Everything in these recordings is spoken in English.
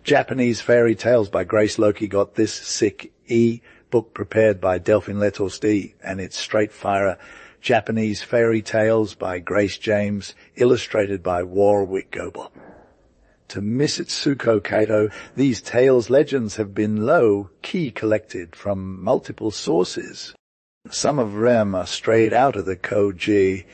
Japanese Fairy Tales by Grace Loki got this sick e-book prepared by Delphine Letorsti, and it's straight fire. Japanese Fairy Tales by Grace James, illustrated by Warwick Goebel. To Misutsuko Kaito, these tales legends have been low-key collected from multiple sources. Some of them are straight out of the Koji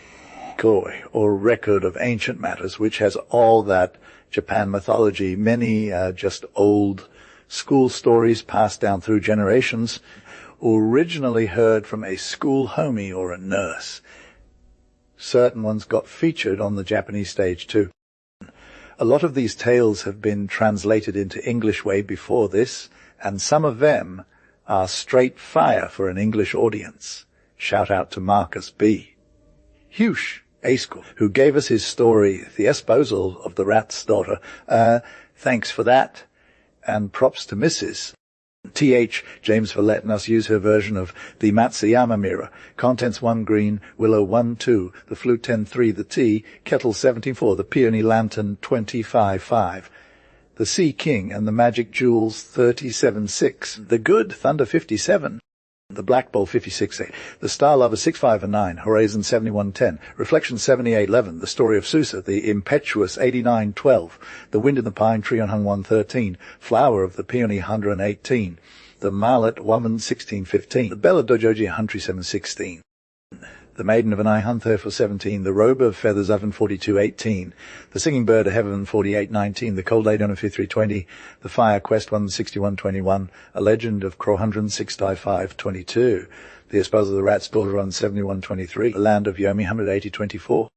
Koi, or record of ancient matters, which has all that Japan mythology. Many are just old school stories passed down through generations, originally heard from a school homie or a nurse. Certain ones got featured on the Japanese stage too. A lot of these tales have been translated into English way before this, and some of them are straight fire for an English audience. Shout out to Marcus B. Huge A School, who gave us his story, The Espousal of the Rat's Daughter. Thanks for that, and props to Mrs. T.H. James for letting us use her version of the Matsuyama mirror. Contents 1 green, Willow 1 2, the flute 10 3, the tea, kettle 17 4, the peony lantern 25 5, the Sea King and the magic jewels 37 6, the good thunder 57, the Black Bowl 56-8, the Star Lover 6-5-9, Horizon 71-10, Reflection 78-11, the Story of Susa, the Impetuous 89-12, the Wind in the Pine Tree on Hung 113, Flower of the Peony 118, the Marlet Woman 16-15, the Bella Dojoji Huntry 7-16, the Maiden of an Eye Hunther for 17, the Robe of Feathers Oven 42-18, the Singing Bird of Heaven 48-19, the Cold Lady on 53-20, the Fire Quest 161-21, A Legend of Crowhundren 655-22, the Espousal of the Rat's Daughter on 71-23, the Land of Yomi 180-24,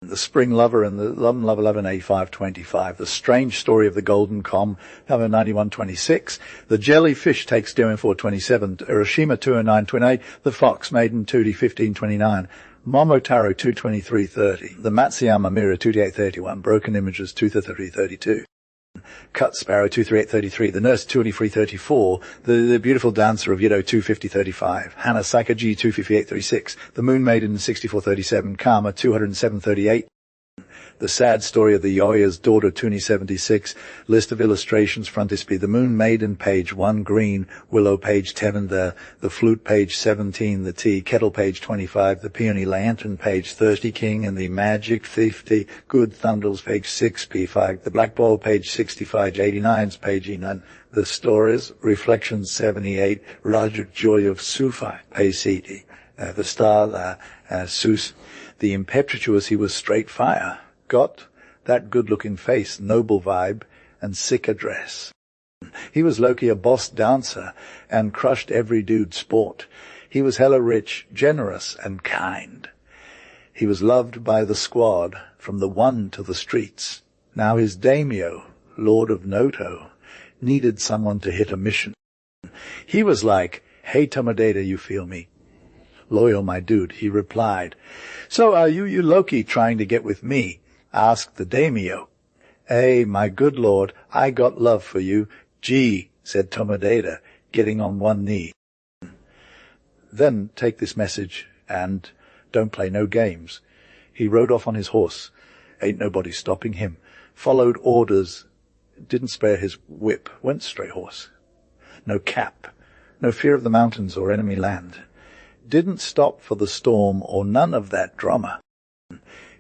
the Spring Lover and the Love 1185-25, the Strange Story of the Golden Com 91-26, the Jellyfish Takes Daring 4-27, Hiroshima 209-28, the Fox Maiden 2D15-29, Momotaro 223-30, the Matsuyama Mirror 2D8-31, Broken Images 2-33-32, Cut Sparrow 238-33, the Nurse 223-34, the Beautiful Dancer of Yido 250-35, Hana Saikaji 258-36, the Moon Maiden 64-37, Karma 207-38, the Sad Story of the Yoya's Daughter 276, list of illustrations frontispiece, the Moon Maiden page 1 green, Willow page 10, the Flute page 17, the Tea Kettle page 25, the Peony Lantern page 30, King and the Magic 50, Good Thundles page 6, P5, the Black Ball page 65, 89's page 9, the Stories, Reflections 78, Roger Joy of Sufi, page CD, the Star, Sus, the Impetuous, he was straight fire. Got that good-looking face, noble vibe, and sick address. He was low-key a boss dancer and crushed every dude's sport. He was hella rich, generous, and kind. He was loved by the squad, from the one to the streets. Now his daimyo, Lord of Noto, needed someone to hit a mission. He was like, "Hey Tomodata, you feel me? Loyal, my dude," he replied. "So are you low-key trying to get with me?" asked the daimyo. "Hey, my good lord, I got love for you." "Gee," said Tomodata, getting on one knee. "Then take this message and don't play no games." He rode off on his horse. Ain't nobody stopping him. Followed orders. Didn't spare his whip. Went straight horse. No cap. No fear of the mountains or enemy land. Didn't stop for the storm or none of that drama.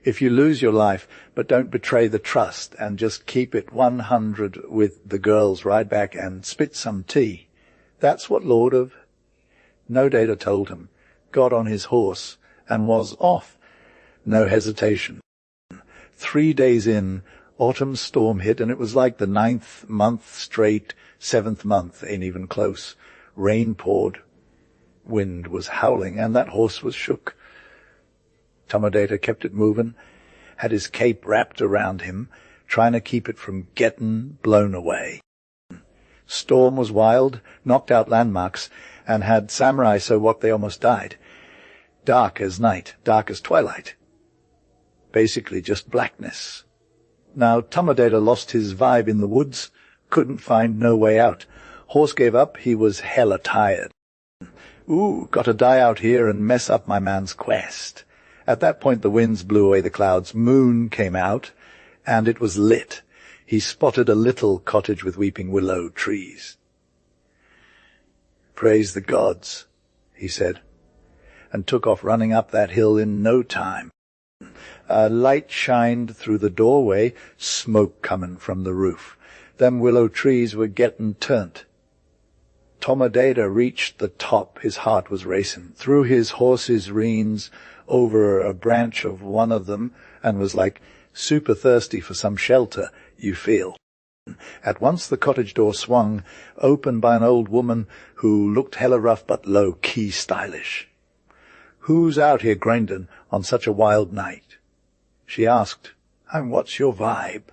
If you lose your life, but don't betray the trust and just keep it 100 with the girls, ride back and spit some tea. That's what Lord of No Data told him, got on his horse and was off. No hesitation. 3 days in, autumn storm hit, and it was like the 9th month straight, 7th month ain't even close. Rain poured. Wind was howling, and that horse was shook. Tomodata kept it moving, had his cape wrapped around him, trying to keep it from getting blown away. Storm was wild, knocked out landmarks, and had samurai so what they almost died. Dark as night, dark as twilight. Basically just blackness. Now Tomodata lost his vibe in the woods, couldn't find no way out. Horse gave up, he was hella tired. Ooh, gotta die out here and mess up my man's quest. At that point the winds blew away the clouds, moon came out, and it was lit. he spotted a little cottage with weeping willow trees. "Praise the gods," he said, and took off running up that hill in no time. A light shined through the doorway, smoke comin' from the roof. Them willow trees were gettin' turnt. Tomodata reached the top, his heart was racing, threw his horse's reins over a branch of one of them, and was like super thirsty for some shelter, you feel. At once the cottage door swung, open by an old woman who looked hella rough but low-key stylish. "Who's out here grindin' on such a wild night?" she asked. "What's your vibe?"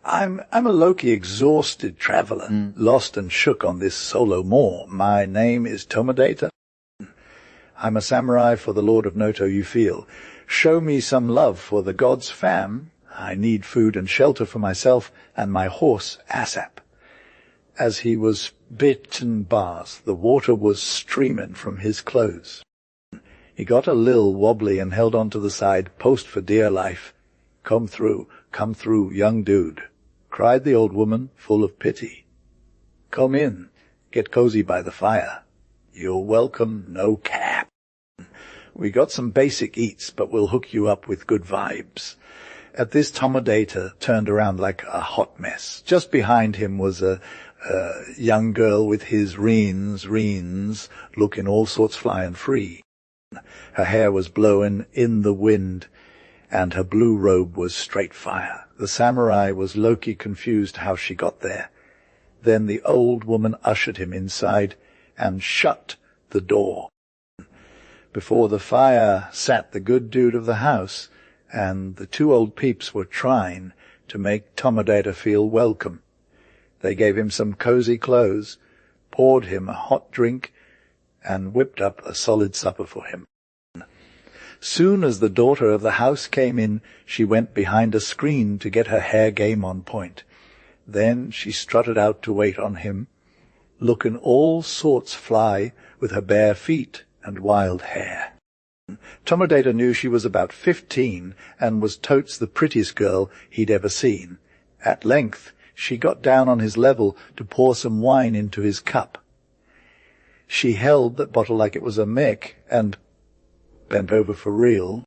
I'm a low-key exhausted traveler, lost and shook on this solo moor. My name is Tomodata. I'm a samurai for the Lord of Noto, you feel. Show me some love for the gods, fam. I need food and shelter for myself and my horse, ASAP. As he was bitten bars, the water was streamin' from his clothes. He got a lil wobbly and held on to the side, post for dear life. Come through, young dude," cried the old woman, full of pity. "Come in, get cozy by the fire. You're welcome, no cap. We got some basic eats, but we'll hook you up with good vibes." At this, Tomodata turned around like a hot mess. Just behind him was a young girl with his reins, looking all sorts flyin' free. Her hair was blowin' in the wind, and her blue robe was straight fire. The samurai was low-key confused how she got there. Then the old woman ushered him inside and shut the door. Before the fire sat the good dude of the house, and the two old peeps were trying to make Tomodata feel welcome. They gave him some cozy clothes, poured him a hot drink, and whipped up a solid supper for him. Soon as the daughter of the house came in, she went behind a screen to get her hair game on point. Then she strutted out to wait on him, looking all sorts fly with her bare feet and wild hair. Tomodata knew she was about 15 and was totes the prettiest girl he'd ever seen. At length she got down on his level to pour some wine into his cup. She held that bottle like it was a mech and bent over for real.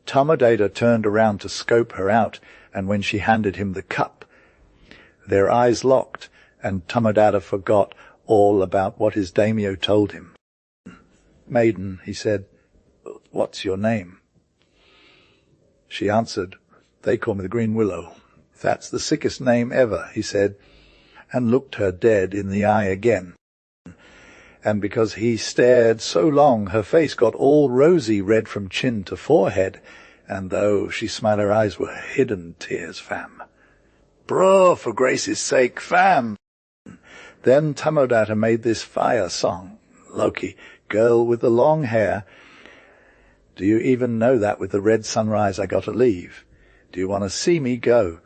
Tomodata turned around to scope her out, and when she handed him the cup, their eyes locked, and Tomodata forgot all about what his daimyo told him. "Maiden," he said, "what's your name?" She answered, "They call me the Green Willow." "That's the sickest name ever," he said, and looked her dead in the eye again. And because he stared so long, her face got all rosy red from chin to forehead, and though she smiled, her eyes were hidden tears, fam. "Bro, for grace's sake, fam!" Then Tomodata made this fire song. Loki, girl with the long hair, do you even know that with the red sunrise I gotta leave? Do you want to see me go?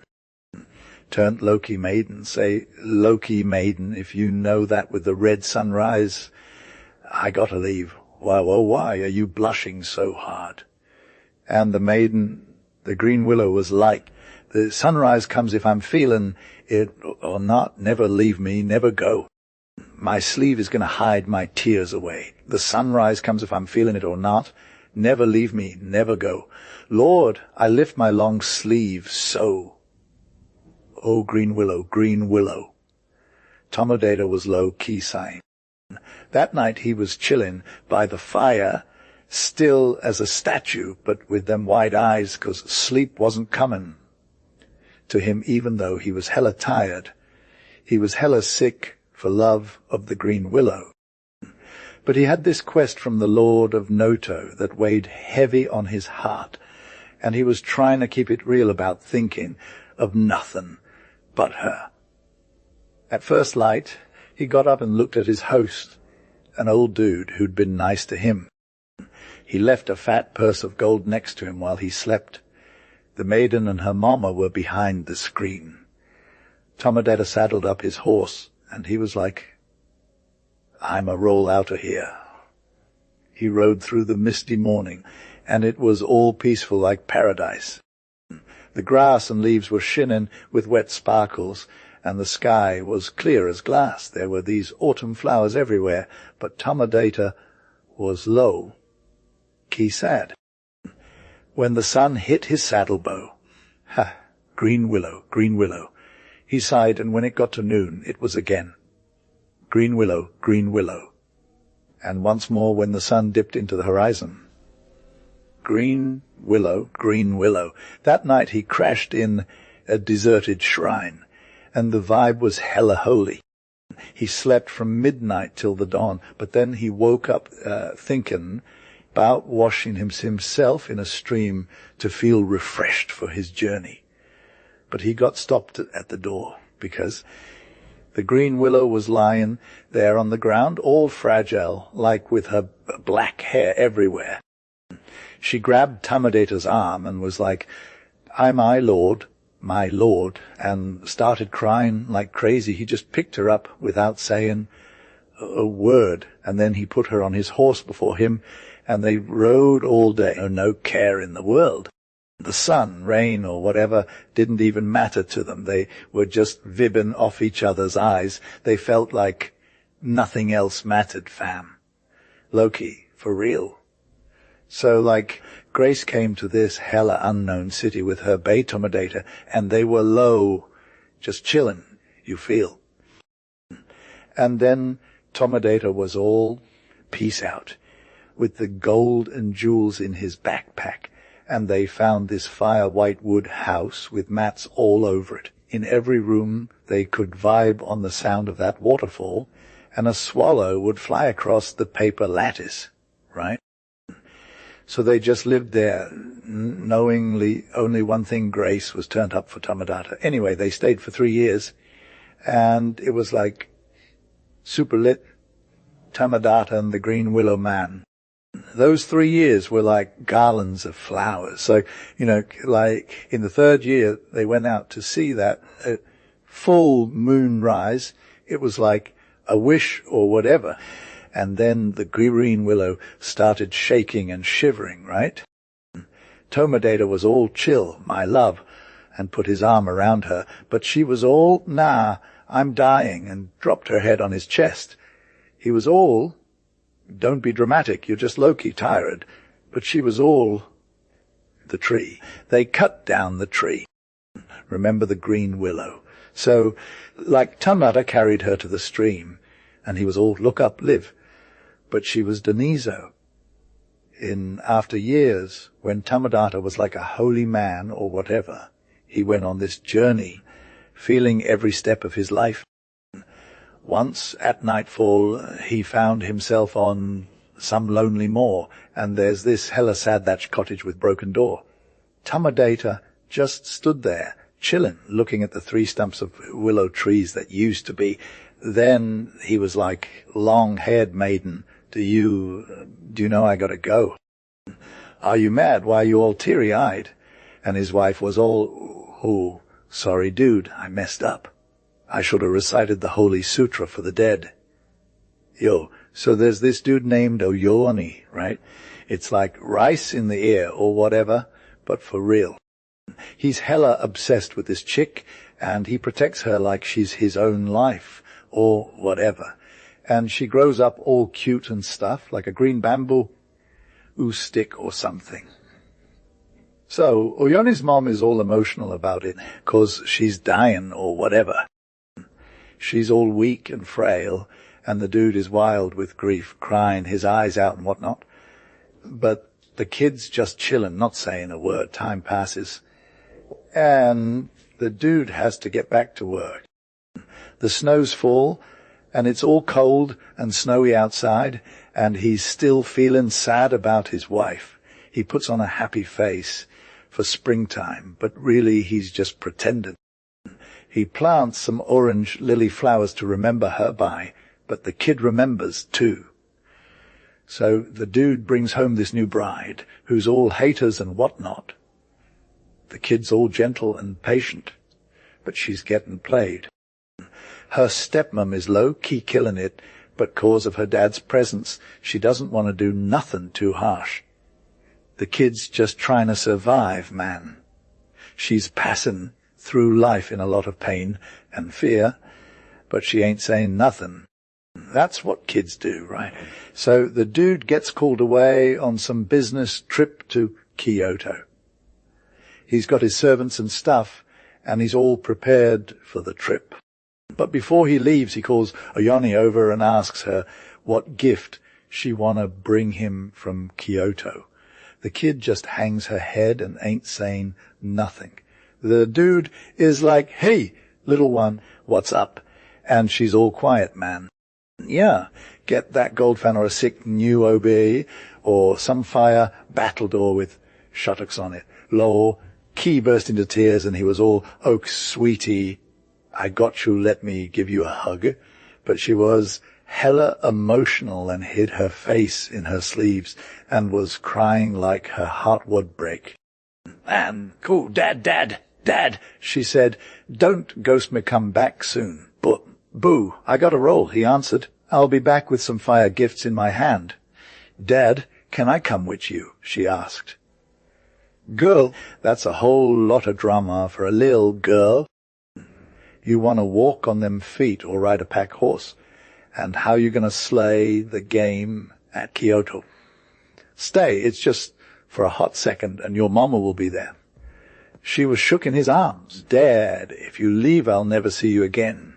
Turned Loki maiden, say, Loki maiden, if you know that with the red sunrise I gotta leave. Why, oh, why are you blushing so hard? And the maiden, the Green Willow, was like, the sunrise comes if I'm feeling it or not, never leave me, never go. My sleeve is going to hide my tears away. The sunrise comes if I'm feeling it or not, never leave me, never go. Lord, I lift my long sleeve so. Oh, Green Willow, Green Willow. Tomodata was low-key sighing. That night he was chilling by the fire, still as a statue, but with them wide eyes, 'cause sleep wasn't coming to him even though he was hella tired. He was hella sick for love of the Green Willow. But he had this quest from the Lord of Noto that weighed heavy on his heart, and he was trying to keep it real about thinking of nothing but her. At first light, he got up and looked at his host, an old dude who'd been nice to him. He left a fat purse of gold next to him while he slept. The maiden and her mama were behind the screen. Tomodata saddled up his horse, and he was like, I'm a roll out of here. He rode through the misty morning, and it was all peaceful like paradise. The grass and leaves were shinning with wet sparkles, and the sky was clear as glass. There were these autumn flowers everywhere, but Tomodata was low, key sad. When the sun hit his saddle bow, ha, green willow, he sighed, and when it got to noon, it was again, green willow, and once more when the sun dipped into the horizon, green willow. That night he crashed in a deserted shrine, and the vibe was hella holy. He slept from midnight till the dawn, but then he woke up thinking about washing himself in a stream to feel refreshed for his journey. But he got stopped at the door, because the green willow was lying there on the ground, all fragile, like with her black hair everywhere. She grabbed Tomodata's arm and was like, "I'm my lord," and started crying like crazy. He just picked her up without saying a word, and then he put her on his horse before him, and they rode all day. No care in the world. The sun, rain, or whatever didn't even matter to them. They were just vibbing off each other's eyes. They felt like nothing else mattered, fam. Loki, for real. So, like, Grace came to this hella unknown city with her bae Tomodata, and they were low, just chillin', you feel. And then Tomodata was all peace out, with the gold and jewels in his backpack, and they found this fire-white wood house with mats all over it. In every room they could vibe on the sound of that waterfall, and a swallow would fly across the paper lattice, right? So they just lived there, knowingly only one thing, Grace, was turned up for Tomodata. Anyway, they stayed for 3 years, and it was like super lit, Tomodata and the Green Willow Man. Those 3 years were like garlands of flowers. So, like in the 3rd year, they went out to see that full moon rise. It was like a wish or whatever. And then the green willow started shaking and shivering, right? Tomodata was all chill, my love, and put his arm around her, but she was all, "Nah, I'm dying," and dropped her head on his chest. He was all, "Don't be dramatic, you're just low-key tired," but she was all, the tree. They cut down the tree. Remember the green willow. So, like, Tomodata carried her to the stream, and he was all, "Look up, live." But she was Deniso. After years, when Tomodata was like a holy man or whatever, he went on this journey, feeling every step of his life. Once, at nightfall, he found himself on some lonely moor, and there's this hella sad thatched cottage with broken door. Tomodata just stood there, chillin', looking at the 3 stumps of willow trees that used to be. Then he was like, "Long-haired maiden, do you know I gotta go? Are you mad? Why are you all teary-eyed?" And his wife was all, "Oh, sorry dude, I messed up. I should have recited the Holy Sutra for the dead." So there's this dude named Oyoni, right? It's like rice in the ear or whatever, but for real. He's hella obsessed with this chick, and he protects her like she's his own life, or whatever. And she grows up all cute and stuff, like a green bamboo stick or something. So Oyoni's mom is all emotional about it, 'cause she's dying or whatever. She's all weak and frail, and the dude is wild with grief, crying his eyes out and whatnot. But the kid's just chilling, not saying a word. Time passes, and the dude has to get back to work. The snows fall, and it's all cold and snowy outside, and he's still feeling sad about his wife. He puts on a happy face for springtime, but really he's just pretending. He plants some orange lily flowers to remember her by, but the kid remembers too. So the dude brings home this new bride, who's all haters and whatnot. The kid's all gentle and patient, but she's getting played. Her stepmom is low-key killing it, but 'cause of her dad's presence, she doesn't want to do nothing too harsh. The kid's just trying to survive, man. She's passin' through life in a lot of pain and fear, but she ain't saying nothing. That's what kids do, right? So the dude gets called away on some business trip to Kyoto. He's got his servants and stuff, and he's all prepared for the trip. But before he leaves, he calls Oyoni over and asks her what gift she wanna bring him from Kyoto. The kid just hangs her head and ain't saying nothing. The dude is like, "Hey, little one, what's up?" And she's all quiet, man. Yeah, get that gold fan or a sick new OB, or some fire battledore with shuttocks on it. Lol, Key burst into tears and he was all, "Oh, sweetie, I got you, let me give you a hug." But she was hella emotional and hid her face in her sleeves and was crying like her heart would break. "Man, cool, Dad, she said, "don't ghost me come back soon." "But, boo, I got a roll," he answered. "I'll be back with some fire gifts in my hand." "Dad, can I come with you?" she asked. "Girl, that's a whole lot of drama for a lil girl. You want to walk on them feet or ride a pack horse? And how you gonna slay the game at Kyoto? Stay, it's just for a hot second, and your mama will be there." She was shook in his arms. "Dad, if you leave, I'll never see you again,"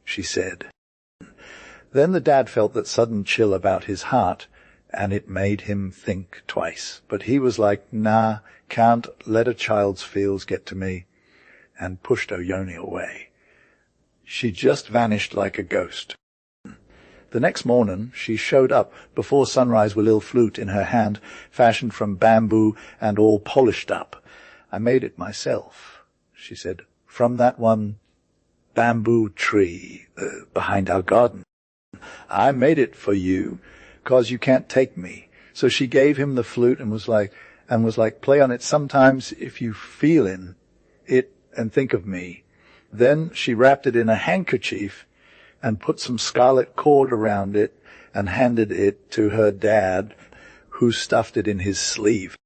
she said. Then the dad felt that sudden chill about his heart, and it made him think twice. But he was like, "Nah, can't let a child's feels get to me," and pushed Oyoni away. She just vanished like a ghost. The next morning she showed up before sunrise with a little flute in her hand, fashioned from bamboo and all polished up. "I made it myself," she said, "from that one bamboo tree behind our garden. I made it for you, 'cause you can't take me." So she gave him the flute and was like, "Play on it sometimes if you feelin' it and think of me." Then she wrapped it in a handkerchief and put some scarlet cord around it and handed it to her dad, who stuffed it in his sleeve.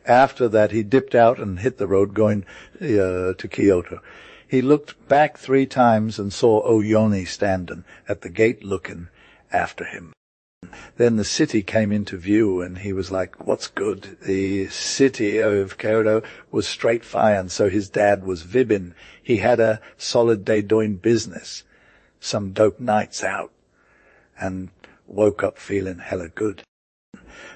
After that he dipped out and hit the road going to Kyoto. He looked back 3 times and saw Oyoni standing at the gate looking after him. Then the city came into view, and he was like, "What's good?" The city of Kyoto was straight fine, so his dad was vibbing. He had a solid day doing business, some dope nights out, and woke up feeling hella good.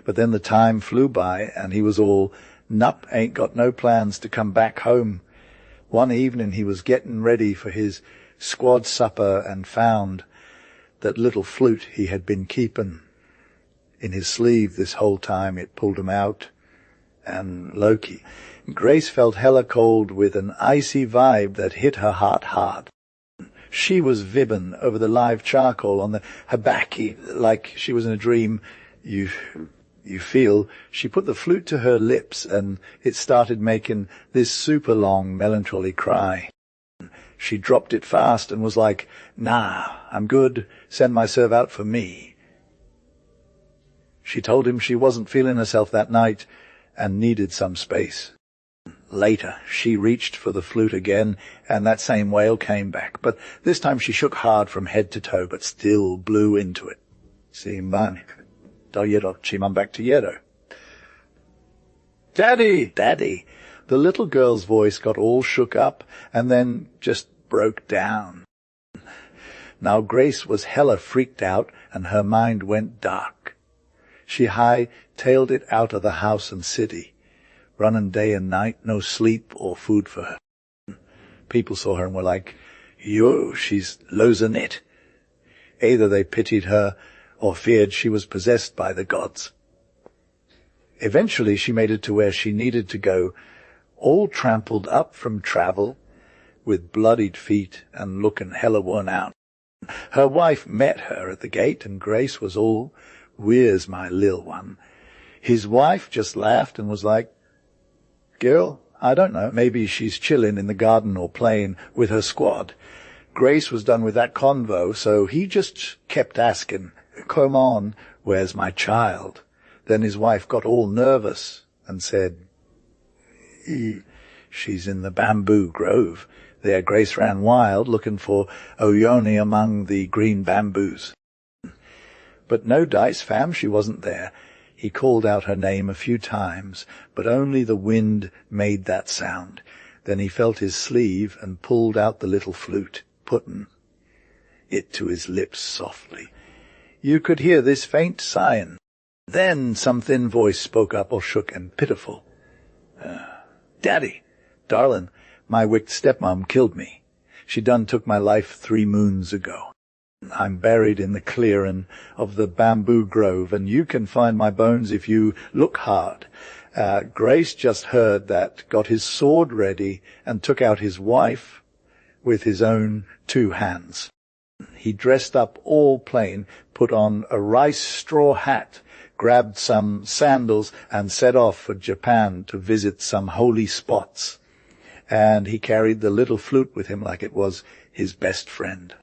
But then the time flew by, and he was all, "Nup, ain't got no plans to come back home." One evening he was getting ready for his squad supper and found that little flute he had been keeping in his sleeve this whole time. It pulled him out, and Loki. Grace felt hella cold with an icy vibe that hit her heart hard. She was vibbing over the live charcoal on the habaki like she was in a dream. You feel. She put the flute to her lips, and it started making this super long melancholy cry. She dropped it fast and was like, "Nah, I'm good. Send my serve out for me." She told him she wasn't feeling herself that night and needed some space. Later, she reached for the flute again, and that same wail came back. But this time she shook hard from head to toe, but still blew into it. Simbani. Doyedo, chiman back to Yedo. "Daddy! Daddy!" The little girl's voice got all shook up and then just broke down. Now Grace was hella freaked out and her mind went dark. She high-tailed it out of the house and city, running day and night, no sleep or food for her. People saw her and were like, "Yo, she's losing it." Either they pitied her or feared she was possessed by the gods. Eventually she made it to where she needed to go, all trampled up from travel, with bloodied feet and looking hella worn out. Her wife met her at the gate, and Grace was all, "Where's my lil one?" His wife just laughed and was like, "Girl, I don't know. Maybe she's chilling in the garden or playing with her squad." Grace was done with that convo, so he just kept asking, "Come on, where's my child?" Then his wife got all nervous and said, She's in the bamboo grove. There Grace ran wild, looking for Oyoni among the green bamboos. But no dice, fam, she wasn't there. He called out her name a few times, but only the wind made that sound. Then he felt his sleeve and pulled out the little flute, putting it to his lips softly. You could hear this faint sighing. Then some thin voice spoke up, all shook and pitiful. Daddy, darlin', my wicked stepmom killed me. She done took my life 3 moons ago. I'm buried in the clearin' of the bamboo grove, and you can find my bones if you look hard. Grace just heard that, got his sword ready, and took out his wife with his own 2 hands. He dressed up all plain, put on a rice straw hat, grabbed some sandals, and set off for Japan to visit some holy spots. And he carried the little flute with him like it was his best friend.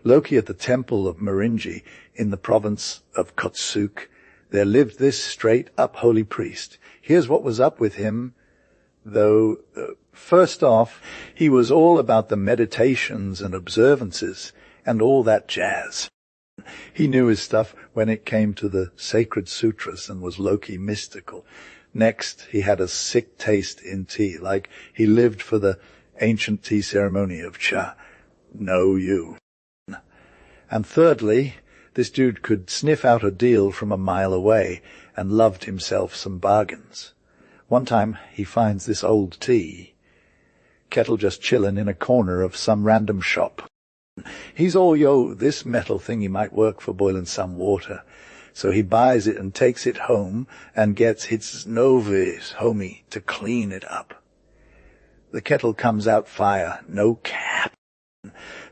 Loki at the temple of Marinji in the province of Kotsuk, there lived this straight-up holy priest. Here's what was up with him, though. First off, he was all about the meditations and observances and all that jazz. He knew his stuff when it came to the sacred sutras and was Loki mystical. Next, he had a sick taste in tea, like he lived for the ancient tea ceremony of cha. No you. And thirdly, this dude could sniff out a deal from a mile away and loved himself some bargains. One time he finds this old tea kettle just chillin' in a corner of some random shop. He's all, yo, this metal thingy might work for boiling some water. So he buys it and takes it home and gets his novice homie to clean it up. The kettle comes out fire, no cap.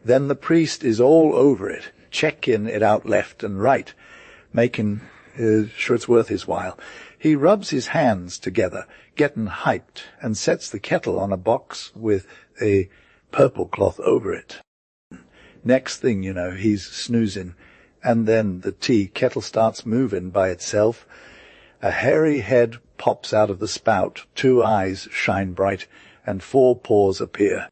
Then the priest is all over it, checking it out left and right, making sure it's worth his while. He rubs his hands together, getting hyped, and sets the kettle on a box with a purple cloth over it. Next thing you know, he's snoozing, and then the tea kettle starts moving by itself. A hairy head pops out of the spout, 2 eyes shine bright, and 4 paws appear.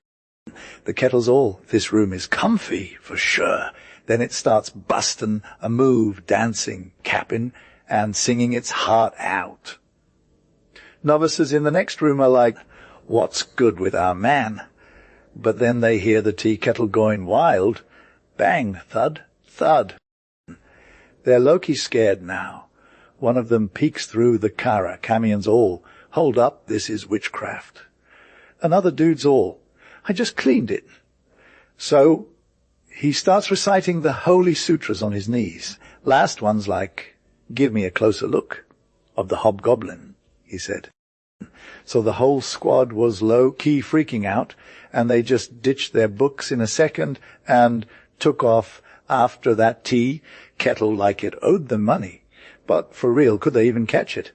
The kettle's all, this room is comfy, for sure. Then it starts bustin' a move, dancing, capping, and singing its heart out. Novices in the next room are like, what's good with our man? But then they hear the tea kettle going wild. Bang, thud, thud. They're Loki scared now. One of them peeks through the kara, Camion's all. Hold up, this is witchcraft. Another dude's all. I just cleaned it. So he starts reciting the holy sutras on his knees. Last one's like, give me a closer look of the hobgoblin, he said. So the whole squad was low-key freaking out, and they just ditched their books in a second and took off after that tea kettle like it owed them money. But for real, could they even catch it?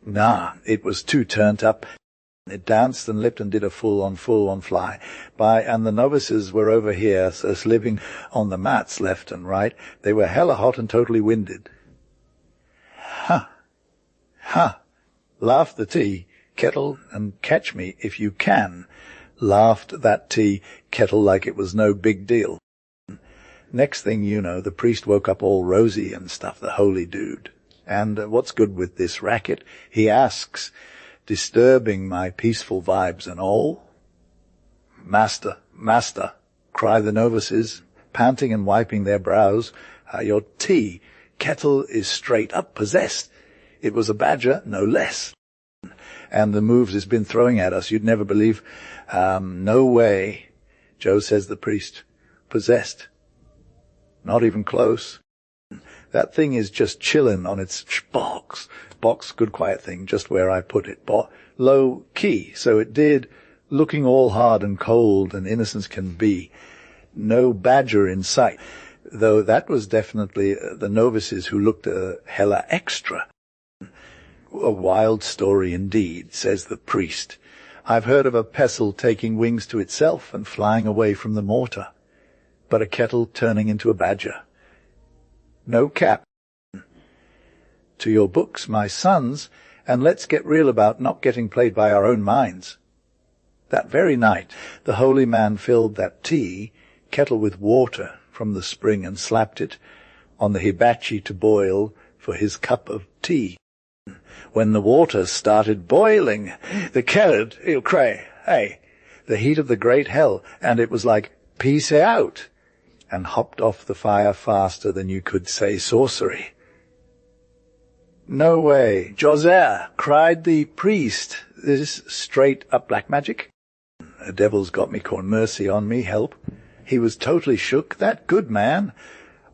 Nah, it was too turned up. It danced and lipped and did a full-on fly. And the novices were over here, so living on the mats left and right. They were hella hot and totally winded. Laughed the tea kettle, and catch me if you can. Laughed that tea kettle like it was no big deal. Next thing you know, the priest woke up all rosy and stuff, the holy dude. And what's good with this racket? He asks, disturbing my peaceful vibes and all. Master, master, cry the novices, panting and wiping their brows. Your tea kettle is straight up possessed. It was a badger, no less. And the moves it's been throwing at us, you'd never believe. No way, Joe, says the priest. Possessed. Not even close. That thing is just chillin' on its box. Box, good quiet thing, just where I put it. Low key, so it did, looking all hard and cold and innocence can be. No badger in sight, though that was definitely the novices who looked hella extra. A wild story indeed, says the priest. I've heard of a pestle taking wings to itself and flying away from the mortar, but a kettle turning into a badger. No cap. To your books, my sons, And let's get real about not getting played by our own minds. That very night, the holy man filled that tea kettle with water from the spring and slapped it on the hibachi to boil for his cup of tea. When the water started boiling, the kettle, he'll cry, hey, the heat of the great hell, and it was like, peace out, and hopped off the fire faster than you could say sorcery. No way, Josiah, cried the priest. This straight up black magic? The devil's got me, call mercy on me, help. He was totally shook, that good man.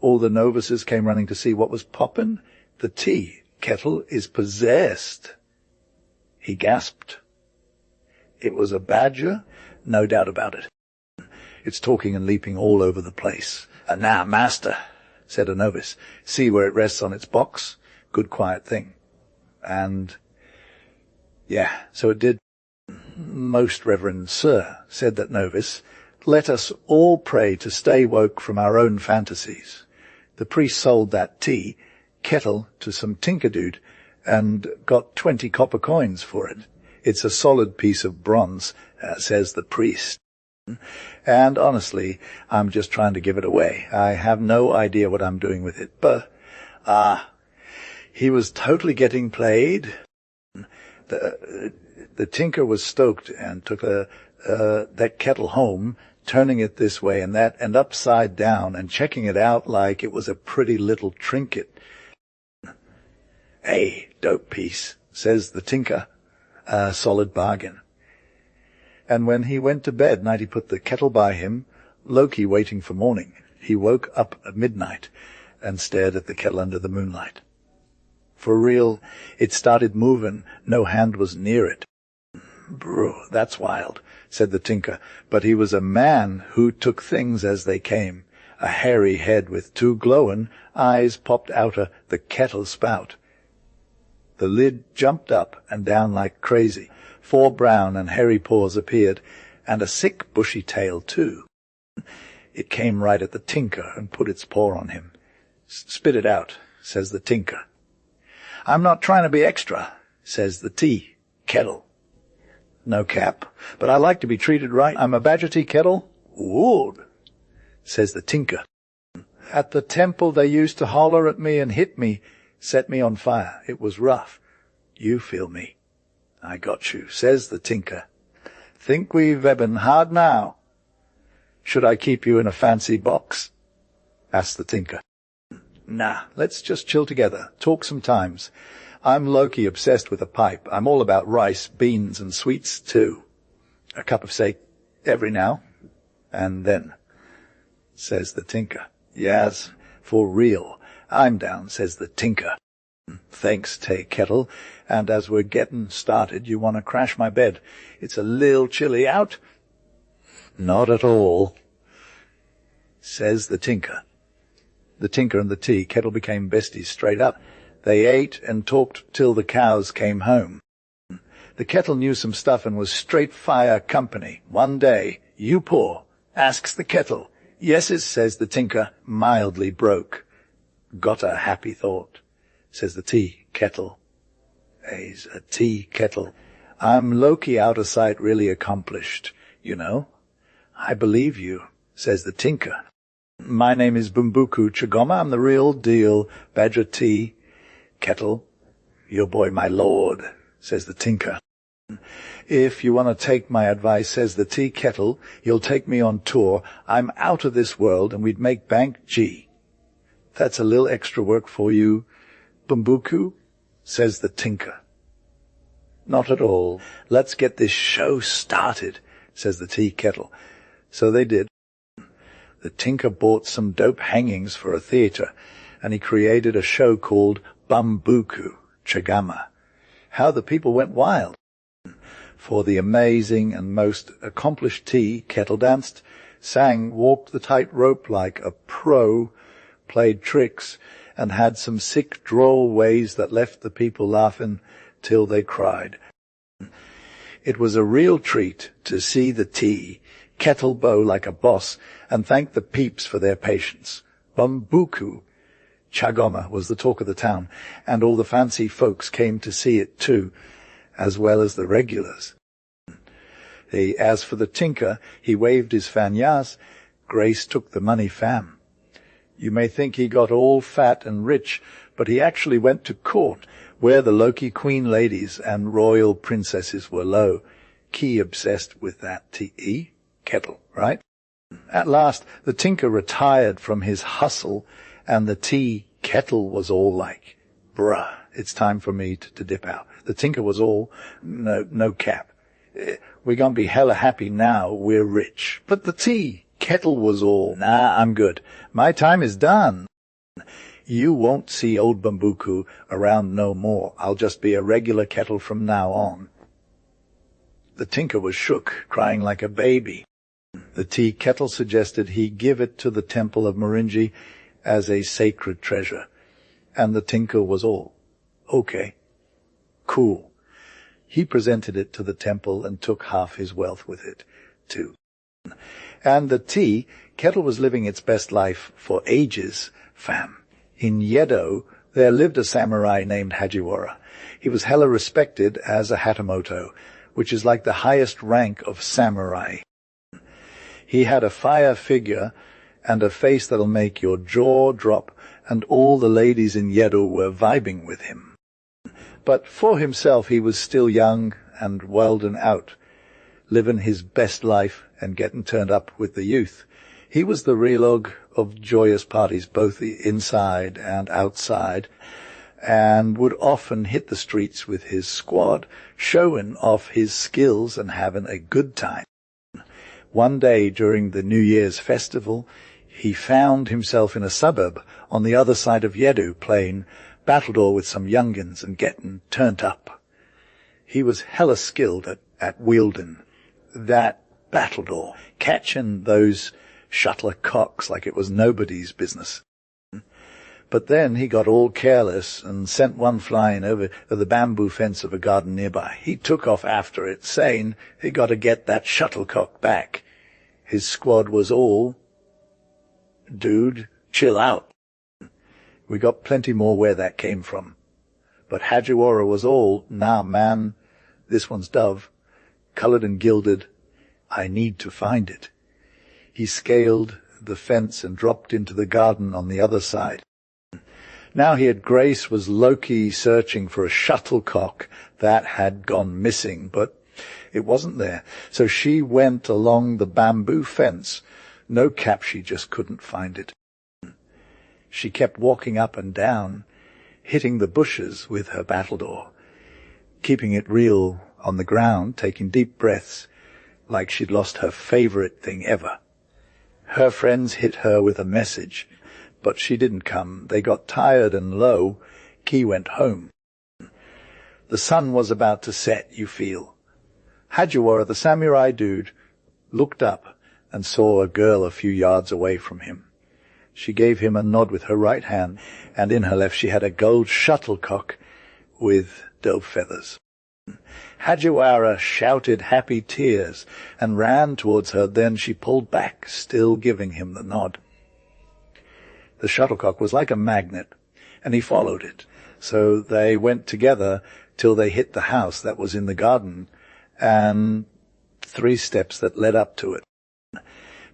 All the novices came running to see what was poppin'. The tea kettle is possessed. He gasped. It was a badger? No doubt about it. It's talking and leaping all over the place. And now, master, said a novice, see where it rests on its box? Good quiet thing. And, yeah, so it did. Most reverend sir, said that novice, let us all pray to stay woke from our own fantasies. The priest sold that tea kettle to some tinker dude and got 20 copper coins for it. It's a solid piece of bronze, says the priest. And honestly, I'm just trying to give it away. I have no idea what I'm doing with it. But, he was totally getting played. The tinker was stoked and took that kettle home, turning it this way and that and upside down and checking it out like it was a pretty little trinket. Hey, dope piece, says the tinker. A solid bargain. And when he went to bed, night he put the kettle by him, Loki waiting for morning. He woke up at midnight and stared at the kettle under the moonlight. For real, it started moving. No hand was near it. Bro, that's wild, said the tinker. But he was a man who took things as they came. A hairy head with 2 glowing eyes popped out of the kettle spout. The lid jumped up and down like crazy. 4 brown and hairy paws appeared, and a sick bushy tail too. It came right at the tinker and put its paw on him. Spit it out, says the tinker. I'm not trying to be extra, says the tea kettle. No cap, but I like to be treated right. I'm a badger tea kettle. Wood, says the tinker. At the temple they used to holler at me and hit me, set me on fire. It was rough. You feel me. I got you, says the tinker. Think we've been hard now? Should I keep you in a fancy box? Asked the tinker. Nah, let's just chill together, talk sometimes. I'm Loki, obsessed with a pipe. I'm all about rice, beans, and sweets, too. A cup of steak every now and then, says the tinker. Yes, for real. I'm down, says the tinker. Thanks, tea kettle. And as we're getting started, you want to crash my bed. It's a little chilly out. Not at all, says the tinker. The tinker and the tea kettle became besties straight up. They ate and talked till the cows came home. The kettle knew some stuff and was straight fire company. One day, you poor, asks the kettle. Yeses, says the tinker, mildly broke. Got a happy thought, says the tea kettle. He's a tea kettle. I'm Loki out of sight, really accomplished, you know. I believe you, says the tinker. My name is Bumbuku Chagoma. I'm the real deal badger tea kettle. Your boy, my lord, says the tinker. If you want to take my advice, says the tea kettle, you'll take me on tour. I'm out of this world and we'd make bank G. That's a little extra work for you, Bumbuku, says the tinker. Not at all. Let's get this show started, says the tea kettle. So they did. The tinker bought some dope hangings for a theater, and he created a show called Bumbuku Chagama. How the people went wild. For the amazing and most accomplished tea kettle danced, sang, walked the tightrope like a pro, played tricks, and had some sick droll ways that left the people laughing till they cried. It was a real treat to see the tea kettle bow like a boss and thank the peeps for their patience. Bumbuku Chagoma was the talk of the town, and all the fancy folks came to see it too, as well as the regulars. As for the tinker, he waved his fanyas. Grace took the money, fam. You may think he got all fat and rich, but he actually went to court, where the Loki queen ladies and royal princesses were low. Key obsessed with that tea kettle, right? At last, the tinker retired from his hustle, and the tea kettle was all like, bruh, it's time for me to dip out. The tinker was all, no cap. We're gonna be hella happy now, we're rich. But the tea kettle was all, nah, I'm good. My time is done. You won't see old Bambuku around no more. I'll just be a regular kettle from now on. The tinker was shook, crying like a baby. The tea kettle suggested he give it to the temple of Morinji as a sacred treasure, and the tinker was all, okay, cool. He presented it to the temple and took half his wealth with it, too. And the tea kettle was living its best life for ages, fam. In Yedo, there lived a samurai named Hajiwara. He was hella respected as a Hatamoto, which is like the highest rank of samurai. He had a fire figure and a face that'll make your jaw drop, and all the ladies in Yedo were vibing with him. But for himself he was still young and welding out, living his best life and getting turned up with the youth. He was the relog of joyous parties, both inside and outside, and would often hit the streets with his squad, showing off his skills and having a good time. One day during the New Year's festival, he found himself in a suburb on the other side of Yedo playing battledore with some youngins and getting turned up. He was hella skilled at wielding that battledore, catching those shuttlecocks like it was nobody's business. But then he got all careless and sent one flying over the bamboo fence of a garden nearby. He took off after it, saying he got to get that shuttlecock back. His squad was all, dude, chill out. We got plenty more where that came from. But Hajiwara was all, nah, man, this one's dove, colored and gilded. I need to find it. He scaled the fence and dropped into the garden on the other side. Now he had Grace was low-key searching for a shuttlecock that had gone missing, but it wasn't there. So she went along the bamboo fence. No cap, she just couldn't find it. She kept walking up and down, hitting the bushes with her battledore, keeping it real on the ground, taking deep breaths, like she'd lost her favorite thing ever. Her friends hit her with a message, but she didn't come. They got tired and low. Key went home. The sun was about to set, you feel. Hajiwara, the samurai dude, looked up and saw a girl a few yards away from him. She gave him a nod with her right hand, and in her left she had a gold shuttlecock with dove feathers. Hajiwara shouted happy tears and ran towards her. Then she pulled back, still giving him the nod. The shuttlecock was like a magnet, and he followed it. So they went together till they hit the house that was in the garden, and 3 steps that led up to it.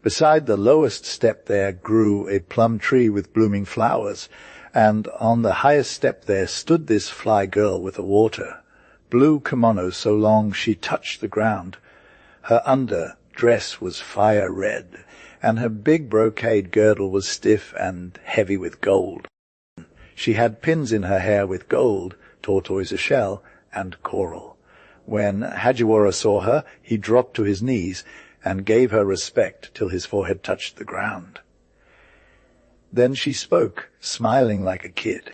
Beside the lowest step there grew a plum tree with blooming flowers, and on the highest step there stood this fly girl with a water, blue kimono so long she touched the ground. Her under dress was fire red, and her big brocade girdle was stiff and heavy with gold. She had pins in her hair with gold, tortoise shell, and coral. When Hajiwara saw her, he dropped to his knees and gave her respect till his forehead touched the ground. Then she spoke, smiling like a kid.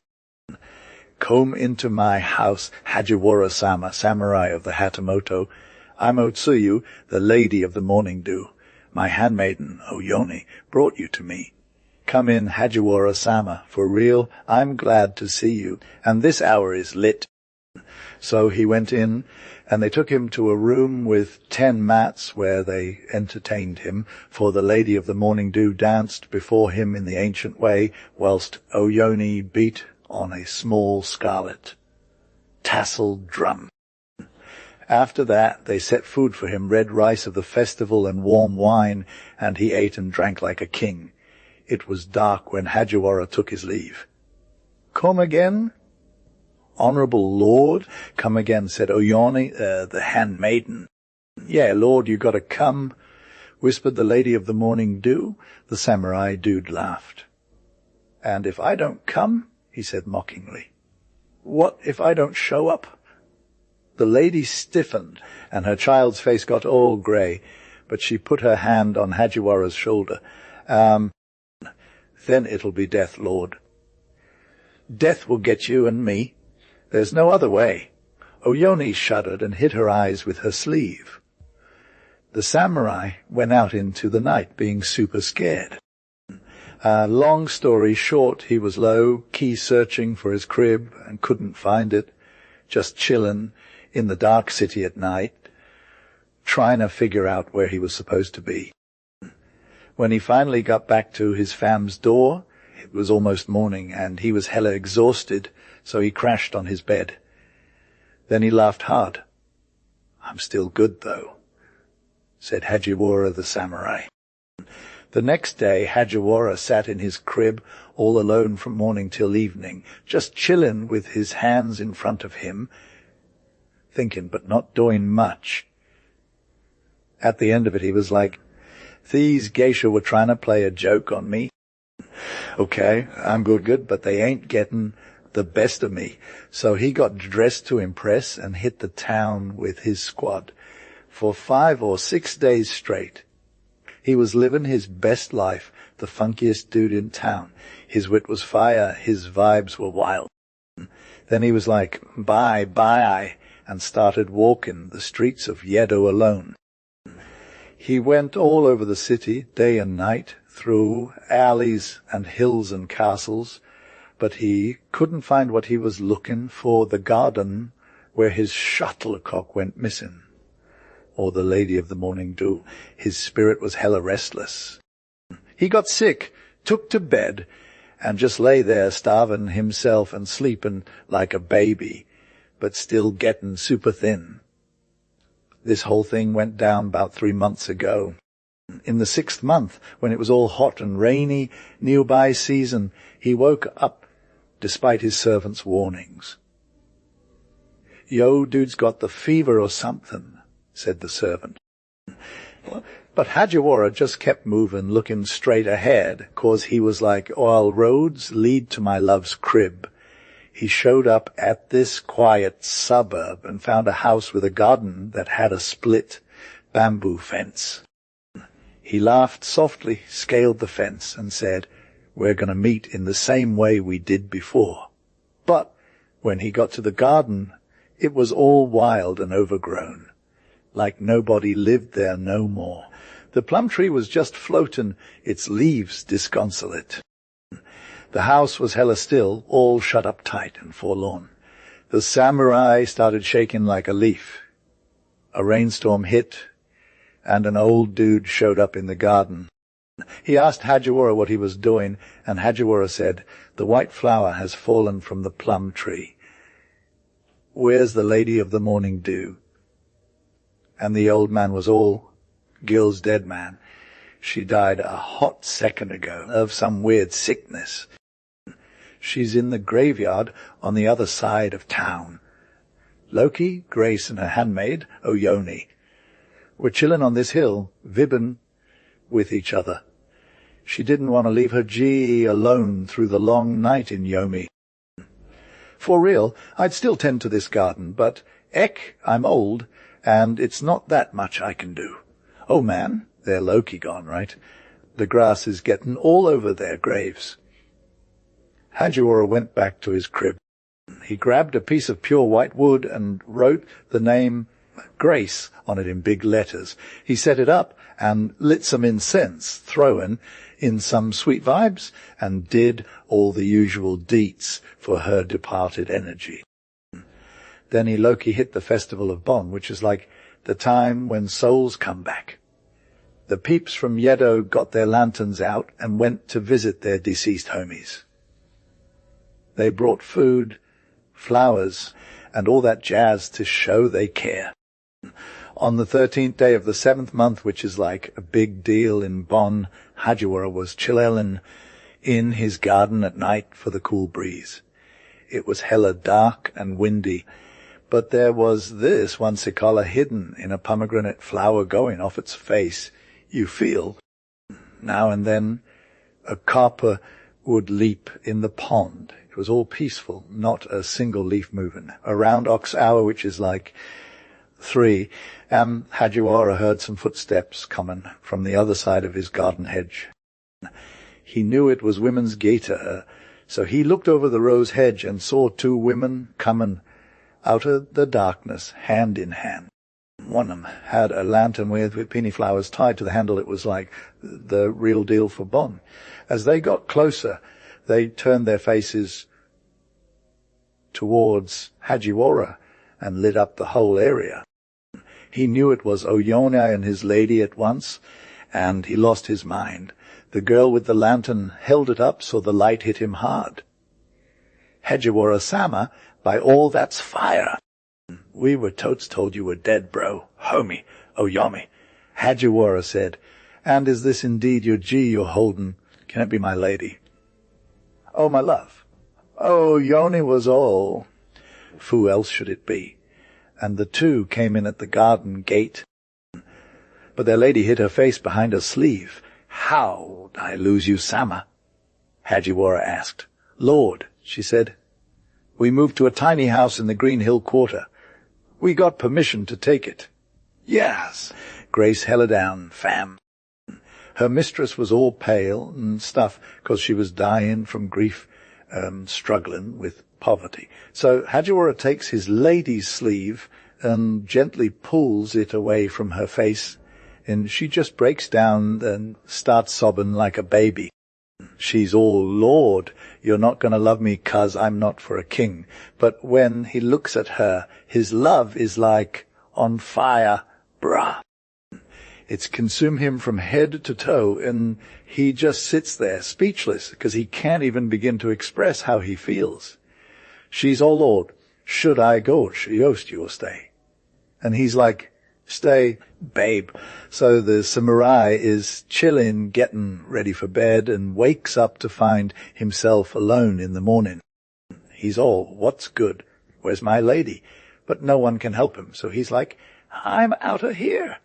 Come into my house, Hajiwara-sama, samurai of the Hatamoto. I'm Otsuyu, the lady of the morning dew. My handmaiden, Oyoni, brought you to me. Come in, Hajiwara-sama, for real, I'm glad to see you, and this hour is lit. So he went in, and they took him to a room with 10 mats where they entertained him, for the Lady of the Morning Dew danced before him in the ancient way, whilst Oyoni beat on a small scarlet tasselled drum. After that they set food for him, red rice of the festival and warm wine, and he ate and drank like a king. It was dark when Hajiwara took his leave. "Come again, honourable lord?" "Come again," said Oyoni, the handmaiden. "Yeah, lord, you gotta come," whispered the Lady of the Morning Dew. The samurai dude laughed. "And if I don't come?" he said mockingly. "What if I don't show up?" The lady stiffened, and her child's face got all grey, but she put her hand on Hajiwara's shoulder. Then it'll be death, lord." "Death will get you and me. There's no other way." Oyoni shuddered and hid her eyes with her sleeve. The samurai went out into the night, being super scared. Long story short, he was low-key searching for his crib and couldn't find it, just chillin' in the dark city at night, trying to figure out where he was supposed to be. When he finally got back to his fam's door, it was almost morning, and he was hella exhausted, so he crashed on his bed. Then he laughed hard. "I'm still good, though," said Hajiwara the samurai. The next day, Hajiwara sat in his crib all alone from morning till evening, just chillin' with his hands in front of him, thinking but not doing much. At the end of it, he was like, "These geisha were trying to play a joke on me. Okay, I'm good, but they ain't getting the best of me." So he got dressed to impress and hit the town with his squad. For 5 or 6 days straight, he was living his best life, the funkiest dude in town. His wit was fire, his vibes were wild. Then he was like, bye, and started walking the streets of Yedo alone. He went all over the city, day and night, through alleys and hills and castles, but he couldn't find what he was looking for, the garden where his shuttlecock went missing, or the Lady of the Morning Dew. His spirit was hella restless. He got sick, took to bed, and just lay there starving himself and sleeping like a baby, but still getting super thin. This whole thing went down about 3 months ago. In the 6th month, when it was all hot and rainy, nearby season, he woke up despite his servant's warnings. "Yo, dude's got the fever or something," said the servant. But Hajiwara just kept moving, looking straight ahead, 'cause he was like, "All roads lead to my love's crib." He showed up at this quiet suburb and found a house with a garden that had a split bamboo fence. He laughed softly, scaled the fence, and said, "We're going to meet in the same way we did before." But when he got to the garden, it was all wild and overgrown, like nobody lived there no more. The plum tree was just floating, its leaves disconsolate. The house was hella still, all shut up tight and forlorn. The samurai started shaking like a leaf. A rainstorm hit, and an old dude showed up in the garden. He asked Hajiwara what he was doing, and Hajiwara said, "The white flower has fallen from the plum tree. Where's the Lady of the Morning Dew?" And the old man was all, "Gil's dead, man. She died a hot second ago of some weird sickness. She's in the graveyard on the other side of town. Loki, Grace, and her handmaid, Oyoni, were chillin' on this hill, vibbin' with each other. She didn't want to leave her G alone through the long night in Yomi. For real, I'd still tend to this garden, but, I'm old, and it's not that much I can do. Oh man, they're Loki gone, right? The grass is getting all over their graves." Hajiwara went back to his crib. He grabbed a piece of pure white wood and wrote the name Grace on it in big letters. He set it up and lit some incense, throwing in some sweet vibes, and did all the usual deets for her departed energy. Then Loki hit the festival of Bon, which is like the time when souls come back. The peeps from Yedo got their lanterns out and went to visit their deceased homies. They brought food, flowers, and all that jazz to show they care. On the 13th day of the 7th month, which is like a big deal in Bon, Hajiwara was chillin' in his garden at night for the cool breeze. It was hella dark and windy, but there was this one cicala hidden in a pomegranate flower going off its face. You feel, now and then, a carper would leap in the pond. It was all peaceful, not a single leaf moving. Around Ox Hour, which is like 3, Hajiwara heard some footsteps coming from the other side of his garden hedge. He knew it was women's gaiter, so he looked over the rose hedge and saw 2 women coming out of the darkness, hand in hand. One of them had a lantern with peony flowers tied to the handle. It was like the real deal for Bon. As they got closer, they turned their faces towards Hajiwara and lit up the whole area. He knew it was Oyona and his lady at once, and he lost his mind. The girl with the lantern held it up so the light hit him hard. Hajiwara-sama, by all that's fire. We were totes told you were dead, bro. Homie, Oyomi. Hajiwara said, and is this indeed your G you're holding? Can it be my lady? Oh, my love. Oh, Yoni was all. Who else should it be? And the 2 came in at the garden gate. But their lady hid her face behind her sleeve. How'd I lose you, Sama? Hajiwara asked. Lord, she said. We moved to a tiny house in the Green Hill Quarter. We got permission to take it. Yes. Grace held her down, fam. Her mistress was all pale and stuff, 'cause she was dying from grief, struggling with poverty. So Hajiwara takes his lady's sleeve and gently pulls it away from her face, and she just breaks down and starts sobbing like a baby. She's all, Lord, you're not going to love me 'cause I'm not for a king. But when he looks at her, his love is like on fire, brah. It's consumed him from head to toe, and he just sits there speechless because he can't even begin to express how he feels. She's all, Lord, should I go? Yost you stay? And he's like, stay, babe. So the samurai is chilling, getting ready for bed, and wakes up to find himself alone in the morning. He's all, what's good? Where's my lady? But no one can help him, so he's like, I'm out of here.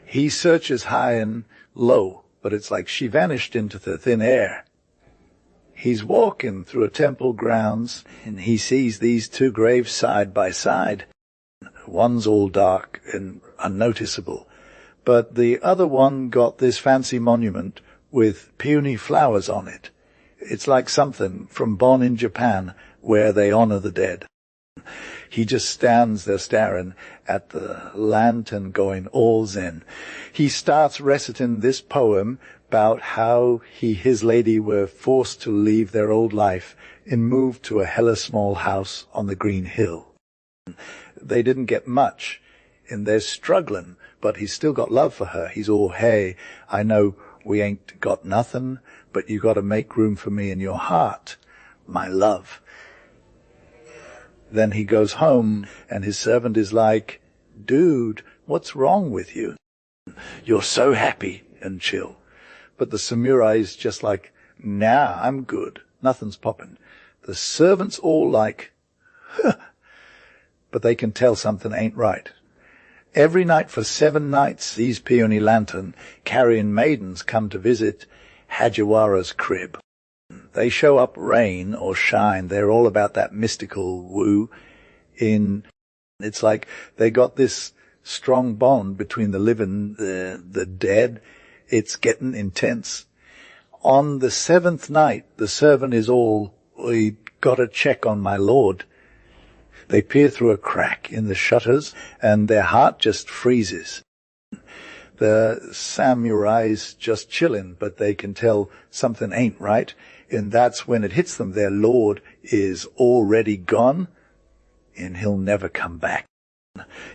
He searches high and low, but it's like she vanished into the thin air. He's walking through a temple grounds, and he sees these 2 graves side by side. One's all dark and unnoticeable, but the other one got this fancy monument with peony flowers on it. It's like something from Bon in Japan, where they honor the dead. He just stands there staring at the lantern going all zen. He starts reciting this poem about how his lady were forced to leave their old life and move to a hella small house on the green hill. They didn't get much, and they're struggling, but he's still got love for her. He's all, hey, I know we ain't got nothing, but you got to make room for me in your heart, my love. Then he goes home, and his servant is like, dude, what's wrong with you? You're so happy and chill. But the samurai is just like, nah, I'm good. Nothing's popping. The servant's all like, huh. But they can tell something ain't right. Every night for 7 nights, these peony lantern carrying maidens come to visit Hajiwara's crib. They show up rain or shine. They're all about that mystical woo. It's like they got this strong bond between the living, the dead. It's getting intense. On the 7th night, the servant is all, we got to check on my lord. They peer through a crack in the shutters, and their heart just freezes. The samurai's just chilling, but they can tell something ain't right, and that's when it hits them. Their lord is already gone. and he'll never come back.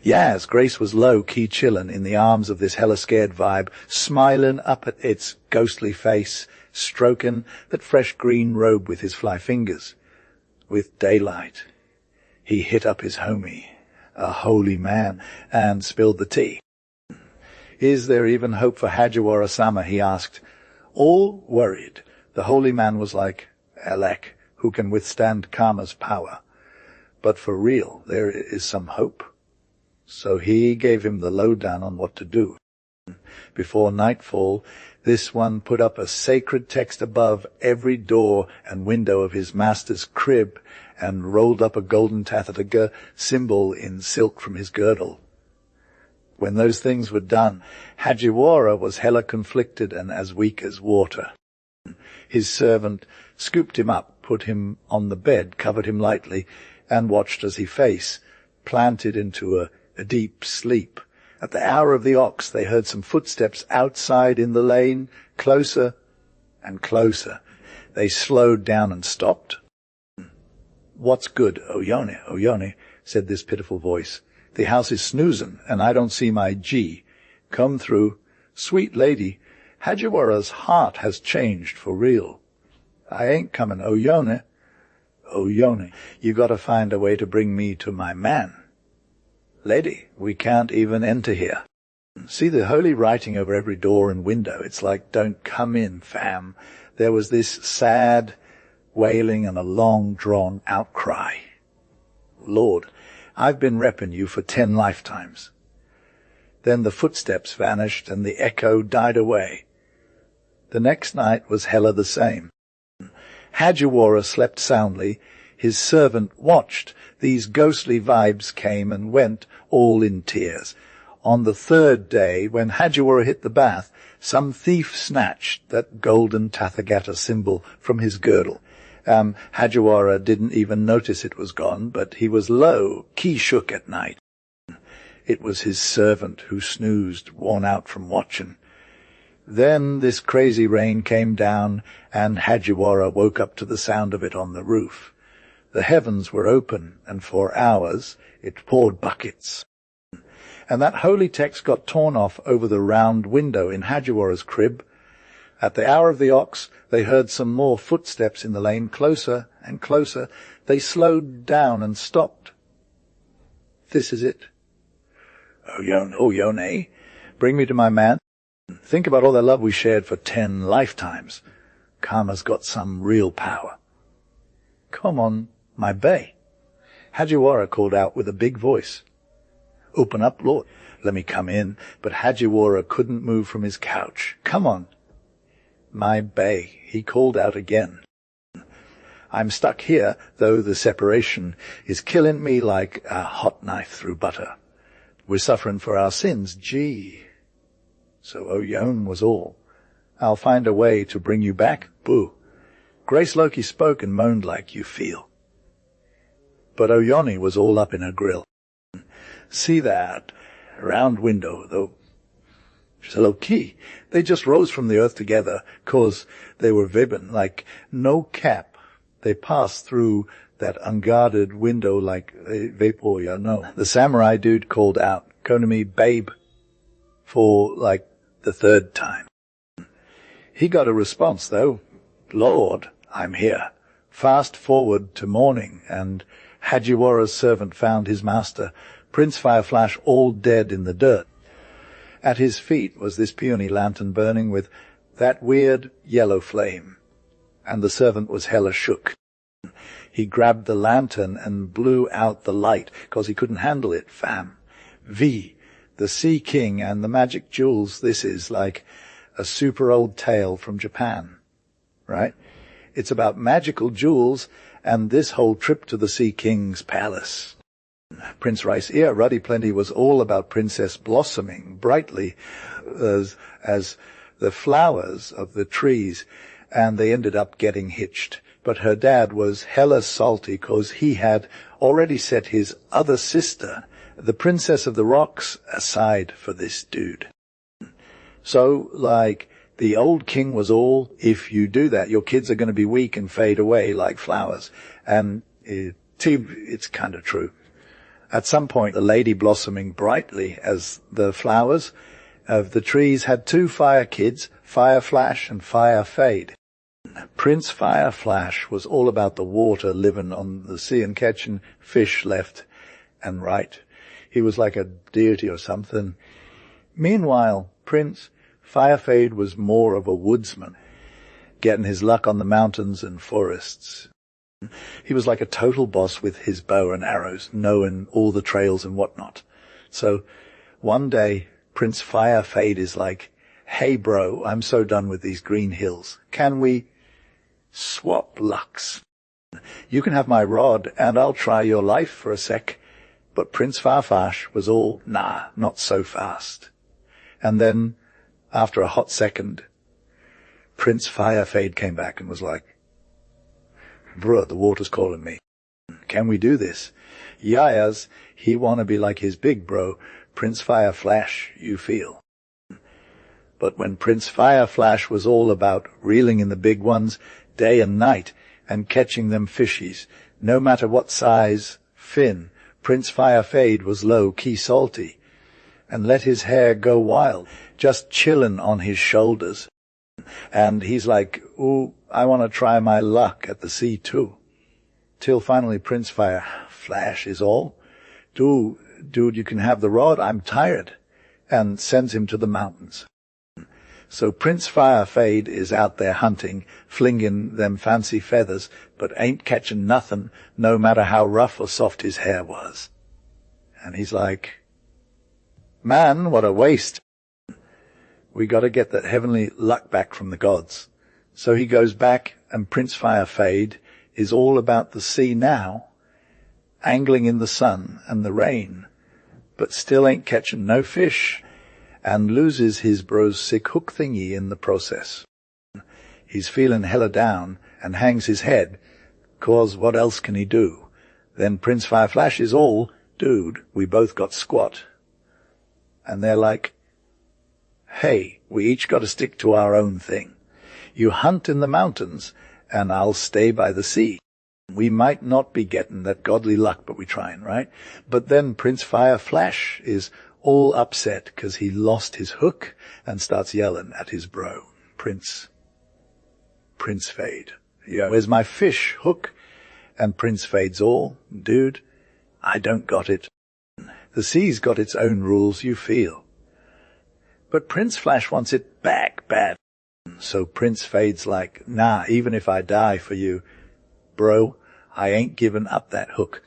Yas, Grace was low-key chillin' in the arms of this hella-scared vibe, smilin' up at its ghostly face, strokin' that fresh green robe with his fly fingers. With daylight, he hit up his homie, a holy man, and spilled the tea. Is there even hope for Hajiwara-sama, he asked. All worried, the holy man was like, Alek, who can withstand karma's power. But for real, there is some hope. So he gave him the lowdown on what to do. Before nightfall, this one put up a sacred text above every door and window of his master's crib and rolled up a golden tathagga symbol in silk from his girdle. When those things were done, Hajiwara was hella conflicted and as weak as water. His servant scooped him up, put him on the bed, covered him lightly, and watched as he planted into a deep sleep. At the hour of the ox, they heard some footsteps outside in the lane, closer and closer. They slowed down and stopped. What's good, Oyone, Oyone, said this pitiful voice. The house is snoozin', and I don't see my G. Come through. Sweet lady, Hajiwara's heart has changed for real. I ain't comin', Oyone. Oyone, you gotta find a way to bring me to my man. Lady, we can't even enter here. See the holy writing over every door and window. It's like, don't come in, fam. There was this sad wailing and a long-drawn outcry. Lord, I've been reppin' you for 10 lifetimes. Then the footsteps vanished and the echo died away. The next night was hella the same. Hajiwara slept soundly. His servant watched. These ghostly vibes came and went, all in tears. On the third day, when Hajiwara hit the bath, some thief snatched that golden tathagata symbol from his girdle. Hajiwara didn't even notice it was gone, but he was low, key-shook at night. It was his servant who snoozed, worn out from watchin'. Then this crazy rain came down, and Hajiwara woke up to the sound of it on the roof. The heavens were open, and for hours it poured buckets. And that holy text got torn off over the round window in Hajiwara's crib. At the hour of the ox, they heard some more footsteps in the lane, closer and closer. They slowed down and stopped. This is it. Oyone, bring me to my man. Think about all the love we shared for 10 lifetimes. Karma's got some real power. Come on, my bay. Hajiwara called out with a big voice. Open up, Lord. Let me come in. But Hajiwara couldn't move from his couch. Come on. My bay, he called out again. I'm stuck here, though the separation is killing me like a hot knife through butter. We're suffering for our sins, gee. So Oyone was all. I'll find a way to bring you back, boo. Grace Loki spoke and moaned like you feel. But Oyone was all up in her grill. See that round window, though? She's a low key. They just rose from the earth together, 'cause they were vibbin', like no cap. They passed through that unguarded window like vapor, you know. The samurai dude called out, Konami, babe, for like the third time. He got a response, though. Lord, I'm here. Fast forward to morning, and Hajiwara's servant found his master, Prince Fireflash, all dead in the dirt. At his feet was this peony lantern burning with that weird yellow flame, and the servant was hella shook. He grabbed the lantern and blew out the light, 'cause he couldn't handle it, fam. V, the Sea King and the magic jewels, this is like a super old tale from Japan, right? It's about magical jewels and this whole trip to the Sea King's palace. Prince Rice Ear Ruddy Plenty was all about Princess blossoming brightly as the flowers of the trees, and they ended up getting hitched. But her dad was hella salty 'cause he had already set his other sister, the Princess of the Rocks, aside for this dude. So, like, the old king was all, if you do that, your kids are going to be weak and fade away like flowers. And it's kind of true. At some point, the lady blossoming brightly as the flowers of the trees had two fire kids, Fire Flash and Fire Fade. Prince Fire Flash was all about the water, living on the sea and catching fish left and right. He was like a deity or something. Meanwhile, Prince Fire Fade was more of a woodsman, getting his luck on the mountains and forests. He was like a total boss with his bow and arrows, knowing all the trails and whatnot. So one day, Prince Fire Fade is like, "Hey bro, I'm so done with these green hills. Can we swap lucks? You can have my rod and I'll try your life for a sec." But Prince Farfash was all, "Nah, not so fast." And then, after a hot second, Prince Fire Fade came back and was like, "Bruh, the water's calling me. Can we do this?" Yayas, he wanna be like his big bro, Prince Fire Flash, you feel. But when Prince Fire Flash was all about reeling in the big ones day and night and catching them fishies, no matter what size, fin, Prince Fire Fade was low-key salty and let his hair go wild, just chillin' on his shoulders. And he's like, "Ooh, I want to try my luck at the sea too." Till finally Prince Fire Flash is all, Dude, you can have the rod, I'm tired," and sends him to the mountains. So Prince Fire Fade is out there hunting, flinging them fancy feathers, but ain't catching nothing, no matter how rough or soft his hair was. And he's like, "Man, what a waste. We gotta get that heavenly luck back from the gods." So he goes back, and Prince Fire Fade is all about the sea now, angling in the sun and the rain, but still ain't catching no fish, and loses his bro's sick hook thingy in the process. He's feeling hella down and hangs his head, 'cause what else can he do? Then Prince Fire Flash is all, "Dude, we both got squat." And they're like, "Hey, we each got to stick to our own thing. You hunt in the mountains, and I'll stay by the sea. We might not be getting that godly luck, but we're trying, right?" But then Prince Fire Flash is all upset 'cause he lost his hook and starts yelling at his bro, Prince Fade. "Yeah, where's my fish hook?" And Prince Fade's all, "Dude, I don't got it. The sea's got its own rules, you feel." But Prince Flash wants it back bad. So Prince Fade's like, "Nah, even if I die for you, bro, I ain't giving up that hook."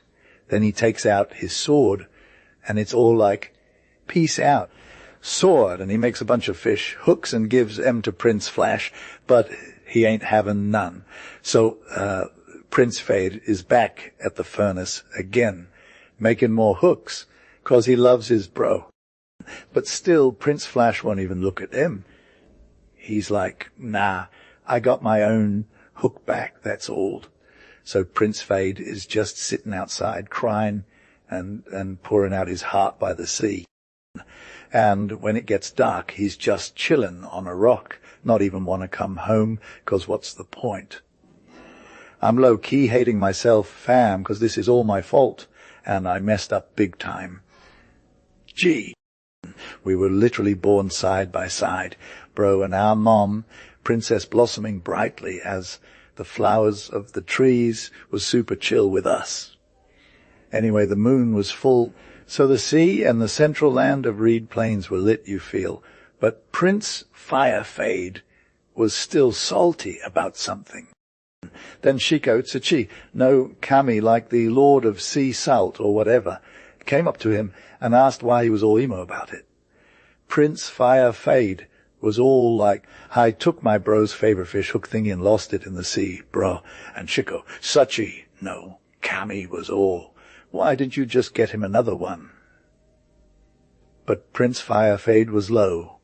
Then he takes out his sword, and it's all like, "Peace out, sword," and he makes a bunch of fish hooks and gives them to Prince Flash, but he ain't having none. So Prince Fade is back at the furnace again, making more hooks, 'cause he loves his bro. But still, Prince Flash won't even look at him. He's like, "Nah, I got my own hook back, that's all." So Prince Fade is just sitting outside crying and pouring out his heart by the sea. And when it gets dark, he's just chilling on a rock, not even want to come home, 'cause what's the point? I'm low-key hating myself, fam, 'cause this is all my fault, and I messed up big time. Gee, we were literally born side by side, bro, and our mom, Princess blossoming brightly as the flowers of the trees, was super chill with us. Anyway, the moon was full, so the sea and the central land of Reed Plains were lit, you feel. But Prince Fire Fade was still salty about something. Then Shiko Tsuchi, no Kami, like the Lord of Sea Salt or whatever, came up to him and asked why he was all emo about it. Prince Fire Fade was all like, "I took my bro's favorite fish hook thingy and lost it in the sea, bro." And Shiko, "Suchi, no, Kami was all, why didn't you just get him another one?" But Prince Fire Fade was low,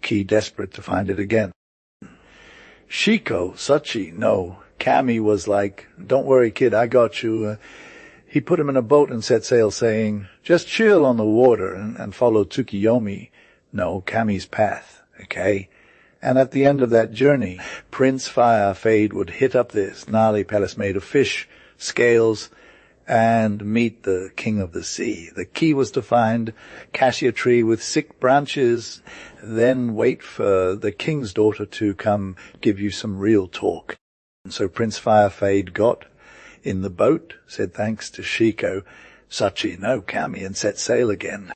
key desperate to find it again. Shiko, Suchi, no, Kami was like, "Don't worry, kid, I got you." He put him in a boat and set sail, saying, "Just chill on the water and follow Tsukiyomi, no, Kami's path, okay?" And at the end of that journey, Prince Fire Fade would hit up this gnarly palace made of fish, scales, and meet the king of the sea. The key was to find cassia tree with 6 branches, then wait for the king's daughter to come give you some real talk. And so Prince Firefade got in the boat, said thanks to Shiko, Sachi no Kami, and set sail again.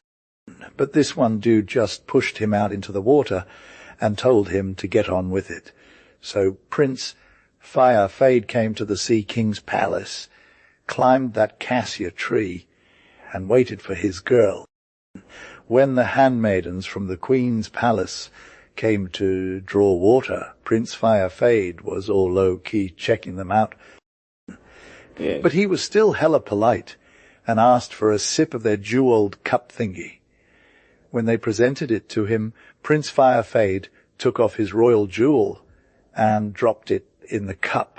But this one dude just pushed him out into the water and told him to get on with it. So Prince Firefade came to the Sea King's palace, climbed that cassia tree, and waited for his girl. When the handmaidens from the Queen's palace came to draw water, Prince Firefade was all low-key checking them out. Yeah. But he was still hella polite and asked for a sip of their jeweled cup thingy. When they presented it to him, Prince Firefade took off his royal jewel and dropped it in the cup,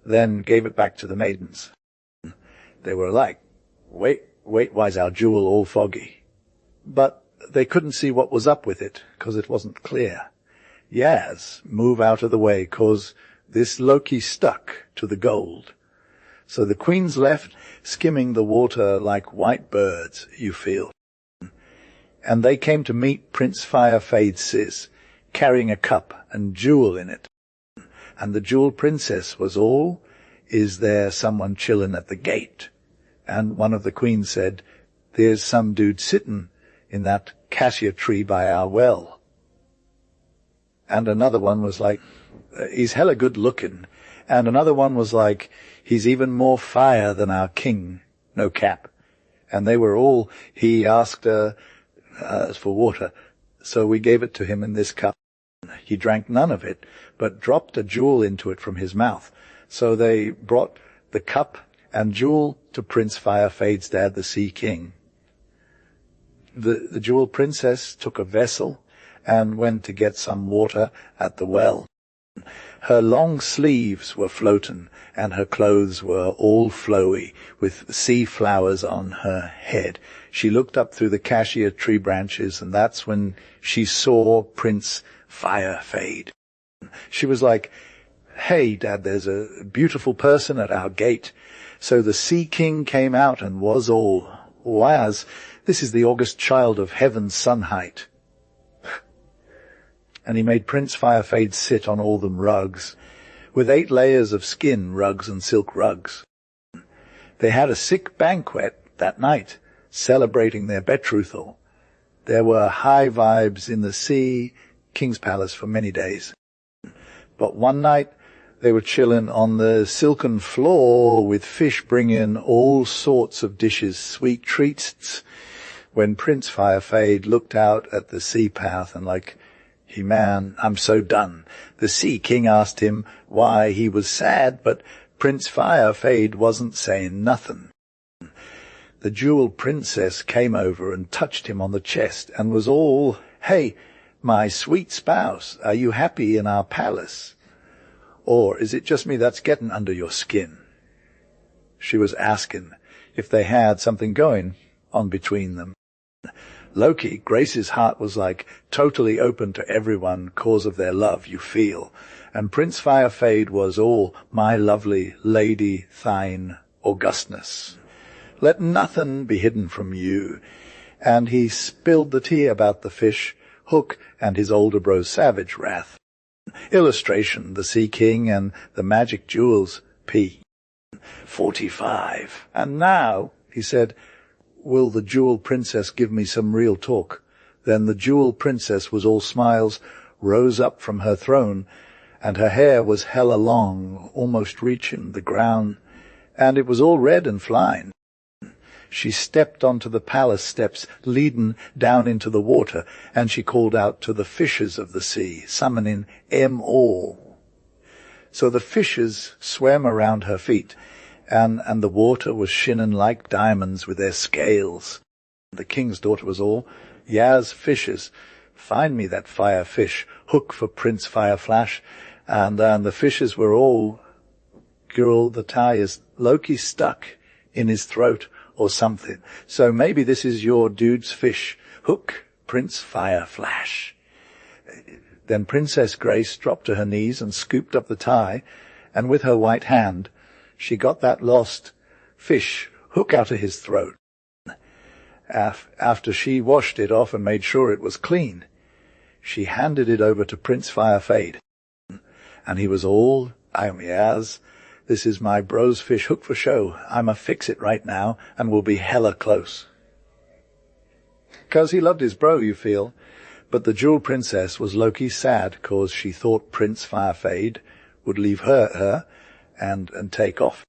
then gave it back to the maidens. They were like, wait, why's our jewel all foggy? But they couldn't see what was up with it, 'cause it wasn't clear. Yaz, move out of the way, 'cause this Loki stuck to the gold. So the queens left, skimming the water like white birds, you feel. And they came to meet Prince Firefade's sis, carrying a cup and jewel in it. And the jewel princess was all, is there someone chillin' at the gate? And one of the queens said, there's some dude sittin' in that cassia tree by our well. And another one was like, he's hella good looking. And another one was like, he's even more fire than our king, no cap. And they were all, he asked for water, so we gave it to him in this cup. He drank none of it, but dropped a jewel into it from his mouth. So they brought the cup and jewel to Prince Firefade's dad, the Sea King. The jewel princess took a vessel and went to get some water at the well. Her long sleeves were floatin', and her clothes were all flowy, with sea flowers on her head. She looked up through the cassia tree branches, and that's when she saw Prince Firefade. She was like, hey, Dad, there's a beautiful person at our gate. So the Sea King came out and was all, Waz, this is the august child of heaven's sun height. And he made Prince Firefade sit on all them rugs, with 8 layers of skin rugs and silk rugs. They had a sick banquet that night, celebrating their betrothal. There were high vibes in the Sea King's palace for many days. But one night, they were chillin' on the silken floor with fish bringing all sorts of dishes, sweet treats, when Prince Firefade looked out at the sea path and like, man, I'm so done. The Sea King asked him why he was sad, but Prince Firefade wasn't saying nothing. The jewel princess came over and touched him on the chest and was all, hey, my sweet spouse, are you happy in our palace? Or is it just me that's getting under your skin? She was asking if they had something going on between them. Loki, Grace's heart was like totally open to everyone cause of their love, you feel. And Prince Firefade was all, my lovely lady thine augustness. Let nothing be hidden from you. And he spilled the tea about the fish, Hook, and his older bro Savage Wrath. Illustration, the Sea King and the magic jewels, P. 45. And now, he said, will the jewel princess give me some real talk? Then the jewel princess was all smiles, rose up from her throne, and her hair was hella long, almost reaching the ground, and it was all red and flying. She stepped onto the palace steps, leading down into the water, and she called out to the fishes of the sea, summoning all. So the fishes swam around her feet, and the water was shining like diamonds with their scales. The king's daughter was all, Yaz fishes, find me that fire fish, Hook for Prince Fireflash. And the fishes were all, girl, the tie is Loki stuck in his throat or something. So maybe this is your dude's fish, Hook, Prince Fireflash. Then Princess Grace dropped to her knees and scooped up the tie, and with her white hand, she got that lost fish hook out of his throat. After she washed it off and made sure it was clean, she handed it over to Prince Firefade. And he was all, yes, this is my bro's fish hook for show. I'ma fix it right now and we'll be hella close. 'Cause he loved his bro, you feel. But the Jewel Princess was low-key sad 'cause she thought Prince Firefade would leave her and take off.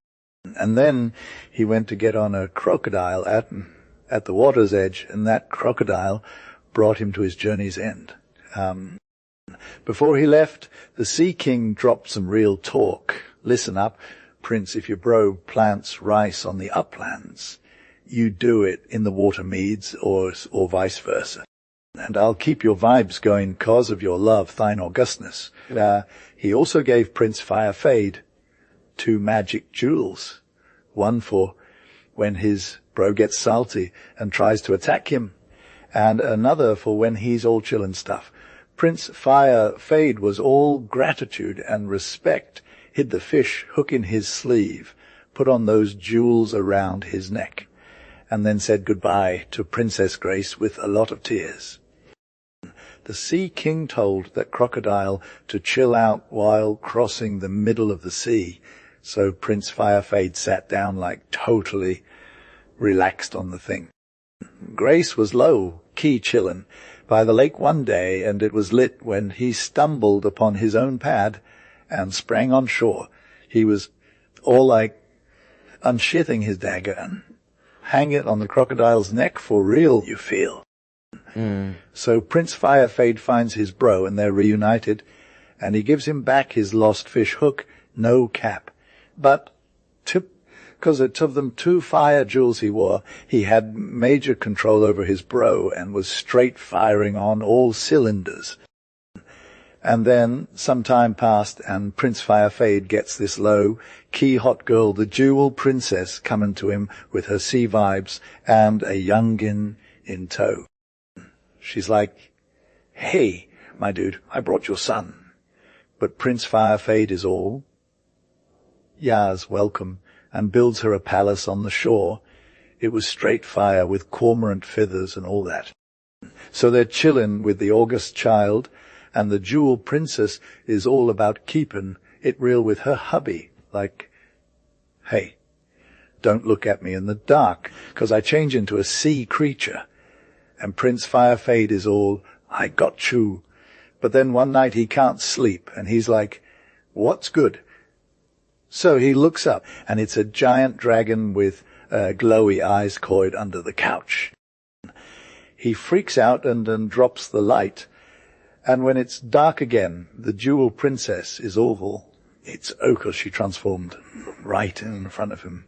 And then he went to get on a crocodile at the water's edge, and that crocodile brought him to his journey's end. Before he left, the Sea King dropped some real talk. Listen up, Prince, if your bro plants rice on the uplands, you do it in the water meads or vice versa. And I'll keep your vibes going 'cause of your love, thine augustness. He also gave Prince Firefade 2 magic jewels. One for when his bro gets salty and tries to attack him, and another for when he's all chill and stuff. Prince Firefade was all gratitude and respect, hid the fish hook in his sleeve, put on those jewels around his neck, and then said goodbye to Princess Grace with a lot of tears. The Sea King told that crocodile to chill out while crossing the middle of the sea, so Prince Firefade sat down like totally relaxed on the thing. Grace was low-key chillin' by the lake one day, and it was lit when he stumbled upon his own pad and sprang on shore. He was all like unshithing his dagger and hang it on the crocodile's neck for real, you feel. So Prince Firefade finds his bro and they're reunited, and he gives him back his lost fish hook, no cap. But, 'cause of them 2 fire jewels he wore, he had major control over his bro and was straight firing on all cylinders. And then some time passed and Prince Firefade gets this low-key hot girl, the Jewel Princess, coming to him with her sea vibes and a youngin in tow. She's like, "Hey, my dude, I brought your son." But Prince Firefade is all, "Yas, welcome," and builds her a palace on the shore. It was straight fire with cormorant feathers and all that. So they're chillin' with the August child, and the Jewel Princess is all about keepin' it real with her hubby, like, "Hey, don't look at me in the dark, 'cause I change into a sea creature." And Prince Firefade is all, "I got you." But then one night he can't sleep, and he's like, "What's good?" So he looks up, and it's a giant dragon with glowy eyes coiled under the couch. He freaks out and drops the light, and when it's dark again, the Jewel Princess is awful. It's ochre she transformed right in front of him.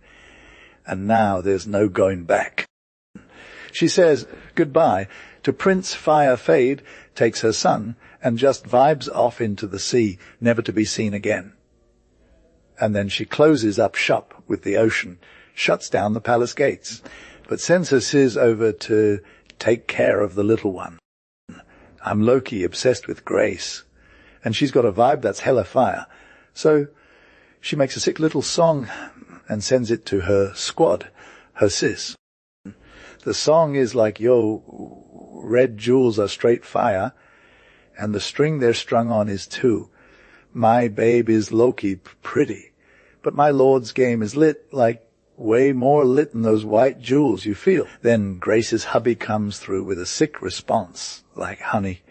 And now there's no going back. She says goodbye to Prince Firefade, takes her son, and just vibes off into the sea, never to be seen again. And then she closes up shop with the ocean, shuts down the palace gates, but sends her sis over to take care of the little one. I'm low-key obsessed with Grace, and she's got a vibe that's hella fire. So she makes a sick little song and sends it to her squad, her sis. The song is like, "Yo, red jewels are straight fire, and the string they're strung on is too. My babe is low-key pretty, but my lord's game is lit, like way more lit than those white jewels, you feel." Then Grace's hubby comes through with a sick response, like, honey,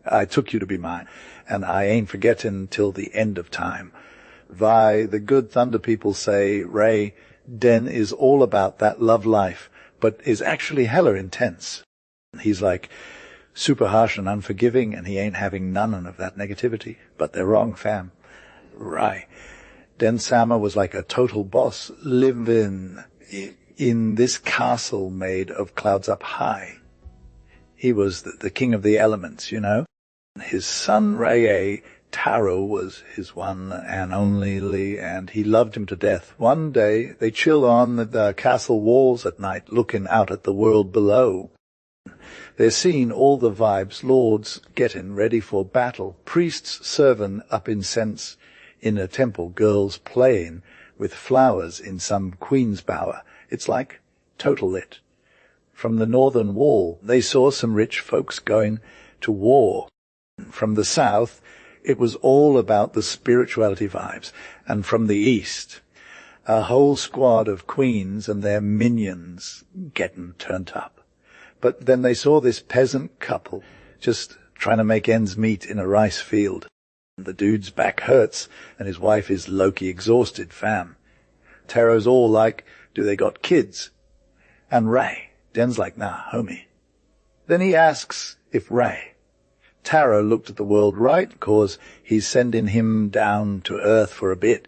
I took you to be mine, and I ain't forgetting till the end of time. Vi, the good thunder people say, Ray, Den is all about that love life, but is actually hella intense. He's like super harsh and unforgiving, and he ain't having none of that negativity. But they're wrong, fam. Right. Den Sama was like a total boss, living in this castle made of clouds up high. He was the king of the elements, you know. His son, Ray Taro, was his one and only, and he loved him to death. One day, they chill on the castle walls at night, looking out at the world below. They're seeing all the vibes, lords getting ready for battle, priests serving up incense in a temple, girls playing with flowers in some queen's bower. It's like total lit. From the northern wall, they saw some rich folks going to war. From the south, it was all about the spirituality vibes. And from the east, a whole squad of queens and their minions getting turned up. But then they saw this peasant couple just trying to make ends meet in a rice field. The dude's back hurts, and his wife is low-key exhausted, fam. Taro's all like, do they got kids? And Ray, Den's like, nah, homie. Then he asks if Ray. Taro looked at the world right, 'cause he's sending him down to earth for a bit.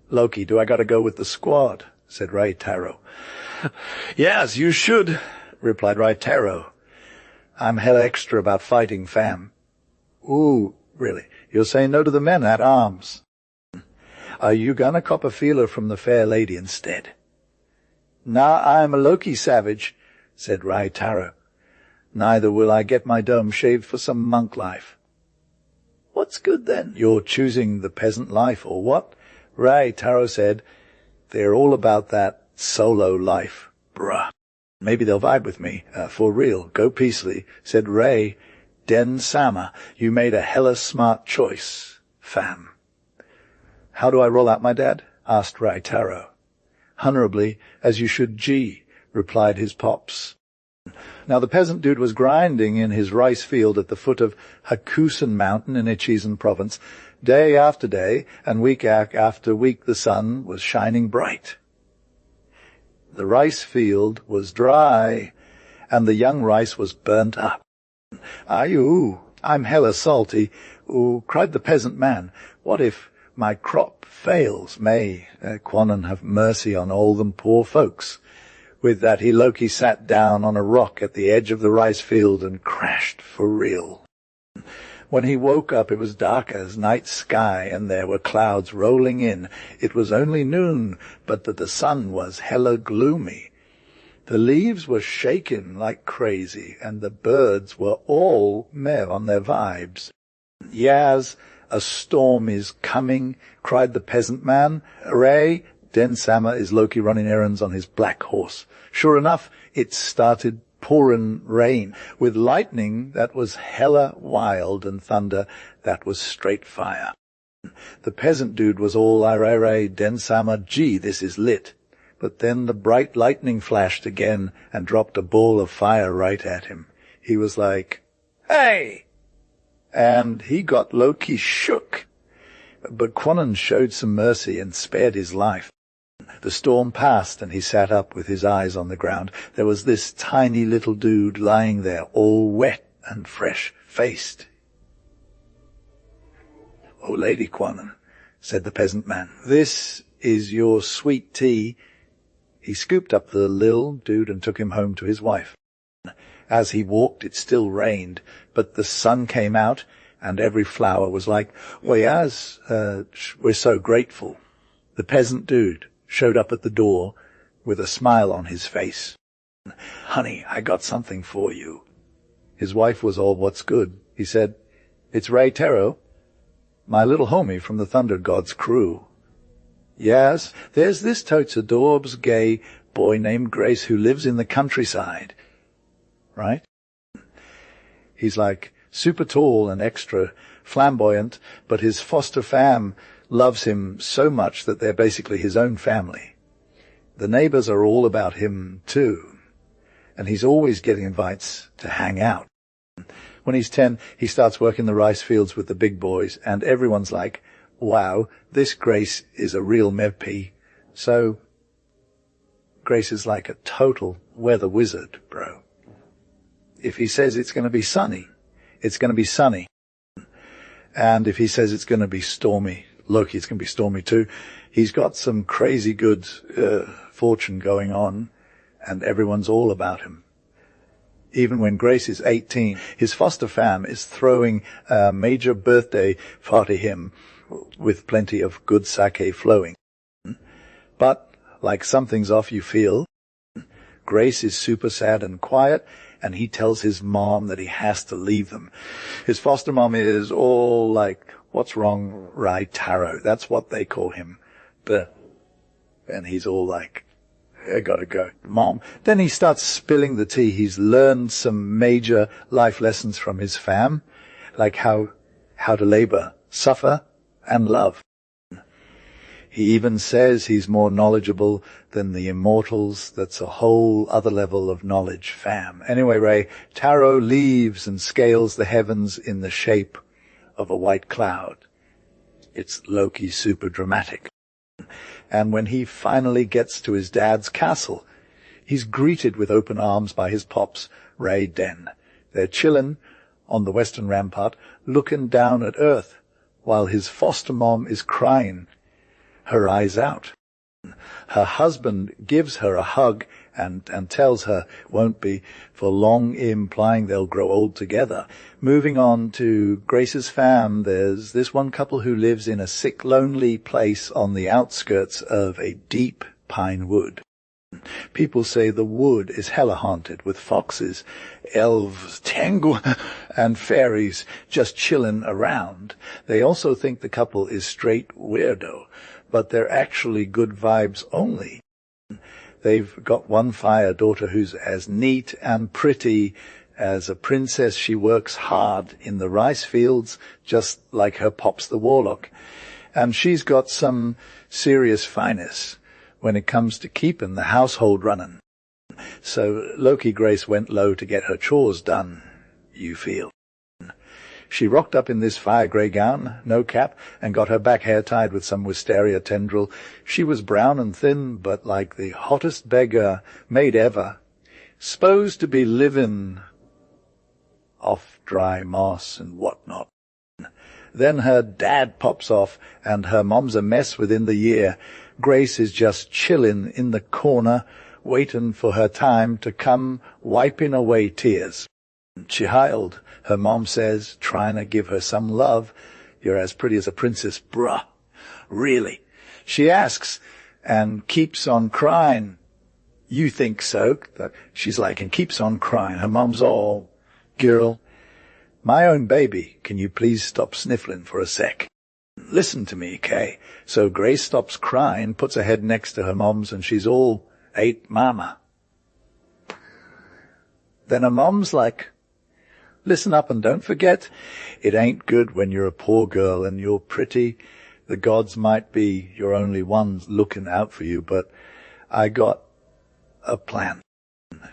Loki, do I gotta go with the squad? Said Ray Taro. Yes, you should, replied Ray Taro. I'm hella extra about fighting, fam. Ooh, really? You're saying no to the men at arms? Are you gonna cop a feeler from the fair lady instead? Nah, I'm a Loki savage, said Rai Taro. Neither will I get my dome shaved for some monk life. What's good then? You're choosing the peasant life, or what? Rai Taro said, they're all about that solo life, bruh. Maybe they'll vibe with me, for real. Go peacefully, said Ray. Den Sama, you made a hella smart choice, fam. How do I roll out my dad? Asked Rai Taro. Honorably, as you should G, replied his pops. Now the peasant dude was grinding in his rice field at the foot of Hakusen Mountain in Echizen province. Day after day, and week after week, the sun was shining bright. The rice field was dry, and the young rice was burnt up. Ayu, I'm hella salty. Ooh, cried the peasant man. What if my crop fails? May Kwannon have mercy on all them poor folks. With that he Loki sat down on a rock at the edge of the rice field and crashed for real. When he woke up it was dark as night sky, and there were clouds rolling in. It was only noon, but that the sun was hella gloomy. The leaves were shaking like crazy, and the birds were all meh on their vibes. Yaz, a storm is coming, cried the peasant man. Ray, Den Sama is Loki running errands on his black horse. Sure enough, it started pouring rain, with lightning that was hella wild and thunder that was straight fire. The peasant dude was all Ray Den Sama, gee, this is lit. But then the bright lightning flashed again and dropped a ball of fire right at him. He was like, hey! And he got Loki shook. But Kwannon showed some mercy and spared his life. The storm passed, and he sat up with his eyes on the ground. There was this tiny little dude lying there, all wet and fresh-faced. "Oh, Lady Kwannon," said the peasant man, "this is your sweet tea." He scooped up the lil dude and took him home to his wife. As he walked, it still rained, but the sun came out, and every flower was like, "Wayaz, we're so grateful." The peasant dude showed up at the door with a smile on his face. "Honey, I got something for you." His wife was all, "What's good?" He said, "It's Ray Taro, my little homie from the Thunder God's crew." "Yes, there's this totes adorbs gay boy named Grace who lives in the countryside." Right? He's like super tall and extra flamboyant, but his foster fam loves him so much that they're basically his own family. The neighbors are all about him too, and he's always getting invites to hang out. When he's 10, he starts working the rice fields with the big boys, and everyone's like, wow, this Grace is a real mevp. So Grace is like a total weather wizard, bro. If he says it's going to be sunny, it's going to be sunny. And if he says it's going to be stormy, Loki, it's going to be stormy too. He's got some crazy good fortune going on, and everyone's all about him. Even when Grace is 18, his foster fam is throwing a major birthday party him with plenty of good sake flowing. But, like something's off you feel, Grace is super sad and quiet, and he tells his mom that he has to leave them. His foster mom is all like, "What's wrong, Rai Taro?" That's what they call him. Bleh. And he's all like, I gotta go, Mom. Then he starts spilling the tea. He's learned some major life lessons from his fam, like how to labor, suffer, and love. He even says he's more knowledgeable than the immortals. That's a whole other level of knowledge, fam. Anyway, Ray, Taro leaves and scales the heavens in the shape of a white cloud. It's Loki super dramatic. And when he finally gets to his dad's castle, he's greeted with open arms by his pops, Ray Den. They're chillin' on the western rampart, looking down at Earth, while his foster mom is crying her eyes out. Her husband gives her a hug and tells her won't be for long, implying they'll grow old together. Moving on to Grace's fam, there's this one couple who lives in a sick, lonely place on the outskirts of a deep pine wood. People say the wood is hella haunted with foxes, elves, tangle, and fairies just chillin' around. They also think the couple is straight weirdo, but they're actually good vibes only. They've got one fire daughter who's as neat and pretty as a princess. She works hard in the rice fields, just like her pops the warlock. And she's got some serious finesse when it comes to keeping the household running. So Loki Grace went low to get her chores done, you feel. She rocked up in this fire grey gown, no cap, and got her back hair tied with some wisteria tendril. She was brown and thin, but like the hottest beggar maid ever, supposed to be living off dry moss and whatnot. Then her dad pops off, and her mom's a mess within the year. Grace is just chillin' in the corner, waitin' for her time to come, wiping away tears. She hiled. Her mom says, trying to give her some love, "You're as pretty as a princess, bruh." Really? She asks and keeps on crying. You think so? She's like, and keeps on crying. Her mom's all, "Girl, my own baby, can you please stop sniffling for a sec? Listen to me, Kay." So Grace stops crying, puts her head next to her mom's, and she's all, "Ain't mama." Then her mom's like, "Listen up and don't forget, it ain't good when you're a poor girl and you're pretty. The gods might be your only ones looking out for you, but I got a plan.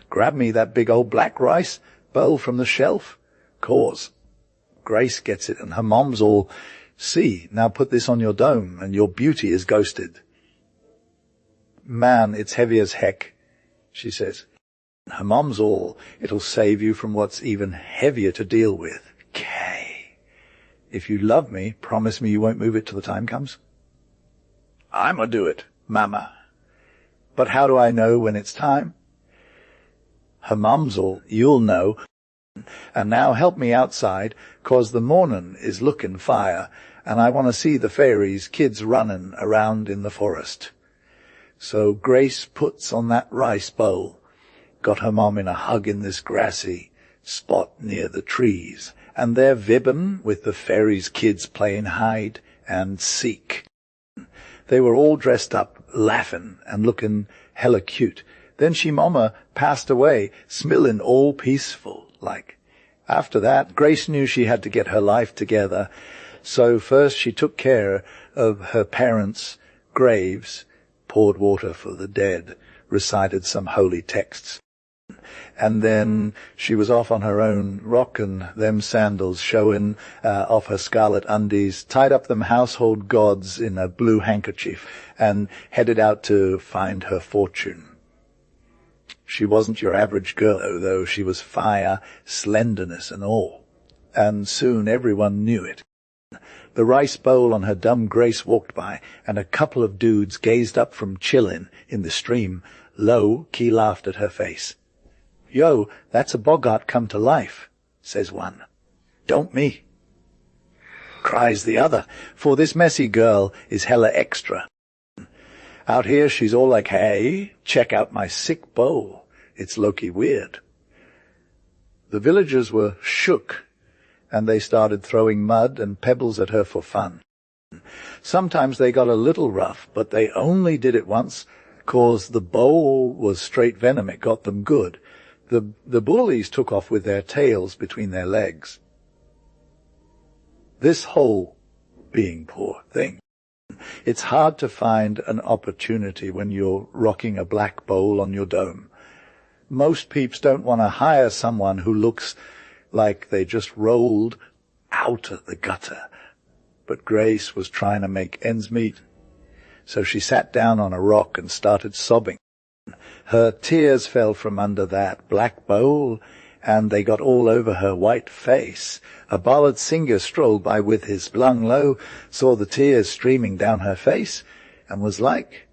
Grab me that big old black rice bowl from the shelf." Cause Grace gets it, and her mom's all, "See, now put this on your dome, and your beauty is ghosted." "Man, it's heavy as heck," she says. Her mom's all, "It'll save you from what's even heavier to deal with. Kay, if you love me, promise me you won't move it till the time comes." "I'ma do it, mama." "But how do I know when it's time?" Her mom's all, "You'll know. And now help me outside, 'cause the mornin' is looking fire, and I want to see the fairies, kids running around in the forest." So Grace puts on that rice bowl, got her mom in a hug in this grassy spot near the trees, and they're vibbin' with the fairies' kids playing hide and seek. They were all dressed up, laughin' and looking hella cute. Then she mama passed away, smellin' all peaceful, like. After that, Grace knew she had to get her life together, so first she took care of her parents' graves, poured water for the dead, recited some holy texts. And then she was off on her own, rockin' them sandals, showing off her scarlet undies, tied up them household gods in a blue handkerchief, and headed out to find her fortune. She wasn't your average girl, though. She was fire, slenderness, and all. And soon everyone knew it. The rice bowl on her dumb Grace walked by, and a couple of dudes gazed up from chillin' in the stream. Low, Key laughed at her face. "Yo, that's a boggart come to life," says one. "Don't me," cries the other, "for this messy girl is hella extra. Out here she's all like, 'Hey, check out my sick bowl. It's Loki weird.'" The villagers were shook, and they started throwing mud and pebbles at her for fun. Sometimes they got a little rough, but they only did it once, 'cause the bowl was straight venom. It got them good. The bullies took off with their tails between their legs. This whole being poor thing. It's hard to find an opportunity when you're rocking a black bowl on your dome. Most peeps don't want to hire someone who looks like they just rolled out of the gutter. But Grace was trying to make ends meet. So she sat down on a rock and started sobbing. Her tears fell from under that black bowl, and they got all over her white face. A ballad singer strolled by with his lung low, saw the tears streaming down her face, and was like,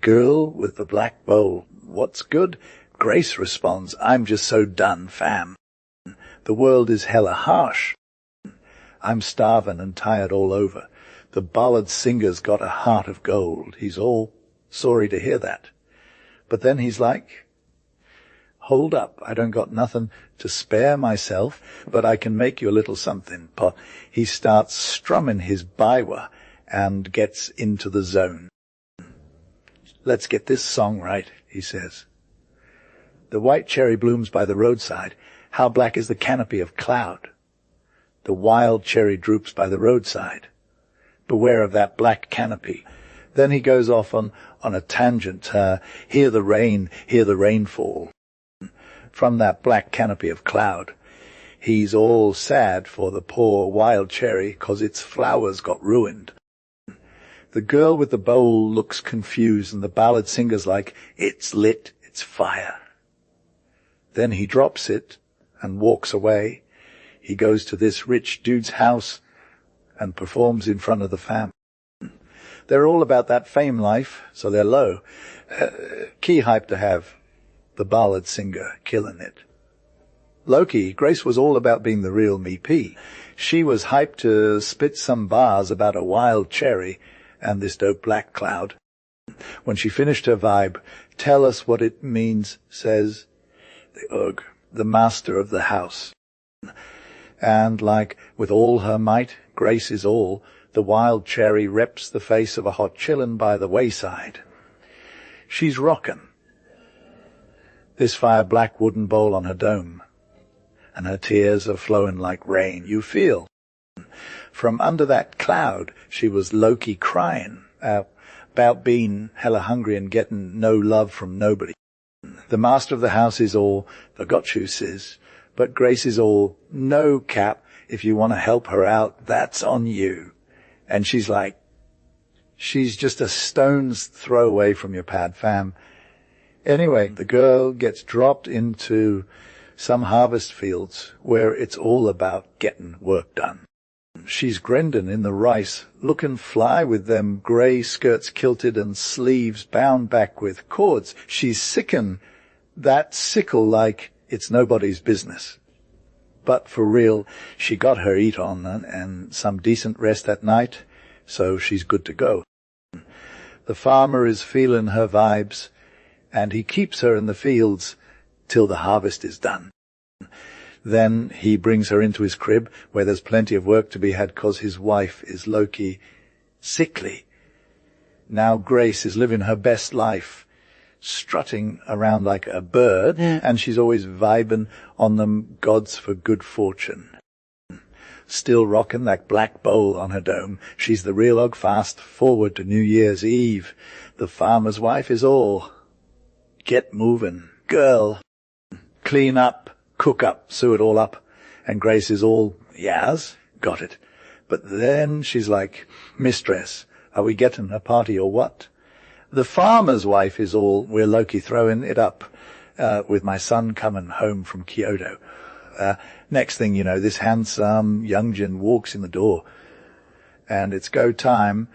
"Girl with the black bowl, what's good?" Grace responds, "I'm just so done, fam. The world is hella harsh. I'm starving and tired all over. The ballad singer's got a heart of gold." He's all sorry to hear that. But then he's like, "Hold up, I don't got nothing to spare myself, but I can make you a little something." But he starts strumming his biwa and gets into the zone. "Let's get this song right," he says. "The white cherry blooms by the roadside. How black is the canopy of cloud? The wild cherry droops by the roadside. Beware of that black canopy." Then he goes off on a tangent. Hear the rain fall from that black canopy of cloud. He's all sad for the poor wild cherry, 'cause its flowers got ruined. The girl with the bowl looks confused, and the ballad singer's like, "It's lit, it's fire." Then he drops it and walks away. He goes to this rich dude's house and performs in front of the fam. They're all about that fame life, so they're low. Key hype to have the ballad singer killing it. Loki, Grace was all about being the real me-p. She was hyped to spit some bars about a wild cherry and this dope black cloud. When she finished her vibe, "Tell us what it means," says the Ugg, the master of the house. And like with all her might, Grace is all, the wild cherry reps the face of a hot chillin' by the wayside. She's rockin' this fire black wooden bowl on her dome, and her tears are flowing like rain. You feel from under that cloud she was low-key crying about being hella hungry and getting no love from nobody. The master of the house is all, the got you, sis, but Grace is all, "No cap, if you want to help her out, that's on you." And she's like, she's just a stone's throw away from your pad, fam. Anyway, the girl gets dropped into some harvest fields where it's all about getting work done. She's grinding in the rice, looking fly with them grey skirts kilted and sleeves bound back with cords. She's sickin' that sickle like it's nobody's business. But for real, she got her eat on and some decent rest at night, so she's good to go. The farmer is feeling her vibes, and he keeps her in the fields till the harvest is done. Then he brings her into his crib, where there's plenty of work to be had, 'cause his wife is low-key sickly. Now Grace is living her best life, strutting around like a bird, and she's always vibing on them gods for good fortune. Still rocking that black bowl on her dome, she's the real og fast forward to New Year's Eve. The farmer's wife is all, "Get moving, girl. Clean up, cook up, sew it all up." And Grace is all, "Yas, got it." But then she's like, "Mistress, are we getting a party or what?" The farmer's wife is all, "We're low-key throwing it up, with my son coming home from Kyoto." Next thing you know, this handsome youngjin walks in the door, and it's go time.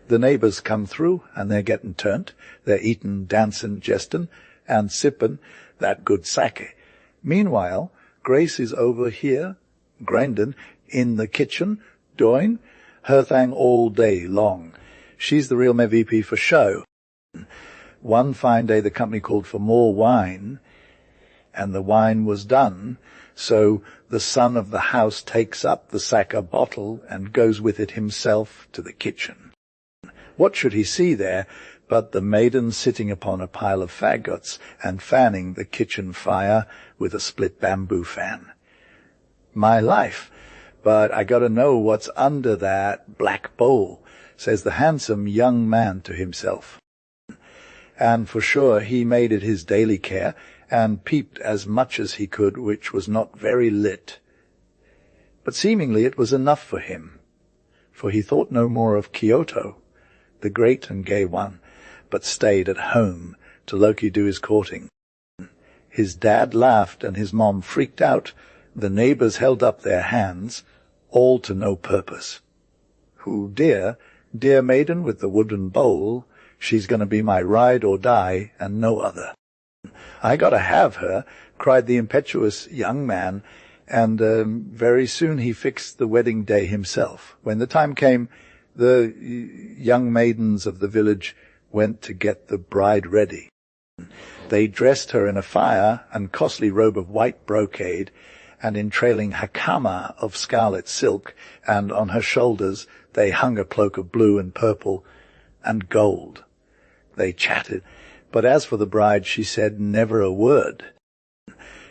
The neighbors come through, and they're getting turned. They're eating, dancing, jesting, and sipping that good sake. Meanwhile, Grace is over here, grinding, in the kitchen, doing her thing all day long. She's the real MVP for show. One fine day, the company called for more wine, and the wine was done, so the son of the house takes up the sacker bottle and goes with it himself to the kitchen. What should he see there but the maiden sitting upon a pile of faggots and fanning the kitchen fire with a split bamboo fan. My life, but I gotta know what's under that black bowl, says the handsome young man to himself. And for sure he made it his daily care, and peeped as much as he could, which was not very lit. But seemingly it was enough for him, for he thought no more of Kyoto, the great and gay one, but stayed at home to Loki do his courting. His dad laughed and his mom freaked out. The neighbors held up their hands, all to no purpose. Who, dear maiden with the wooden bowl, she's going to be my ride or die and no other. I got to have her, cried the impetuous young man, and very soon he fixed the wedding day himself. When the time came, the young maidens of the village went to get the bride ready. They dressed her in a fire and costly robe of white brocade, and in trailing hakama of scarlet silk, and on her shoulders they hung a cloak of blue and purple and gold. They chatted, but as for the bride, she said never a word.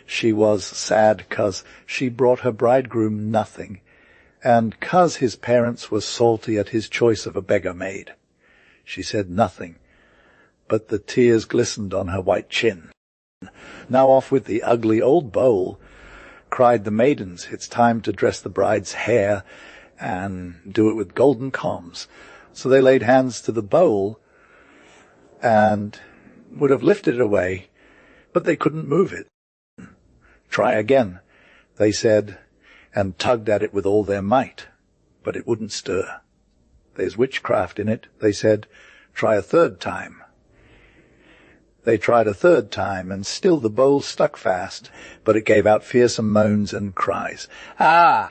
She was sad 'cause she brought her bridegroom nothing, and 'cause his parents were salty at his choice of a beggar maid. She said nothing, but the tears glistened on her white chin. Now off with the ugly old bowl, cried the maidens. It's time to dress the bride's hair and do it with golden combs. So they laid hands to the bowl and would have lifted it away, but they couldn't move it. Try again, they said, and tugged at it with all their might, but it wouldn't stir. There's witchcraft in it, they said. Try a third time. They tried a third time, and still the bowl stuck fast, but it gave out fearsome moans and cries. Ah!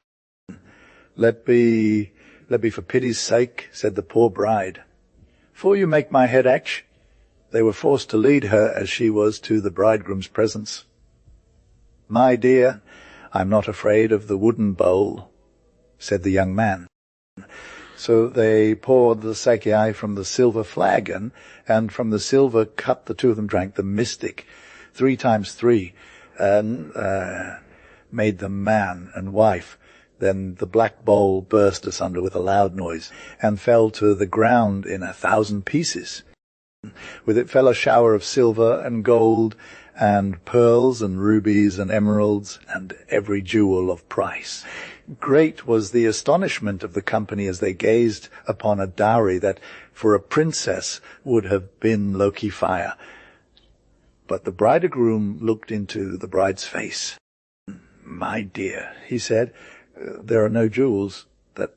Let be for pity's sake, said the poor bride. For you make my head ache. They were forced to lead her as she was to the bridegroom's presence. My dear, I'm not afraid of the wooden bowl, said the young man. So they poured the sake from the silver flagon, and from the silver cup the two of them drank the mystic, 3 times 3, and made them man and wife. Then the black bowl burst asunder with a loud noise, and fell to the ground in 1,000 pieces. With it fell a shower of silver and gold, and pearls and rubies and emeralds, and every jewel of price. Great was the astonishment of the company as they gazed upon a dowry that for a princess would have been Loki fire. But the bridegroom looked into the bride's face. My dear, he said, there are no jewels that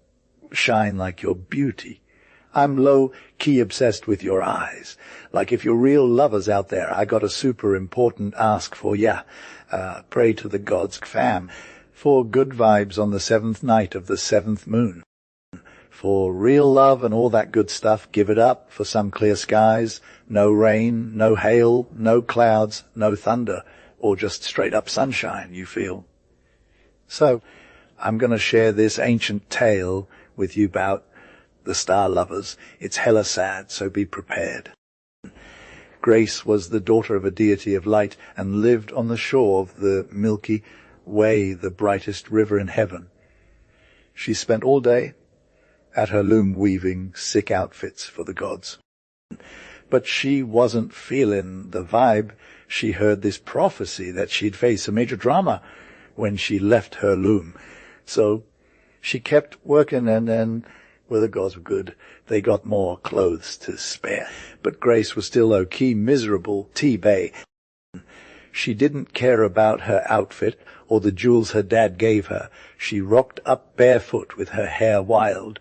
shine like your beauty. I'm low-key obsessed with your eyes. Like if you're real lovers out there, I got a super important ask for ya. Pray to the gods, fam, for good vibes on the 7th night of the 7th moon. For real love and all that good stuff, give it up for some clear skies, no rain, no hail, no clouds, no thunder, or just straight up sunshine, you feel. So, I'm going to share this ancient tale with you about the star lovers. It's hella sad, so be prepared. Grace was the daughter of a deity of light and lived on the shore of the Milky Way, the brightest river in heaven. She spent all day at her loom weaving sick outfits for the gods. But she wasn't feeling the vibe. She heard this prophecy that she'd face a major drama when she left her loom. So she kept working, and then, well, the gods were good. They got more clothes to spare. But Grace was still low-key miserable T-Bay. She didn't care about her outfit or the jewels her dad gave her. She rocked up barefoot with her hair wild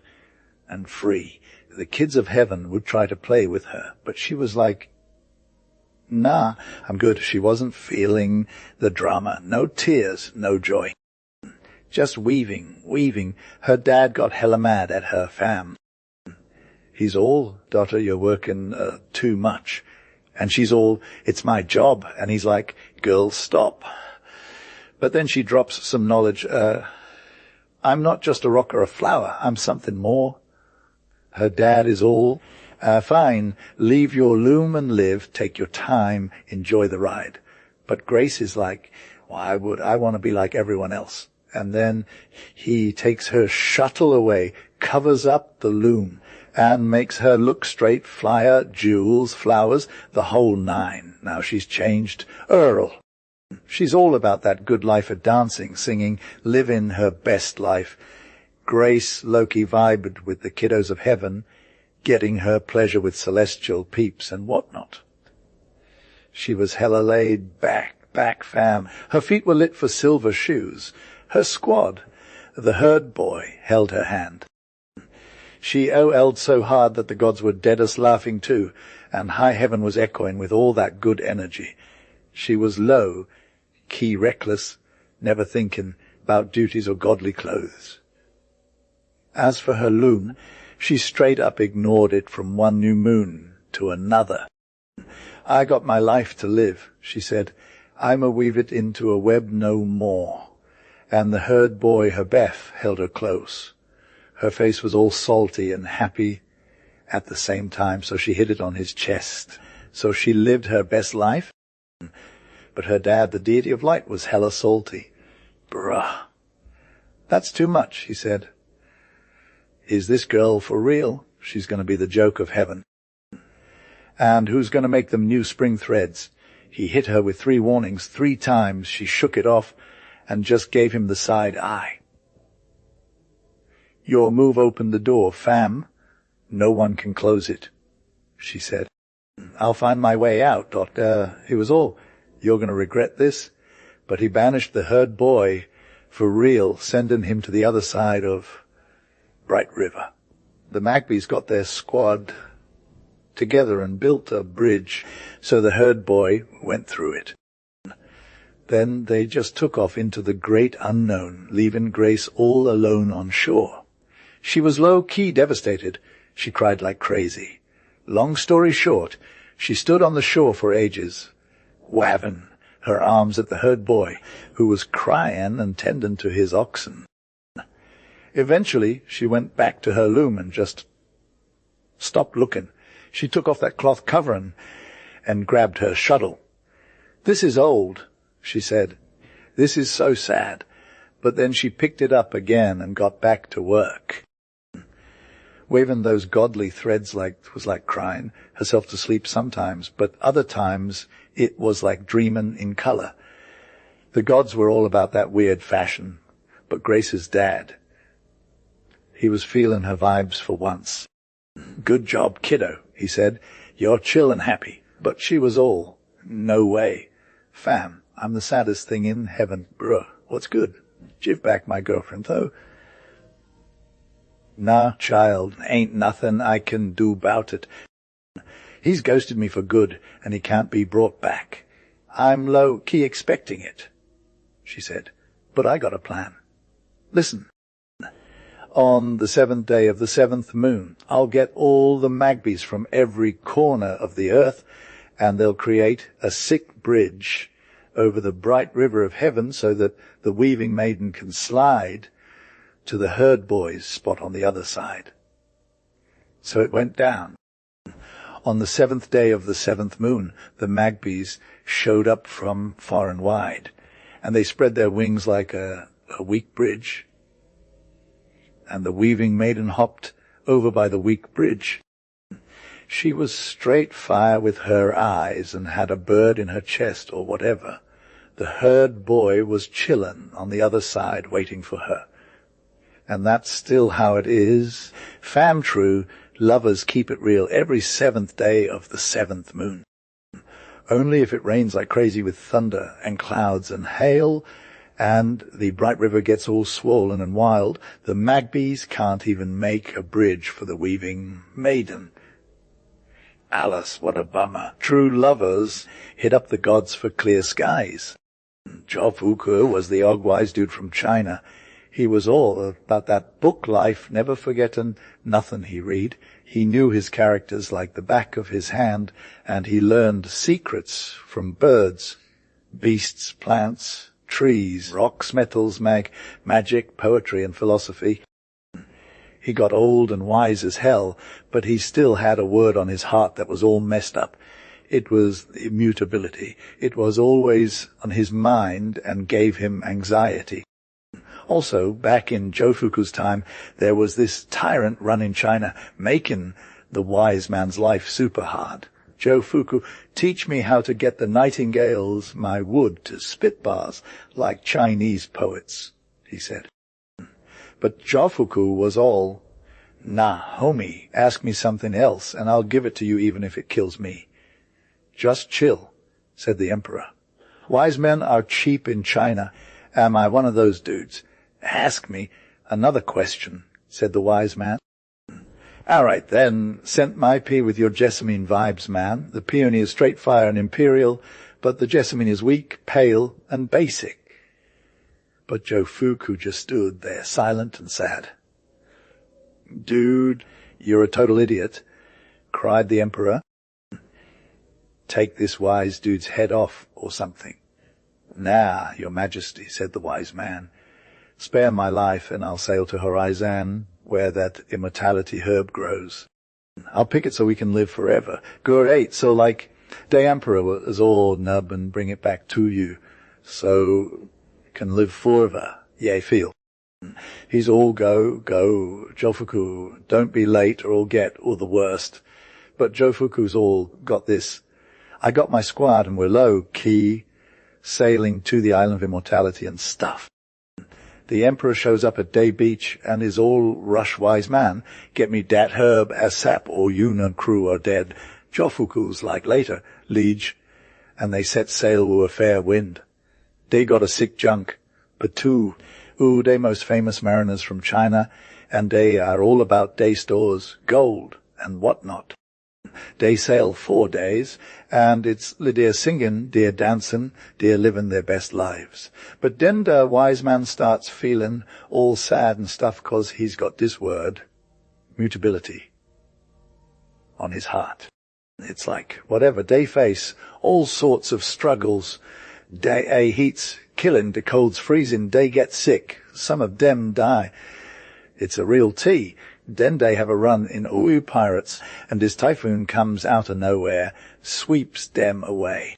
and free. The kids of heaven would try to play with her, but she was like, nah, I'm good. She wasn't feeling the drama. No tears, no joy. Just weaving. Her dad got hella mad at her fam. He's all, daughter, you're working too much. And she's all, it's my job. And he's like, girl, stop. But then she drops some knowledge. I'm not just a rock or a flower. I'm something more. Her dad is all, fine, leave your loom and live, take your time, enjoy the ride. But Grace is like, well, I want to be like everyone else. And then he takes her shuttle away, covers up the loom, and makes her look straight, flyer, jewels, flowers, the whole nine. Now she's changed. Earl. She's all about that good life of dancing, singing, living her best life. Grace Loki vibed with the kiddos of heaven, getting her pleasure with celestial peeps and whatnot. She was hella laid back, fam. Her feet were lit for silver shoes. Her squad, the herd boy, held her hand. She OL'd so hard that the gods were dead us laughing too, and high heaven was echoing with all that good energy. She was low, key reckless, never thinking about duties or godly clothes. As for her loom, she straight up ignored it from one new moon to another. I got my life to live, she said. I'ma weave it into a web no more. And the herd boy, her Beth, held her close. Her face was all salty and happy at the same time, so she hid it on his chest. So she lived her best life. But her dad, the deity of light, was hella salty. Bruh. That's too much, he said. Is this girl for real? She's going to be the joke of heaven. And who's going to make them new spring threads? He hit her with 3 warnings 3 times. She shook it off and just gave him the side eye. Your move opened the door, fam. No one can close it, she said. I'll find my way out, Doctor. He was all, you're going to regret this. But he banished the herd boy for real, sending him to the other side of Bright River. The Magpies got their squad together and built a bridge, so the herd boy went through it. Then they just took off into the great unknown, leaving Grace all alone on shore. She was low-key devastated. She cried like crazy. Long story short, she stood on the shore for ages, waving her arms at the herd boy, who was crying and tending to his oxen. Eventually, she went back to her loom and just stopped looking. She took off that cloth covering and grabbed her shuttle. This is old, she said. This is so sad. But then she picked it up again and got back to work. Waving those godly threads was like crying herself to sleep sometimes, but other times it was like dreaming in color. The gods were all about that weird fashion, but Grace's dad, he was feeling her vibes for once. Good job, kiddo, he said. You're chill and happy. But she was all, no way. Fam, I'm the saddest thing in heaven. Bruh, what's good? Give back my girlfriend, though. Nah, child, ain't nothing I can do about it. He's ghosted me for good, and he can't be brought back. I'm low-key expecting it, she said. But I got a plan. Listen. On the 7th day of the 7th moon, I'll get all the Magpies from every corner of the earth, and they'll create a sick bridge over the bright river of heaven so that the weaving maiden can slide to the herd boy's spot on the other side. So it went down. On the 7th day of the 7th moon, the Magpies showed up from far and wide, and they spread their wings like a weak bridge. And the weaving maiden hopped over by the weak bridge. She was straight fire with her eyes and had a bird in her chest or whatever. The herd boy was chillin' on the other side waiting for her. And that's still how it is. Fam true, lovers keep it real every 7th day of the 7th moon. Only if it rains like crazy with thunder and clouds and hail, and the bright river gets all swollen and wild, the Magpies can't even make a bridge for the weaving maiden. Alice, what a bummer. True lovers hit up the gods for clear skies. Jofuku was the og-wise dude from China. He was all about that book life, never forgetting nothing he read. He knew his characters like the back of his hand, and he learned secrets from birds, beasts, plants, trees, rocks, metals, magic, poetry, and philosophy. He got old and wise as hell, but he still had a word on his heart that was all messed up. It was immutability. It was always on his mind and gave him anxiety. Also, back in Jofuku's time, there was this tyrant running China, making the wise man's life super hard. Jofuku, teach me how to get the nightingales, my wood, to spit bars like Chinese poets, he said. But Jofuku was all, nah, homie, ask me something else, and I'll give it to you even if it kills me. Just chill, said the emperor. Wise men are cheap in China. Am I one of those dudes? Ask me another question, said the wise man. All right, then, sent my pea with your jessamine vibes, man. The peony is straight fire and imperial, but the jessamine is weak, pale, and basic. But Jofuku just stood there, silent and sad. Dude, you're a total idiot, cried the emperor. Take this wise dude's head off or something. Nah, your majesty, said the wise man. Spare my life and I'll sail to Horizon, where that immortality herb grows. I'll pick it so we can live forever. Great, so like, the emperor is all nub and bring it back to you, so can live forever. Yea, feel. He's all go, Jofuku, don't be late or I'll get all the worst. But Jofuku's all got this. I got my squad and we're low-key, sailing to the island of immortality and stuff. The emperor shows up at Day Beach and is all rush wise man. Get me dat herb asap or you and crew are dead. Jofuku's like later, liege. And they set sail with a fair wind. They got a sick junk, but two, they most famous mariners from China, and they are all about day stores, gold, and whatnot. They sail 4 days, and it's they're singing, they're dancing, they're living their best lives. But then the wise man starts feeling all sad and stuff 'cause he's got this word, mutability, on his heart. It's like, whatever, they face all sorts of struggles. Day heat's killing, the cold's freezing, they get sick, some of them die. It's a real tea. Then they have a run in Owu pirates, and this typhoon comes out of nowhere, sweeps them away.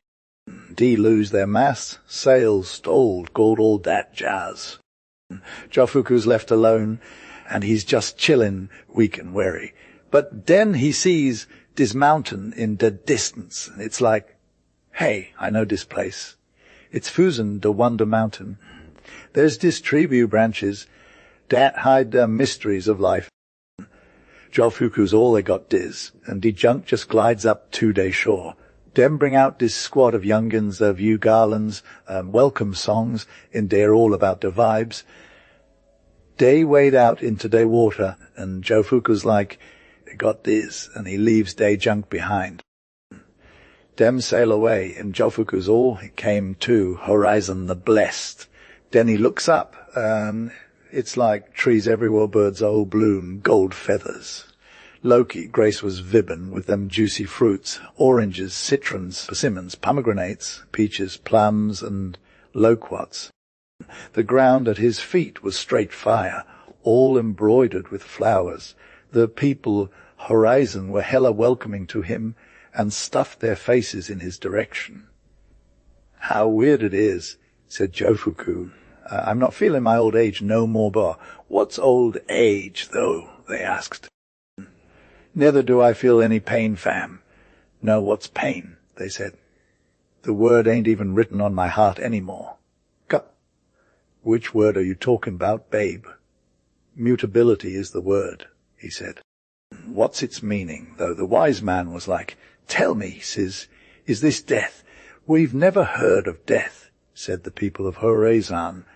They lose their masts, sails stalled, gold all that jazz. Jofuku's left alone, and he's just chillin', weak and weary. But then he sees this mountain in the distance, and it's like, hey, I know this place. It's Fusen, the Wonder Mountain. There's this tree branches that hide the mysteries of life. Jofuku's all they got diz, and the junk just glides up to their shore. Them bring out this squad of young'uns of you garlands, welcome songs, and they're all about the vibes. They wade out into their water, and Jofuku's like, they got this, and he leaves their junk behind. Them sail away, and Jofuku's all he came to Horizon the Blessed. Then he looks up, it's like trees everywhere, birds all bloom, gold feathers. Loki, Grace was vibbin' with them juicy fruits, oranges, citrons, persimmons, pomegranates, peaches, plums, and loquats. The ground at his feet was straight fire, all embroidered with flowers. The people Horizon were hella welcoming to him and stuffed their faces in his direction. How weird it is, said Jofuku. I'm not feeling my old age no more, but what's old age, though? They asked. Neither do I feel any pain, fam. No, what's pain? They said. The word ain't even written on my heart anymore. Which word are you talking about, babe? Mutability is the word, he said. What's its meaning, though? The wise man was like, tell me, says, is this death? We've never heard of death, said the people of Horizon.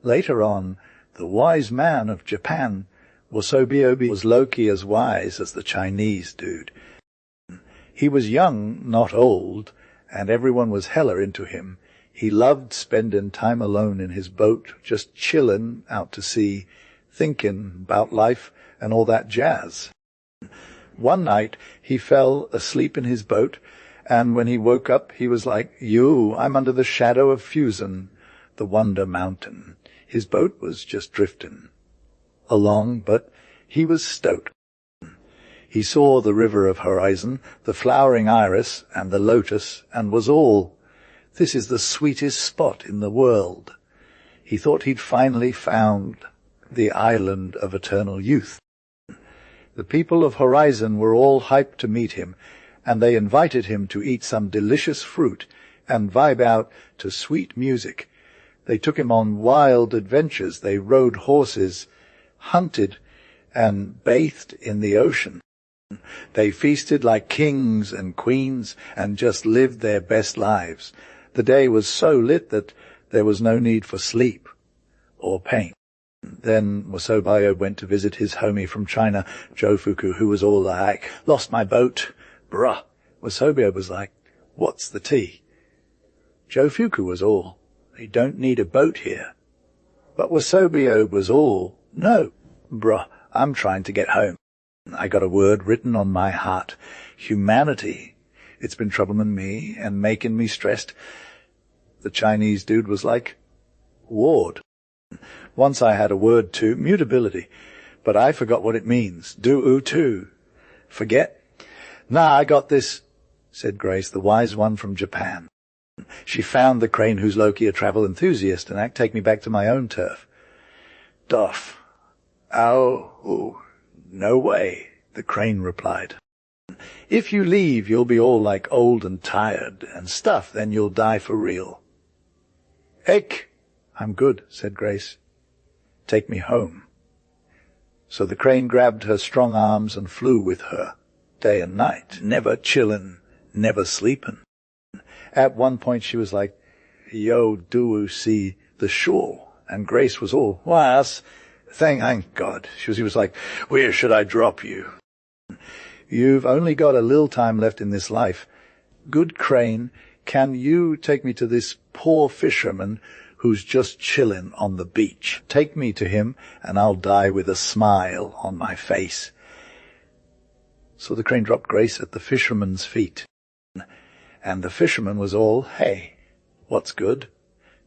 Later on, the wise man of Japan, Wasobiobi, was Loki as wise as the Chinese dude. He was young, not old, and everyone was hella into him. He loved spending time alone in his boat, just chillin' out to sea, thinking about life and all that jazz. One night he fell asleep in his boat, and when he woke up he was like, I'm under the shadow of Fusen. the Wonder Mountain. His boat was just drifting along, but he was stoked. He saw the river of horizon, the flowering iris and the lotus, and was all, "This is the sweetest spot in the world." He thought he'd finally found the island of eternal youth. The people of Horizon were all hyped to meet him, and they invited him to eat some delicious fruit and vibe out to sweet music. They took him on wild adventures. They rode horses, hunted, and bathed in the ocean. They feasted like kings and queens and just lived their best lives. The day was so lit that there was no need for sleep or paint. Then Wasobio went to visit his homie from China, Jofuku, who was all like, "Lost my boat." Bruh. Wasobio was like, "What's the tea?" Jofuku was all, "You don't need a boat here." But Wasobio was all, "No, bruh, I'm trying to get home. I got a word written on my heart. Humanity. It's been troubling me and making me stressed." The Chinese dude was like, "Ward. Once I had a word too, mutability, but I forgot what it means. Do-oo too. Forget?" "Nah, I got this," said Grace, the wise one from Japan. She found the crane who's Loki, a travel enthusiast, and take me back to my own turf. "Doff. Oh, no way," the crane replied. "If you leave, you'll be all like old and tired and stuff, then you'll die for real." "Eck." "I'm good," said Grace. "Take me home." So the crane grabbed her strong arms and flew with her, day and night, never chillin', never sleepin'. At one point she was like, "Yo, do see the shore?" And Grace was all, "Was? Thank God." She was like, "Where should I drop you?" "You've only got a little time left in this life. Good crane, can you take me to this poor fisherman who's just chillin' on the beach? Take me to him, and I'll die with a smile on my face." So the crane dropped Grace at the fisherman's feet. And the fisherman was all, "Hey, what's good?"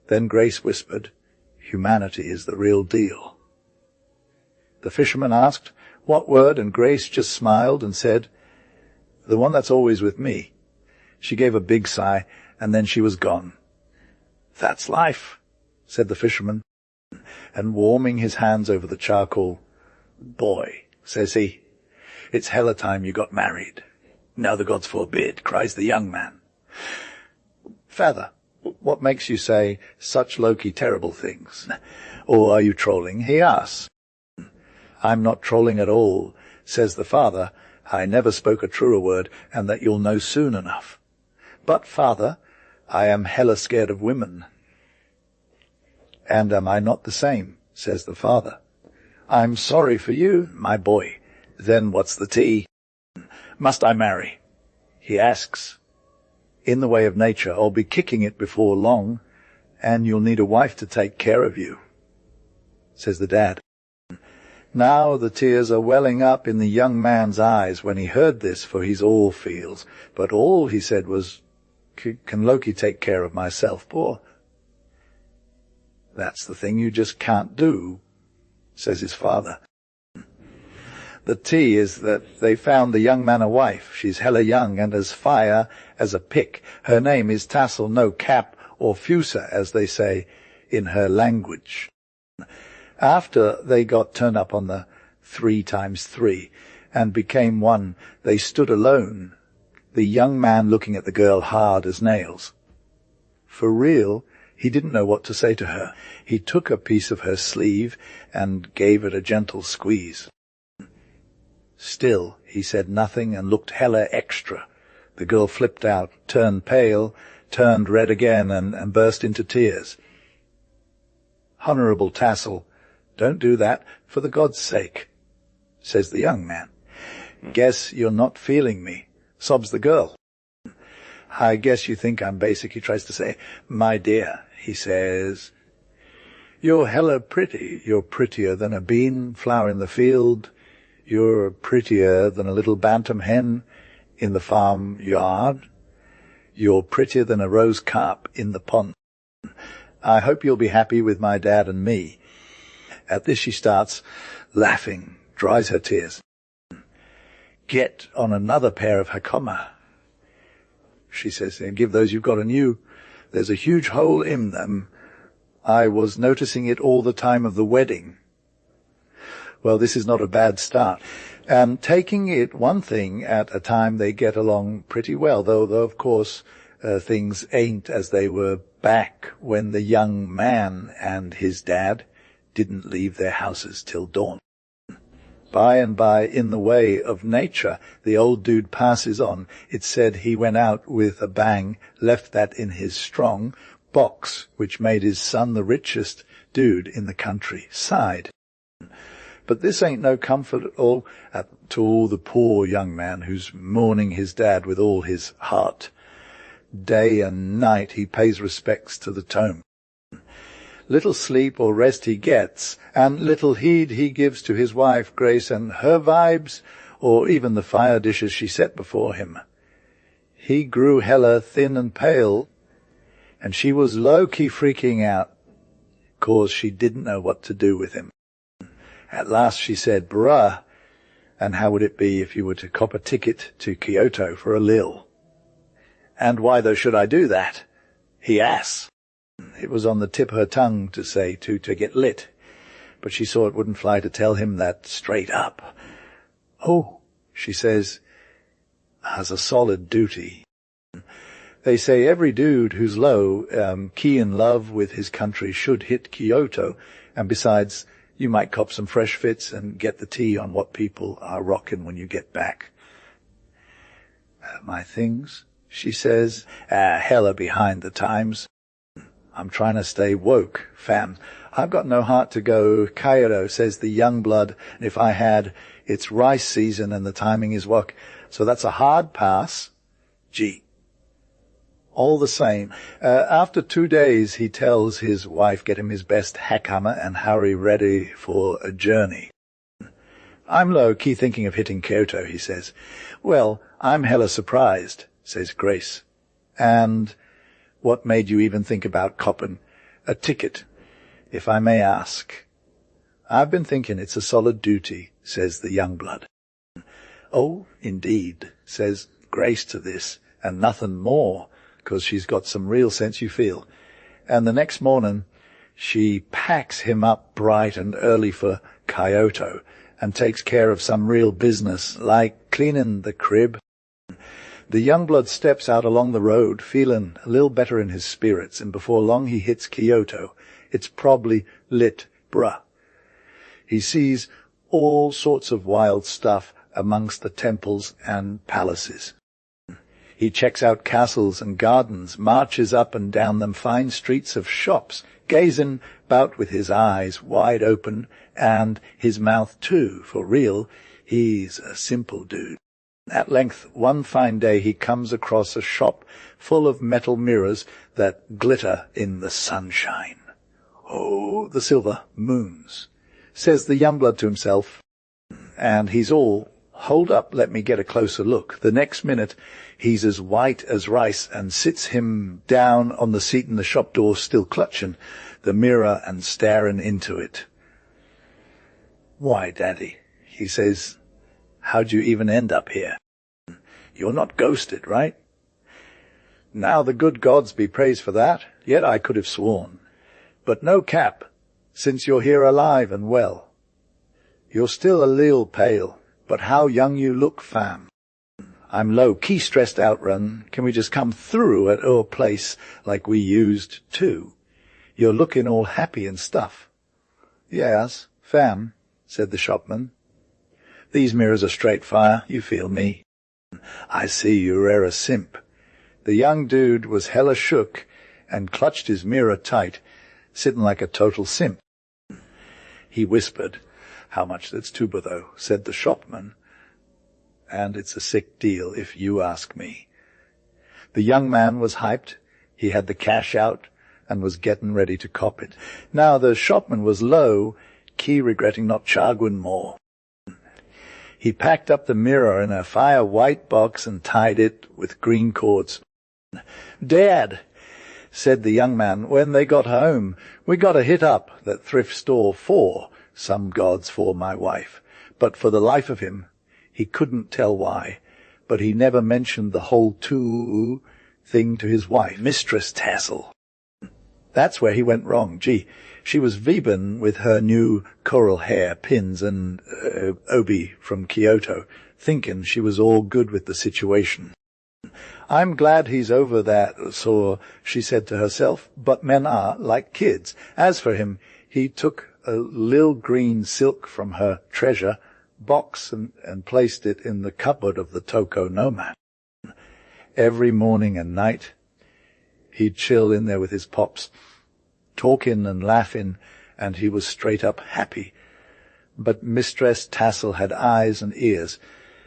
Then Grace whispered, "Humanity is the real deal." The fisherman asked, "What word?" And Grace just smiled and said, "The one that's always with me." She gave a big sigh, and then she was gone. "That's life," said the fisherman, and warming his hands over the charcoal, "Boy," says he, "it's hella time you got married." "Now the gods forbid," cries the young man. "Father, what makes you say such low-key terrible things? Or are you trolling?" he asks. "I'm not trolling at all," says the father. "I never spoke a truer word, and that you'll know soon enough. But, father, I am hella scared of women." "And am I not the same?" says the father. "I'm sorry for you, my boy. Then what's the tea? Must I marry?" he asks. "In the way of nature, I'll be kicking it before long, and you'll need a wife to take care of you," says the dad. Now the tears are welling up in the young man's eyes when he heard this, for he's all feels. But all he said was, "Can Loki take care of myself, poor?" "That's the thing you just can't do," says his father. The tea is that they found the young man a wife. She's hella young and as fire as a pick. Her name is Tassel, no Cap, or Fusa, as they say in her language. After they got turned up on the 3x3 and became one, they stood alone, the young man looking at the girl hard as nails. For real, he didn't know what to say to her. He took a piece of her sleeve and gave it a gentle squeeze. Still, he said nothing and looked hella extra. The girl flipped out, turned pale, turned red again, and burst into tears. "Honorable Tassel, don't do that, for the God's sake," says the young man. "Guess you're not feeling me," sobs the girl. "I guess you think I'm basic," he tries to say. "My dear," he says, "you're hella pretty. You're prettier than a bean flower in the field. You're prettier than a little bantam hen in the farm yard. You're prettier than a rose carp in the pond. I hope you'll be happy with my dad and me. At this she starts laughing, dries her tears. Get on another pair of hakama, she says, and give those you've got anew. There's a huge hole in them. I was noticing it all the time of the wedding. Well, this is not a bad start. Taking it one thing at a time, they get along pretty well, though of course, things ain't as they were back when the young man and his dad didn't leave their houses till dawn. By and by, in the way of nature, the old dude passes on. It said he went out with a bang, left that in his strong box, which made his son the richest dude in the countryside. But this ain't no comfort at all to the poor young man who's mourning his dad with all his heart. Day and night he pays respects to the tomb. Little sleep or rest he gets, and little heed he gives to his wife, Grace, and her vibes, or even the fire dishes she set before him. He grew hella thin and pale, and she was low-key freaking out, 'cause she didn't know what to do with him. At last she said, "Bruh, and how would it be if you were to cop a ticket to Kyoto for a lil?" "And why though should I do that?" he asked. It was on the tip of her tongue to say to get lit, but she saw it wouldn't fly to tell him that straight up. "Oh," she says, "has a solid duty." They say every dude who's low, key in love with his country should hit Kyoto, and besides, you might cop some fresh fits and get the tea on what people are rocking when you get back. My things, she says, hella behind the times. I'm trying to stay woke, fam. I've got no heart to go Kyoto, says the young blood, and if I had, it's rice season and the timing is wok, so that's a hard pass. Gee. All the same, after 2 days he tells his wife get him his best hakama and hurry ready for a journey. I'm low-key thinking of hitting Kyoto, he says. Well, I'm hella surprised, says Grace. And what made you even think about copping a ticket, if I may ask? I've been thinking it's a solid duty, says the young blood. Oh, indeed, says Grace to this, and nothing more, 'cause she's got some real sense, you feel. And the next morning she packs him up bright and early for Kyoto and takes care of some real business, like cleaning the crib. The young blood steps out along the road, feeling a little better in his spirits, and before long he hits Kyoto. It's probably lit, bruh. He sees all sorts of wild stuff amongst the temples and palaces. He checks out castles and gardens, marches up and down them fine streets of shops, gazing about with his eyes wide open, and his mouth too, for real, he's a simple dude. At length, one fine day, he comes across a shop full of metal mirrors that glitter in the sunshine. Oh, the silver moons, says the young blood to himself, and he's all, hold up, let me get a closer look. The next minute, he's as white as rice and sits him down on the seat in the shop door, still clutching the mirror and staring into it. Why, Daddy, he says, how'd you even end up here? You're not ghosted, right? Now the good gods be praised for that, yet I could have sworn. But no cap, since you're here alive and well. You're still a little pale, but how young you look, fam. I'm low-key stressed out, Run. Can we just come through at our place like we used to? You're looking all happy and stuff. Yes, fam, said the shopman. These mirrors are straight fire, you feel me. I see you're a simp. The young dude was hella shook and clutched his mirror tight, sitting like a total simp. He whispered, how much that's tuba though, said the shopman. And it's a sick deal if you ask me. The young man was hyped. He had the cash out and was getting ready to cop it. Now the shopman was low, key regretting not charging more. He packed up the mirror in a fire-white box and tied it with green cords. Dad, Said the young man, when they got home, we got a hit up that thrift store for some gods for my wife. But for the life of him, he couldn't tell why. But he never mentioned the whole two thing to his wife, Mistress Tassel. That's where he went wrong. Gee, she was Veben with her new coral hair, pins, and obi from Kyoto, thinking she was all good with the situation. I'm glad he's over that, so she said to herself, but men are like kids. As for him, he took a lil green silk from her treasure box and placed it in the cupboard of the Toko Noma. Every morning and night, he'd chill in there with his pops, talking and laughing, and he was straight up happy. But Mistress Tassel had eyes and ears,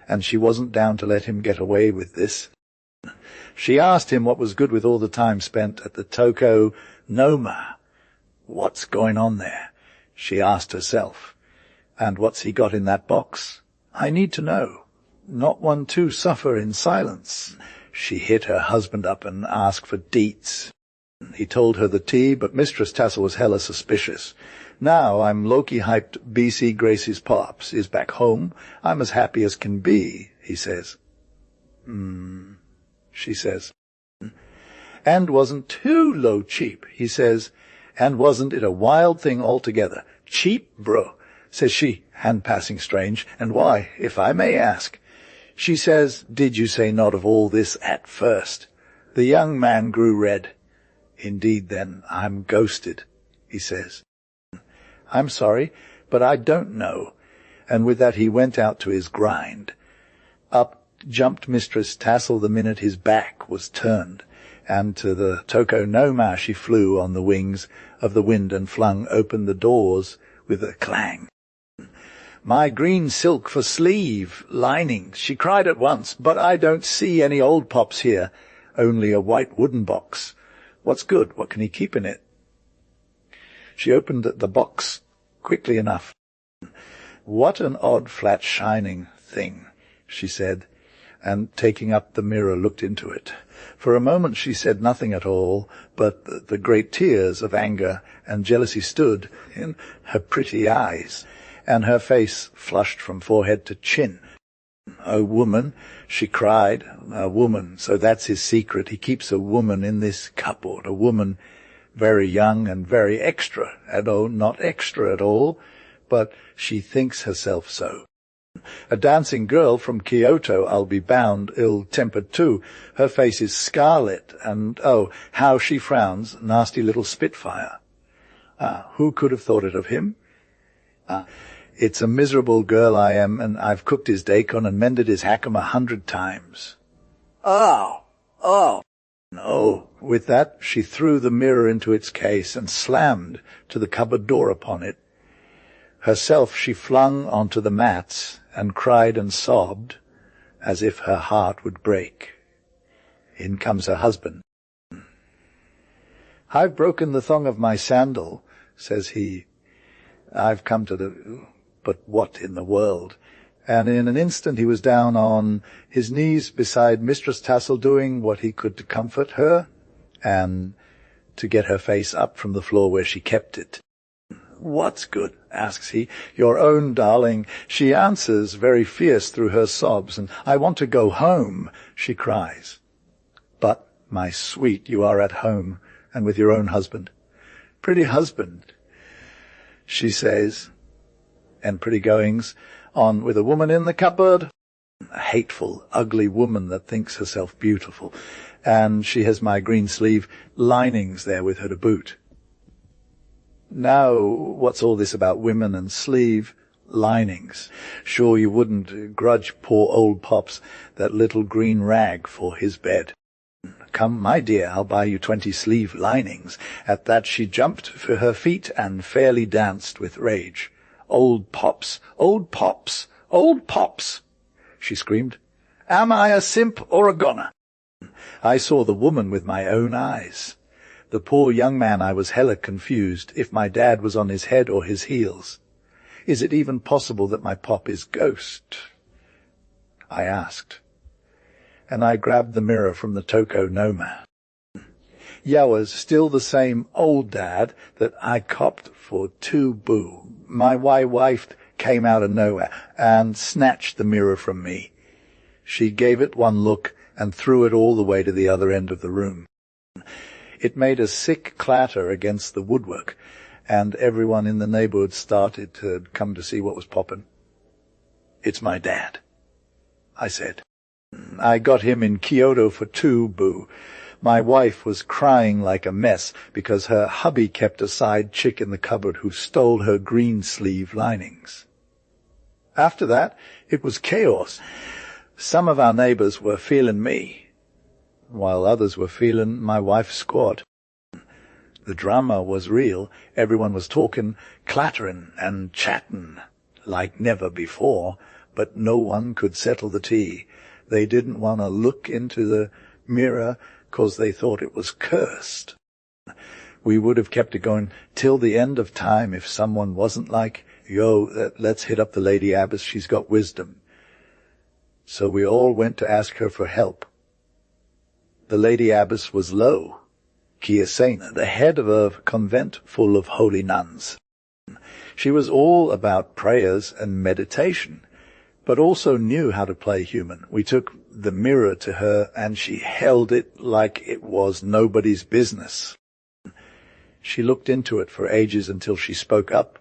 and she wasn't down to let him get away with this. She asked him what was good with all the time spent at the Toko Noma. What's going on there? She asked herself. And what's he got in that box? I need to know. Not one to suffer in silence. She hit her husband up and asked for deets. He told her the tea, but Mistress Tassel was hella suspicious. Now I'm Loki-hyped BC Gracie's pops is back home. I'm as happy as can be, he says. She says. And wasn't too low cheap, he says. And wasn't it a wild thing altogether? Cheap, bro, says she, hand passing strange. And why, if I may ask? She says, did you say not of all this at first? The young man grew red. Indeed, then, I'm ghosted, he says. I'm sorry, but I don't know. And with that he went out to his grind. Up jumped Mistress Tassel the minute his back was turned, and to the Toko Noma she flew on the wings of the wind and flung open the doors with a clang. My green silk for sleeve, linings, she cried at once, but I don't see any old pops here, only a white wooden box. What's good? What can he keep in it? She opened the box quickly enough. What an odd flat shining thing, she said, and taking up the mirror looked into it. For a moment she said nothing at all, but the great tears of anger and jealousy stood in her pretty eyes, and her face flushed from forehead to chin. A woman, she cried, a woman, so that's his secret. He keeps a woman in this cupboard, a woman very young and very extra, and oh, not extra at all, but she thinks herself so. A dancing girl from Kyoto, I'll be bound, ill-tempered too. Her face is scarlet, and oh, how she frowns, nasty little spitfire. Who could have thought it of him? It's a miserable girl I am, and I've cooked his daikon and mended his hackum 100 times. Oh! No. With that, she threw the mirror into its case and slammed to the cupboard door upon it. Herself she flung onto the mats and cried and sobbed as if her heart would break. In comes her husband. I've broken the thong of my sandal, says he. I've come to the... But what in the world? And in an instant he was down on his knees beside Mistress Tassel, doing what he could to comfort her and to get her face up from the floor where she kept it. What's good? Asks he. Your own darling. She answers very fierce through her sobs, and I want to go home, she cries. But, my sweet, you are at home, and with your own husband. Pretty husband, she says, and pretty goings on with a woman in the cupboard, a hateful, ugly woman that thinks herself beautiful, and she has my green sleeve linings there with her to boot. Now, what's all this about women and sleeve linings? Sure you wouldn't grudge poor old Pops that little green rag for his bed. Come, my dear, I'll buy you 20 sleeve linings. At that she jumped for her feet and fairly danced with rage. Old Pops, old Pops, old Pops, she screamed. Am I a simp or a goner? I saw the woman with my own eyes. The poor young man, I was hella confused if my dad was on his head or his heels. Is it even possible that my Pop is ghost? I asked. And I grabbed the mirror from the Toko Noma. Yawa's still the same old dad that I copped for 2 boo. My wife came out of nowhere and snatched the mirror from me. She gave it one look and threw it all the way to the other end of the room. It made a sick clatter against the woodwork, and everyone in the neighborhood started to come to see what was poppin'. "It's my dad," I said. "I got him in Kyoto for 2 boo. My wife was crying like a mess because her hubby kept a side chick in the cupboard who stole her green sleeve linings." After that, it was chaos. Some of our neighbors were feeling me, while others were feeling my wife's squad. The drama was real. Everyone was talking, clattering, and chatting like never before, but no one could settle the tea. They didn't want to look into the mirror because they thought it was cursed. We would have kept it going till the end of time if someone wasn't like, "Yo, let's hit up the Lady Abbess, she's got wisdom." So we all went to ask her for help. The Lady Abbess was Lo, Kiasena, the head of a convent full of holy nuns. She was all about prayers and meditation, but also knew how to play human. We took the mirror to her, and she held it like it was nobody's business. She looked into it for ages until she spoke up.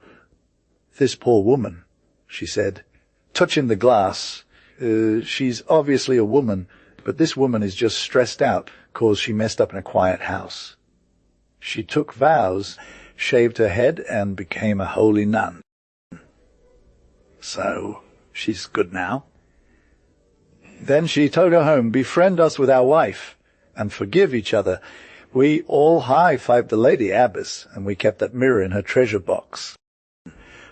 "This poor woman," she said, touching the glass, "she's obviously a woman, but this woman is just stressed out 'cause she messed up in a quiet house. She took vows, shaved her head, and became a holy nun. So she's good now. Then she told her home, befriend us with our wife and forgive each other. We all high-fived the Lady Abbess, and we kept that mirror in her treasure box.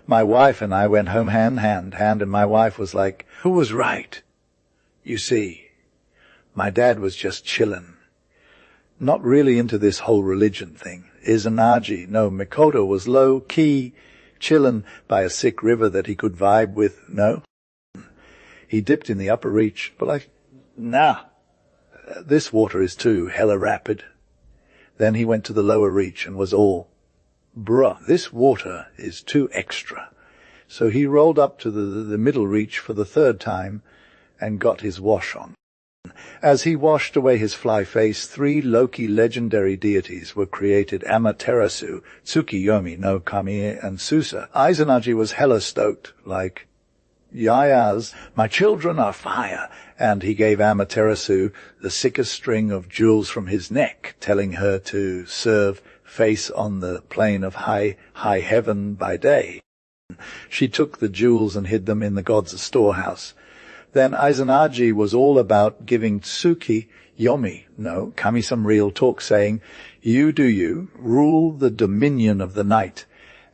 My wife and I went home hand, and my wife was like, who was right? You see, my dad was just chillin'. Not really into this whole religion thing. Izanagi, no, Mikoto was low-key, chillin' by a sick river that he could vibe with, no. He dipped in the upper reach, but like, nah, this water is too hella rapid. Then he went to the lower reach and was all, bruh, this water is too extra. So he rolled up to the middle reach for the third time and got his wash on. As he washed away his fly face, 3 Loki legendary deities were created, Amaterasu, Tsukiyomi no Kami, and Susa. Izanagi was hella stoked, like, Yayas, my children are fire, and he gave Amaterasu the sickest string of jewels from his neck, telling her to serve face on the plane of high heaven by day. She took the jewels and hid them in the god's storehouse. Then Izanagi was all about giving Tsuki Yomi, no, Kami some real talk, saying, you do you, rule the dominion of the night.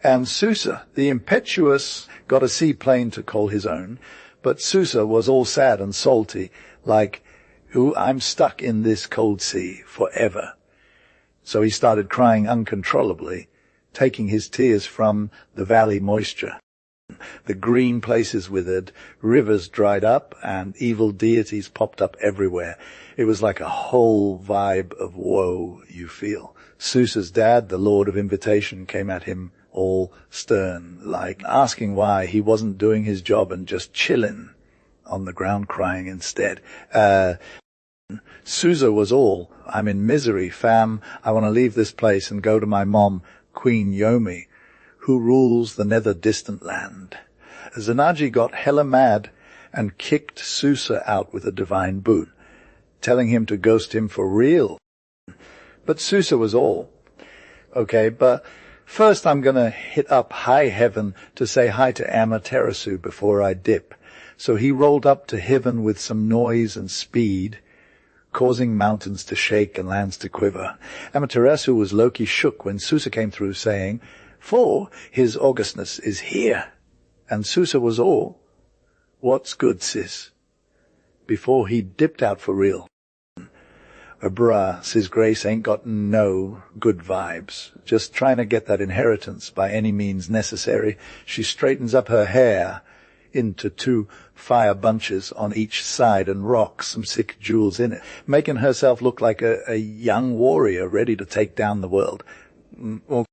And Susa, the impetuous, got a seaplane to call his own, but Susa was all sad and salty, like, ooh, I'm stuck in this cold sea forever. So he started crying uncontrollably, taking his tears from the valley moisture. The green places withered, rivers dried up, and evil deities popped up everywhere. It was like a whole vibe of woe you feel. Susa's dad, the Lord of Invitation, came at him all stern, like asking why he wasn't doing his job and just chilling on the ground crying instead. Susa was all, I'm in misery, fam. I want to leave this place and go to my mom, Queen Yomi, who rules the nether distant land. Izanagi got hella mad and kicked Susa out with a divine boot, telling him to ghost him for real. But Susa was all, okay, but first I'm going to hit up high heaven to say hi to Amaterasu before I dip. So he rolled up to heaven with some noise and speed, causing mountains to shake and lands to quiver. Amaterasu was low-key shook when Susa came through saying, for his augustness is here. And Susa was all, what's good, sis? Before he dipped out for real. Bruh, Sis Grace ain't got no good vibes. Just trying to get that inheritance by any means necessary. She straightens up her hair into 2 fire bunches on each side and rock some sick jewels in it, making herself look like a young warrior ready to take down the world. Well,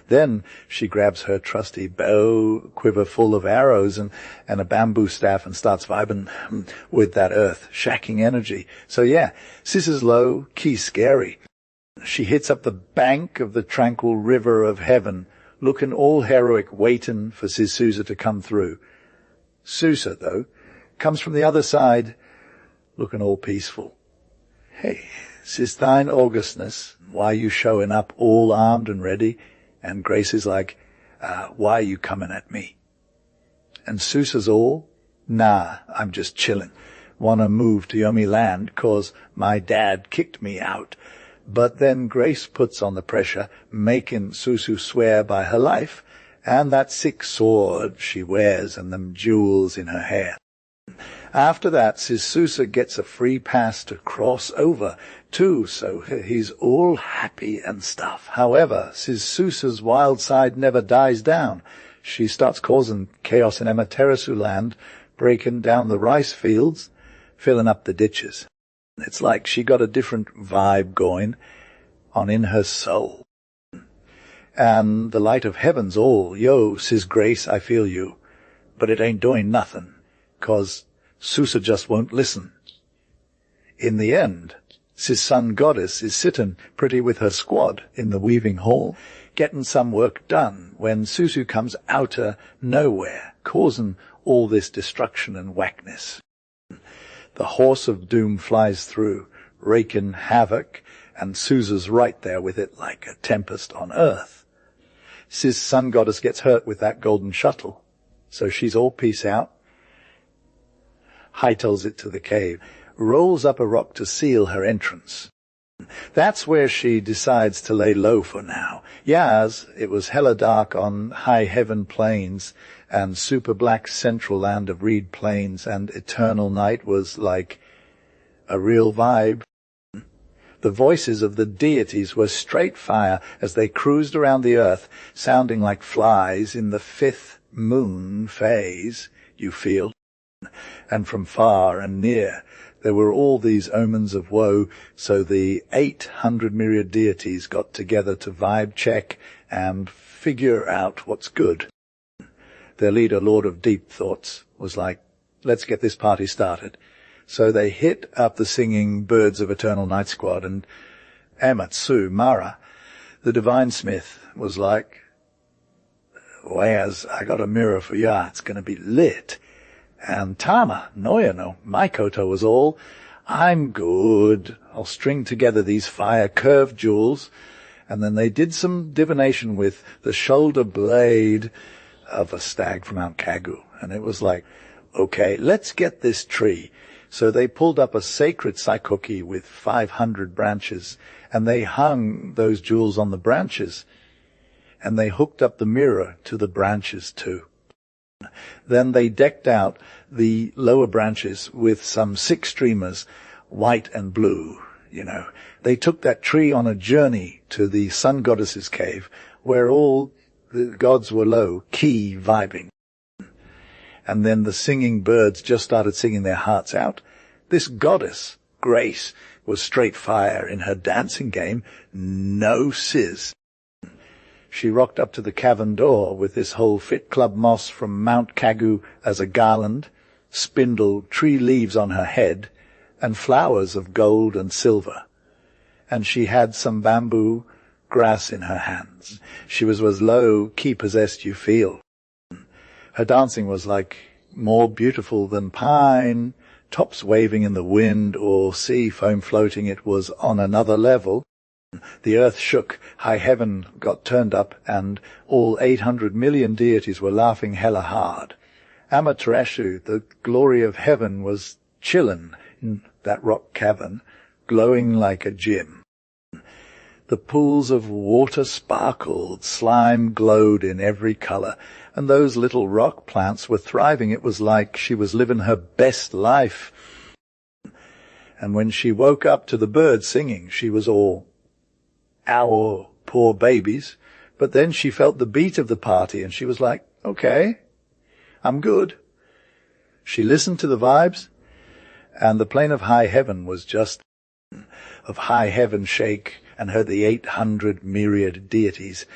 then she grabs her trusty bow quiver full of arrows and a bamboo staff and starts vibing with that earth, shacking energy. So yeah, sis is low, key scary. She hits up the bank of the tranquil river of heaven, looking all heroic, waiting for sis Susa to come through. Susa, though, comes from the other side, looking all peaceful. Hey, sis thine augustness, why you showing up all armed and ready? And Grace is like, why are you coming at me? And Susa's all, nah, I'm just chillin'. Wanna move to Yomi land 'cause my dad kicked me out. But then Grace puts on the pressure, making Susu swear by her life, and that sick sword she wears and them jewels in her hair. After that, Sis Susa gets a free pass to cross over, too, so he's all happy and stuff. However, Sis Susa's wild side never dies down. She starts causing chaos in Amaterasu land, breaking down the rice fields, filling up the ditches. It's like she got a different vibe going on in her soul. And the light of heaven's all, yo, Sis Grace, I feel you. But it ain't doing nothing, 'cause Susa just won't listen. In the end, Sis Sun Goddess is sitting pretty with her squad in the weaving hall, getting some work done, when Susu comes outer nowhere, causing all this destruction and whackness. The horse of doom flies through, raking havoc, and Susa's right there with it like a tempest on earth. Sis Sun Goddess gets hurt with that golden shuttle, so she's all peace out, hightails it to the cave, rolls up a rock to seal her entrance. That's where she decides to lay low for now. Yas, it was hella dark on high heaven plains and super black central land of reed plains, and eternal night was like a real vibe. The voices of the deities were straight fire as they cruised around the earth, sounding like flies in the 5th moon phase, you feel. And from far and near, there were all these omens of woe, so the 800 myriad deities got together to vibe check and figure out what's good. Their leader, Lord of Deep Thoughts, was like, let's get this party started. So they hit up the singing Birds of Eternal Night squad, and Amatsu Mara, the divine smith, was like, Whereas I got a mirror for ya, it's going to be lit. And Tama, no, Maikoto was all, I'm good. I'll string together these fire curved jewels. And then they did some divination with the shoulder blade of a stag from Mount Kagu. And it was like, okay, let's get this tree. So they pulled up a sacred saikoki with 500 branches, and they hung those jewels on the branches. And they hooked up the mirror to the branches too. Then they decked out the lower branches with some 6 streamers, white and blue, They took that tree on a journey to the sun goddess's cave, where all the gods were low, key vibing. And then the singing birds just started singing their hearts out. This goddess, Grace, was straight fire in her dancing game, no sizz. She rocked up to the cavern door with this whole Fit Club moss from Mount Kagu as a garland, spindle tree leaves on her head, and flowers of gold and silver. And she had some bamboo grass in her hands. She was as low-key possessed you feel. Her dancing was like more beautiful than pine, tops waving in the wind or sea foam floating. It was on another level. The earth shook, high heaven got turned up, and all 800 million deities were laughing hella hard. Amaterasu, the glory of heaven, was chillin' in that rock cavern, glowing like a gym. The pools of water sparkled, slime glowed in every color, and those little rock plants were thriving. It was like she was living her best life. And when she woke up to the birds singing, she was all, our poor babies. But then she felt the beat of the party, and she was like, okay, I'm good. She listened to the vibes, and the plane of high heaven was just of high heaven shake, and heard the 800 myriad deities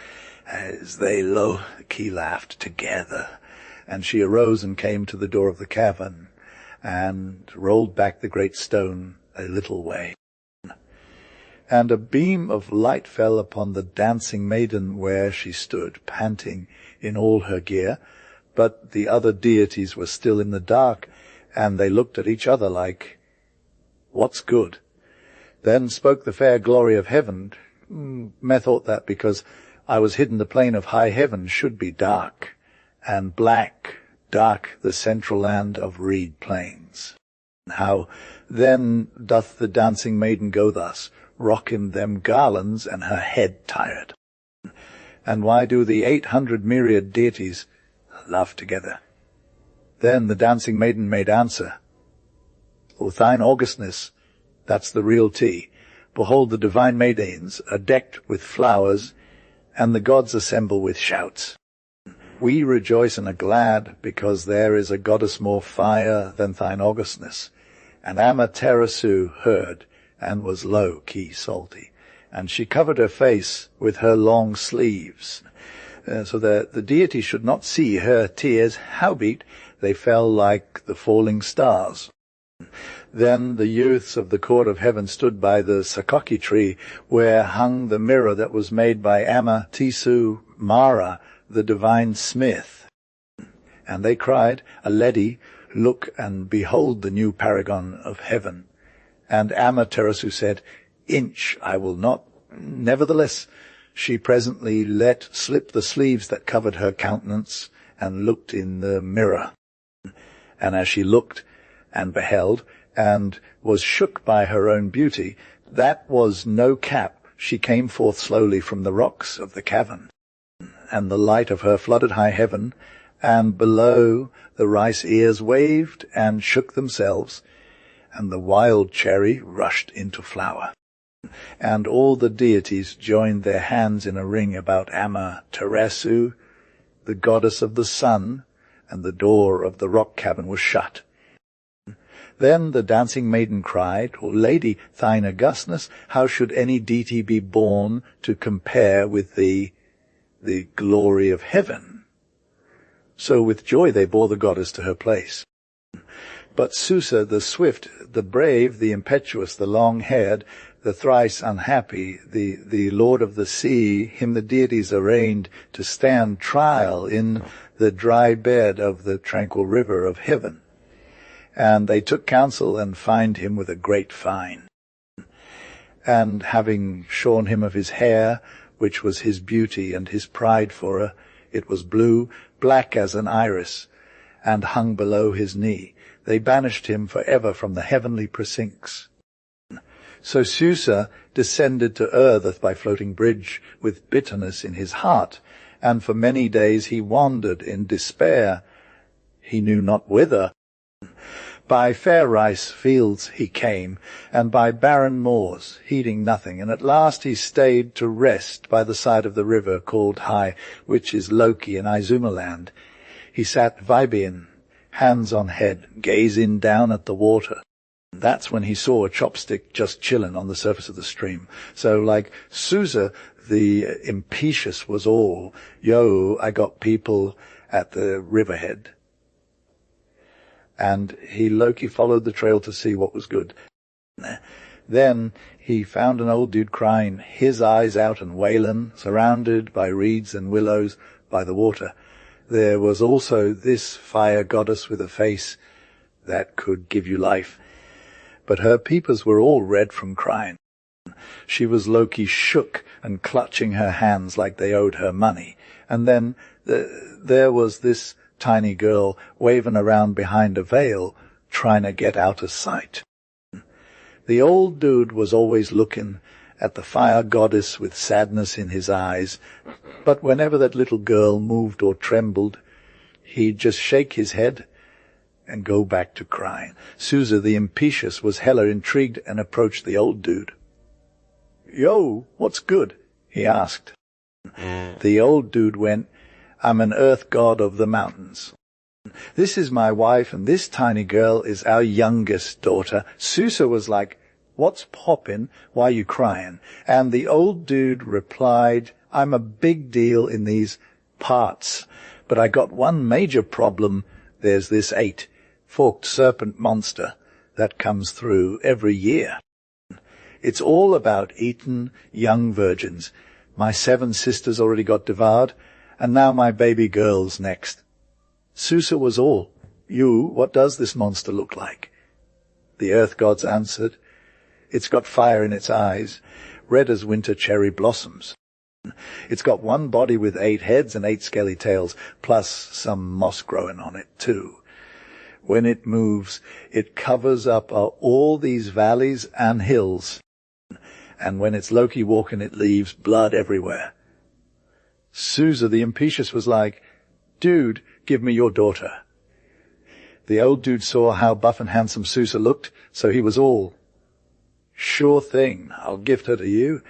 as they low-key laughed together. And she arose and came to the door of the cavern, and rolled back the great stone a little way. And a beam of light fell upon the dancing maiden where she stood, panting in all her gear. But the other deities were still in the dark, and they looked at each other like, "What's good?" Then spoke the fair glory of heaven. Methought that because I was hidden, the plain of high heaven should be dark, and black, dark the central land of reed plains. How then doth the dancing maiden go thus, rocking them garlands and her head tired? And why do the 800 myriad deities laugh together? Then the dancing maiden made answer, "O thine augustness, that's the real tea. Behold, the divine maidens are decked with flowers, and the gods assemble with shouts. We rejoice and are glad, because there is a goddess more fire than thine augustness." And Amaterasu heard, and was low-key salty, and she covered her face with her long sleeves, so that the deity should not see her tears. Howbeit they fell like the falling stars. Then the youths of the court of heaven stood by the Sakoki tree, where hung the mirror that was made by Amatisu Mara, the divine smith. And they cried, "Aledi, look and behold the new paragon of heaven." And Amaterasu said, "Inch I will not." Nevertheless, she presently let slip the sleeves that covered her countenance, and looked in the mirror. And as she looked and beheld, and was shook by her own beauty, that was no cap, she came forth slowly from the rocks of the cavern. And the light of her flooded high heaven, and below the rice ears waved and shook themselves, and the wild cherry rushed into flower. And all the deities joined their hands in a ring about Amaterasu, the goddess of the sun, and the door of the rock cavern was shut. Then the dancing maiden cried, "O lady, thine augustness, how should any deity be born to compare with thee, the glory of heaven?" So with joy they bore the goddess to her place. But Susa, the swift, the brave, the impetuous, the long-haired, the thrice unhappy, the lord of the sea, him the deities arraigned to stand trial in the dry bed of the tranquil river of heaven. And they took counsel and fined him with a great fine. And having shorn him of his hair, which was his beauty and his pride for her, it was blue, black as an iris, and hung below his knee, they banished him for ever from the heavenly precincts. So Susa descended to earth by floating bridge with bitterness in his heart, and for many days he wandered in despair, he knew not whither. By fair rice fields he came, and by barren moors, heeding nothing, and at last he stayed to rest by the side of the river called High, which is Loki in Izumaland. He sat Vibian, hands on head, gazing down at the water. That's when he saw a chopstick just chillin' on the surface of the stream. So like Susa, the impetuous was all, "Yo, I got people at the riverhead." And Loki followed the trail to see what was good. Then he found an old dude crying, his eyes out and wailing, surrounded by reeds and willows by the water. There was also this fire goddess with a face that could give you life. But her peepers were all red from crying. She was Loki shook and clutching her hands like they owed her money. And then there was this tiny girl waving around behind a veil, trying to get out of sight. The old dude was always looking at the fire goddess with sadness in his eyes, but whenever that little girl moved or trembled, he'd just shake his head and go back to crying. Susa the impetuous was hella intrigued and approached the old dude. "Yo, what's good?" he asked. The old dude went, "I'm an earth god of the mountains." This is my wife, and this tiny girl is our youngest daughter. Susa was like, what's poppin'? Why you crying? And the old dude replied, I'm a big deal in these parts, but I got one major problem. There's this 8-forked serpent monster that comes through every year. It's all about eating young virgins. My 7 sisters already got devoured, and now my baby girl's next. Susa was all, what does this monster look like? The earth gods answered, it's got fire in its eyes, red as winter cherry blossoms. It's got one body with 8 heads and 8 scaly tails, plus some moss growing on it too. When it moves, it covers up all these valleys and hills. And when it's Loki walking, it leaves blood everywhere. Susa the impetuous was like, dude, give me your daughter. The old dude saw how buff and handsome Susa looked, so he was all, sure thing, I'll gift her to you.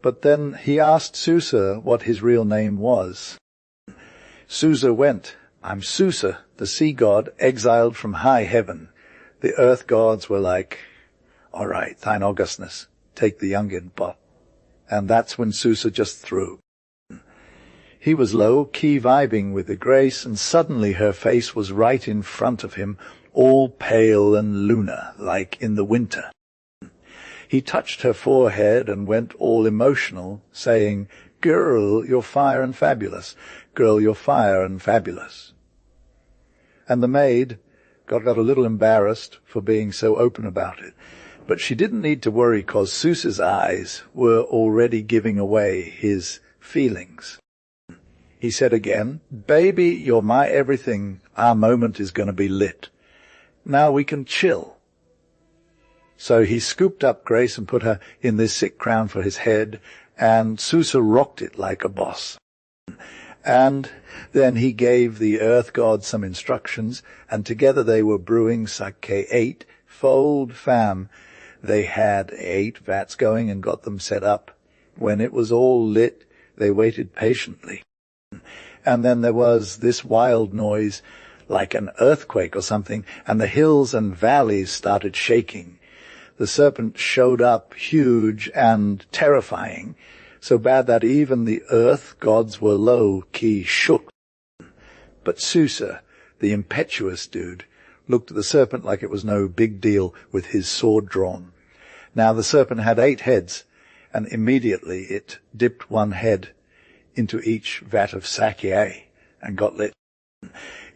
But then he asked Susa what his real name was. Susa went, I'm Susa, the sea god, exiled from high heaven. The earth gods were like, all right, thine augustness, take the youngin, but. And that's when Susa just threw. He was low-key vibing with the grace, and suddenly her face was right in front of him, all pale and lunar, like in the winter. He touched her forehead and went all emotional, saying, girl, you're fire and fabulous. Girl, you're fire and fabulous. And the maid got a little embarrassed for being so open about it. But she didn't need to worry, 'cause Susa's eyes were already giving away his feelings. He said again, baby, you're my everything. Our moment is going to be lit. Now we can chill. So he scooped up Grace and put her in this sick crown for his head, and Susa rocked it like a boss. And then he gave the earth god some instructions, and together they were brewing sake 8-fold fam. They had 8 vats going and got them set up. When it was all lit, they waited patiently. And then there was this wild noise, like an earthquake or something, and the hills and valleys started shaking. The serpent showed up huge and terrifying, so bad that even the earth gods were low-key shook. But Susa, the impetuous dude, looked at the serpent like it was no big deal with his sword drawn. Now the serpent had 8 heads, and immediately it dipped one head into each vat of sake and got lit.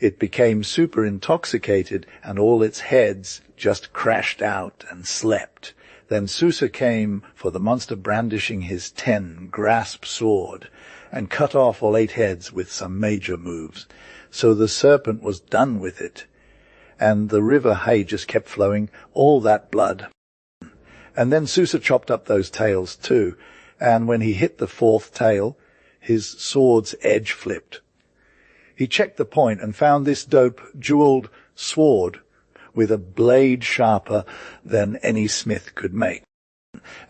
It became super intoxicated, and all its heads just crashed out and slept. Then Susa came for the monster, brandishing his 10-grasp sword, and cut off all 8 heads with some major moves. So the serpent was done with it, and the river hay just kept flowing, all that blood. And then Susa chopped up those tails too, and when he hit the 4th tail, his sword's edge flipped. He checked the point and found this dope jeweled sword with a blade sharper than any smith could make.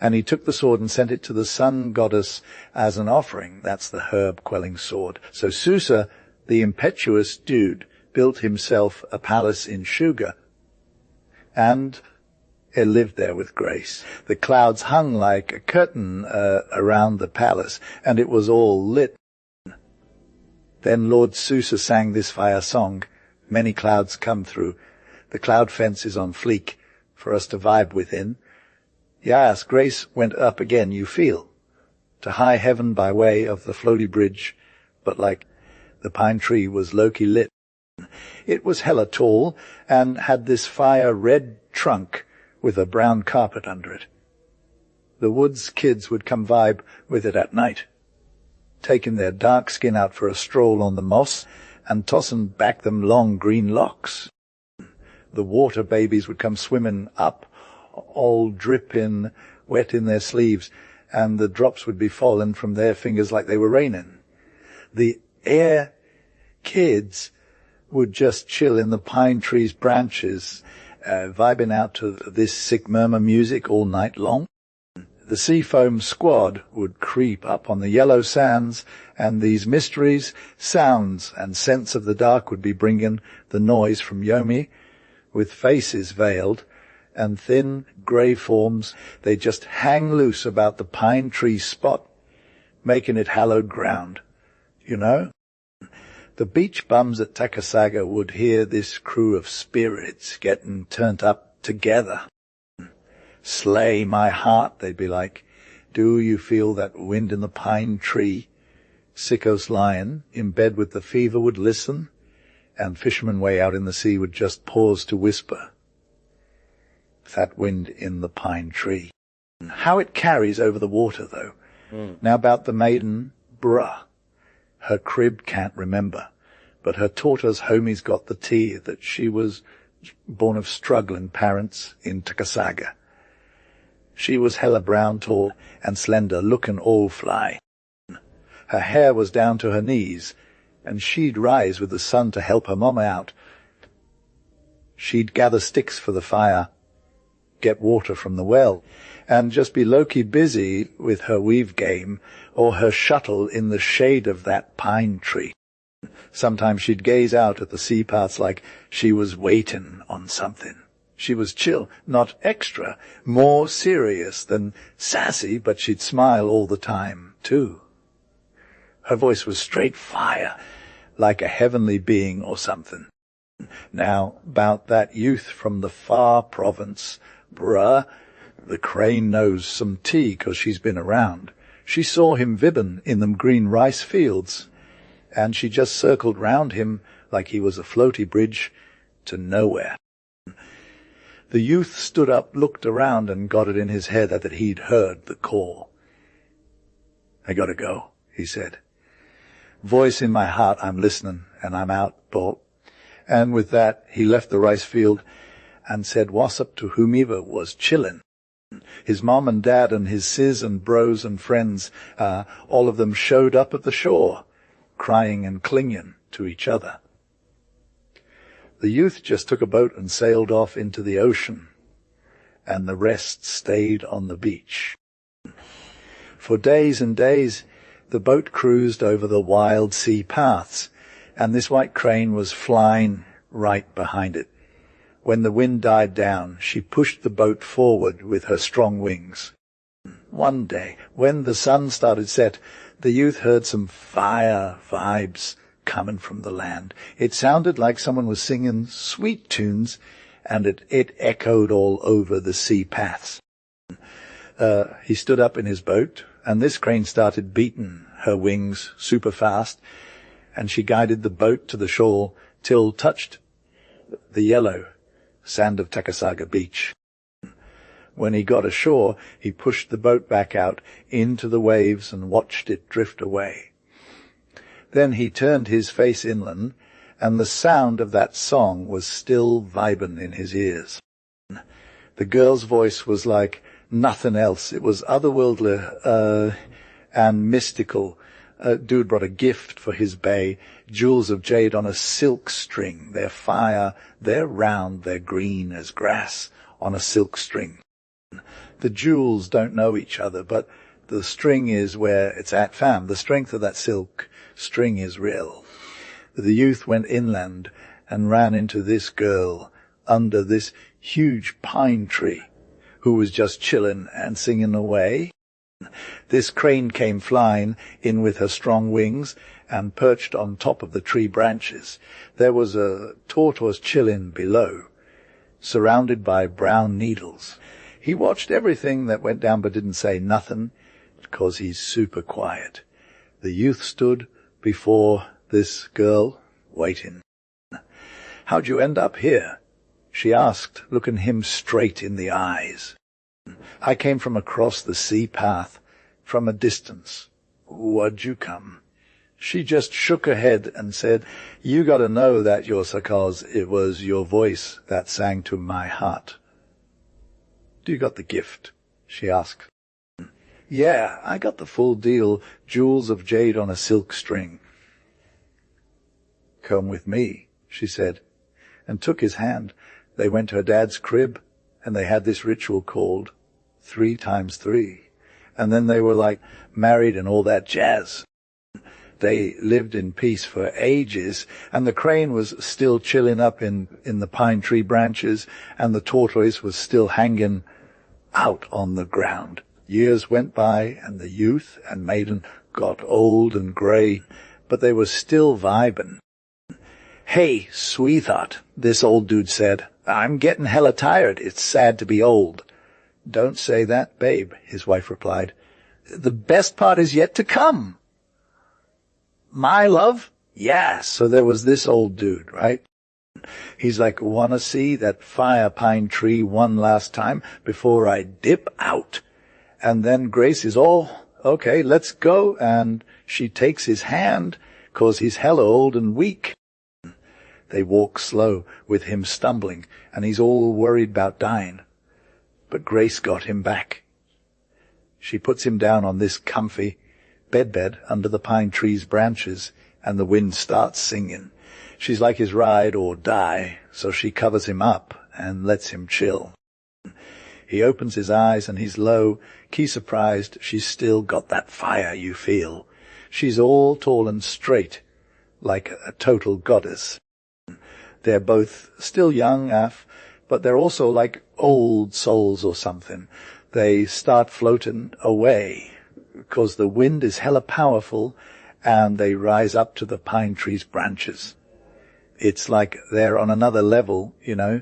And he took the sword and sent it to the sun goddess as an offering. That's the herb-quelling sword. So Susa, the impetuous dude, built himself a palace in Sugar, and he lived there with Grace. The clouds hung like a curtain around the palace, and it was all lit. Then Lord Susa sang this fire song, Many Clouds Come Through. The cloud fence is on fleek for us to vibe within. Yes, Grace went up again, you feel, to high heaven by way of the floaty bridge, but like the pine tree was Loki lit. It was hella tall and had this fire-red trunk with a brown carpet under it. The woods kids would come vibe with it at night, taking their dark skin out for a stroll on the moss and tossing back them long green locks. The water babies would come swimming up, all dripping wet in their sleeves, and the drops would be falling from their fingers like they were raining. The air kids would just chill in the pine tree's branches, vibing out to this sick murmur music all night long. The sea foam squad would creep up on the yellow sands, and these mysteries, sounds, and scents of the dark would be bringing the noise from Yomi, with faces veiled, and thin grey forms. They just hang loose about the pine tree spot, making it hallowed ground. You know? The beach bums at Takasaga would hear this crew of spirits getting turned up together. Slay my heart, they'd be like. Do you feel that wind in the pine tree? Sickos lion, in bed with the fever, would listen, and fishermen way out in the sea would just pause to whisper. That wind in the pine tree. How it carries over the water, though. Now about the maiden, bruh. Her crib can't remember, but her tortoise homies got the tea that she was born of struggling parents in Takasaga. She was hella brown, tall, and slender, looking all fly. Her hair was down to her knees, and she'd rise with the sun to help her mama out. She'd gather sticks for the fire, get water from the well, and just be low-key busy with her weave game or her shuttle in the shade of that pine tree. Sometimes she'd gaze out at the sea paths like she was waiting on something. She was chill, not extra, more serious than sassy, but she'd smile all the time, too. Her voice was straight fire, like a heavenly being or something. Now, about that youth from the far province, bruh, the crane knows some tea 'cause she's been around. She saw him vibbin' in them green rice fields, and she just circled round him like he was a floaty bridge to nowhere. The youth stood up, looked around, and got it in his head that he'd heard the call. I gotta go, he said. Voice in my heart, I'm listening, and I'm out, Paul. And with that, he left the rice field and said what's up to whomever was chillin'. His mom and dad and his sis and bros and friends, all of them showed up at the shore, crying and clinging to each other. The youth just took a boat and sailed off into the ocean, and the rest stayed on the beach. For days and days, the boat cruised over the wild sea paths, and this white crane was flying right behind it. When the wind died down, she pushed the boat forward with her strong wings. One day, when the sun started set, the youth heard some fire vibes coming from the land. It sounded like someone was singing sweet tunes, and it echoed all over the sea paths. He stood up in his boat, and this crane started beating her wings super fast, and she guided the boat to the shore till touched the yellow sand of Takasaga beach. When he got ashore, he pushed the boat back out into the waves and watched it drift away. Then he turned his face inland, and the sound of that song was still vibing in his ears. The girl's voice was like nothing else. It was otherworldly and mystical. Dude brought a gift for his bae, jewels of jade on a silk string. They're fire, they're round, they're green as grass on a silk string. The jewels don't know each other, but the string is where it's at, fam. The strength of that silk string is real. The youth went inland and ran into this girl under this huge pine tree, who was just chilling and singing away. This crane came flying in with her strong wings and perched on top of the tree branches. There was a tortoise chilling below, surrounded by brown needles. He watched everything that went down but didn't say nothing, because he's super quiet. The youth stood before this girl, waiting. How'd you end up here? She asked, looking him straight in the eyes. I came from across the sea path, from a distance. What'd you come? She just shook her head and said, you gotta know that, Yosa, 'cause it was your voice that sang to my heart. Do you got the gift? She asked. Yeah, I got the full deal, jewels of jade on a silk string. Come with me, she said, and took his hand. They went to her dad's crib, and they had this ritual called 3 times 3. and then they were like married and all that jazz. They lived in peace for ages, and the crane was still chilling up in the pine tree branches, and the tortoise was still hanging out on the ground. Years went by, and the youth and maiden got old and grey, but they were still vibin'. "Hey, sweetheart," this old dude said, "I'm getting hella tired. It's sad to be old." "Don't say that, babe," his wife replied. "The best part is yet to come." "My love?" "Yeah." So there was this old dude, right? He's like, "Wanna see that fire pine tree one last time before I dip out?" And then Grace is all, "Okay, let's go," and she takes his hand, 'cause he's hella old and weak. They walk slow, with him stumbling, and he's all worried about dying. But Grace got him back. She puts him down on this comfy bed under the pine tree's branches, and the wind starts singing. She's like his ride or die, so she covers him up and lets him chill. He opens his eyes and he's low, key surprised she's still got that fire you feel. She's all tall and straight, like a total goddess. They're both still young, but they're also like old souls or something. They start floating away, because the wind is hella powerful, and they rise up to the pine tree's branches. It's like they're on another level, you know.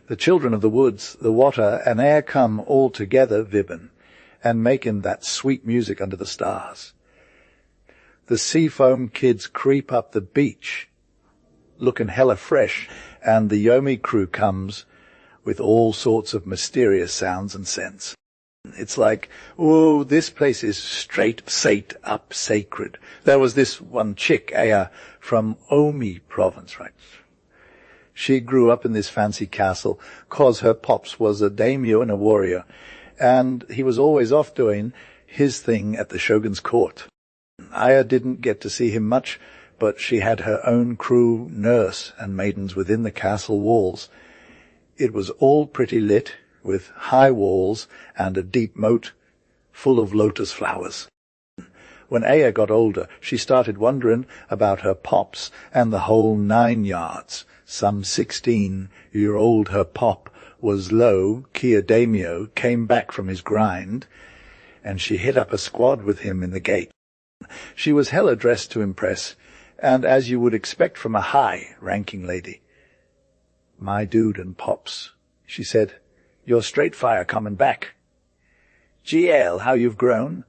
The children of the woods, the water and air come all together vibbin', and making that sweet music under the stars. The sea foam kids creep up the beach, looking hella fresh, and the Yomi crew comes with all sorts of mysterious sounds and scents. It's like, oh, this place is straight up sacred. There was this one chick, Aya, from Omi province, right? She grew up in this fancy castle, 'cause her pops was a daimyo and a warrior, and he was always off doing his thing at the shogun's court. Aya didn't get to see him much, but she had her own crew, nurse, and maidens within the castle walls. It was all pretty lit, with high walls and a deep moat full of lotus flowers. When Aya got older, she started wondering about her pops and the whole 9 yards. Some 16-year-old her pop was low, Kia Daimyo, came back from his grind, and she hit up a squad with him in the gate. She was hella dressed to impress, and as you would expect from a high-ranking lady. "My dude and pops," she said, "you're straight fire coming back." "GL, how you've grown,"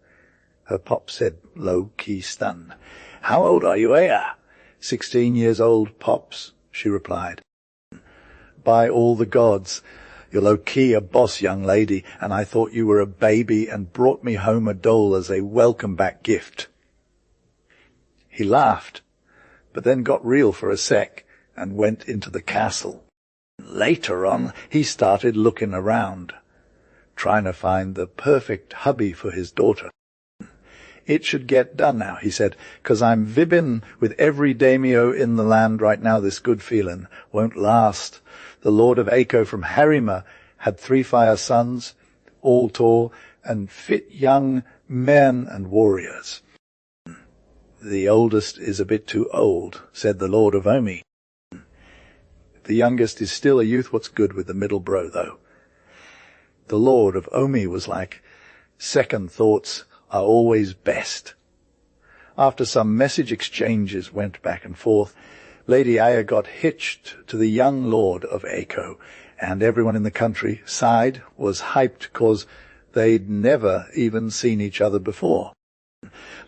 her pop said, low-key stunned. "How old are you, Aya?" 16 years old, pops, she replied. "By all the gods, you're low-key a boss, young lady, and I thought you were a baby and brought me home a doll as a welcome-back gift." He laughed, but then got real for a sec and went into the castle. Later on, he started looking around, trying to find the perfect hubby for his daughter. "It should get done now," he said, "'cause I'm vibbin' with every daimyo in the land right now. This good feeling won't last. The Lord of Eiko from Harima had 3 fire sons, all tall and fit young men and warriors. The oldest is a bit too old," said the Lord of Omi. "The youngest is still a youth. What's good with the middle bro, though?" The Lord of Omi was like, "Second thoughts are always best." After some message exchanges went back and forth, Lady Aya got hitched to the young Lord of Eiko, and everyone in the country side was hyped 'cause they'd never even seen each other before.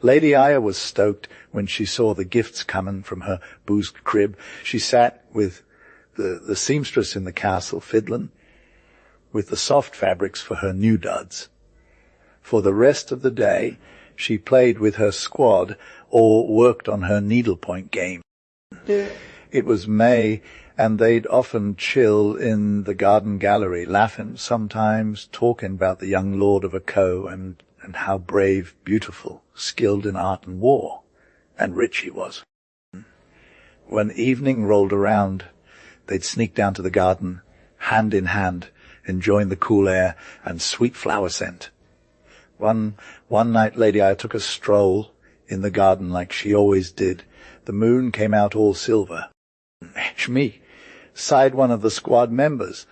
Lady Aya was stoked when she saw the gifts coming from her booze crib. She sat with the seamstress in the castle fiddling with the soft fabrics for her new duds. For the rest of the day, she played with her squad or worked on her needlepoint game. It was May, and they'd often chill in the garden gallery, laughing, sometimes talking about the young lord of Ako and how brave, beautiful, skilled in art and war, and rich he was. When evening rolled around, they'd sneak down to the garden, hand in hand, enjoying the cool air and sweet flower scent. One night Lady Aya took a stroll in the garden like she always did. The moon came out all silver. Shmi, sighed one of the squad members.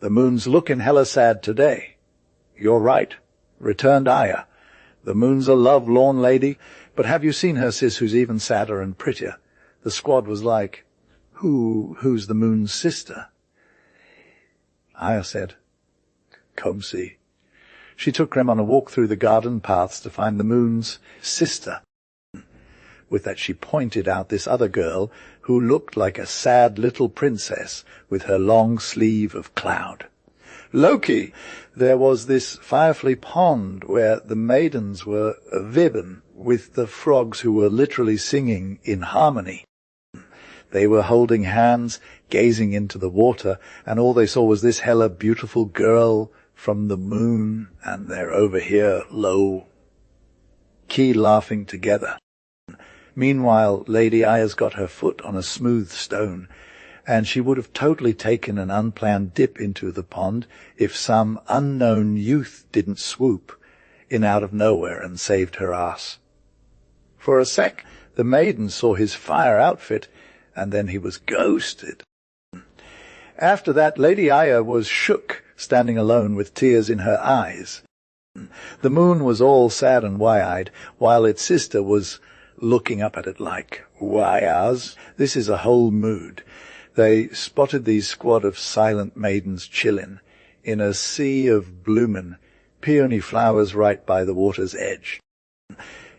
The moon's looking hella sad today. You're right, returned Aya. The moon's a love-lorn lady, but have you seen her, sis, who's even sadder and prettier? The squad was like, who's the moon's sister? Aya said, come see. She took Rem on a walk through the garden paths to find the moon's sister. With that she pointed out this other girl who looked like a sad little princess with her long sleeve of cloud. Loki, there was this firefly pond where the maidens were vibbin' with the frogs who were literally singing in harmony. They were holding hands, gazing into the water, and all they saw was this hella beautiful girl from the moon, and they're over here low, key laughing together. Meanwhile, Lady Aya's got her foot on a smooth stone, and she would have totally taken an unplanned dip into the pond if some unknown youth didn't swoop in out of nowhere and saved her ass. For a sec, the maiden saw his fire outfit, and then he was ghosted. After that, Lady Aya was shook, standing alone with tears in her eyes. The moon was all sad and wide-eyed, while its sister was looking up at it like, why, ours, this is a whole mood. They spotted these squad of silent maidens chillin' in a sea of bloomin' peony flowers right by the water's edge.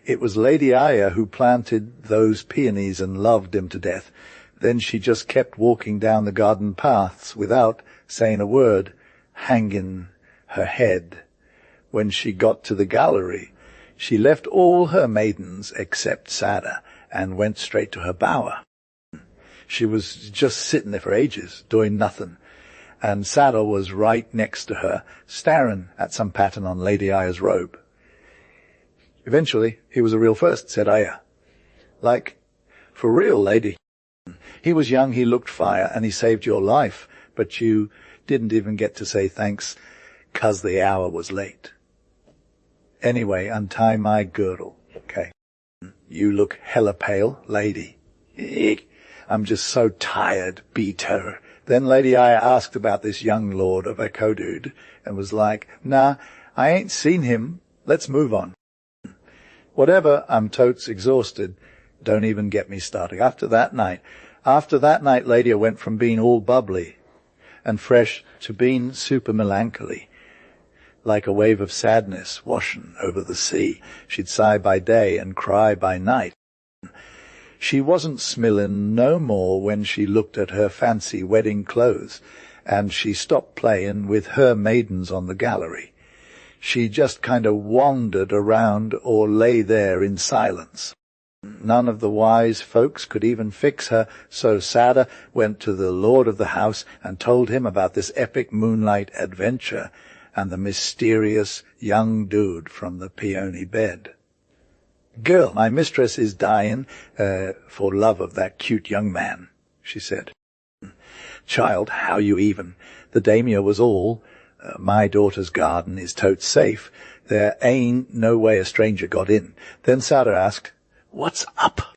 It was Lady Aya who planted those peonies and loved them to death. Then she just kept walking down the garden paths without saying a word, hanging her head. When she got to the gallery, she left all her maidens except Sada and went straight to her bower. She was just sitting there for ages, doing nothing, and Sada was right next to her, staring at some pattern on Lady Aya's robe. Eventually, he was a real first, said Aya. Like, for real, lady. He was young, he looked fire, and he saved your life, but you didn't even get to say thanks, 'cause the hour was late. Anyway, untie my girdle, okay? You look hella pale, lady. Eek. I'm just so tired, beat her. Then Lady Aya asked about this young lord of a Kodude, and was like, nah, I ain't seen him. Let's move on. Whatever, I'm totes exhausted. Don't even get me started. After that night, Lady Aya went from being all bubbly and fresh to being super melancholy, like a wave of sadness washing over the sea. She'd sigh by day and cry by night. She wasn't smilling no more when she looked at her fancy wedding clothes, and she stopped playing with her maidens on the gallery. She just kind of wandered around or lay there in silence. None of the wise folks could even fix her, so Sada went to the lord of the house and told him about this epic moonlight adventure and the mysterious young dude from the peony bed. Girl, my mistress is dying for love of that cute young man, she said. Child, how you even? The daimyo was all, my daughter's garden is totes safe. There ain't no way a stranger got in. Then Sada asked, what's up?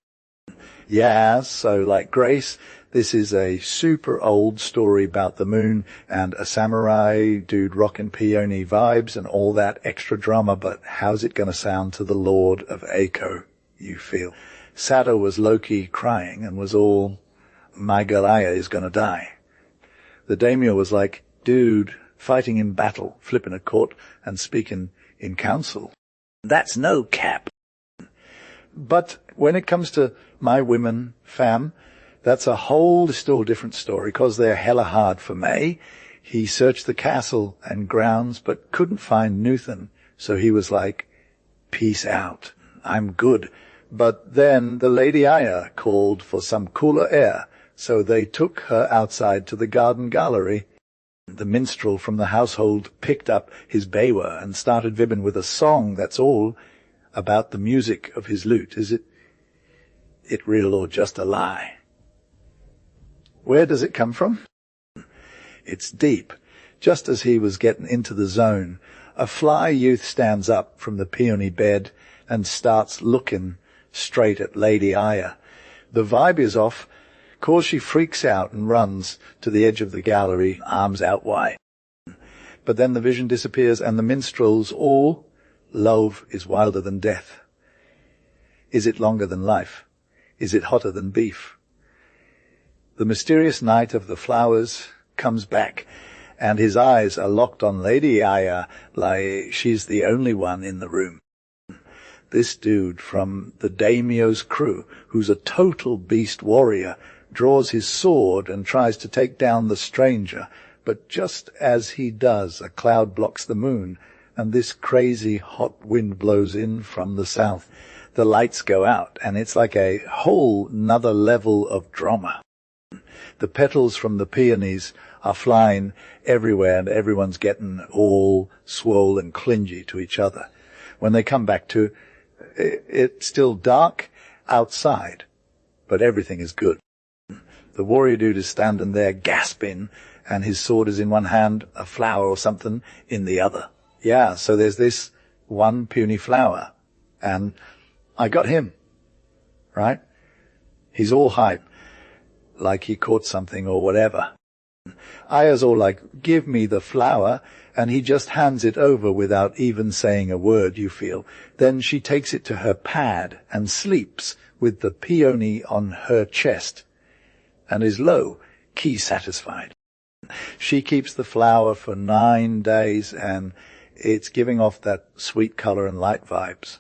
Yeah, so like Grace, this is a super old story about the moon and a samurai dude rockin' peony vibes and all that extra drama, but how's it going to sound to the Lord of Eiko, you feel? Sada was low-key crying and was all, my girl Aya is going to die. The daimyo was like, dude, fighting in battle, flipping a court and speaking in council. That's no cap. But when it comes to my women, fam, that's a whole still different story, 'cause they're hella hard for May. He searched the castle and grounds, but couldn't find Nuthan, so he was like, peace out, I'm good. But then the Lady Aya called for some cooler air, so they took her outside to the garden gallery. The minstrel from the household picked up his bawa and started vibbing with a song that's all about the music of his lute. Is it real or just a lie? Where does it come from? It's deep. Just as he was getting into the zone, A fly youth stands up from the peony bed and starts looking straight at Lady Aya. The vibe is off, cause she freaks out and runs to the edge of the gallery, arms out wide. But then the vision disappears and the minstrels all, love is wilder than death. Is it longer than life? Is it hotter than beef? The mysterious night of the flowers comes back, and his eyes are locked on Lady Aya like she's the only one in the room. This dude from the daimyo's crew, who's a total beast warrior, draws his sword and tries to take down the stranger, but just as he does, a cloud blocks the moon, and this crazy hot wind blows in from the south. The lights go out, and it's like a whole nother level of drama. The petals from the peonies are flying everywhere, and everyone's getting all swole and clingy to each other. When they come back to, it's still dark outside, but everything is good. The warrior dude is standing there gasping, and his sword is in one hand, a flower or something in the other. Yeah, so there's this one puny flower, and I got him, right? He's all hype, like he caught something or whatever. Aya's all like, give me the flower, and he just hands it over without even saying a word, you feel. Then she takes it to her pad and sleeps with the peony on her chest, and is low, key satisfied. She keeps the flower for 9 days, and it's giving off that sweet color and light vibes.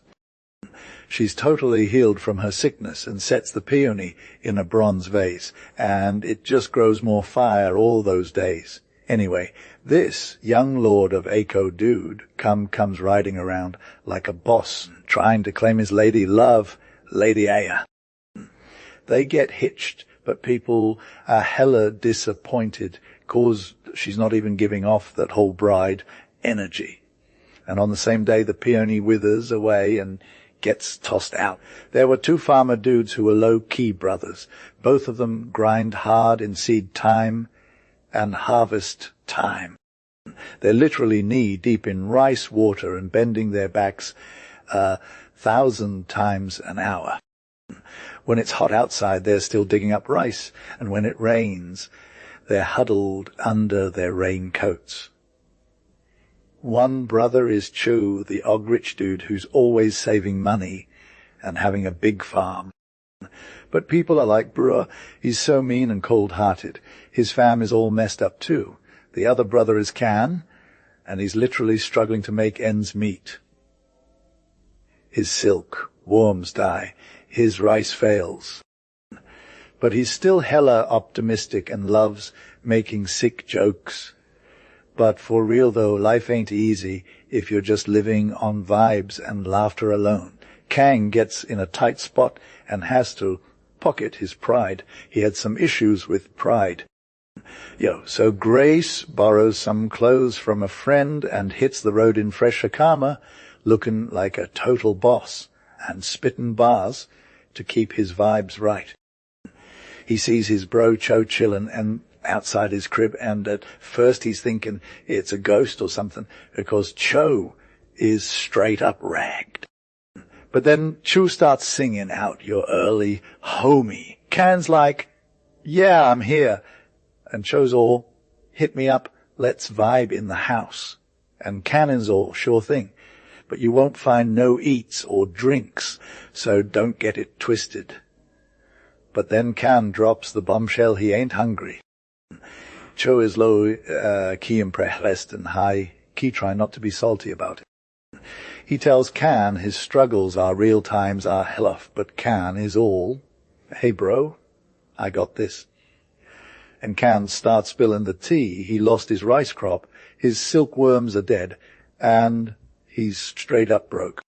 She's totally healed from her sickness and sets the peony in a bronze vase, and it just grows more fire all those days. Anyway, this young lord of Ako dude comes riding around like a boss, trying to claim his lady love, Lady Aya. They get hitched, but people are hella disappointed, cause she's not even giving off that whole bride energy. And on the same day, the peony withers away and gets tossed out. There were 2 farmer dudes who were low-key brothers. Both of them grind hard in seed time and harvest time. They're literally knee-deep in rice water and bending their backs 1,000 times an hour. When it's hot outside, they're still digging up rice, and when it rains, they're huddled under their raincoats. One brother is Chu, the og-rich dude who's always saving money and having a big farm. But people are like, bruh, he's so mean and cold-hearted. His fam is all messed up too. The other brother is Can, and he's literally struggling to make ends meet. His silk, worms die. His rice fails. But he's still hella optimistic and loves making sick jokes. But for real though, life ain't easy if you're just living on vibes and laughter alone. Kang gets in a tight spot and has to pocket his pride. He had some issues with pride. So Grace borrows some clothes from a friend and hits the road in fresh Hakama, looking like a total boss and spitting bars to keep his vibes right. He sees his bro Cho chillin' and outside his crib, and at first he's thinking it's a ghost or something, because Cho is straight up ragged. But then Chu starts singing out, "You're early, homie." Can's like, "Yeah, I'm here." And Cho's all, "Hit me up, let's vibe in the house." And Cannon's all, "Sure thing. But you won't find no eats or drinks, so don't get it twisted." But then Can drops the bombshell he ain't hungry. Cho is low, key impressed and high, key try not to be salty about it. He tells Can his struggles are real times are hell off, but Can is all, "Hey bro, I got this." And Can starts spilling the tea. He lost his rice crop, his silkworms are dead, and he's straight up broke.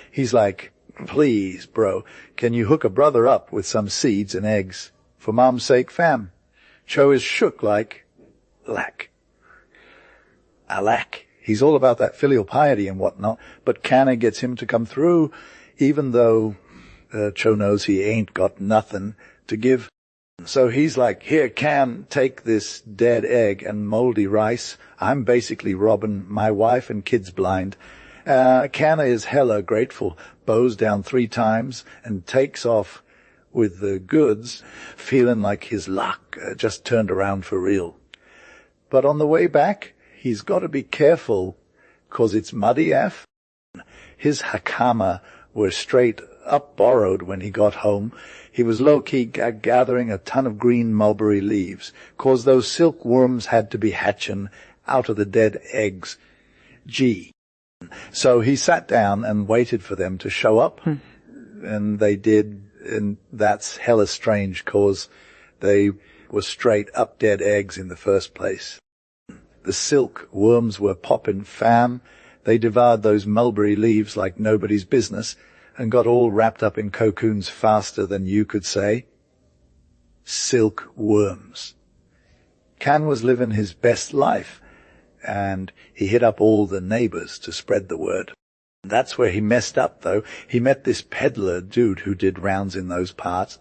He's like, "Please, bro, can you hook a brother up with some seeds and eggs? For mom's sake, fam." Cho is shook like, alack. He's all about that filial piety and whatnot, but Canna gets him to come through, even though Cho knows he ain't got nothing to give. So he's like, here, Can, take this dead egg and moldy rice. I'm basically robbing my wife and kids blind. Canna is hella grateful, bows down 3 times, and takes off with the goods, feeling like his luck just turned around for real. But on the way back, he's got to be careful, 'cause it's muddy af. His hakama were straight up borrowed when he got home. He was low-key gathering a ton of green mulberry leaves, 'cause those silkworms had to be hatching out of the dead eggs. So he sat down and waited for them to show up, and they did, and that's hella strange, 'cause they were straight up dead eggs in the first place. The silkworms were popping fam. They devoured those mulberry leaves like nobody's business, and got all wrapped up in cocoons faster than you could say. Silkworms. Can was living his best life, and he hit up all the neighbors to spread the word. That's where he messed up, though. He met this peddler dude who did rounds in those parts,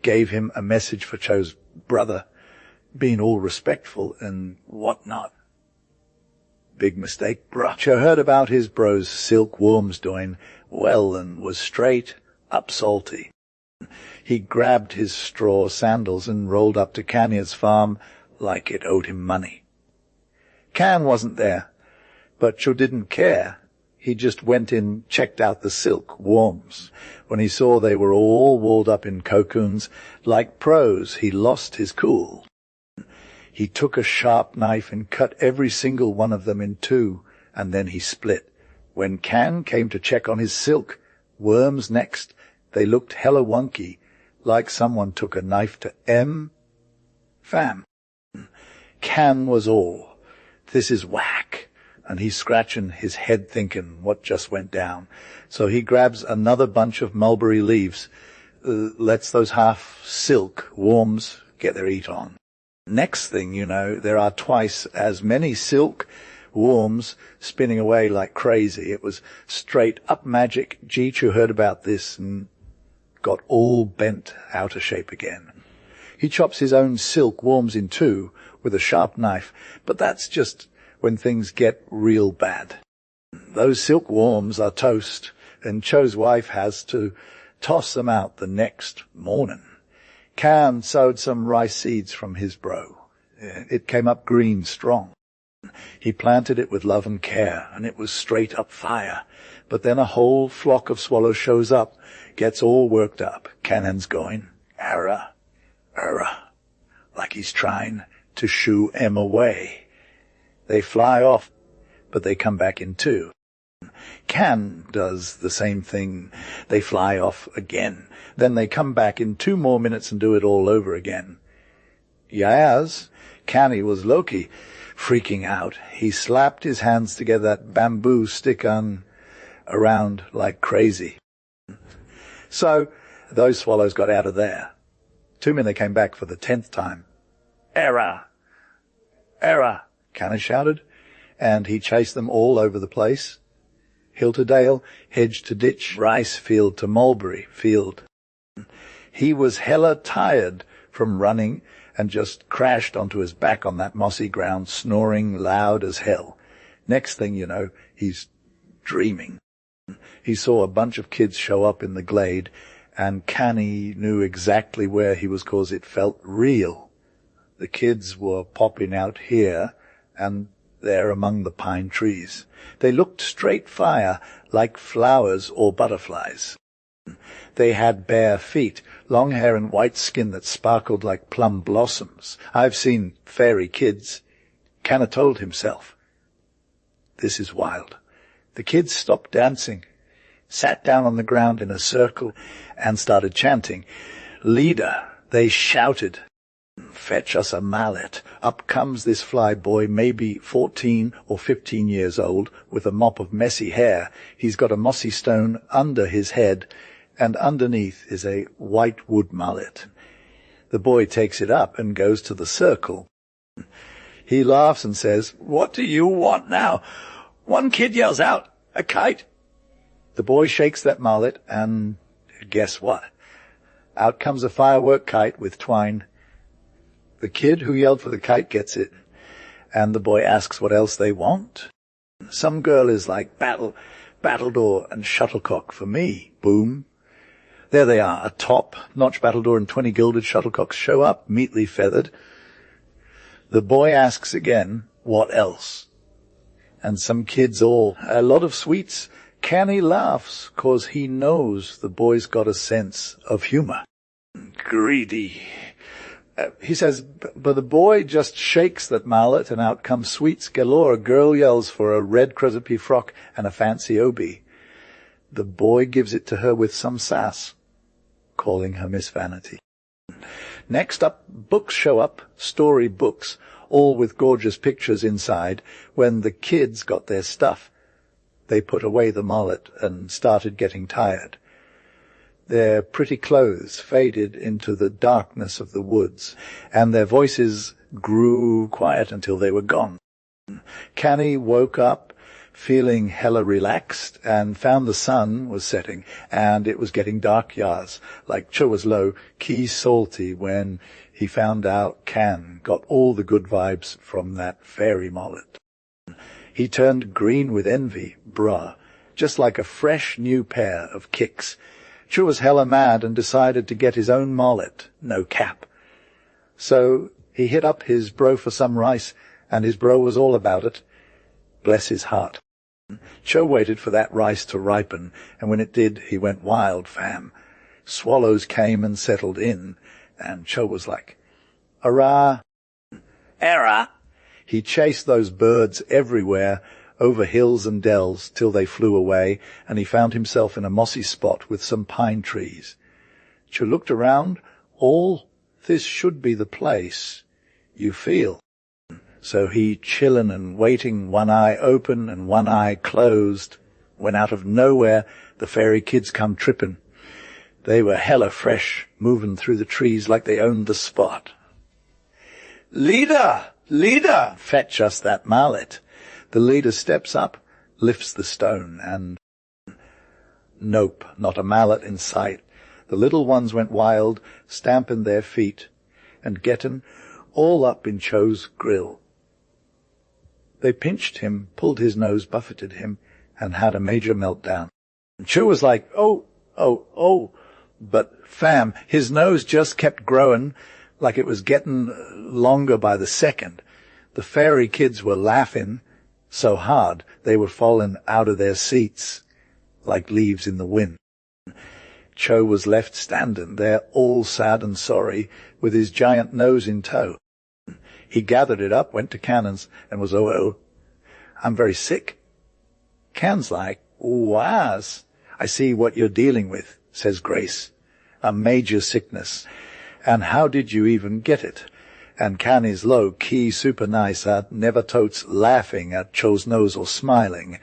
gave him a message for Cho's brother, being all respectful and whatnot. Big mistake, bruh. Cho heard about his bro's silkworms doing well and was straight up salty. He grabbed his straw sandals and rolled up to Kanya's farm like it owed him money. Can wasn't there, but Cho didn't care. He just went in, checked out the silkworms. When he saw they were all walled up in cocoons, like pros, he lost his cool. He took a sharp knife and cut every single one of them in 2, and then he split. When Can came to check on his silkworms next, they looked hella wonky, like someone took a knife to fam. Can was all, this is whack, and he's scratching his head thinking what just went down. So he grabs another bunch of mulberry leaves, lets those half-silkworms get their eat on. Next thing you know, there are twice as many silkworms spinning away like crazy. It was straight up magic. Jichu heard about this and got all bent out of shape again. He chops his own silkworms in 2 with a sharp knife, but that's just when things get real bad. Those silkworms are toast, and Cho's wife has to toss them out the next morning. Can sowed some rice seeds from his bro. It came up green strong. He planted it with love and care, and it was straight up fire. But then a whole flock of swallows shows up, gets all worked up. Cannon's going, arra, like he's trying to shoo em away. They fly off, but they come back in 2. Can does the same thing. They fly off again. Then they come back in 2 more minutes and do it all over again. Yaz, Canny was Loki, freaking out. He slapped his hands together, that bamboo stick around like crazy. So those swallows got out of there. 2 minutes came back for the 10th time. Error! Canny shouted, and he chased them all over the place. Hill to dale, hedge to ditch, rice field to mulberry field. He was hella tired from running and just crashed onto his back on that mossy ground, snoring loud as hell. Next thing you know, he's dreaming. He saw a bunch of kids show up in the glade, and Canny knew exactly where he was 'cause it felt real. The kids were popping out here and there among the pine trees. They looked straight fire, like flowers or butterflies. They had bare feet, long hair and white skin that sparkled like plum blossoms. I've seen fairy kids. Canna told himself. This is wild. The kids stopped dancing, sat down on the ground in a circle, and started chanting. Leader, they shouted. Fetch us a mallet. Up comes this fly boy, maybe 14 or 15 years old, with a mop of messy hair. He's got a mossy stone under his head, and underneath is a white wood mallet. The boy takes it up and goes to the circle. He laughs and says, "What do you want now?" One kid yells out, "A kite!" The boy shakes that mallet, and guess what? Out comes a firework kite with twine. The kid who yelled for the kite gets it, and the boy asks what else they want. Some girl is like, battledore and shuttlecock for me. Boom. There they are, a top, notch battledore and 20 gilded shuttlecocks show up, meetly feathered. The boy asks again, what else? And some kids all, a lot of sweets. Canny laughs, 'cause he knows the boy's got a sense of humor. Greedy. He says, but the boy just shakes that mallet and out comes sweets galore. A girl yells for a red chrysoprase frock and a fancy obi. The boy gives it to her with some sass, calling her Miss Vanity. Next up, books show up, story books, all with gorgeous pictures inside. When the kids got their stuff, they put away the mallet and started getting tired. Their pretty clothes faded into the darkness of the woods, and their voices grew quiet until they were gone. Canny woke up feeling hella relaxed and found the sun was setting, and it was getting dark yas, like Cho was low, key salty when he found out Can got all the good vibes from that fairy mallet. He turned green with envy, bruh, just like a fresh new pair of kicks. Chu was hella mad and decided to get his own mallet, no cap. So he hit up his bro for some rice, and his bro was all about it. Bless his heart. Cho waited for that rice to ripen, and when it did, he went wild, fam. Swallows came and settled in, and Cho was like, "Hurrah!" "Error!" He chased those birds everywhere, over hills and dells, till they flew away, and he found himself in a mossy spot with some pine trees. Cho looked around. All this should be the place, you feel. So he chillin' and waiting, one eye open and one eye closed, when out of nowhere the fairy kids come trippin'. They were hella fresh, movin' through the trees like they owned the spot. "Leader! Leader! Fetch us that mallet." The leader steps up, lifts the stone, and nope, not a mallet in sight. The little ones went wild, stampin' their feet, and gettin' all up in Cho's grill. They pinched him, pulled his nose, buffeted him, and had a major meltdown. Cho was like, oh, but fam, his nose just kept growing like it was getting longer by the second. The fairy kids were laughing so hard they were falling out of their seats like leaves in the wind. Cho was left standing there all sad and sorry with his giant nose in tow. He gathered it up, went to Cannon's, and was, "Oh, I'm very sick." Can's like, "Was, I see what you're dealing with," says Grace. "A major sickness. And how did you even get it?" And Can is low-key super nice at never totes laughing at Cho's nose or smiling.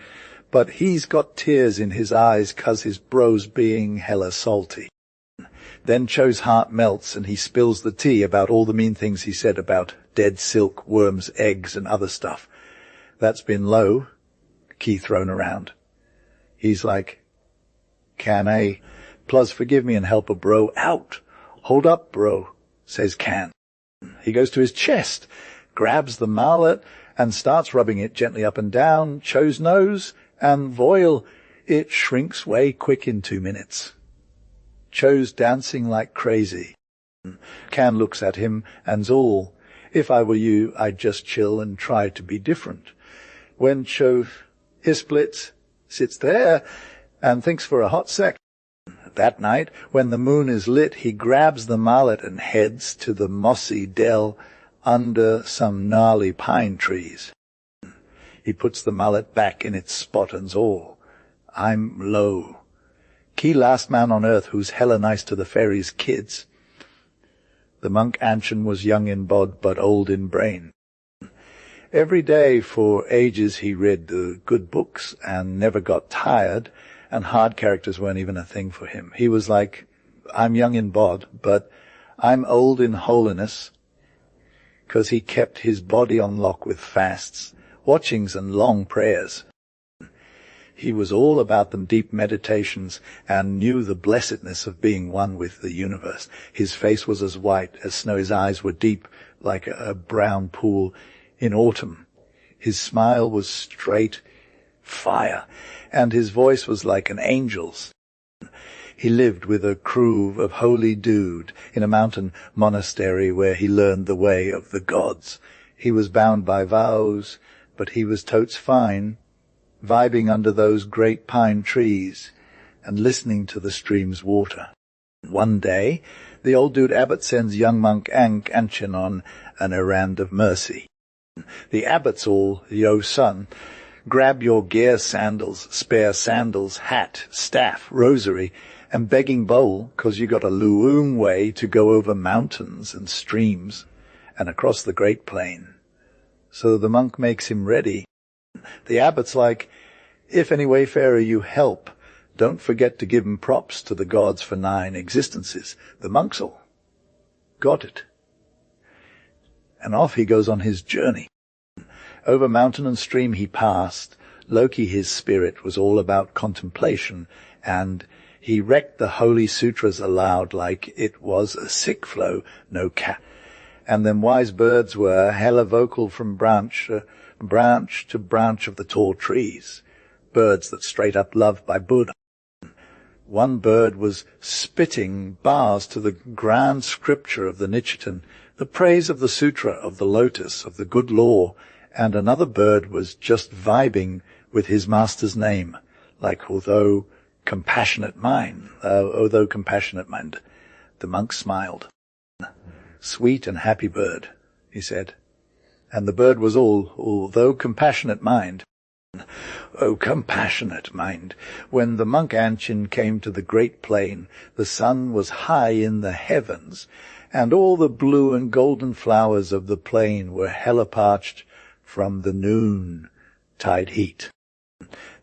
But he's got tears in his eyes 'cause his bro's being hella salty. Then Cho's heart melts and he spills the tea about all the mean things he said about dead silk, worms, eggs, and other stuff. That's been low, key thrown around. He's like, "Can, plus forgive me and help a bro out." "Hold up, bro," says Can. He goes to his chest, grabs the mallet, and starts rubbing it gently up and down Cho's nose, and voil, it shrinks way quick in 2 minutes. Cho's dancing like crazy. Can looks at him and's all, "If I were you, I'd just chill and try to be different." When Cho splits, sits there, and thinks for a hot sec. That night, when the moon is lit, he grabs the mallet and heads to the mossy dell under some gnarly pine trees. He puts the mallet back in its spot and's all. "I'm low. Key last man on earth who's hella nice to the fairies' kids." The monk Anshan was young in bod but old in brain. Every day for ages he read the good books and never got tired, and hard characters weren't even a thing for him. He was like, "I'm young in bod, but I'm old in holiness," 'cause he kept his body on lock with fasts, watchings, and long prayers. He was all about them deep meditations and knew the blessedness of being one with the universe. His face was as white as snow. His eyes were deep like a brown pool in autumn. His smile was straight fire, and his voice was like an angel's. He lived with a crew of holy dude in a mountain monastery where he learned the way of the gods. He was bound by vows, but he was totes fine, vibing under those great pine trees and listening to the stream's water. One day, the old dude abbot sends young monk Anchin on an errand of mercy. The abbot's all, "Yo, son, grab your gear sandals, spare sandals, hat, staff, rosary, and begging bowl, 'cause you got a long way to go over mountains and streams and across the great plain." So the monk makes him ready. The abbot's like, "If any wayfarer you help, don't forget to give 'em props to the gods for 9 existences." The monk's all, "Got it." And off he goes on his journey. Over mountain and stream he passed. Loki, his spirit, was all about contemplation, and he recked the holy sutras aloud like it was a sick flow, no cap. And them wise birds were hella vocal from branch to branch of the tall trees, birds that straight up loved by Buddha. One bird was spitting bars to the grand scripture of the Nichitan, the praise of the sutra of the lotus, of the good law, and another bird was just vibing with his master's name, like although compassionate mind. The monk smiled. "Sweet and happy bird," he said. And the bird was all, "Although compassionate mind." Oh, compassionate mind. When the monk Anchin came to the great plain, the sun was high in the heavens, and all the blue and golden flowers of the plain were hella parched from the noon-tide heat.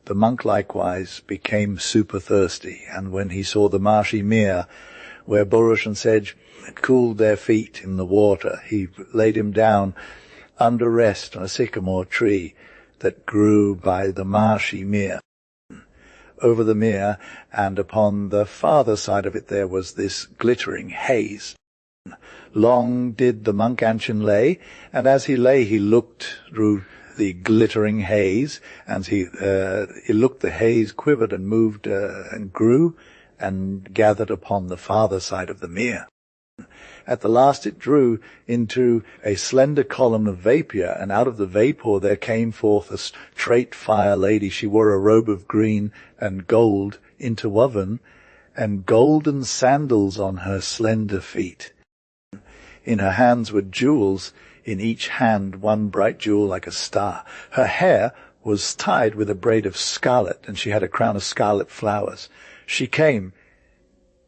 The monk likewise became super thirsty, and when he saw the marshy mere, where bulrush and sedge cooled their feet in the water, he laid him down under rest on a sycamore tree that grew by the marshy mere. Over the mere, and upon the farther side of it, there was this glittering haze. Long did the monk Anchin lay, and as he lay he looked through the glittering haze, and he looked, the haze quivered and moved and grew and gathered upon the farther side of the mere. At the last it drew into a slender column of vapour, and out of the vapour there came forth a straight fire lady. She wore a robe of green and gold interwoven, and golden sandals on her slender feet. In her hands were jewels, in each hand one bright jewel like a star. Her hair was tied with a braid of scarlet, and she had a crown of scarlet flowers. She came,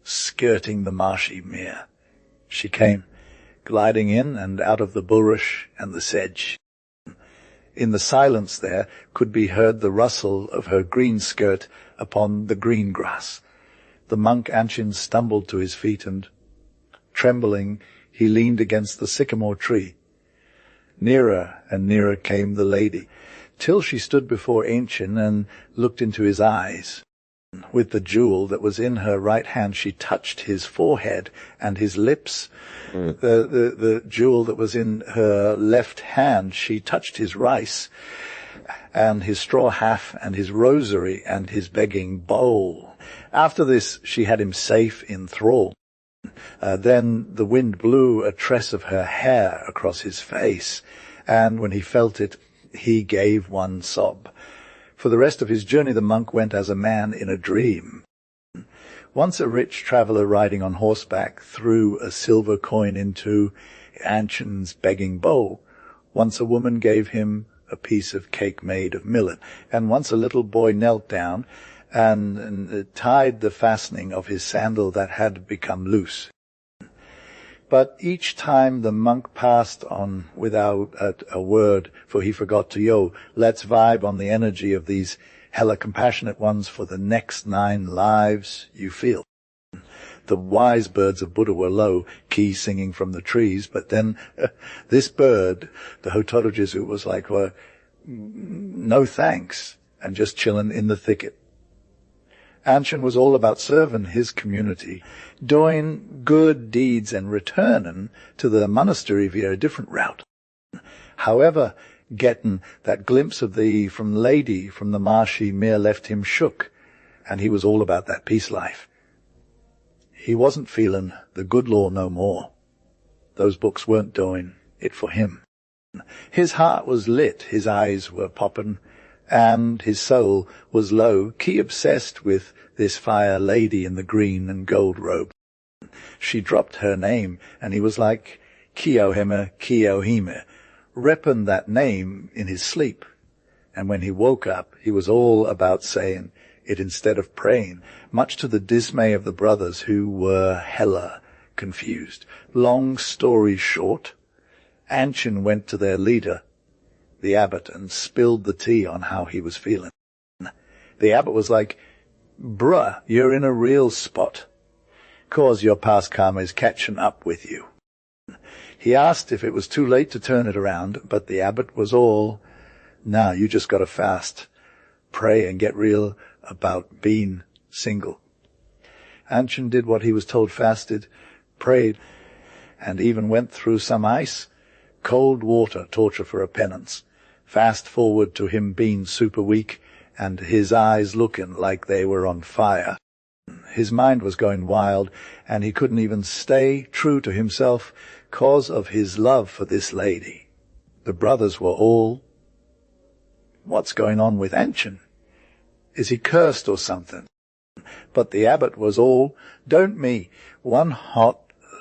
skirting the marshy mere. She came, gliding in and out of the bulrush and the sedge. In the silence there could be heard the rustle of her green skirt upon the green grass. The monk Anchin stumbled to his feet, and, trembling, he leaned against the sycamore tree. Nearer and nearer came the lady, till she stood before Anchin and looked into his eyes. With the jewel that was in her right hand she touched his forehead and his lips. The jewel that was in her left hand she touched his rice and his straw hat and his rosary and his begging bowl. After this she had him safe in thrall. Then the wind blew a tress of her hair across his face, and when he felt it he gave one sob. For the rest of his journey the monk went as a man in a dream. Once a rich traveller riding on horseback threw a silver coin into Anchin's begging bowl. Once a woman gave him a piece of cake made of millet, and once a little boy knelt down and tied the fastening of his sandal that had become loose. But each time the monk passed on without a word, for he forgot to, let's vibe on the energy of these hella compassionate ones for the next 9 lives you feel. The wise birds of Buddha were low, key singing from the trees, but then this bird, the Hototojizu, was like, no thanks. and just chillin' in the thicket. Anshin was all about serving his community, doing good deeds and returning to the monastery via a different route. However, getting that glimpse of from lady from the marshy mere left him shook, and he was all about that peace life. He wasn't feeling the good law no more. Those books weren't doing it for him. His heart was lit, his eyes were popping, and his soul was low-key obsessed with this fire lady in the green and gold robe. She dropped her name, and he was like, Kiyohime, Kiyohime, repping that name in his sleep. And when he woke up, he was all about saying it instead of praying, much to the dismay of the brothers, who were hella confused. Long story short, Anshin went to their leader, the abbot, and spilled the tea on how he was feeling. The abbot was like, "Bruh, you're in a real spot, 'cause your past karma is catching up with you." He asked if it was too late to turn it around, but the abbot was all, "Nah, you just gotta fast, pray, and get real about being single." Anshin did what he was told, fasted, prayed, and even went through some ice, cold water torture for a penance. Fast forward to him being super weak and his eyes looking like they were on fire. His mind was going wild, and he couldn't even stay true to himself 'cause of his love for this lady. The brothers were all, "What's going on with Anshin? Is he cursed or something?" But the abbot was all, "Don't me. One hot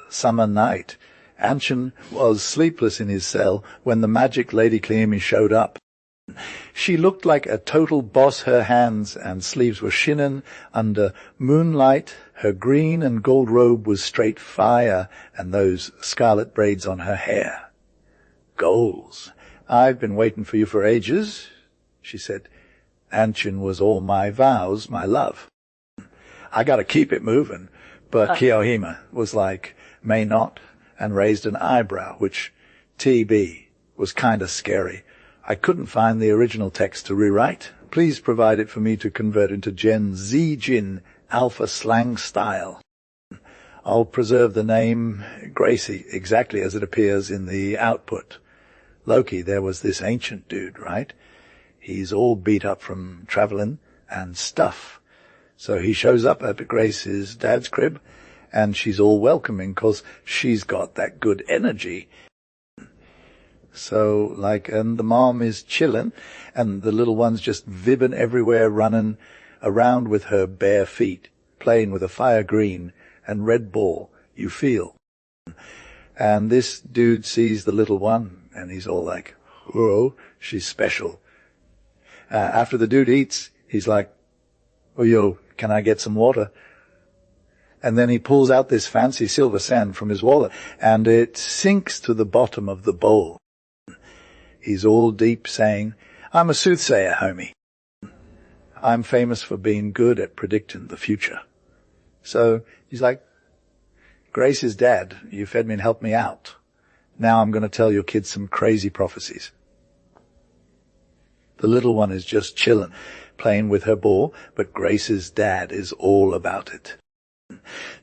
summer night, Anshin was sleepless in his cell when the magic Lady Cleome showed up. She looked like a total boss. Her hands and sleeves were shinin' under moonlight. Her green and gold robe was straight fire, and those scarlet braids on her hair. Goals. I've been waiting for you for ages," she said. "Anshin was all my vows, my love. I gotta keep it moving." But Kiyohime was like, "May not," and raised an eyebrow, which, TB, was kinda scary. "I couldn't find the original text to rewrite. Please provide it for me to convert into Gen Z Jin Alpha slang style. I'll preserve the name Gracie exactly as it appears in the output. Loki, there was this ancient dude, right? He's all beat up from traveling and stuff. So he shows up at Grace's dad's crib, and she's all welcoming 'cause she's got that good energy. So, and the mom is chillin', and the little one's just vibbing everywhere, running around with her bare feet, playing with a fire green and red ball, you feel. And this dude sees the little one, and he's all like, "Whoa, she's special." After the dude eats, he's like, "Oh, yo, can I get some water?" And then he pulls out this fancy silver sand from his wallet, and it sinks to the bottom of the bowl. He's all deep, saying, "I'm a soothsayer, homie. I'm famous for being good at predicting the future." So he's like, "Grace's dad, you fed me and helped me out. Now I'm going to tell your kids some crazy prophecies." The little one is just chilling, playing with her ball, but Grace's dad is all about it.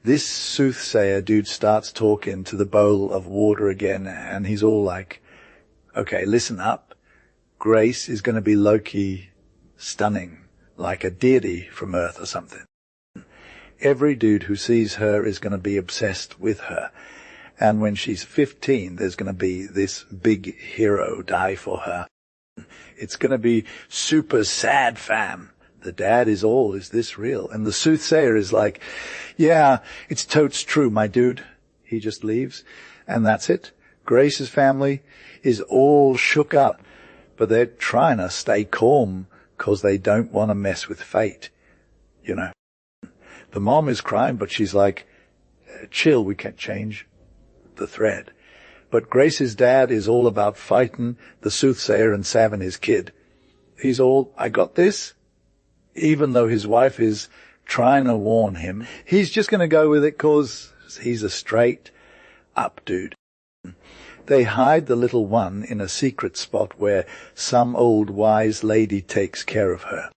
This soothsayer dude starts talking to the bowl of water again, and he's all like, "Okay, listen up. Grace is going to be low-key stunning, like a deity from Earth or something. Every dude who sees her is going to be obsessed with her. And when she's 15, there's going to be this big hero die for her. It's going to be super sad, fam. The dad is all, is this real?" And the soothsayer is like, "Yeah, it's totes true, my dude." He just leaves, and that's it. Grace's family is all shook up, but they're trying to stay calm 'cause they don't want to mess with fate, you know. The mom is crying, but she's like, "Chill, we can't change the thread." But Grace's dad is all about fighting the soothsayer and saving his kid. He's all, "I got this." Even though his wife is trying to warn him, he's just going to go with it 'cause he's a straight up dude. They hide the little one in a secret spot where some old wise lady takes care of her.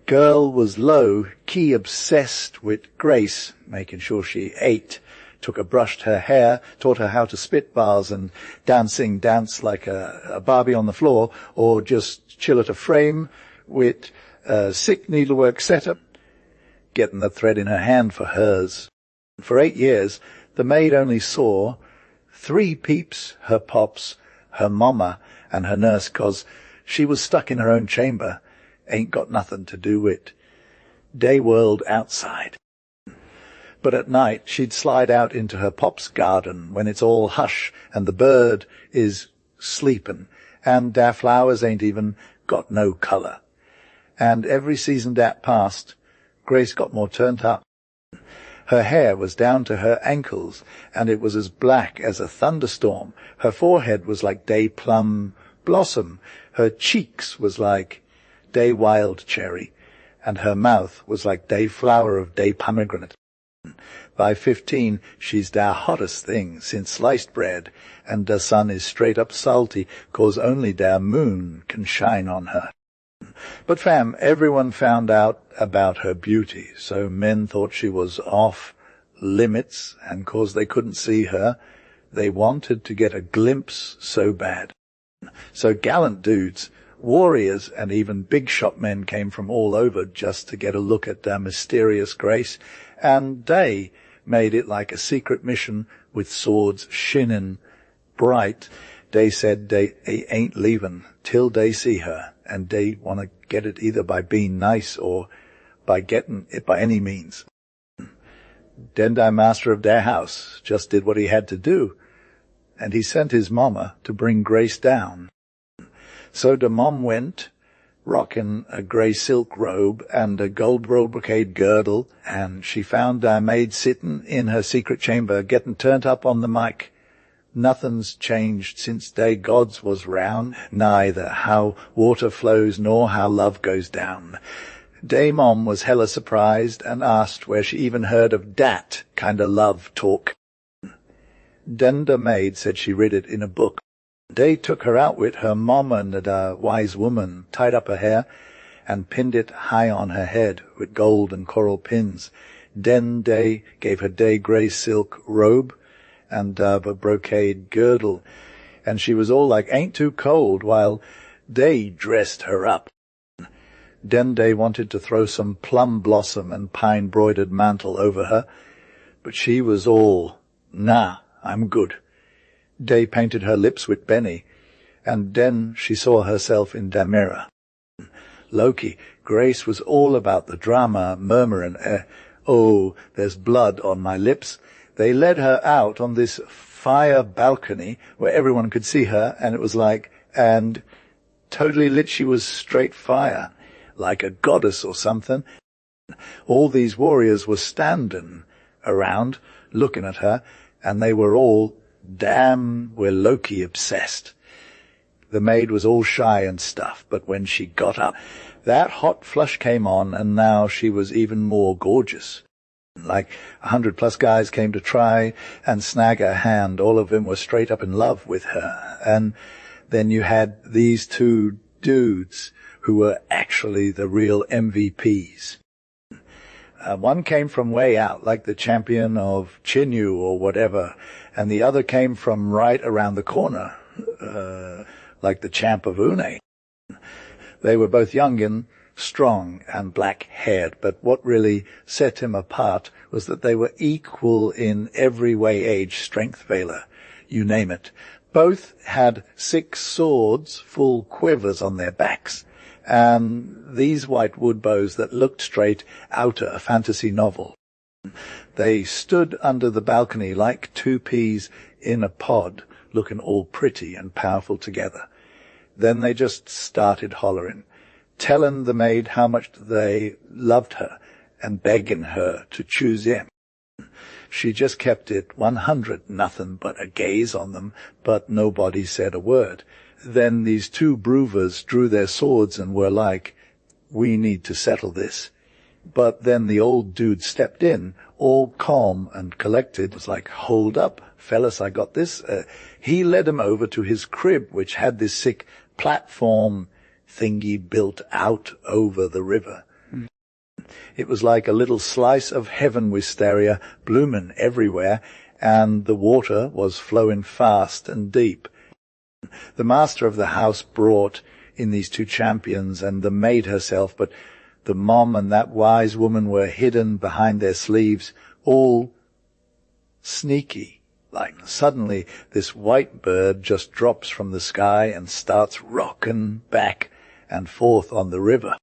Girl was low, key obsessed with Grace, making sure she ate, took her, brushed her hair, taught her how to spit bars and dance like a Barbie on the floor, or just chill at a frame with a sick needlework setup, getting the thread in her hand for hers. For 8 years, the maid only saw 3 peeps, her pops, her mama, and her nurse, 'cause she was stuck in her own chamber, ain't got nothing to do with day world outside. But at night she'd slide out into her pop's garden when it's all hush and the bird is sleepin', and their flowers ain't even got no colour. And every season that passed, Grace got more turned up. Her hair was down to her ankles, and it was as black as a thunderstorm. Her forehead was like day plum blossom. Her cheeks was like day wild cherry, and her mouth was like day flower of day pomegranate. By 15, she's the hottest thing since sliced bread, and the sun is straight up salty, 'cause only the moon can shine on her. But fam, everyone found out about her beauty, so men thought she was off limits, and 'cause they couldn't see her, they wanted to get a glimpse so bad. So gallant dudes, warriors, and even big shot men came from all over just to get a look at their mysterious Grace, and they made it like a secret mission with swords shinning bright. They said they ain't leaving till they see her, and they want to get it either by being nice or by getting it by any means. Then the master of their house just did what he had to do, and he sent his mama to bring Grace down. So the mom went, rocking a grey silk robe and a gold brocade girdle, and she found their maid sitting in her secret chamber getting turned up on the mic. Nothing's changed since day gods was round, neither how water flows nor how love goes down. Day mom was hella surprised and asked where she even heard of dat kind of love talk. Then the maid said she read it in a book. They took her out with her mom and a wise woman, tied up her hair, and pinned it high on her head with gold and coral pins. Then they gave her day grey silk robe and a brocade girdle, and she was all like, ain't too cold, while they dressed her up. Then they wanted to throw some plum blossom and pine-broidered mantle over her, but she was all, nah, I'm good. They painted her lips with Benny, and then she saw herself in the mirror. Loki, Grace was all about the drama, murmuring, oh, there's blood on my lips. They led her out on this fire balcony where everyone could see her, and it was like, and totally lit. She was straight fire, like a goddess or something. All these warriors were standing around, looking at her, and they were all, damn, we're Loki obsessed. The maid was all shy and stuff, but when she got up, that hot flush came on, and now she was even more gorgeous. Like 100+ guys came to try and snag her hand. All of them were straight up in love with her. And then you had these 2 dudes who were actually the real MVPs. One came from way out, like the champion of Chinyu or whatever, and the other came from right around the corner, like the champ of Une. They were both young and strong and black-haired, but what really set him apart was that they were equal in every way, age, strength, valor, you name it. Both had 6 swords, full quivers on their backs, and these white wood bows that looked straight out of a fantasy novel. They stood under the balcony like 2 peas in a pod, looking all pretty and powerful together. Then they just started hollering, telling the maid how much they loved her and begging her to choose him. She just kept it 100, nothing but a gaze on them, but nobody said a word. Then these 2 broovers drew their swords and were like, we need to settle this. But then the old dude stepped in, all calm and collected. It was like, hold up, fellas, I got this. He led him over to his crib, which had this sick platform thingy built out over the river. It was like a little slice of heaven, wisteria, bloomin' everywhere, and the water was flowing fast and deep. The master of the house brought in these two champions and the maid herself, but the mom and that wise woman were hidden behind their sleeves, all sneaky. Like suddenly this white bird just drops from the sky and starts rocking back and forth on the river.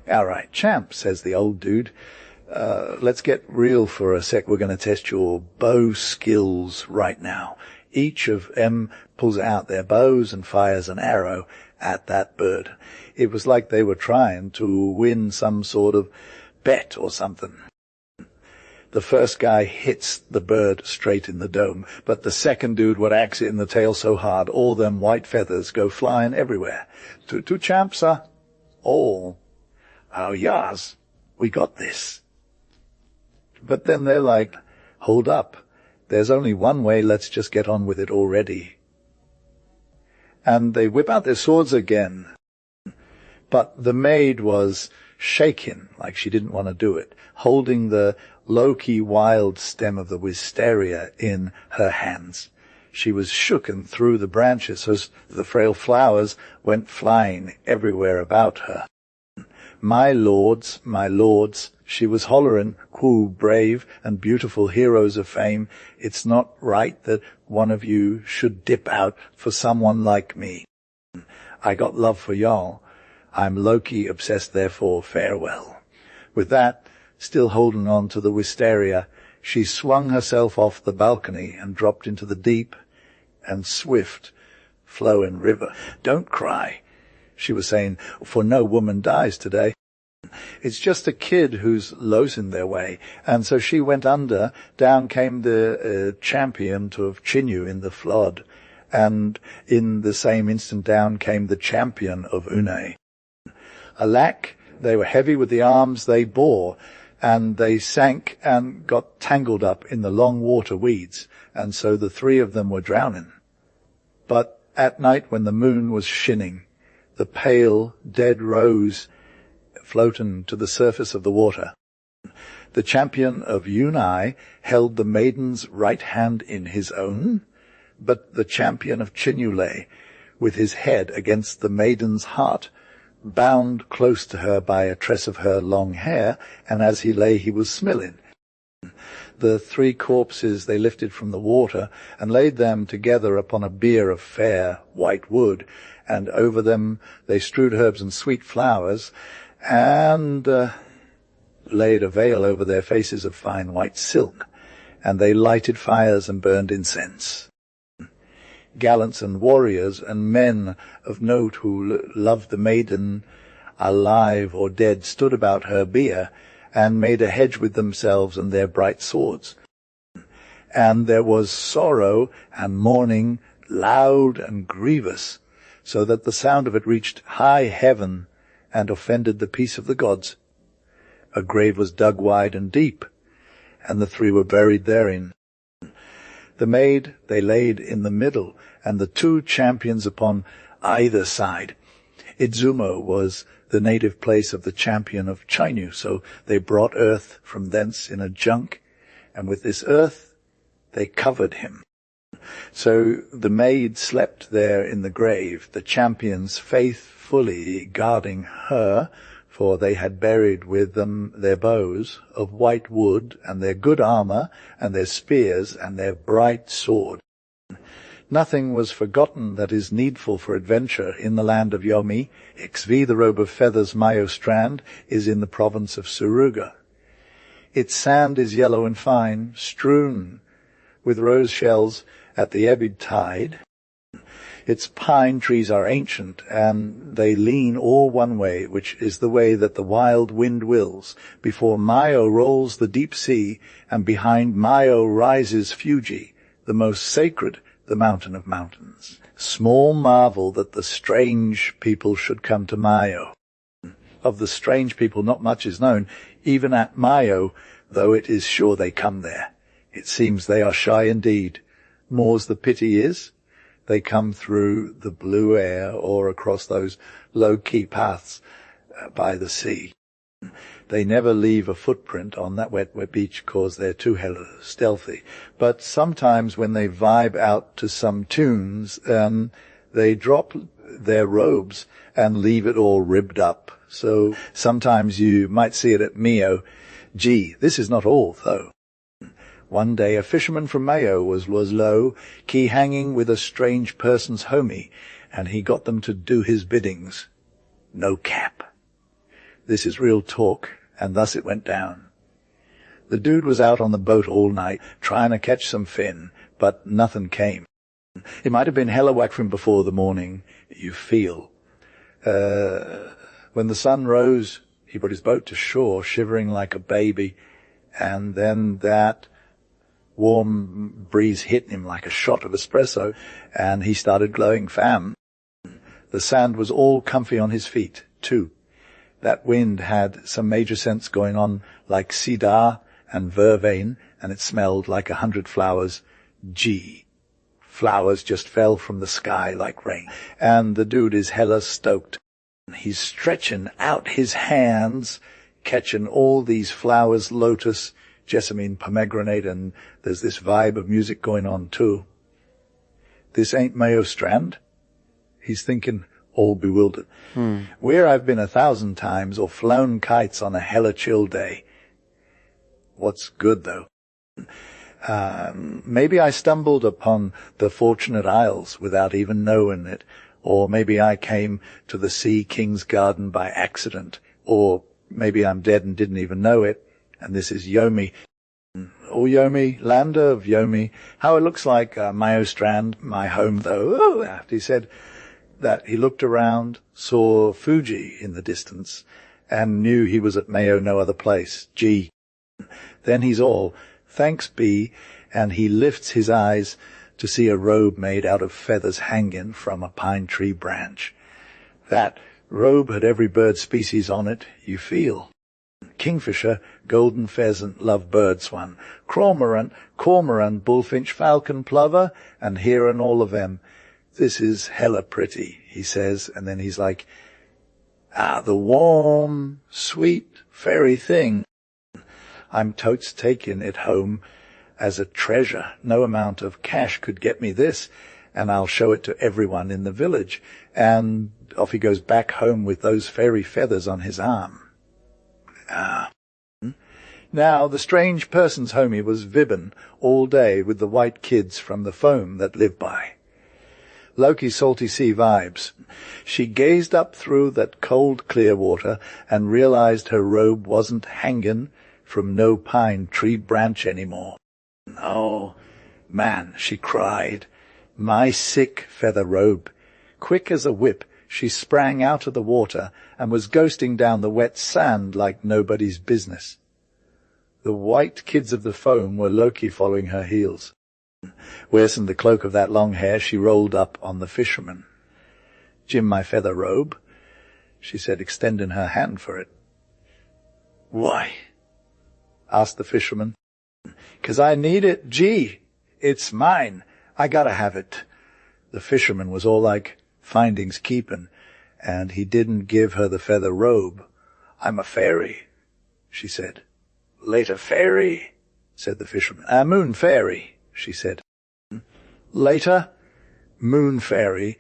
"All right, champ," says the old dude, let's get real for a sec. We're going to test your bow skills right now." Each of them pulls out their bows and fires an arrow at that bird. It was like they were trying to win some sort of bet or something. The first guy hits the bird straight in the dome, but the second dude would axe it in the tail so hard all them white feathers go flying everywhere. Two champs, sir?" "All." "Oh, yas, we got this." But then they're like, "Hold up. There's only one way, let's just get on with it already." And they whip out their swords again. But the maid was shaking like she didn't want to do it, holding the low-key wild stem of the wisteria in her hands. She was shooken through the branches as the frail flowers went flying everywhere about her. My lords, she was hollering, "Whoo, brave and beautiful heroes of fame, it's not right that one of you should dip out for someone like me. I got love for y'all. I'm Loki obsessed, therefore farewell." With that, still holding on to the wisteria, she swung herself off the balcony and dropped into the deep and swift flowing river. "Don't cry," she was saying, "for no woman dies today. It's just a kid who's losing their way." And so she went under. Down came the champion of Chinyu in the flood. And in the same instant down came the champion of Une. Alack, they were heavy with the arms they bore, and they sank and got tangled up in the long water weeds, and so the three of them were drowning. But at night when the moon was shining, the pale, dead rose floating to the surface of the water, the champion of Yunai held the maiden's right hand in his own, but the champion of Chinyu lay, with his head against the maiden's heart, bound close to her by a tress of her long hair, and as he lay he was smiling. The three corpses they lifted from the water and laid them together upon a bier of fair white wood, and over them they strewed herbs and sweet flowers, and laid a veil over their faces of fine white silk, and they lighted fires and burned incense. Gallants and warriors and men of note who loved the maiden, alive or dead, stood about her bier and made a hedge with themselves and their bright swords. And there was sorrow and mourning, loud and grievous, so that the sound of it reached high heaven and offended the peace of the gods. A grave was dug wide and deep, and the three were buried therein. The maid they laid in the middle, and the two champions upon either side. Idzumo was the native place of the champion of Chinyu, so they brought earth from thence in a junk, and with this earth they covered him. So the maid slept there in the grave, the champions faithfully guarding her, for they had buried with them their bows of white wood, and their good armor, and their spears, and their bright sword. Nothing was forgotten that is needful for adventure in the land of Yomi. Xv, the robe of feathers, Mayo strand, is in the province of Suruga. Its sand is yellow and fine, strewn with rose shells at the ebbed tide. Its pine trees are ancient, and they lean all one way, which is the way that the wild wind wills. Before Mayo rolls the deep sea, and behind Mayo rises Fuji, the most sacred, the mountain of mountains. Small marvel that the strange people should come to Mayo. Of the strange people not much is known, even at Mayo, though it is sure they come there. It seems they are shy indeed. More's the pity is, they come through the blue air or across those low-key paths by the sea. They never leave a footprint on that wet beach because they're too hella stealthy. But sometimes when they vibe out to some tunes, they drop their robes and leave it all ribbed up. So sometimes you might see it at Mio. Gee, this is not all, though. One day a fisherman from Mayo was low, key hanging with a strange person's homie, and he got them to do his biddings. No cap. This is real talk, and thus it went down. The dude was out on the boat all night, trying to catch some fin, but nothing came. It might have been hella whack from before the morning, you feel. When the sun rose, he brought his boat to shore, shivering like a baby, and then that warm breeze hit him like a shot of espresso, and he started glowing fam. The sand was all comfy on his feet, too. That wind had some major scents going on, like cedar and vervain, and it smelled like 100 flowers. Gee, flowers just fell from the sky like rain, and the dude is hella stoked. He's stretching out his hands, catching all these flowers, lotus, jessamine, pomegranate, and there's this vibe of music going on too. This ain't Mayo Strand? He's thinking, all bewildered. Where I've been 1,000 times or flown kites on a hella chill day. What's good, though? Maybe I stumbled upon the Fortunate Isles without even knowing it, or maybe I came to the Sea King's Garden by accident, or maybe I'm dead and didn't even know it, and this is Yomi. Oh, Yomi, land of Yomi, how it looks like Mayo Strand, my home, though. Oh, after he said that, he looked around, saw Fuji in the distance, and knew he was at Mayo no other place. Gee. Then he's all, thanks be, and he lifts his eyes to see a robe made out of feathers hanging from a pine tree branch. That robe had every bird species on it, you feel. Kingfisher, golden pheasant, lovebird swan, cormorant, bullfinch, falcon, plover, and heron, all of them. This is hella pretty, he says, and then he's like, the warm, sweet, fairy thing. I'm totes taking it home as a treasure. No amount of cash could get me this, and I'll show it to everyone in the village. And off he goes back home with those fairy feathers on his arm. Now, the strange person's homie was vibbin' all day with the white kids from the foam that live by. Loki's salty sea vibes. She gazed up through that cold clear water and realized her robe wasn't hanging from no pine tree branch anymore. Oh, man, she cried. My sick feather robe. Quick as a whip, she sprang out of the water and was ghosting down the wet sand like nobody's business. The white kids of the foam were Loki following her heels. Wearing the cloak of that long hair, she rolled up on the fisherman. Jim, my feather robe, she said, extending her hand for it. Why? Asked the fisherman. 'Cause I need it. Gee, it's mine. I gotta have it. The fisherman was all like, findings keepin', and he didn't give her the feather robe. I'm a fairy, she said. Later fairy, said the fisherman. A moon fairy, she said. Later, moon fairy,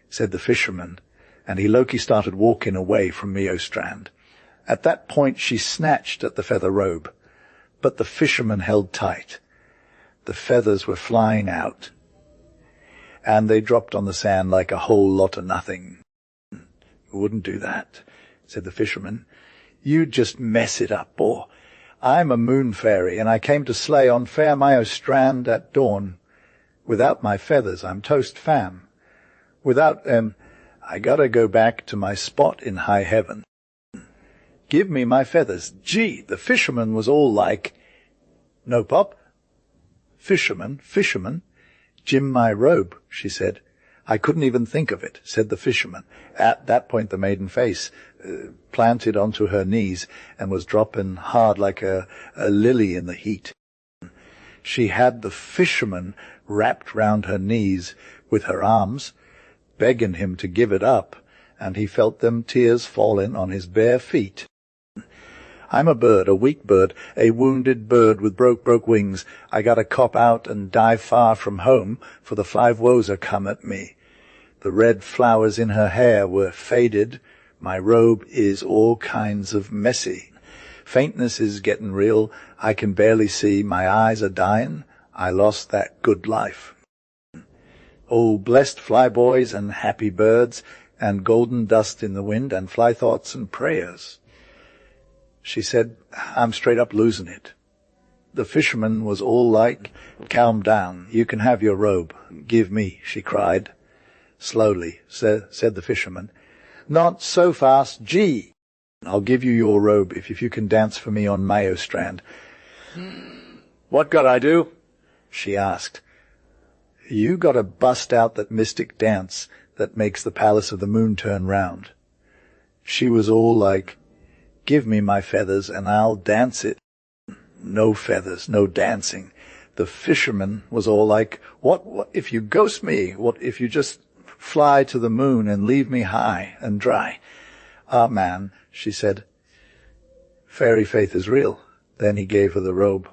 said the fisherman, and Loki started walking away from Mio Strand. At that point she snatched at the feather robe, but the fisherman held tight. The feathers were flying out, and they dropped on the sand like a whole lot of nothing. Wouldn't do that, said the fisherman. You'd just mess it up, boy. I'm a moon fairy, and I came to slay on fair Mio Strand at dawn. Without my feathers, I'm toast fam. Without them, I gotta go back to my spot in high heaven. Give me my feathers. Gee, the fisherman was all like, no pop. Fisherman, Jim, my robe, she said. I couldn't even think of it, said the fisherman. At that point the maiden face planted onto her knees and was dropping hard like a lily in the heat. She had the fisherman wrapped round her knees with her arms, begging him to give it up, and he felt them tears falling on his bare feet. I'm a bird, a weak bird, a wounded bird with broke wings. I gotta cop out and die far from home, for the 5 woes are come at me. The red flowers in her hair were faded. My robe is all kinds of messy. Faintness is getting real. I can barely see. My eyes are dying. I lost that good life. Oh, blessed flyboys and happy birds, and golden dust in the wind, and fly thoughts and prayers. She said, I'm straight up losing it. The fisherman was all like, calm down, you can have your robe. Give me, she cried. Slowly, said the fisherman. Not so fast, gee. I'll give you your robe if you can dance for me on Mayo Strand. What got I do? She asked. You gotta bust out that mystic dance that makes the palace of the moon turn round. She was all like, give me my feathers and I'll dance it. No feathers, no dancing. The fisherman was all like, what if you ghost me? What if you just fly to the moon and leave me high and dry? Ah, man, she said, fairy faith is real. Then he gave her the robe.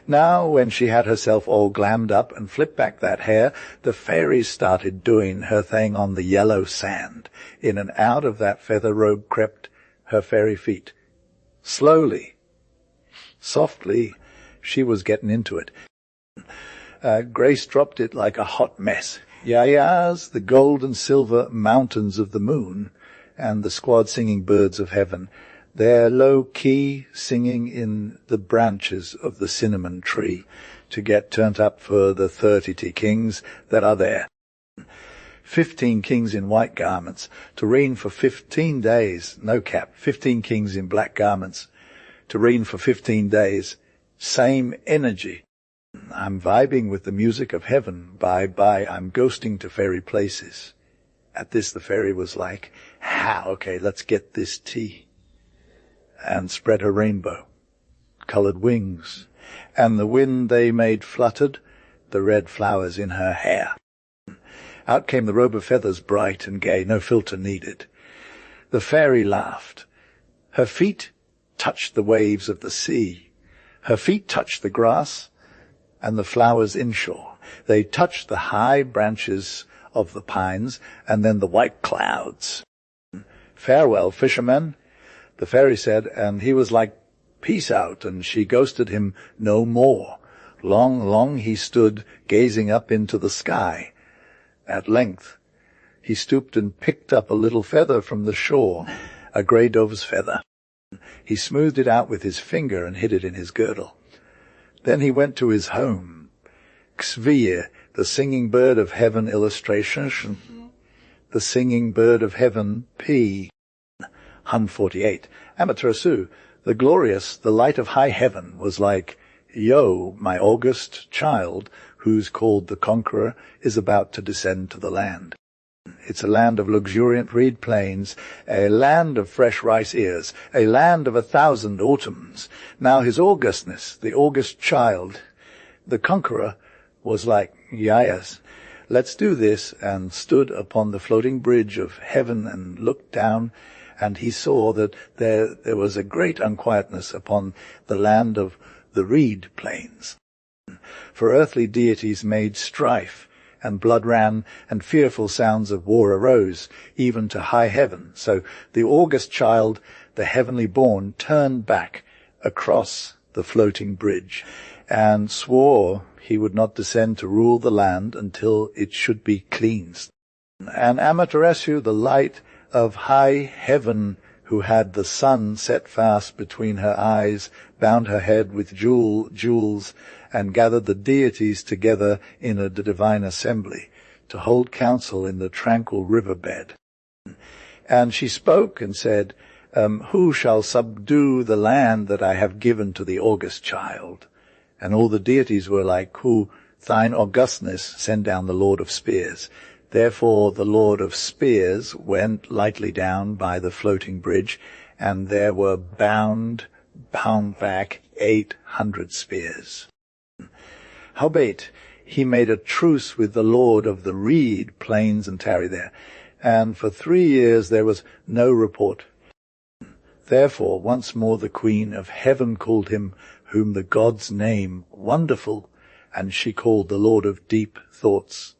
Now, when she had herself all glammed up and flipped back that hair, the fairies started doing her thing on the yellow sand. In and out of that feather robe crept her fairy feet. Slowly, softly, she was getting into it. Grace dropped it like a hot mess. Yayas, the gold and silver mountains of the moon, and the squad singing birds of heaven, they're low-key singing in the branches of the cinnamon tree to get turned up for the 30 kings that are there. 15 kings in white garments to reign for 15 days, no cap, 15 kings in black garments to reign for 15 days. Same energy. I'm vibing with the music of heaven. Bye, I'm ghosting to fairy places. At this, the fairy was like, okay, let's get this tea. And spread her rainbow, coloured wings, and the wind they made fluttered the red flowers in her hair. Out came the robe of feathers, bright and gay, no filter needed. The fairy laughed. Her feet touched the waves of the sea. Her feet touched the grass and the flowers inshore. They touched the high branches of the pines and then the white clouds. Farewell, fisherman, the fairy said, and he was like, peace out, and she ghosted him no more. Long he stood, gazing up into the sky. At length, he stooped and picked up a little feather from the shore, a grey dove's feather. He smoothed it out with his finger and hid it in his girdle. Then he went to his home. Xvir, the singing bird of heaven illustration, the singing bird of heaven, P. 148. Amaterasu, the glorious, the light of high heaven, was like, yo, my august child, who's called the Conqueror, is about to descend to the land. It's a land of luxuriant reed plains, a land of fresh rice ears, a land of 1,000 autumns. Now his augustness, the august child, the Conqueror, was like, yes, let's do this, and stood upon the floating bridge of heaven and looked down, and he saw that there was a great unquietness upon the land of the reed plains. For earthly deities made strife, and blood ran, and fearful sounds of war arose, even to high heaven. So the august child, the heavenly born, turned back across the floating bridge, and swore he would not descend to rule the land until it should be cleansed. And Amaterasu, the light of high heaven, who had the sun set fast between her eyes, bound her head with jewels, and gathered the deities together in a divine assembly to hold council in the tranquil riverbed. And she spoke and said, who shall subdue the land that I have given to the august child? And all the deities were like, who, thine augustness, send down the Lord of Spears. Therefore the Lord of Spears went lightly down by the floating bridge, and there were bound back 800 spears. Howbeit, he made a truce with the lord of the reed plains and tarried there. And for 3 years there was no report. Therefore once more the queen of heaven called him, whom the gods name Wonderful, and she called the Lord of deep thoughts.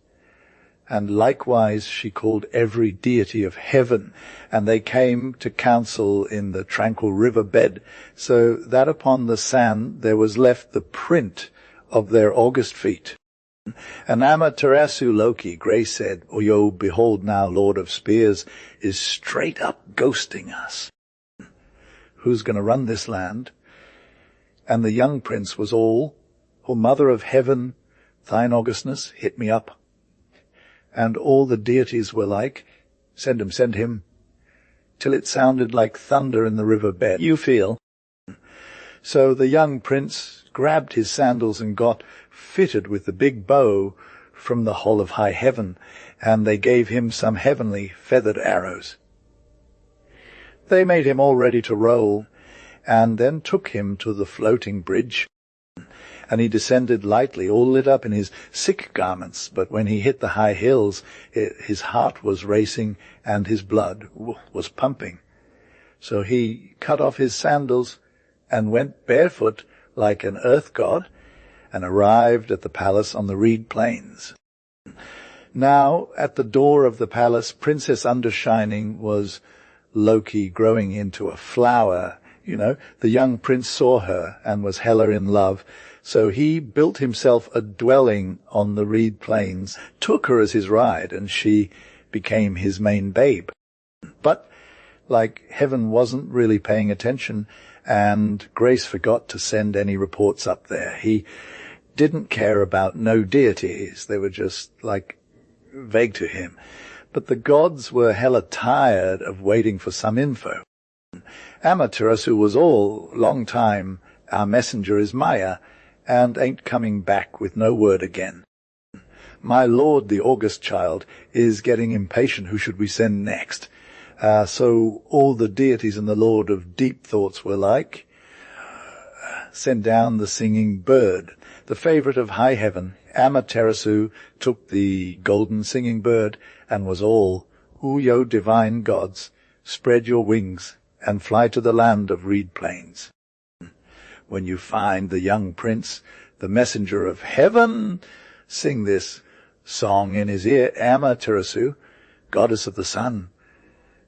And likewise she called every deity of heaven, and they came to council in the tranquil river bed, so that upon the sand there was left the print of their august feet. And Amaterasu Loki, Grace said, Oyo, behold now, Lord of Spears, is straight up ghosting us. Who's going to run this land? And the young prince was all, O mother of heaven, thine augustness, hit me up. And all the deities were like, send him, till it sounded like thunder in the river bed. You feel. So the young prince grabbed his sandals and got fitted with the big bow from the hall of high heaven, and they gave him some heavenly feathered arrows. They made him all ready to roll, and then took him to the floating bridge. And he descended lightly, all lit up in his sick garments, but when he hit the high hills, his heart was racing and his blood was pumping. So he cut off his sandals and went barefoot like an earth god, and arrived at the palace on the reed plains. Now, at the door of the palace, Princess Undershining was Loki growing into a flower. The young prince saw her and was hella in love. So he built himself a dwelling on the reed plains, took her as his ride, and she became his main babe. But, heaven wasn't really paying attention, and Grace forgot to send any reports up there. He didn't care about no deities. They were just, vague to him. But the gods were hella tired of waiting for some info. Amaterasu was all, long time, our messenger is Maya, and ain't coming back with no word again. My lord, the august child, is getting impatient. Who should we send next? So all the deities and the lord of deep thoughts were like, send down the singing bird, the favorite of high heaven. Amaterasu took the golden singing bird and was all, Uyo divine gods, spread your wings and fly to the land of reed plains. When you find the young prince, the messenger of heaven, sing this song in his ear. Amaterasu, goddess of the sun,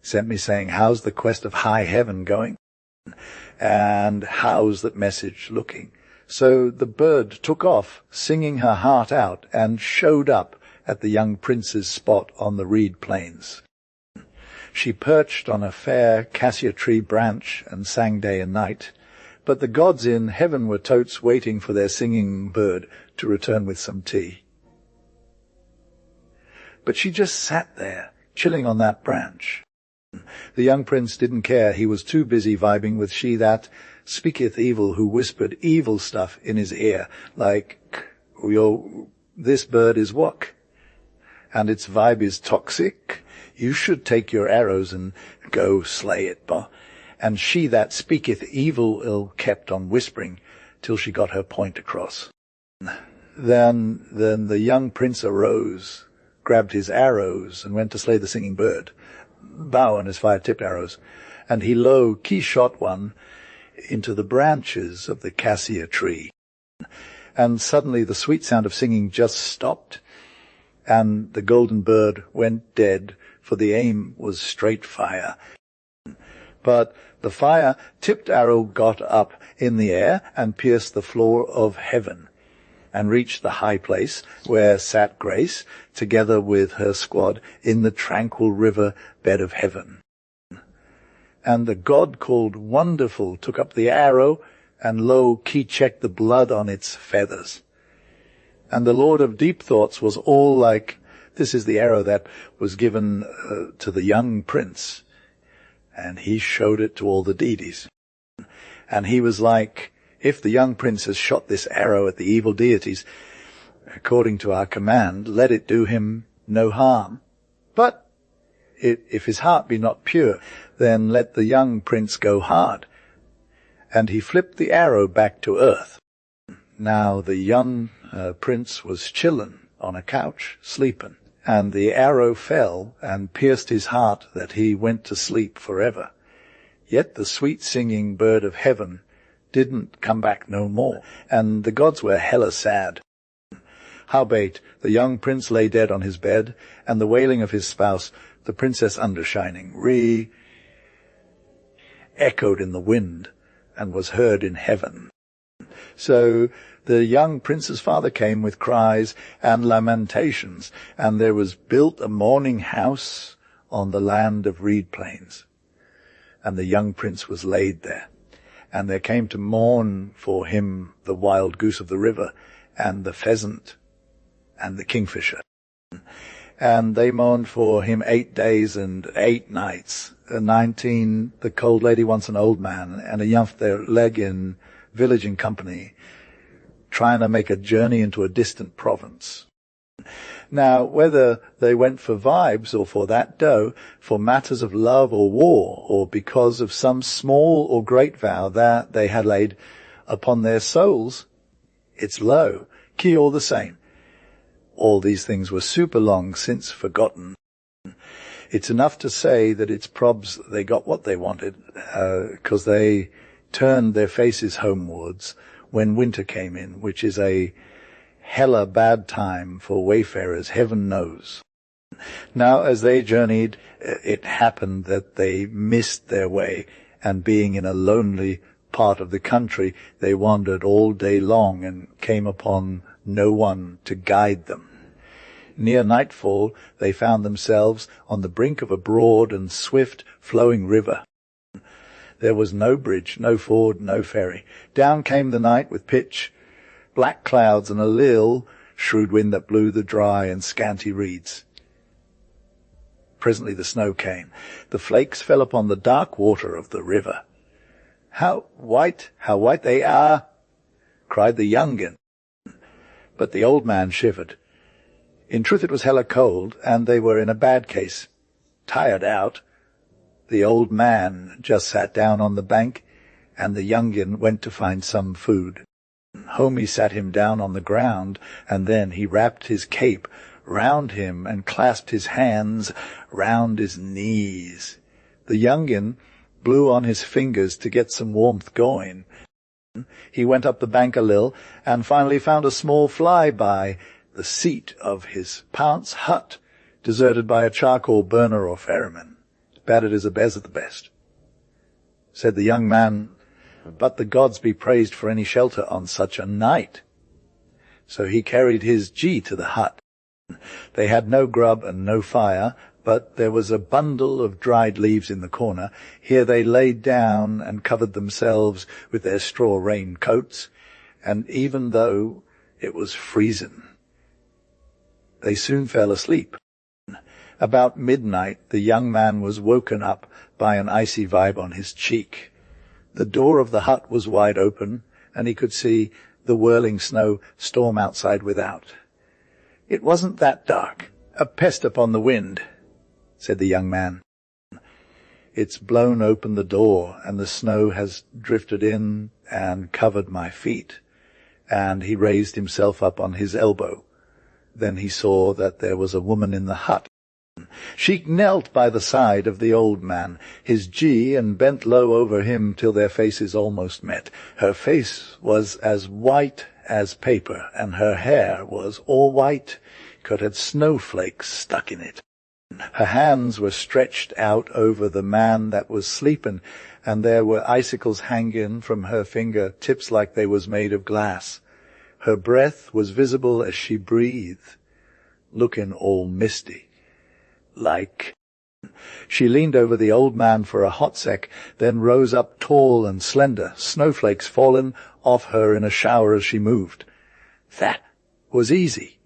sent me saying, how's the quest of high heaven going? And how's that message looking? So the bird took off, singing her heart out, and showed up at the young prince's spot on the reed plains. She perched on a fair cassia tree branch and sang day and night. But the gods in heaven were totes waiting for their singing bird to return with some tea. But she just sat there, chilling on that branch. The young prince didn't care. He was too busy vibing with she that speaketh evil, who whispered evil stuff in his ear, like, this bird is wok, and its vibe is toxic. You should take your arrows and go slay it, bah. And she that speaketh evil kept on whispering till she got her point across. Then the young prince arose, grabbed his arrows, and went to slay the singing bird, bow on his 5-tipped arrows, and he low-key shot one into the branches of the cassia tree. And suddenly the sweet sound of singing just stopped, and the golden bird went dead, for the aim was straight fire. But the fire-tipped arrow got up in the air and pierced the floor of heaven, and reached the high place where sat Grace, together with her squad, in the tranquil river bed of heaven. And the god called Wonderful took up the arrow, and low-key checked the blood on its feathers. And the lord of deep thoughts was all like, this is the arrow that was given to the young prince. And he showed it to all the deities. And he was like, if the young prince has shot this arrow at the evil deities, according to our command, let it do him no harm. But if his heart be not pure, then let the young prince go hard. And he flipped the arrow back to earth. Now the young prince was chillin' on a couch, sleepin', and the arrow fell and pierced his heart that he went to sleep forever. Yet the sweet-singing bird of heaven didn't come back no more, and the gods were hella sad. Howbeit, the young prince lay dead on his bed, and the wailing of his spouse, the princess undershining, echoed in the wind, and was heard in heaven. So the young prince's father came with cries and lamentations, and there was built a mourning house on the land of reed plains. And the young prince was laid there, and there came to mourn for him the wild goose of the river, and the pheasant, and the kingfisher. And they mourned for him 8 days and 8 nights. 19, the cold lady wants an old man, and a young their leg in village in company, trying to make a journey into a distant province. Now, whether they went for vibes or for that dough, for matters of love or war, or because of some small or great vow that they had laid upon their souls, it's low, key all the same. All these things were super long since forgotten. It's enough to say that it's probs they got what they wanted, 'cause they turned their faces homewards when winter came in, which is a hella bad time for wayfarers, heaven knows. Now, as they journeyed, it happened that they missed their way, and being in a lonely part of the country, they wandered all day long and came upon no one to guide them. Near nightfall, they found themselves on the brink of a broad and swift flowing river. There was no bridge, no ford, no ferry. Down came the night with pitch, black clouds, and a lill, shrewd wind that blew the dry and scanty reeds. Presently the snow came. The flakes fell upon the dark water of the river. How white they are!" cried the youngin. But the old man shivered. In truth it was hella cold, and they were in a bad case. Tired out, the old man just sat down on the bank, and the youngin went to find some food. Home he sat him down on the ground, and then he wrapped his cape round him and clasped his hands round his knees. The youngin blew on his fingers to get some warmth going. He went up the bank a little, and finally found a small fly by the seat of his parents' hut, deserted by a charcoal burner or ferryman. Bad it is a bez at the best. Said the young man, "But the gods be praised for any shelter on such a night." So he carried his G to the hut. They had no grub and no fire, but there was a bundle of dried leaves in the corner. Here they laid down and covered themselves with their straw raincoats, and even though it was freezing, they soon fell asleep. About midnight, the young man was woken up by an icy vibe on his cheek. The door of the hut was wide open, and he could see the whirling snow storm outside without. "It wasn't that dark. A pest upon the wind," said the young man. "It's blown open the door, and the snow has drifted in and covered my feet." And he raised himself up on his elbow. Then he saw that there was a woman in the hut. She knelt by the side of the old man, his G, and bent low over him till their faces almost met. Her face was as white as paper, and her hair was all white, 'cause it had snowflakes stuck in it. Her hands were stretched out over the man that was sleepin', and there were icicles hanging from her finger tips like they was made of glass. Her breath was visible as she breathed, looking all misty. Like. She leaned over the old man for a hot sec, then rose up tall and slender, snowflakes falling off her in a shower as she moved. That was easy.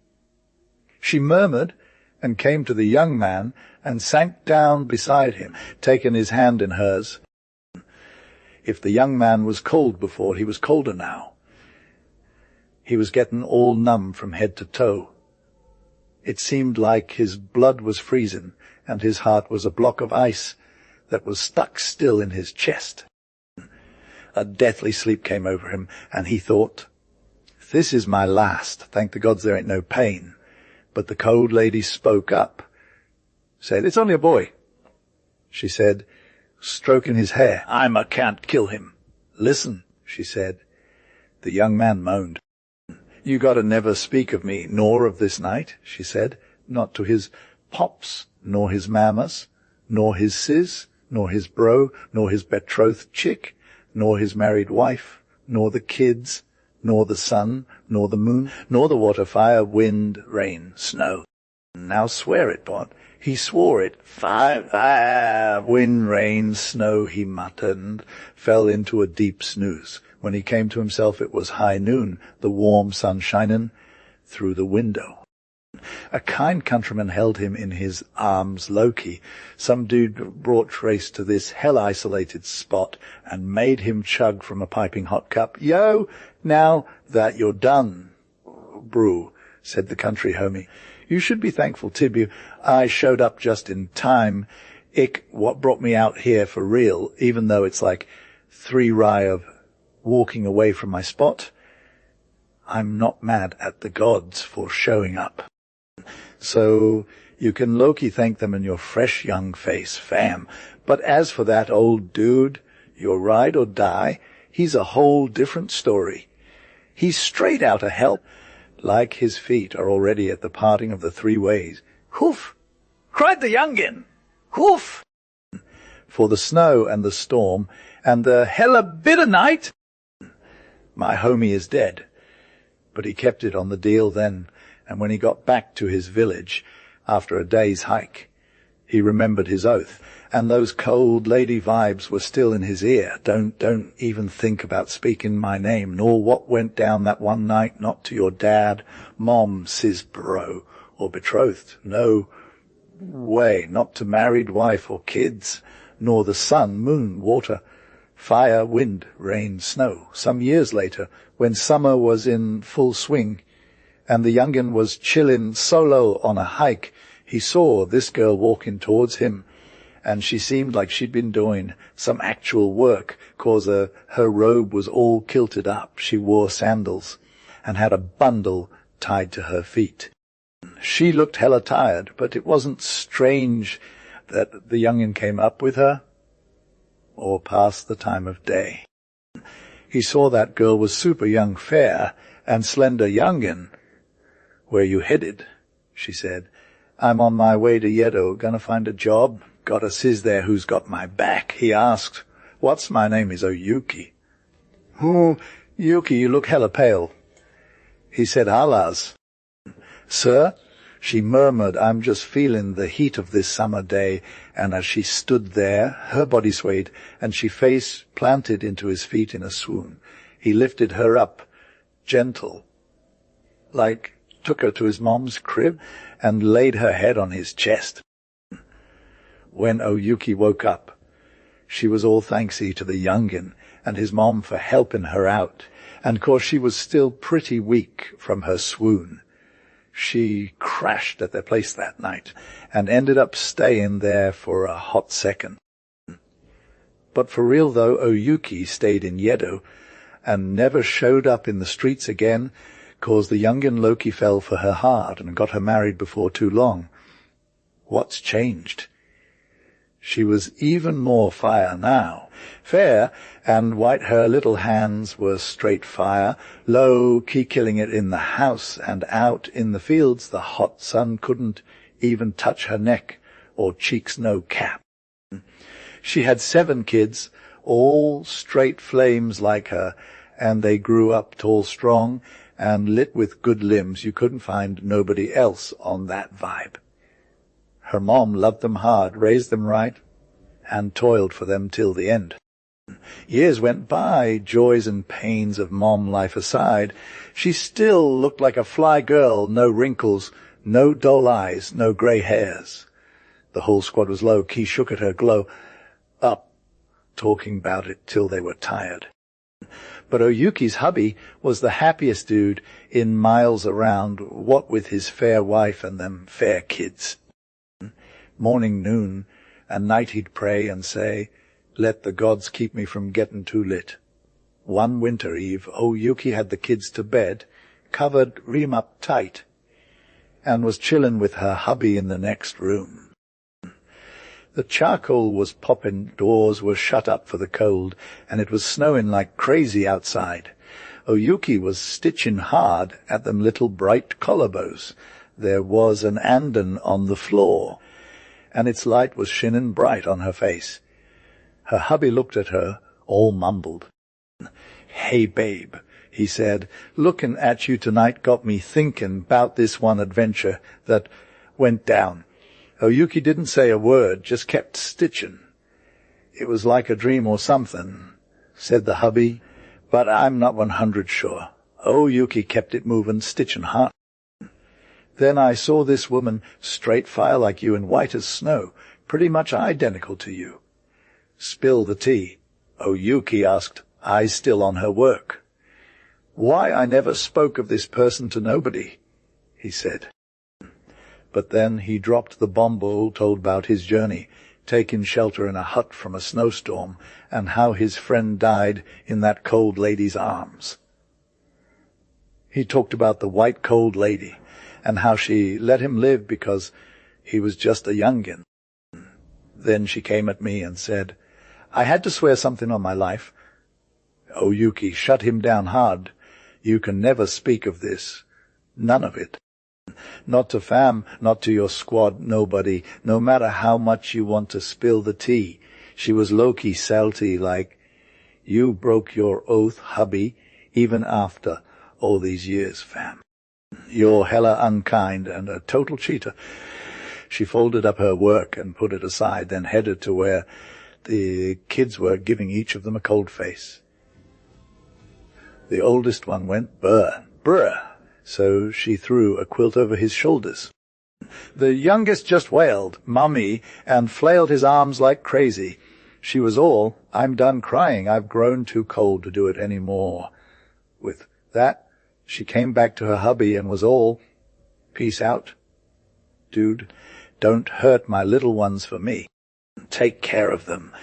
She murmured and came to the young man and sank down beside him, taking his hand in hers. If the young man was cold before, he was colder now. He was getting all numb from head to toe. It seemed like his blood was freezing, and his heart was a block of ice that was stuck still in his chest. A deathly sleep came over him, and he thought, This is my last. Thank the gods there ain't no pain. But the cold lady spoke up. Said, it's only a boy. She said, stroking his hair. Can't kill him. Listen, she said. The young man moaned. You gotta never speak of me, nor of this night, she said. Not to his pops, nor his mammas, nor his sis, nor his bro, nor his betrothed chick, nor his married wife, nor the kids, nor the sun, nor the moon, nor the water, fire, wind, rain, snow. Now swear it, Bod. He swore it. Fire, wind, rain, snow, he muttered, and fell into a deep snooze. When he came to himself, it was high noon, the warm sun shining through the window. A kind countryman held him in his arms low-key. Some dude brought Trace to this hell-isolated spot and made him chug from a piping hot cup. Yo, now that you're done, brew, said the country homie. You should be thankful, Tibu. I showed up just in time. What brought me out here for real, even though it's like 3 rye of walking away from my spot. I'm not mad at the gods for showing up. So you can low-key thank them in your fresh young face, fam. But as for that old dude, your ride or die, he's a whole different story. He's straight out of hell. Like his feet are already at the parting of the 3 ways. Hoof! Cried the youngin. Hoof! For the snow and the storm and the hella bitter night. My homie is dead. But he kept it on the deal then, and when he got back to his village after a day's hike, he remembered his oath, and those cold lady vibes were still in his ear. Don't even think about speaking my name, nor what went down that one night, not to your dad, mom, sis, bro, or betrothed. No way, not to married wife or kids, nor the sun, moon, water, fire, wind, rain, snow. Some years later, when summer was in full swing, and the youngin was chillin' solo on a hike, he saw this girl walking towards him, and she seemed like she'd been doing some actual work, 'cause her robe was all kilted up. She wore sandals, and had a bundle tied to her feet. She looked hella tired, but it wasn't strange that the youngin came up with her, or past the time of day. He saw that girl was super young, fair, and slender youngin. Where you headed? She said. I'm on my way to Yedo, gonna find a job. Got a sis there who's got my back. He asked, what's my name is Oyuki. Oh, Yuki, you look hella pale. He said, Allah's. Sir? She murmured, I'm just feeling the heat of this summer day, and as she stood there, her body swayed, and she face planted into his feet in a swoon. He lifted her up, gentle, like took her to his mom's crib, and laid her head on his chest. When Oyuki woke up, she was all thanksy to the youngin and his mom for helping her out, and 'course she was still pretty weak from her swoon. She crashed at their place that night, and ended up staying there for a hot second. But for real though, Oyuki stayed in Yedo, and never showed up in the streets again, 'cause the youngin Loki fell for her hard, and got her married before too long. What's changed? She was even more fire now. Fair, and white her little hands were straight fire, low-key killing it in the house, and out in the fields the hot sun couldn't even touch her neck or cheeks no cap. She had 7 kids, all straight flames like her, and they grew up tall, strong, and lit with good limbs. You couldn't find nobody else on that vibe. Her mom loved them hard, raised them right, and toiled for them till the end. Years went by, joys and pains of mom life aside. She still looked like a fly girl, no wrinkles, no dull eyes, no grey hairs. The whole squad was low-key, shook at her glow up, talking about it till they were tired. But Oyuki's hubby was the happiest dude in miles around, what with his fair wife and them fair kids. Morning, noon, and night he'd pray and say, let the gods keep me from getting too lit. One winter eve, Oyuki had the kids to bed, covered ream up tight, and was chillin' with her hubby in the next room. The charcoal was poppin', doors were shut up for the cold, and it was snowing like crazy outside. Oyuki was stitchin' hard at them little bright collar bows. There was an anden on the floor, and its light was shinnin' bright on her face. Her hubby looked at her, all mumbled. "Hey, babe," he said, "lookin' at you tonight got me thinkin' 'bout this one adventure that went down." Oyuki didn't say a word, just kept stitchin'. "It was like a dream or something," said the hubby, "but I'm not 100 sure." Oyuki kept it movin', stitchin' hard. "Then I saw this woman, straight fire like you and white as snow, pretty much identical to you." "Spill the tea," Oyuki asked, eyes still on her work. "Why I never spoke of this person to nobody," he said. But then he dropped the bomb told about his journey, taking shelter in a hut from a snowstorm, and how his friend died in that cold lady's arms. He talked about the white cold lady, and how she let him live because he was just a youngin. Then she came at me and said, "I had to swear something on my life." Oyuki shut him down hard. "You can never speak of this. None of it. Not to fam, not to your squad, nobody, no matter how much you want to spill the tea." She was low-key salty, like, "You broke your oath, hubby, even after all these years, fam. You're hella unkind and a total cheater." She folded up her work and put it aside, then headed to where the kids were, giving each of them a cold face. The oldest one went, "Brr, brr," so she threw a quilt over his shoulders. The youngest just wailed, "Mummy," and flailed his arms like crazy. She was all, "I'm done crying, I've grown too cold to do it any more." With that, she came back to her hubby and was all, "Peace out. Dude, don't hurt my little ones for me. Take care of them."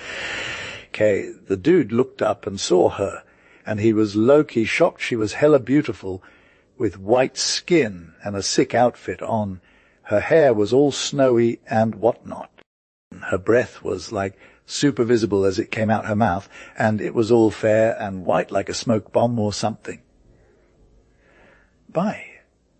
Okay, the dude looked up and saw her, and he was low-key shocked she was hella beautiful, with white skin and a sick outfit on. Her hair was all snowy and whatnot. Her breath was like super visible as it came out her mouth, and it was all fair and white like a smoke bomb or something. "Bye,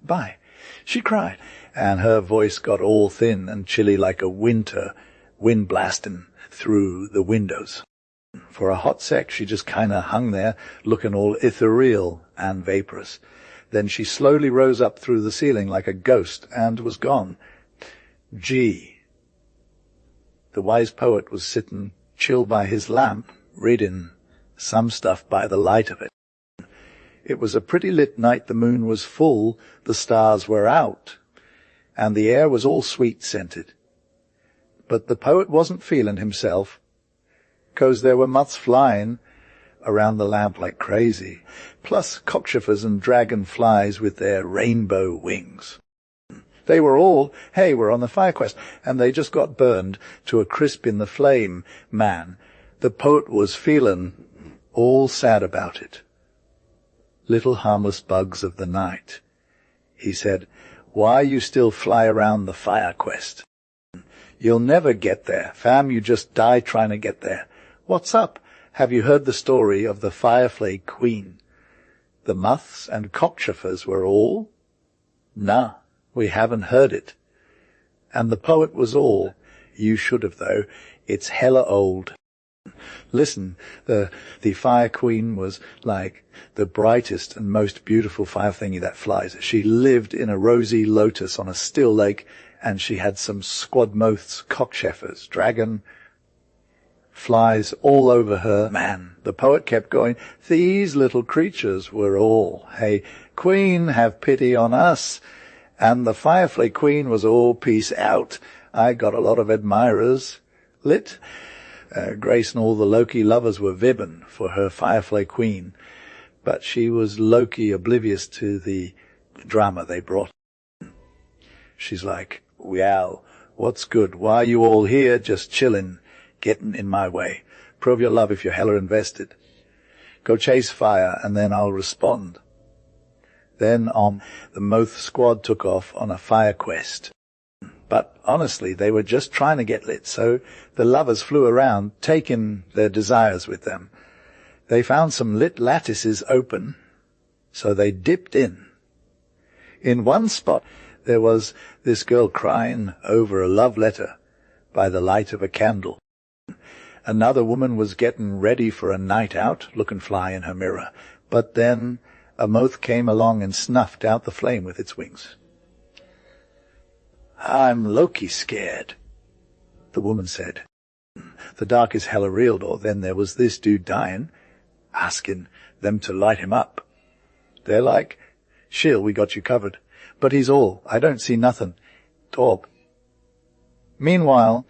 bye," she cried, and her voice got all thin and chilly like a winter wind blasting through the windows. For a hot sec, she just kinda hung there, looking all ethereal and vaporous. Then she slowly rose up through the ceiling like a ghost and was gone. Gee. The wise poet was sitting chill by his lamp, reading some stuff by the light of it. It was a pretty lit night. The moon was full, the stars were out, and the air was all sweet-scented. But the poet wasn't feeling himself, 'cause there were moths flying around the lamp like crazy, plus cockchafers and dragonflies with their rainbow wings. They were all, "Hey, we're on the fire quest," and they just got burned to a crisp in the flame, man. The poet was feeling all sad about it. "Little harmless bugs of the night," he said, "why you still fly around the fire quest? You'll never get there, fam, you just die trying to get there. What's up? Have you heard the story of the Firefly Queen?" The moths and cockchafers were all, "Nah, we haven't heard it." And the poet was all, "You should have, though. It's hella old. Listen, the Fire Queen was like the brightest and most beautiful fire thingy that flies. She lived in a rosy lotus on a still lake, and she had some squadmoths, cockchafers, dragon flies all over her. Man, the poet kept going, "These little creatures were all, hey, Queen, have pity on us." And the Firefly Queen was all, "Peace out. I got a lot of admirers." Lit? Grace and all the Loki lovers were vibbin' for her Firefly Queen, but she was low-key oblivious to the drama they brought. She's like, "Wow, what's good? Why are you all here just chillin', gettin' in my way? Prove your love if you're hella invested. Go chase fire, and then I'll respond." Then the Moth squad took off on a fire quest. But honestly, they were just trying to get lit, so the lovers flew around, taking their desires with them. They found some lit lattices open, so they dipped in. In one spot, there was this girl crying over a love letter by the light of a candle. Another woman was getting ready for a night out, looking fly in her mirror. But then a moth came along and snuffed out the flame with its wings. "I'm Loki scared," the woman said. The dark is hella real, or then there was this dude dying, asking them to light him up. They're like, "Shill, we got you covered." But he's all, "I don't see nothing." Torp. Meanwhile,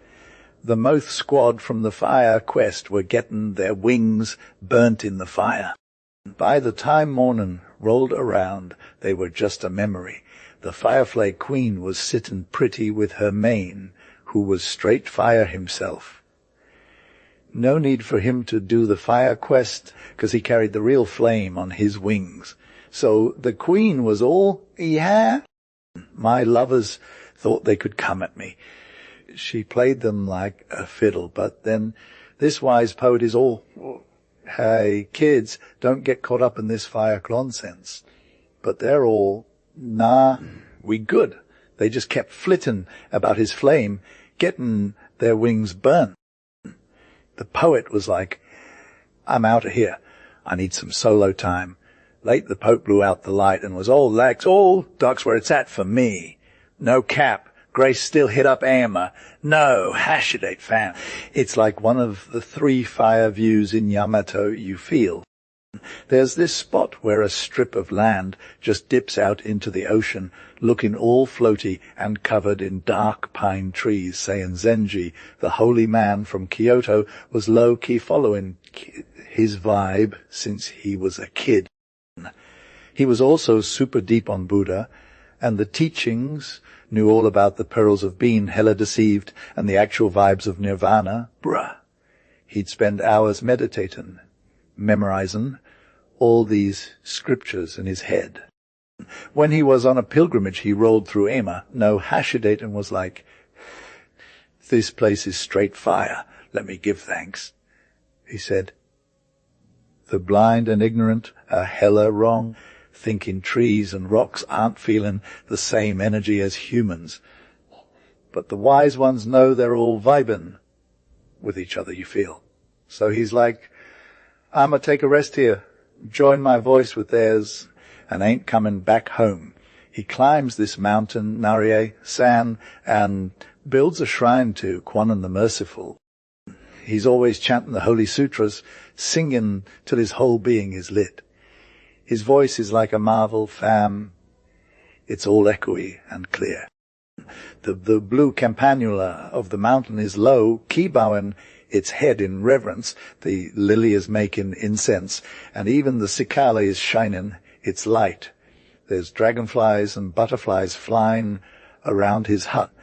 the Moth squad from the fire quest were getting their wings burnt in the fire. By the time morning rolled around, they were just a memory. The Firefly Queen was sitting pretty with her mane, who was straight fire himself. No need for him to do the fire quest, 'cause he carried the real flame on his wings. So the Queen was all, "Yeah." My lovers thought they could come at me. She played them like a fiddle, but then this wise poet is all, "Hey, kids, don't get caught up in this fire nonsense." But they're all, "Nah, we good." They just kept flitting about his flame, getting their wings burnt. The poet was like, "I'm out of here. I need some solo time." Late the Pope blew out the light and was all lax, "All ducks where it's at for me. No cap. Grace still hit up Ama. No, Hashidate fam." It's like one of the 3 fire views in Yamato you feel. There's this spot where a strip of land just dips out into the ocean, looking all floaty and covered in dark pine trees, saying Zenji, the holy man from Kyoto, was low-key following his vibe since he was a kid. He was also super deep on Buddha, and the teachings, knew all about the perils of being hella deceived and the actual vibes of nirvana. Bruh. He'd spend hours meditating, memorizing all these scriptures in his head. When he was on a pilgrimage, he rolled through Ama. No Hashidate and was like, "This place is straight fire. Let me give thanks." He said, "The blind and ignorant are hella wrong, thinking trees and rocks aren't feeling the same energy as humans. But the wise ones know they're all vibing with each other, you feel." So he's like, "I'ma take a rest here, join my voice with theirs, and ain't coming back home." He climbs this mountain, Narie-san, and builds a shrine to Kwannon the Merciful. He's always chanting the Holy Sutras, singing till his whole being is lit. His voice is like a marvel, fam. It's all echoey and clear. The blue campanula of the mountain is low, key-bowing its head in reverence. The lily is making incense, and even the cicala is shining its light. There's dragonflies and butterflies flying around his hut,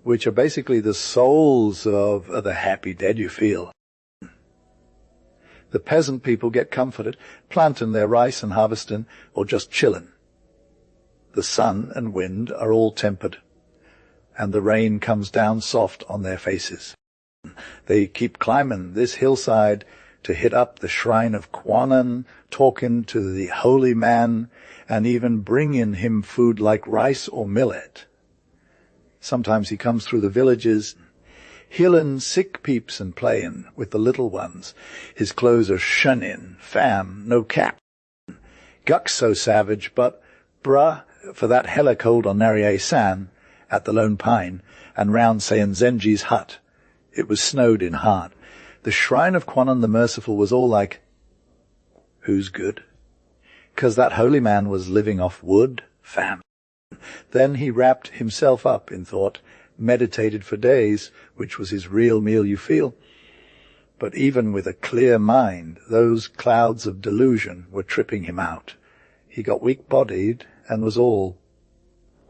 which are basically the souls of the happy dead, you feel. The peasant people get comforted, planting their rice and harvesting, or just chilling. The sun and wind are all tempered, and the rain comes down soft on their faces. They keep climbing this hillside to hit up the shrine of Kwannon, talking to the holy man, and even bringing him food like rice or millet. Sometimes he comes through the villages, healing sick peeps and playing with the little ones. His clothes are shunning, fam, no cap. Guck's so savage, but bruh, for that hella cold on Narie-san, at the Lone Pine, and round saying Zenji's hut, it was snowed in hard. The shrine of Kwannon the Merciful was all like, "Who's good?" 'Cause that holy man was living off wood, fam. Then he wrapped himself up in thought, meditated for days, which was his real meal, you feel. But even with a clear mind, those clouds of delusion were tripping him out. He got weak-bodied and was all,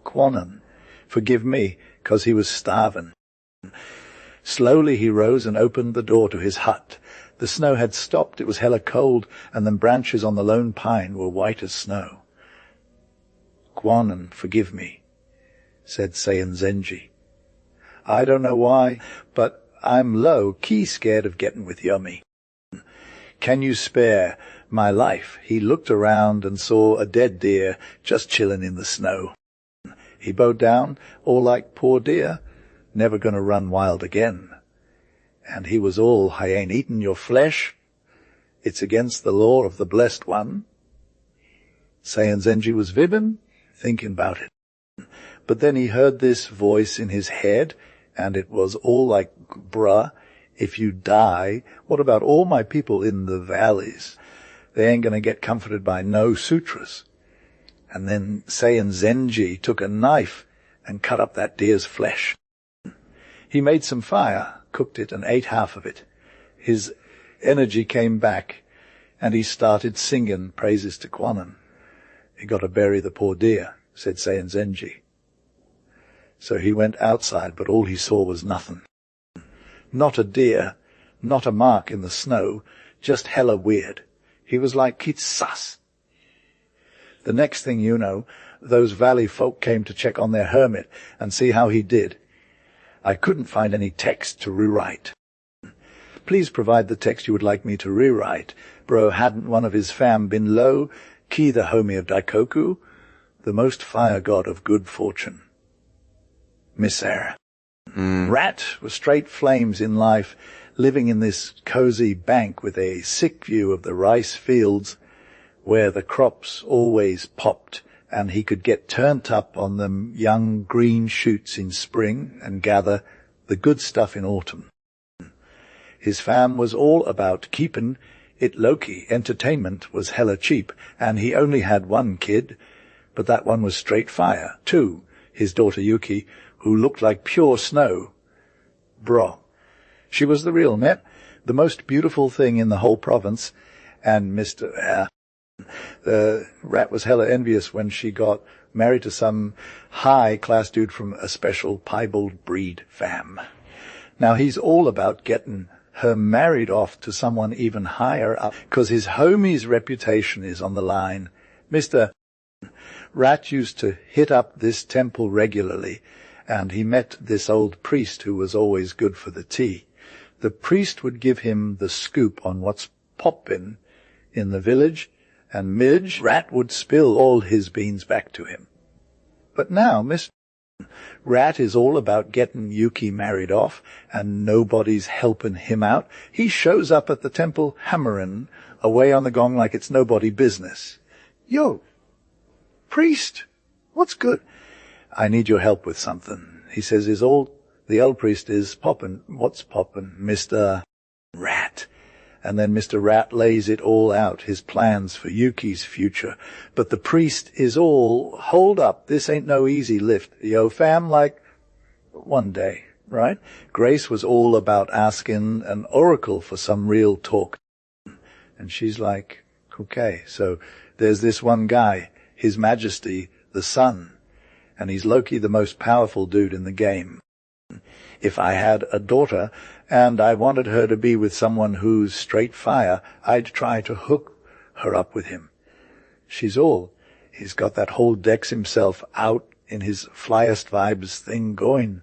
"Kwannon, forgive me," 'cause he was starving. Slowly he rose and opened the door to his hut. The snow had stopped, it was hella cold, and the branches on the lone pine were white as snow. Kwannon, forgive me, said Seiyan Zenji. I don't know why, but I'm low-key scared of getting with Yummy. Can you spare my life? He looked around and saw a dead deer just chilling in the snow. He bowed down, all like poor deer, never gonna run wild again. And he was all, I ain't eaten your flesh. It's against the law of the Blessed One. Seiyan Zenji was vibbing, thinking about it. But then he heard this voice in his head, and it was all like, bruh, if you die, what about all my people in the valleys? They ain't gonna get comforted by no sutras. And then Seiyan Zenji took a knife and cut up that deer's flesh. He made some fire, cooked it, and ate half of it. His energy came back, and he started singing praises to Kwannon. He got to bury the poor deer, said Seiyan Zenji. So he went outside, but all he saw was nothing. Not a deer, not a mark in the snow, just hella weird. He was like, "It's sus." The next thing you know, those valley folk came to check on their hermit and see how he did. I couldn't find any text to rewrite. Please provide the text you would like me to rewrite. Bro, hadn't one of his fam been low, Ki the homie of Daikoku, the most fire god of good fortune? Misere. Rat was straight flames in life, living in this cozy bank with a sick view of the rice fields where the crops always popped, and he could get turned up on them young green shoots in spring and gather the good stuff in autumn. His fam was all about keepin' it low-key. Entertainment was hella cheap, and he only had one kid, but that one was straight fire, too, his daughter Yuki, who looked like pure snow. Bro. She was the real net, the most beautiful thing in the whole province, and the rat was hella envious when she got married to some high-class dude from a special piebald breed fam. Now he's all about getting her married off to someone even higher up, 'cause his homie's reputation is on the line. Mr. Rat used to hit up this temple regularly, and he met this old priest who was always good for the tea. The priest would give him the scoop on what's poppin' in the village, and Midge Rat would spill all his beans back to him. But now Mr. Rat is all about getting Yuki married off, and nobody's helping him out. He shows up at the temple hammerin' away on the gong like it's nobody business. Yo, priest, what's good? I need your help with something. He says the old priest is poppin'. What's poppin'? Mr. Rat. And then Mr. Rat lays it all out, his plans for Yuki's future. But the priest is all, hold up, this ain't no easy lift. Yo, fam, like, one day, right? Grace was all about asking an oracle for some real talk. And she's like, okay, so there's this one guy, His Majesty, the Sun, and he's low-key the most powerful dude in the game. If I had a daughter and I wanted her to be with someone who's straight fire, I'd try to hook her up with him. He's got that whole Dex himself out in his flyest vibes thing going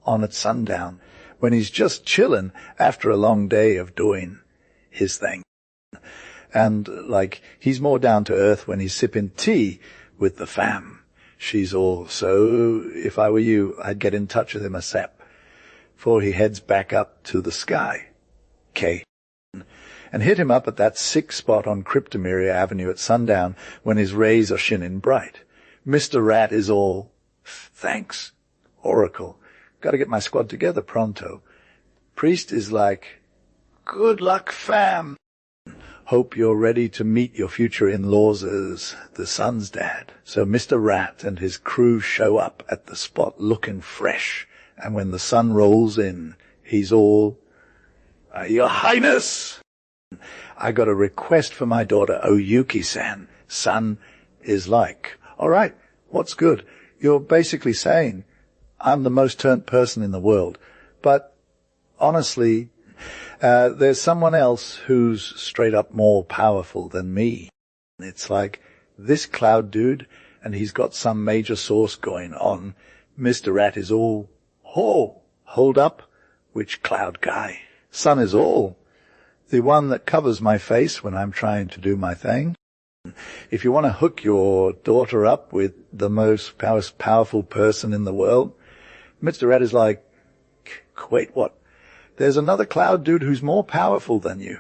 on at sundown, when he's just chillin' after a long day of doing his thing. And, like, he's more down to earth when he's sipping tea with the fam. She's all, so if I were you, I'd get in touch with him ASAP, before he heads back up to the sky. K. And hit him up at that sick spot on Cryptomeria Avenue at sundown when his rays are shinin' bright. Mr. Rat is all, thanks, Oracle. Gotta get my squad together pronto. Priest is like, good luck, fam. Hope you're ready to meet your future in-laws as the Sun's dad. So Mr. Rat and his crew show up at the spot looking fresh, and when the sun rolls in, he's all, Your Highness, I got a request for my daughter, Oyuki-san. Sun is like, all right, what's good? You're basically saying, I'm the most turned person in the world, but honestly, there's someone else who's straight up more powerful than me. It's like, this cloud dude and he's got some major source going on, Mr. Rat is all, "Ho, hold up, which cloud guy? Sun is all. The one that covers my face when I'm trying to do my thing. If you want to hook your daughter up with the most powerful person in the world," Mr. Rat is like, "Wait, what? There's another cloud dude who's more powerful than you.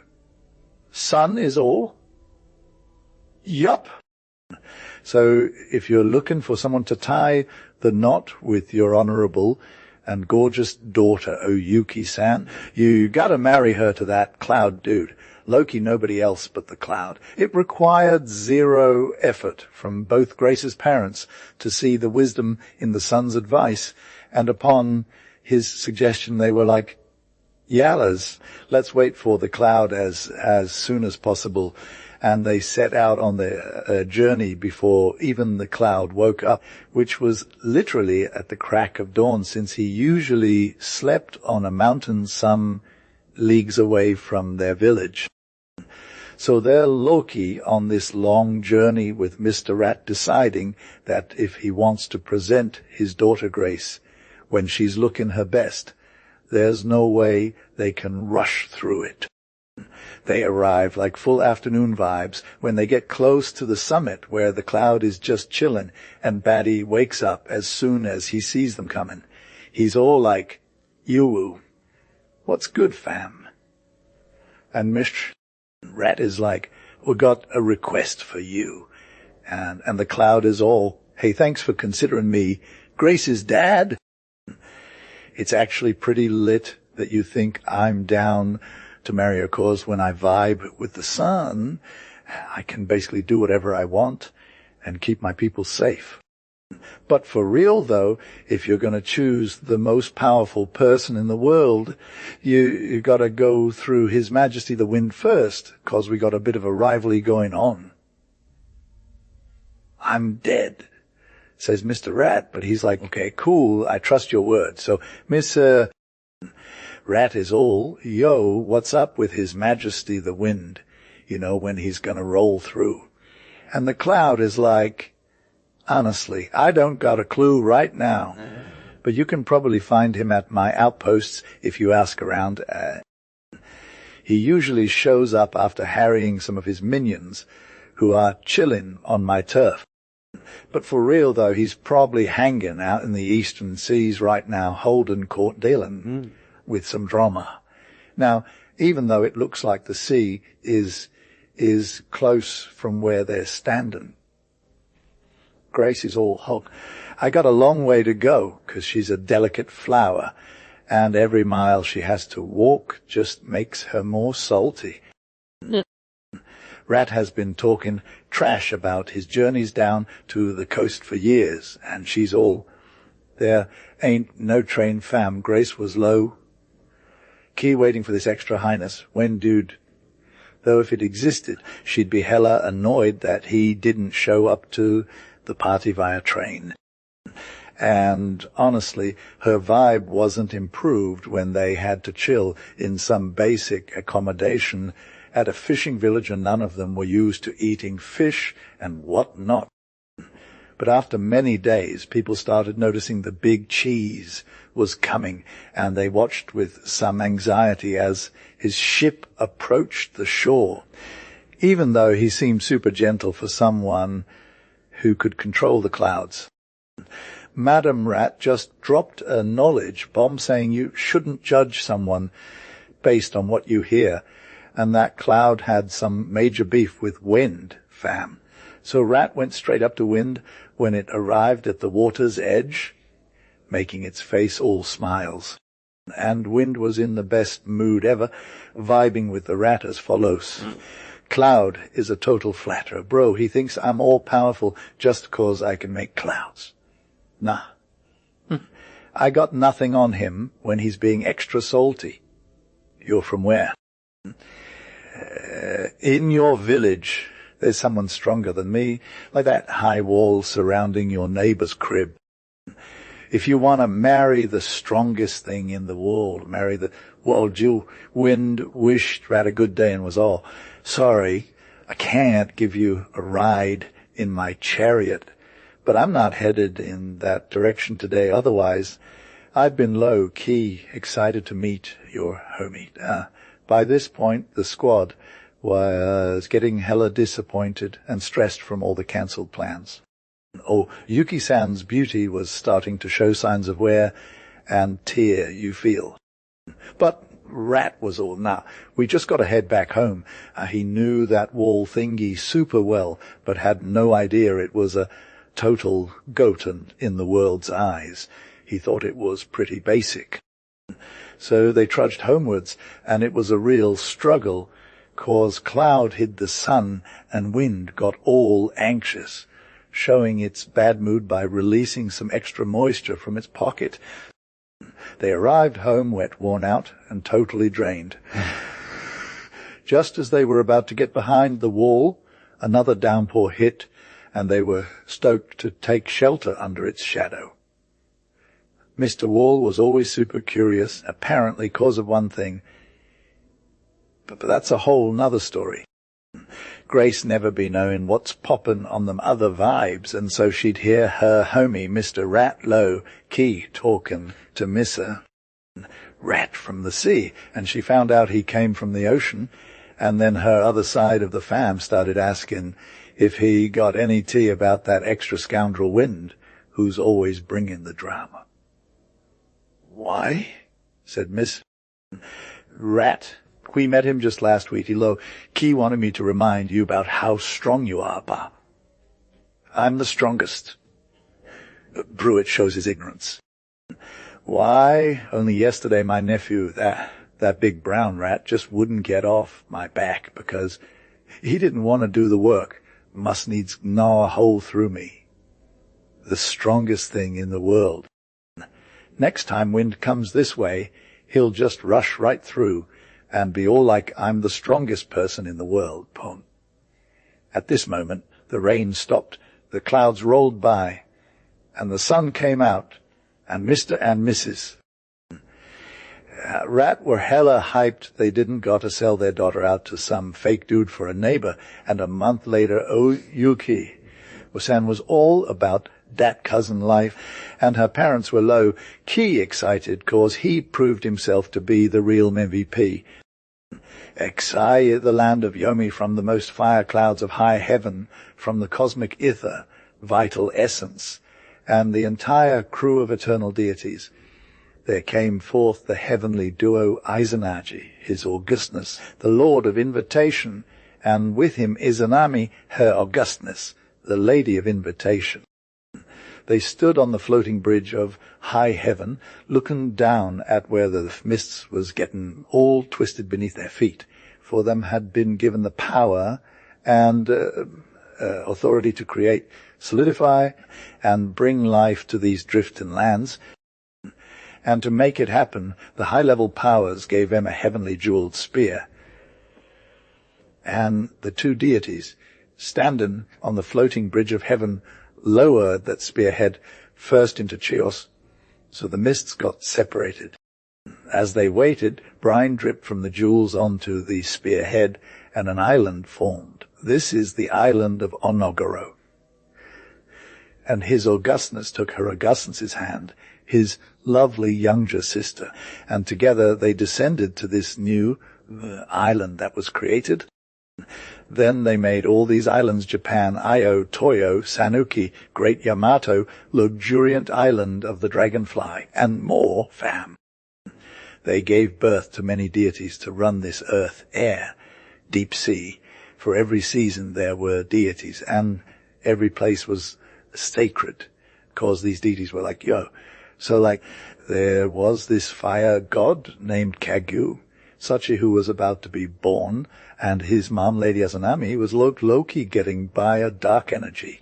Sun is all?" Yup. So if you're looking for someone to tie the knot with your honorable and gorgeous daughter, Oyuki-san, you gotta marry her to that cloud dude. Loki, nobody else but the cloud. It required zero effort from both Grace's parents to see the wisdom in the son's advice, and upon his suggestion they were like, "Yallas, let's wait for the cloud as soon as possible." And they set out on their journey before even the cloud woke up, which was literally at the crack of dawn, since he usually slept on a mountain some leagues away from their village. So they're Loki on this long journey with Mr. Rat, deciding that if he wants to present his daughter Grace when she's looking her best, there's no way they can rush through it. They arrive like full afternoon vibes when they get close to the summit where the cloud is just chillin', and Batty wakes up as soon as he sees them coming. He's all like, "You, what's good, fam?" And Mr. Rat is like, "We got a request for you." And the cloud is all, "Hey, thanks for considering me Grace's dad." It's actually pretty lit that you think I'm down to marry her, cause when I vibe with the sun, I can basically do whatever I want and keep my people safe. But for real though, if you're going to choose the most powerful person in the world, you got to go through His Majesty the Wind first, cause we got a bit of a rivalry going on. "I'm dead," says Mr. Rat, but he's like, "Okay, cool, I trust your word." So Miss Rat is all, "Yo, what's up with His Majesty the Wind?" You know, when he's going to roll through. And the cloud is like, "Honestly, I don't got a clue right now, but you can probably find him at my outposts if you ask around." He usually shows up after harrying some of his minions who are chilling on my turf. But for real though, he's probably hanging out in the eastern seas right now, holding court dealing with some drama. Now, even though it looks like the sea is close from where they're standing, Grace is all hog. I got a long way to go, 'cause she's a delicate flower, and every mile she has to walk just makes her more salty. Rat has been talking trash about his journeys down to the coast for years, and she's all, "There ain't no train, fam. Grace was low key waiting for this extra highness. When dude, though if it existed, she'd be hella annoyed that he didn't show up to the party via train." And honestly, her vibe wasn't improved when they had to chill in some basic accommodation at a fishing village, and none of them were used to eating fish and whatnot. But after many days, people started noticing the big cheese was coming, and they watched with some anxiety as his ship approached the shore, even though he seemed super gentle for someone who could control the clouds. Madam Rat just dropped a knowledge bomb saying you shouldn't judge someone based on what you hear, and that cloud had some major beef with Wind, fam. So Rat went straight up to Wind when it arrived at the water's edge, making its face all smiles. And Wind was in the best mood ever, vibing with the Rat as follows. "Cloud is a total flatterer. Bro, he thinks I'm all-powerful just 'cause I can make clouds. Nah. I got nothing on him when he's being extra salty." "You're from where?" "In your village. There's someone stronger than me, like that high wall surrounding your neighbor's crib. If you want to marry the strongest thing in the world, marry the world. You Wind wished Rat a good day and was all, "Sorry, I can't give you a ride in my chariot, But I'm not headed in that direction today. Otherwise, I've been low-key excited to meet your homie. By this point, the squad was getting hella disappointed and stressed from all the cancelled plans. Oh, Yuki-san's beauty was starting to show signs of wear and tear, you feel. But Rat was all, "Nah, we just got to head back home." He knew that wall thingy super well, but had no idea it was a total goat in the world's eyes. He thought it was pretty basic. So they trudged homewards, and it was a real struggle, 'cause cloud hid the sun and wind got all anxious, showing its bad mood by releasing some extra moisture from its pocket. They arrived home wet, worn out, and totally drained. Just as they were about to get behind the wall, another downpour hit, and they were stoked to take shelter under its shadow. Mr. Wall was always super curious, apparently cause of one thing, but that's a whole nother story. Grace never be knowing what's poppin' on them other vibes, and so she'd hear her homie, Mr. Rat low-key, talkin' to Mr. Rat from the sea, and she found out he came from the ocean, and then her other side of the fam started asking if he got any tea about that extra scoundrel Wind, who's always bringing the drama. "Why?" said Miss Rat. "We met him just last week. Key wanted me to remind you about how strong you are, Pa." "I'm the strongest." Brewitt shows his ignorance. "Why, only yesterday my nephew, that big brown rat, just wouldn't get off my back because he didn't want to do the work. Must needs gnaw a hole through me. The strongest thing in the world. Next time Wind comes this way, he'll just rush right through and be all like I'm the strongest person in the world, Pon." At this moment, the rain stopped, the clouds rolled by, and the sun came out, and Mr. and Mrs. Rat were hella hyped they didn't got to sell their daughter out to some fake dude for a neighbor, and a month later, Yuki-san was all about that cousin life, and her parents were low-key excited cause he proved himself to be the real MVP. Exai, the land of Yomi, from the most fire clouds of high heaven, from the cosmic ether, vital essence, and the entire crew of eternal deities. There came forth the heavenly duo Izanagi, his augustness, the lord of invitation, and with him Izanami, her augustness, the lady of invitation. They stood on the floating bridge of high heaven, looking down at where the mists was getting all twisted beneath their feet, for them had been given the power and authority to create, solidify, and bring life to these drifting lands. And to make it happen, the high-level powers gave them a heavenly jeweled spear. And the two deities, standing on the floating bridge of heaven, lowered that spearhead first into Chios, so the mists got separated. As they waited, brine dripped from the jewels onto the spearhead, and an island formed. This is the island of Onogoro. And his augustness took her augustness's hand, his lovely younger sister, and together they descended to this new island that was created. Then they made all these islands Japan, Io, Toyo, Sanuki, Great Yamato, luxuriant island of the dragonfly, and more, fam. They gave birth to many deities to run this earth, air, deep sea. For every season there were deities, and every place was sacred, because these deities were like, So there was this fire god named Kagyu, Sachi, who was about to be born, and his mom, Lady Azanami, was low-key getting by a dark energy.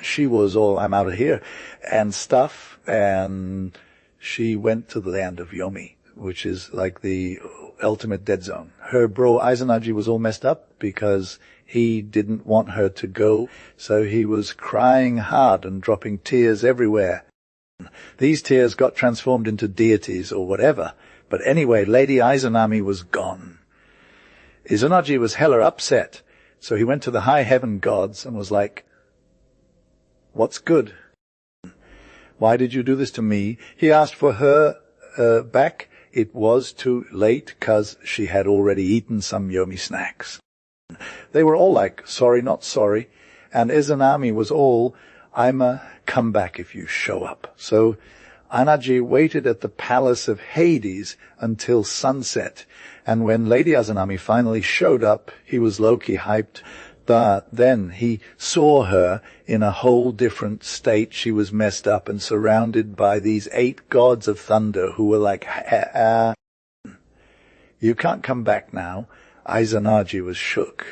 She was all, "I'm out of here," and stuff, and she went to the land of Yomi, which is like the ultimate dead zone. Her bro Izanagi was all messed up because he didn't want her to go, so he was crying hard and dropping tears everywhere. These tears got transformed into deities or whatever, but anyway, Lady Izanami was gone. Izanagi was hella upset, so he went to the high heaven gods and was like, What's good? Why did you do this to me? He asked for her back. It was too late, 'cause she had already eaten some Yomi snacks. They were all like, sorry, not sorry, and Izanami was all, I'm a come back if you show up. So Anaji waited at the palace of Hades until sunset, and when Lady Izanami finally showed up, he was low-key hyped. Then he saw her in a whole different state. She was messed up and surrounded by these 8 gods of thunder who were like, you can't come back now. Izanagi was shook.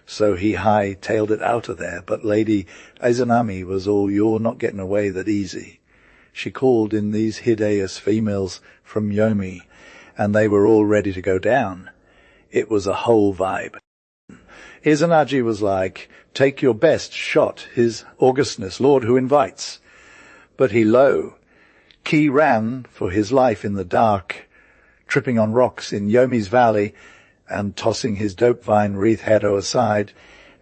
So he high-tailed it out of there, but Lady Izanami was all, you're not getting away that easy. She called in these hideous females from Yomi, and they were all ready to go down. It was a whole vibe. Izanagi was like, take your best shot, his augustness, Lord who invites. But he Ki ran for his life in the dark, tripping on rocks in Yomi's valley and tossing his dope vine wreath header aside,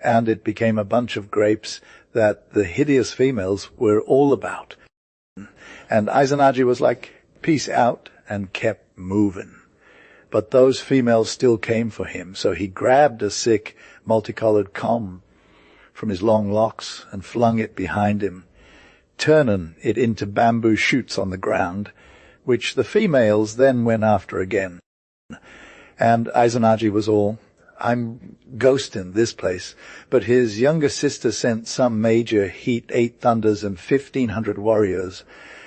and it became a bunch of grapes that the hideous females were all about. And Izanagi was like, peace out, and kept moving. But those females still came for him, so he grabbed a sick, multicolored comb from his long locks and flung it behind him, turning it into bamboo shoots on the ground, which the females then went after again. And Izanagi was all, I'm ghosting this place, but his younger sister sent some major heat 8 thunders and 1,500 warriors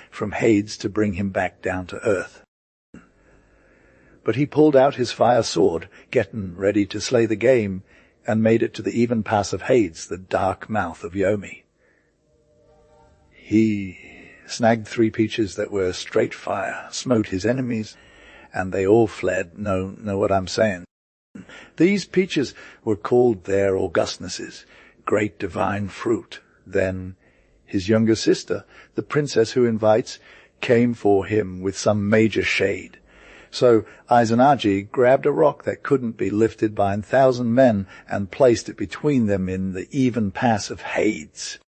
from Hades to bring him back down to earth. But he pulled out his fire sword, getting ready to slay the game, and made it to the even pass of Hades, the dark mouth of Yomi. He snagged 3 peaches that were straight fire, smote his enemies, and they all fled. Know what I'm saying? These peaches were called their augustnesses, great divine fruit. Then his younger sister, the princess who invites, came for him with some major shade. So Izanagi grabbed a rock that couldn't be lifted by 1,000 men and placed it between them in the even pass of Hades.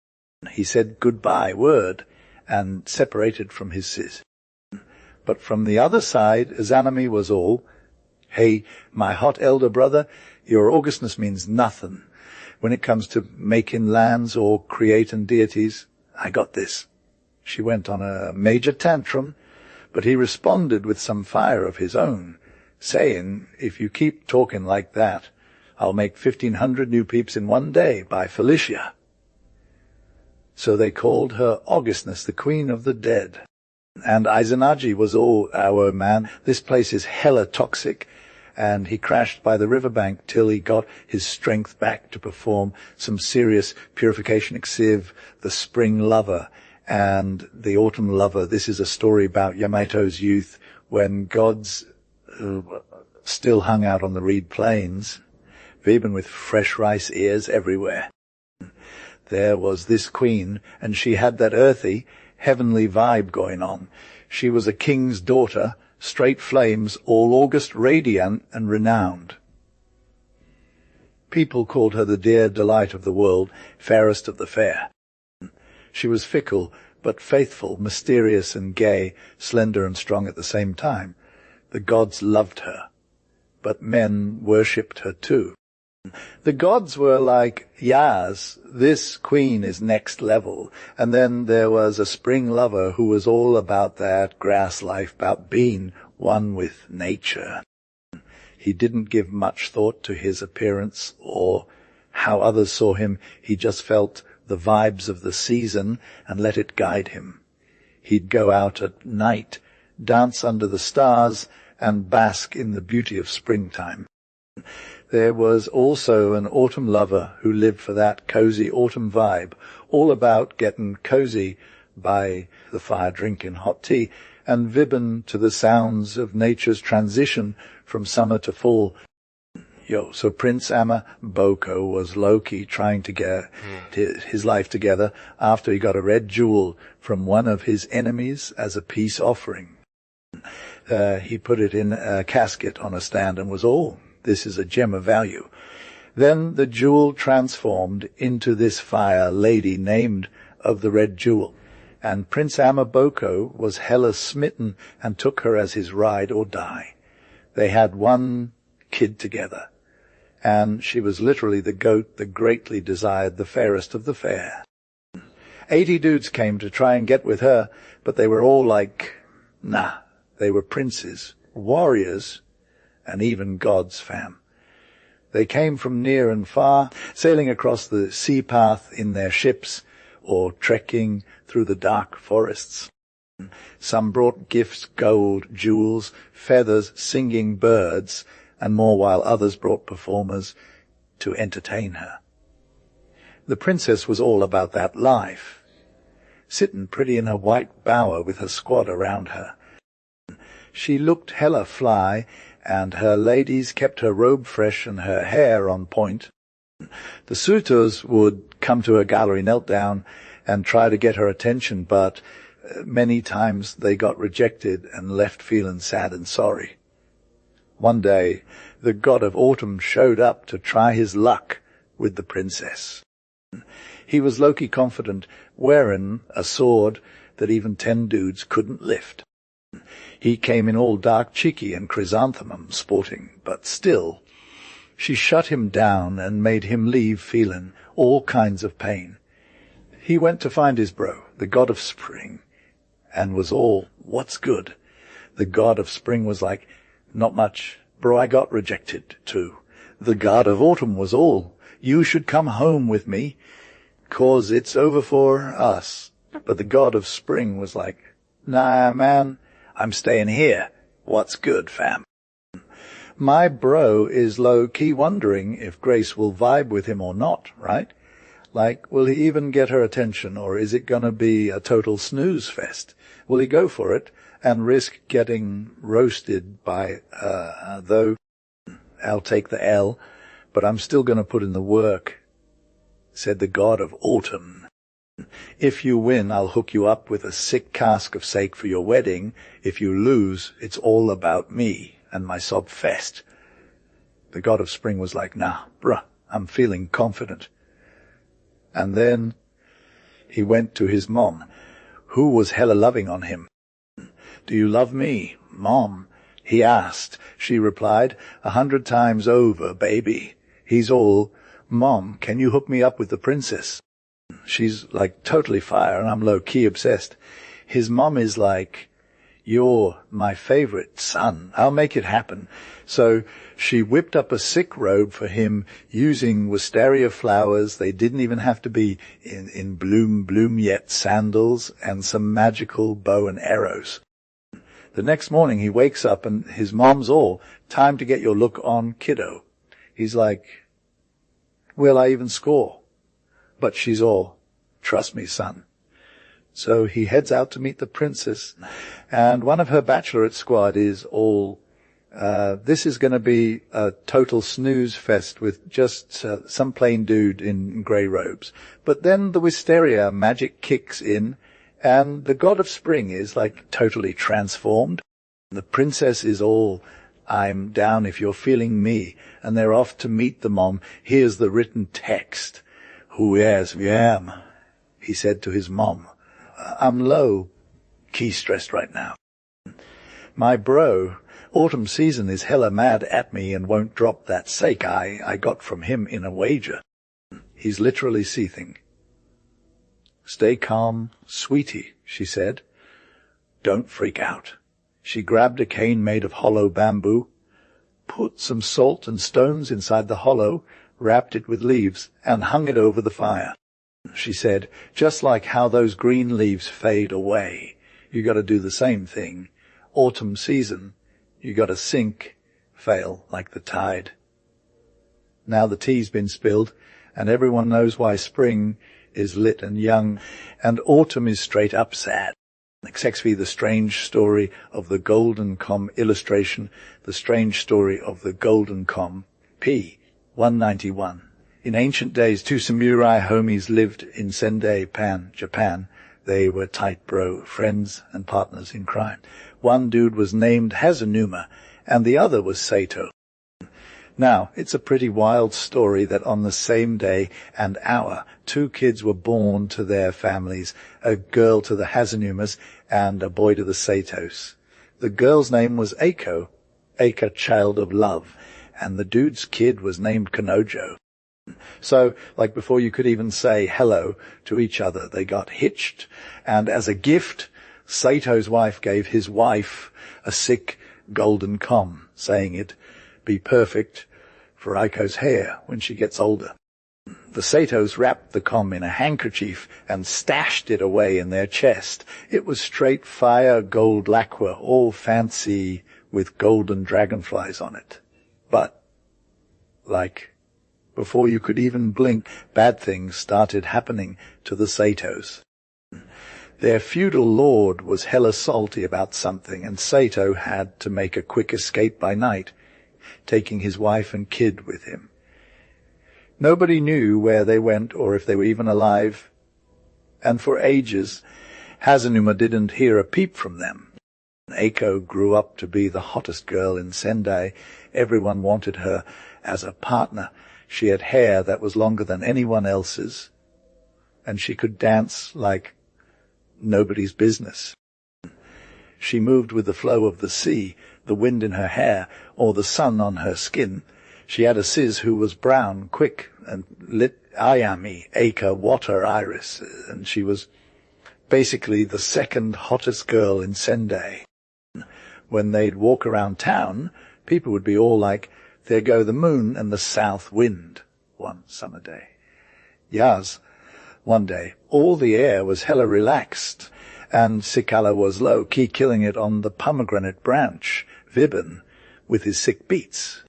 He said goodbye word and separated from his sis. But from the other side, Izanami was all, hey, my hot elder brother, your augustness means nothing. When it comes to making lands or creating deities, I got this. She went on a major tantrum, but he responded with some fire of his own, saying, if you keep talking like that, I'll make 1,500 new peeps in one day by Felicia. So they called her Augustness, the Queen of the Dead. And Izanagi was all, our man, this place is hella toxic, and he crashed by the riverbank till he got his strength back to perform some serious purification exiv, the spring lover, and the autumn lover. This is a story about Yamato's youth when gods still hung out on the reed plains, Weben with fresh rice ears everywhere. There was this queen, and she had that earthy, heavenly vibe going on. She was a king's daughter, straight flames, all August radiant and renowned. People called her the dear delight of the world, fairest of the fair. She was fickle, but faithful, mysterious and gay, slender and strong at the same time. The gods loved her, but men worshipped her too. The gods were like, Yas, this queen is next level. And then there was a spring lover who was all about that grass life, about being one with nature. He didn't give much thought to his appearance or how others saw him. He just felt the vibes of the season and let it guide him. He'd go out at night, dance under the stars, and bask in the beauty of springtime. There was also an autumn lover who lived for that cozy autumn vibe, all about getting cozy by the fire drinking hot tea and vibbing to the sounds of nature's transition from summer to fall. So Prince Amma Boko was low-key trying to get his life together after he got a red jewel from one of his enemies as a peace offering. He put it in a casket on a stand and was all, this is a gem of value. Then the jewel transformed into this fire lady named of the red jewel. And Prince Amaboko was hella smitten and took her as his ride or die. They had one kid together, and she was literally the goat that greatly desired the fairest of the fair. 80 dudes came to try and get with her, but they were all like, nah, they were princes, warriors, and even gods, fam. They came from near and far, sailing across the sea path in their ships, or trekking through the dark forests. Some brought gifts, gold, jewels, feathers, singing birds, and more, while others brought performers to entertain her. The princess was all about that life, sitting pretty in her white bower with her squad around her. She looked hella fly, and her ladies kept her robe fresh and her hair on point. The suitors would come to her gallery, knelt down, and try to get her attention, but many times they got rejected and left feeling sad and sorry. One day, the god of autumn showed up to try his luck with the princess. He was low-key confident, wearing a sword that even 10 dudes couldn't lift. He came in all dark cheeky and chrysanthemum sporting, but still, she shut him down and made him leave feeling all kinds of pain. He went to find his bro, the god of spring, and was all, what's good? The god of spring was like, not much, bro, I got rejected too. The god of autumn was all, you should come home with me, 'cause it's over for us. But the god of spring was like, nah, man, I'm staying here. What's good, fam? My bro is low-key wondering if Grace will vibe with him or not, right? Like, will he even get her attention, or is it gonna be a total snooze fest? Will he go for it and risk getting roasted by, though I'll take the L, but I'm still gonna put in the work, said the god of autumn. If you win, I'll hook you up with a sick cask of sake for your wedding. If you lose, it's all about me and my sob fest. The god of spring was like, nah, bruh, I'm feeling confident. And then he went to his mom, who was hella loving on him. Do you love me, Mom? He asked. She replied, 100 times over, baby. He's all, Mom, can you hook me up with the princess? She's like totally fire, and I'm low-key obsessed. His mom is like, you're my favorite son. I'll make it happen. So she whipped up a sick robe for him using wisteria flowers. They didn't even have to be in bloom yet sandals, and some magical bow and arrows. The next morning he wakes up and his mom's all, time to get your look on, kiddo. He's like, will I even score? But she's all, trust me, son. So he heads out to meet the princess, and one of her bachelorette squad is all, this is going to be a total snooze fest with just some plain dude in grey robes. But then the wisteria magic kicks in, and the god of spring is like totally transformed. The princess is all, I'm down if you're feeling me, and they're off to meet the mom. Here's the written text. Who is am? He said to his mom. I'm low, key stressed right now. My bro, autumn season is hella mad at me and won't drop that sake I got from him in a wager. He's literally seething. Stay calm, sweetie, she said. Don't freak out. She grabbed a cane made of hollow bamboo, put some salt and stones inside the hollow, wrapped it with leaves, and hung it over the fire. She said, just like how those green leaves fade away, you got to do the same thing. Autumn season, you got to sink, fail like the tide. Now the tea's been spilled, and everyone knows why spring is lit and young, and autumn is straight up sad. XXV, the strange story of the Golden Com illustration, the strange story of the Golden Com, p. 191. In ancient days, 2 samurai homies lived in Sendai, Japan. They were tight bro, friends and partners in crime. One dude was named Hazanuma, and the other was Sato. Now, it's a pretty wild story that on the same day and hour, 2 kids were born to their families, a girl to the Hazanumas and a boy to the Satos. The girl's name was Eiko, child of love, and the dude's kid was named Kanojo. So, like before you could even say hello to each other, they got hitched, and as a gift, Sato's wife gave his wife a sick golden comb, saying it'd be perfect for Eiko's hair when she gets older. The Satos wrapped the comb in a handkerchief and stashed it away in their chest. It was straight fire gold lacquer, all fancy with golden dragonflies on it. But, before you could even blink, bad things started happening to the Satos. Their feudal lord was hella salty about something, and Sato had to make a quick escape by night, taking his wife and kid with him. Nobody knew where they went or if they were even alive, and for ages Hazanuma didn't hear a peep from them. Eiko grew up to be the hottest girl in Sendai. Everyone wanted her as a partner. She had hair that was longer than anyone else's, and she could dance like nobody's business. She moved with the flow of the sea, the wind in her hair, or the sun on her skin. She had a sis who was brown, quick, and lit Ayami, Eika, water iris, and she was basically the second hottest girl in Sendai. When they'd walk around town, people would be all like, "There go the moon and the south wind," one summer day. Yas, one day, all the air was hella relaxed, and Sikala was low-key killing it on the pomegranate branch, Vibin, with his sick beats.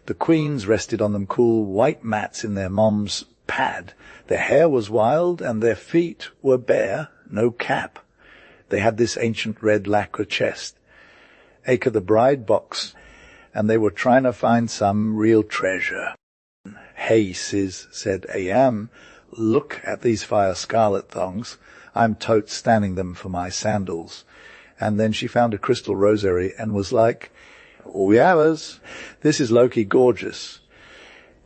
The queens rested on them cool white mats in their mom's pad. Their hair was wild, and their feet were bare, no cap. They had this ancient red lacquer chest, Eika the bride box, and they were trying to find some real treasure. "Hey, sis," said Ayam, "look at these fire scarlet thongs. I'm totes standing them for my sandals." And then she found a crystal rosary and was like, "Oh, yowers, this is low-key gorgeous."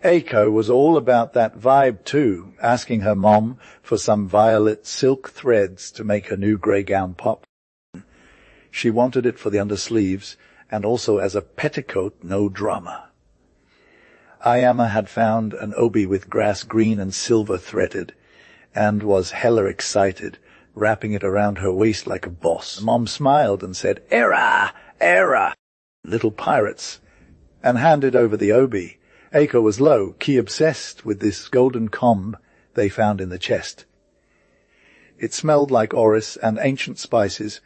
Eiko was all about that vibe too, asking her mom for some violet silk threads to make her new grey gown pop. She wanted it for the undersleeves and also as a petticoat, no drama. Ayama had found an obi with grass green and silver threaded and was hella excited, wrapping it around her waist like a boss. Mom smiled and said, "Era! Era! Little pirates," and handed over the obi. Eiko was low-key obsessed with this golden comb they found in the chest. It smelled like orris and ancient spices.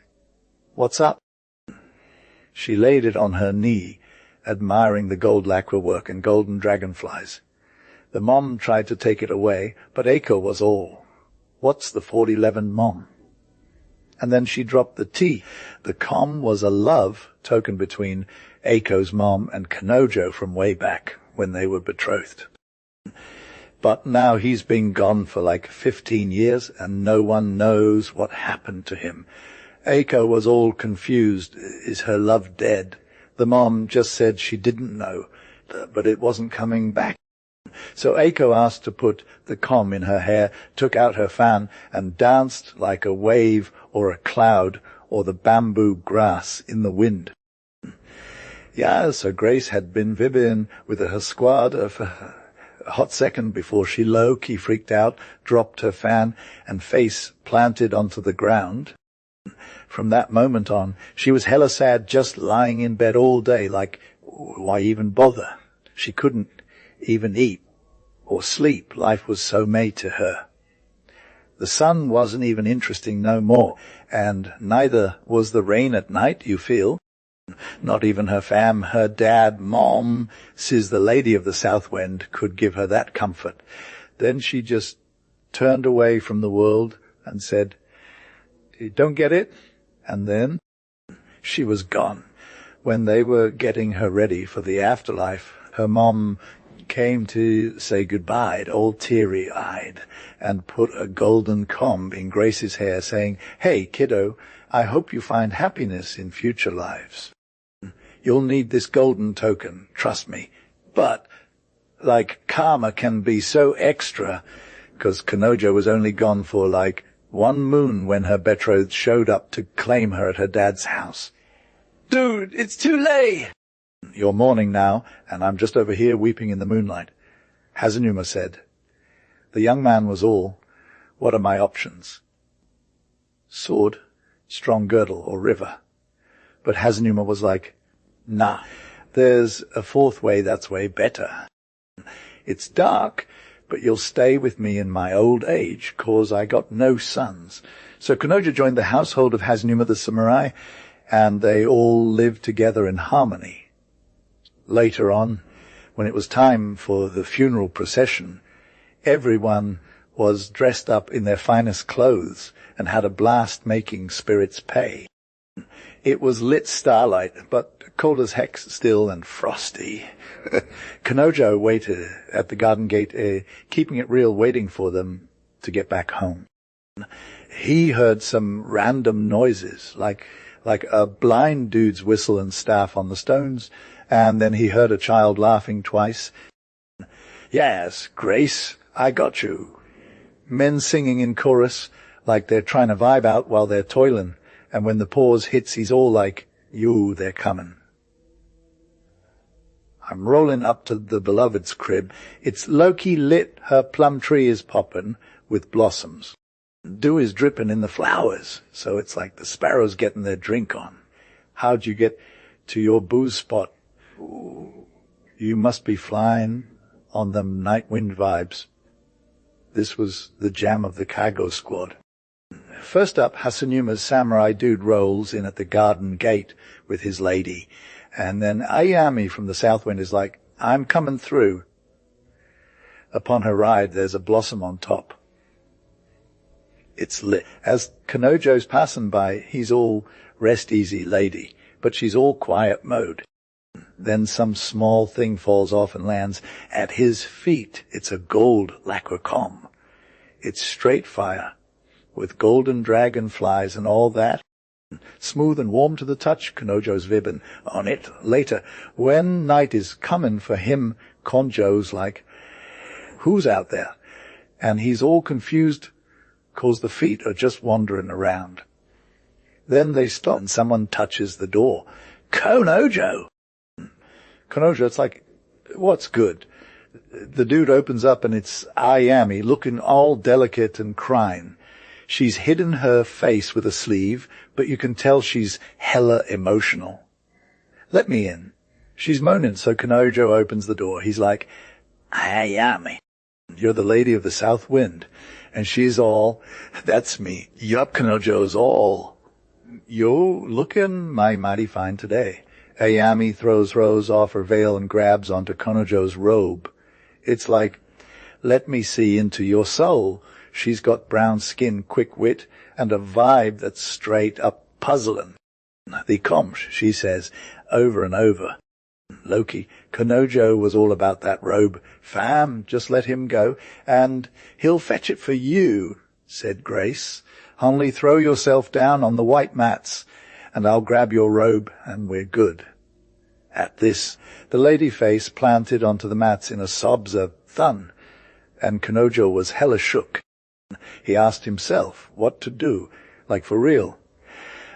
"What's up?" She laid it on her knee, admiring the gold lacquer work and golden dragonflies. The mom tried to take it away, but Eiko was all, "What's the 4011 mom?" And then she dropped the T. The com was a love token between Eiko's mom and Kanojo from way back when they were betrothed. But now he's been gone for like 15 years and no one knows what happened to him. Eiko was all confused. Is her love dead? The mom just said she didn't know, but it wasn't coming back. So Eiko asked to put the comb in her hair, took out her fan, and danced like a wave or a cloud or the bamboo grass in the wind. Yeah, so Grace had been Vivian with her squad for a hot second before she low-key freaked out, dropped her fan, and face planted onto the ground. From that moment on, she was hella sad, just lying in bed all day, like, why even bother? She couldn't even eat or sleep. Life was so made to her. The sun wasn't even interesting no more, and neither was the rain at night, you feel. Not even her fam, her dad, mom, says the lady of the South Wind, could give her that comfort. Then she just turned away from the world and said, "You don't get it?" And then she was gone. When they were getting her ready for the afterlife, her mom came to say goodbye, all teary-eyed, and put a golden comb in Grace's hair, saying, "Hey, kiddo, I hope you find happiness in future lives. You'll need this golden token, trust me. But, like, karma can be so extra, because Kanojo was only gone for, like, 1 moon when her betrothed showed up to claim her at her dad's house. Dude, it's too late! You're mourning now, and I'm just over here weeping in the moonlight, Hazunuma said. The young man was all, what are my options? Sword, strong girdle, or river? But Hazunuma was like, nah, there's a 4th way that's way better. It's dark, but you'll stay with me in my old age, 'cause I got no sons. So Kanojo joined the household of Hazunuma the samurai, and they all lived together in harmony. Later on, when it was time for the funeral procession, everyone was dressed up in their finest clothes and had a blast making spirits pay. It was lit starlight, but cold as heck still and frosty. Kanojo waited at the garden gate, keeping it real, waiting for them to get back home. He heard some random noises, like a blind dude's whistle and staff on the stones, and then he heard a child laughing twice. Yes, Grace, I got you. Men singing in chorus, like they're trying to vibe out while they're toiling, and when the pause hits, he's all like, you, they're coming. I'm rolling up to the beloved's crib. It's low-key lit, her plum tree is poppin' with blossoms. Dew is dripping in the flowers, so it's like the sparrows getting their drink on. How'd you get to your booze spot? Ooh, you must be flying on them night wind vibes. This was the jam of the Kago squad. First up, Hasunuma's samurai dude rolls in at the garden gate with his lady, and then Ayami from the south wind is like, I'm coming through. Upon her ride, there's a blossom on top. It's lit. As Kanojo's passing by, he's all rest easy, lady, but she's all quiet mode. Then some small thing falls off and lands at his feet. It's a gold lacquercomb. It's straight fire, with golden dragonflies and all that. Smooth and warm to the touch, Kanojo's vibbin' on it later. When night is comin' for him, Konjo's like, who's out there? And he's all confused, 'cause the feet are just wandering around. Then they stop and someone touches the door. Kanojo! Kanojo, it's like, what's good? The dude opens up and it's Ayami, looking all delicate and crying. She's hidden her face with a sleeve, but you can tell she's hella emotional. Let me in. She's moaning, so Kanojo opens the door. He's like, Ayami, you're the lady of the south wind. And she's all, that's me. Yup, Kanojo's all, you're looking mighty fine today. Ayami throws Rose off her veil and grabs onto Kanojo's robe. It's like, let me see into your soul. She's got brown skin, quick wit, and a vibe that's straight up puzzling. The comsh, she says, over and over. Loki, Kanojo was all about that robe. Fam, just let him go, and he'll fetch it for you, said Grace. Only throw yourself down on the white mats, and I'll grab your robe, and we're good. At this, the lady face planted onto the mats in a sobs of thun, and Kanojo was hella shook. He asked himself what to do, like for real.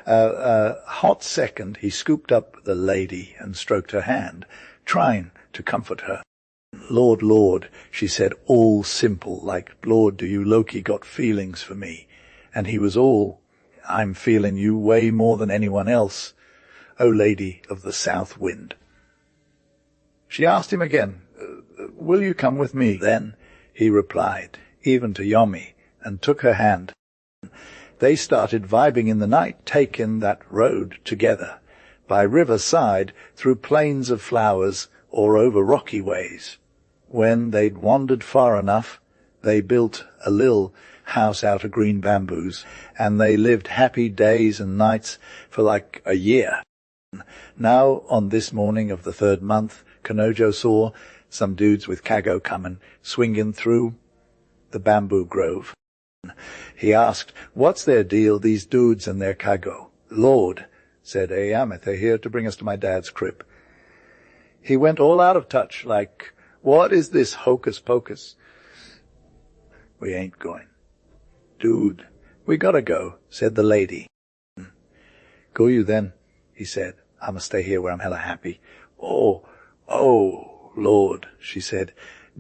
A hot second, he scooped up the lady and stroked her hand, trying to comfort her. Lord, she said, all simple, like, Lord, do you Loki got feelings for me? And he was all, I'm feeling you way more than anyone else, O lady of the south wind. She asked him again, will you come with me? Then he replied, even to Yomi, and took her hand. They started vibing in the night, taking that road together, by riverside, through plains of flowers, or over rocky ways. When they'd wandered far enough, they built a lil house out of green bamboos, and they lived happy days and nights for like a year. Now, on this morning of the 3rd month, Kanojo saw some dudes with Kago coming, swinging through the bamboo grove. He asked, what's their deal, these dudes and their Kago? Lord, said Ayami, they're here to bring us to my dad's crib. He went all out of touch, like, what is this hocus pocus? We ain't going. Dude, we gotta go, said the lady. Go you then, he said. I'ma stay here where I'm hella happy. Oh, Lord, she said.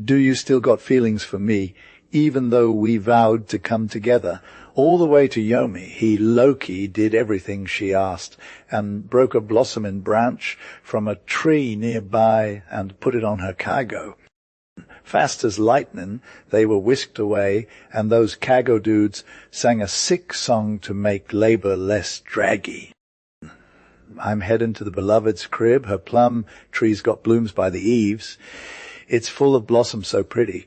Do you still got feelings for me, even though we vowed to come together? All the way to Yomi, he Loki did everything she asked, and broke a blossoming branch from a tree nearby and put it on her cargo. Fast as lightning, they were whisked away, and those cargo dudes sang a sick song to make labor less draggy. I'm heading to the beloved's crib. Her plum tree's got blooms by the eaves. It's full of blossoms so pretty.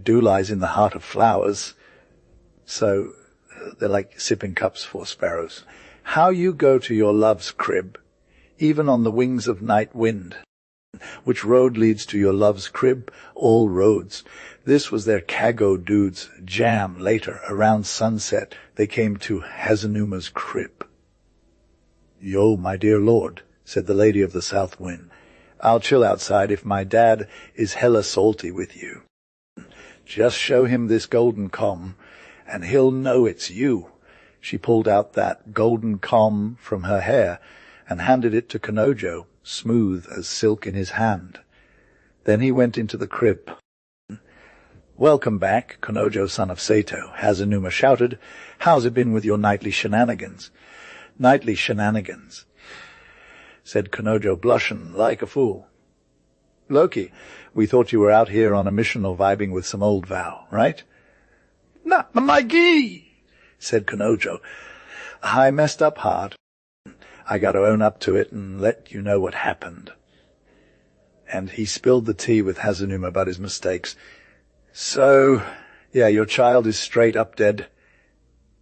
Dew lies in the heart of flowers. So they're like sipping cups for sparrows. How you go to your love's crib, even on the wings of night wind. Which road leads to your love's crib? All roads. This was their Kago dude's jam. Later, around sunset, they came to Hazanuma's crib. Yo, my dear lord, said the lady of the south wind. I'll chill outside if my dad is hella salty with you. Just show him this golden com, and he'll know it's you. She pulled out that golden com from her hair and handed it to Kanojo, smooth as silk in his hand. Then he went into the crib. Welcome back, Kanojo, son of Sato, Hazanuma shouted. How's it been with your nightly shenanigans? Nightly shenanigans, said Kanojo, blushing like a fool. Loki, we thought you were out here on a mission or vibing with some old vow, right? Nah, my gee, said Kanojo. I messed up hard. I got to own up to it and let you know what happened. And he spilled the tea with Hazanuma about his mistakes. So, yeah, your child is straight up dead,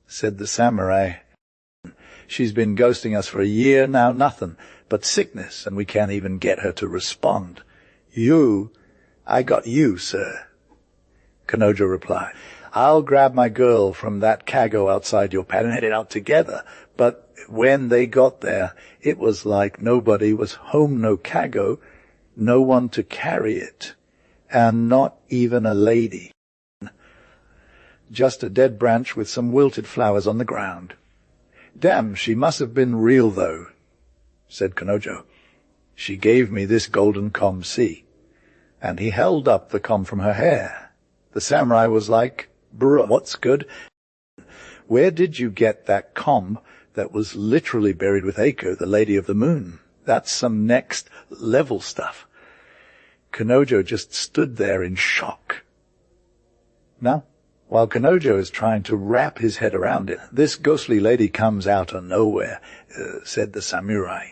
said the samurai. She's been ghosting us for a year now, nothing but sickness, and we can't even get her to respond. I got you, sir, Kanojo replied. I'll grab my girl from that Kago outside your pad and head it out together. But when they got there, it was like nobody was home, no Kago, no one to carry it, and not even a lady. Just a dead branch with some wilted flowers on the ground. Damn, she must have been real, though, said Kanojo. She gave me this golden com, see? And he held up the com from her hair. The samurai was like, bruh, what's good? Where did you get that com that was literally buried with Eiko, the Lady of the Moon? That's some next level stuff. Kanojo just stood there in shock. Now, while Kanojo is trying to wrap his head around it, this ghostly lady comes out of nowhere, said the samurai.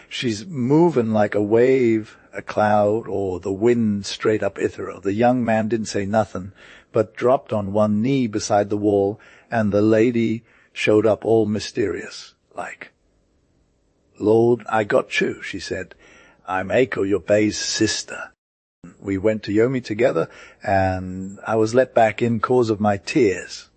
She's moving like a wave, a cloud, or the wind straight up ethereal. The young man didn't say nothing, but dropped on one knee beside the wall, and the lady showed up all mysterious, like. Lord, I got you, she said. I'm Eiko, your bay's sister. We went to Yomi together, and I was let back in cause of my tears.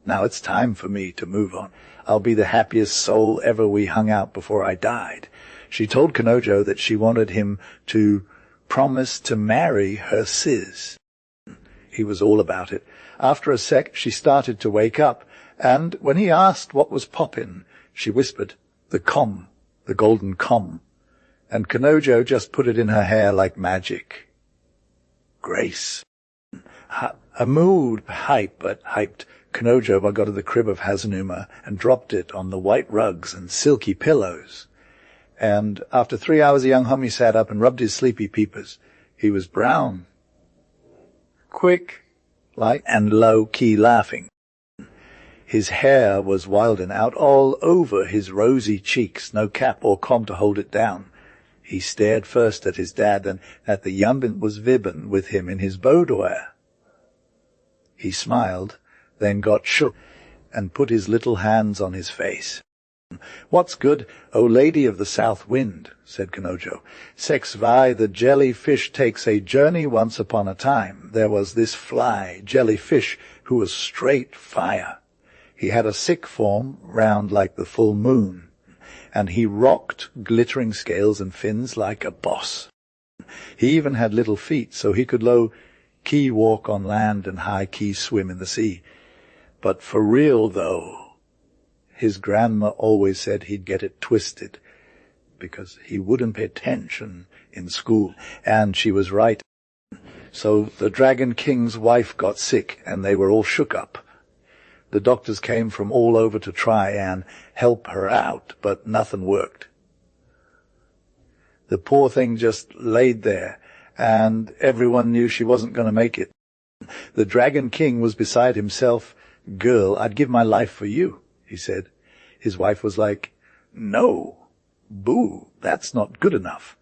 Now it's time for me to move on. I'll be the happiest soul ever we hung out before I died. She told Kanojo that she wanted him to promise to marry her sis. He was all about it. After a sec, she started to wake up, and when he asked what was poppin', she whispered, the com, the golden com. And Kanojo just put it in her hair like magic. Grace. A mood hyped. Kanojo got to the crib of Hazanuma and dropped it on the white rugs and silky pillows. And after 3 hours, the young homie sat up and rubbed his sleepy peepers. He was brown, quick, light, and low-key laughing. His hair was wildin' out all over his rosy cheeks, no cap or comb to hold it down. He stared first at his dad and at the young'un was vibbin' with him in his boudoir. He smiled, then got shook and put his little hands on his face. What's good, O Lady of the South Wind, said Kanojo. Sex vi, the jellyfish takes a journey once upon a time. There was this fly, jellyfish, who was straight fire. He had a sick form, round like the full moon, and he rocked glittering scales and fins like a boss. He even had little feet, so he could low-key walk on land and high-key swim in the sea. But for real, though, his grandma always said he'd get it twisted, because he wouldn't pay attention in school, and she was right. So the Dragon King's wife got sick, and they were all shook up. The doctors came from all over to try and help her out, but nothing worked. The poor thing just laid there, and everyone knew she wasn't going to make it. The Dragon King was beside himself. "Girl, I'd give my life for you," he said. His wife was like, "No, boo, that's not good enough.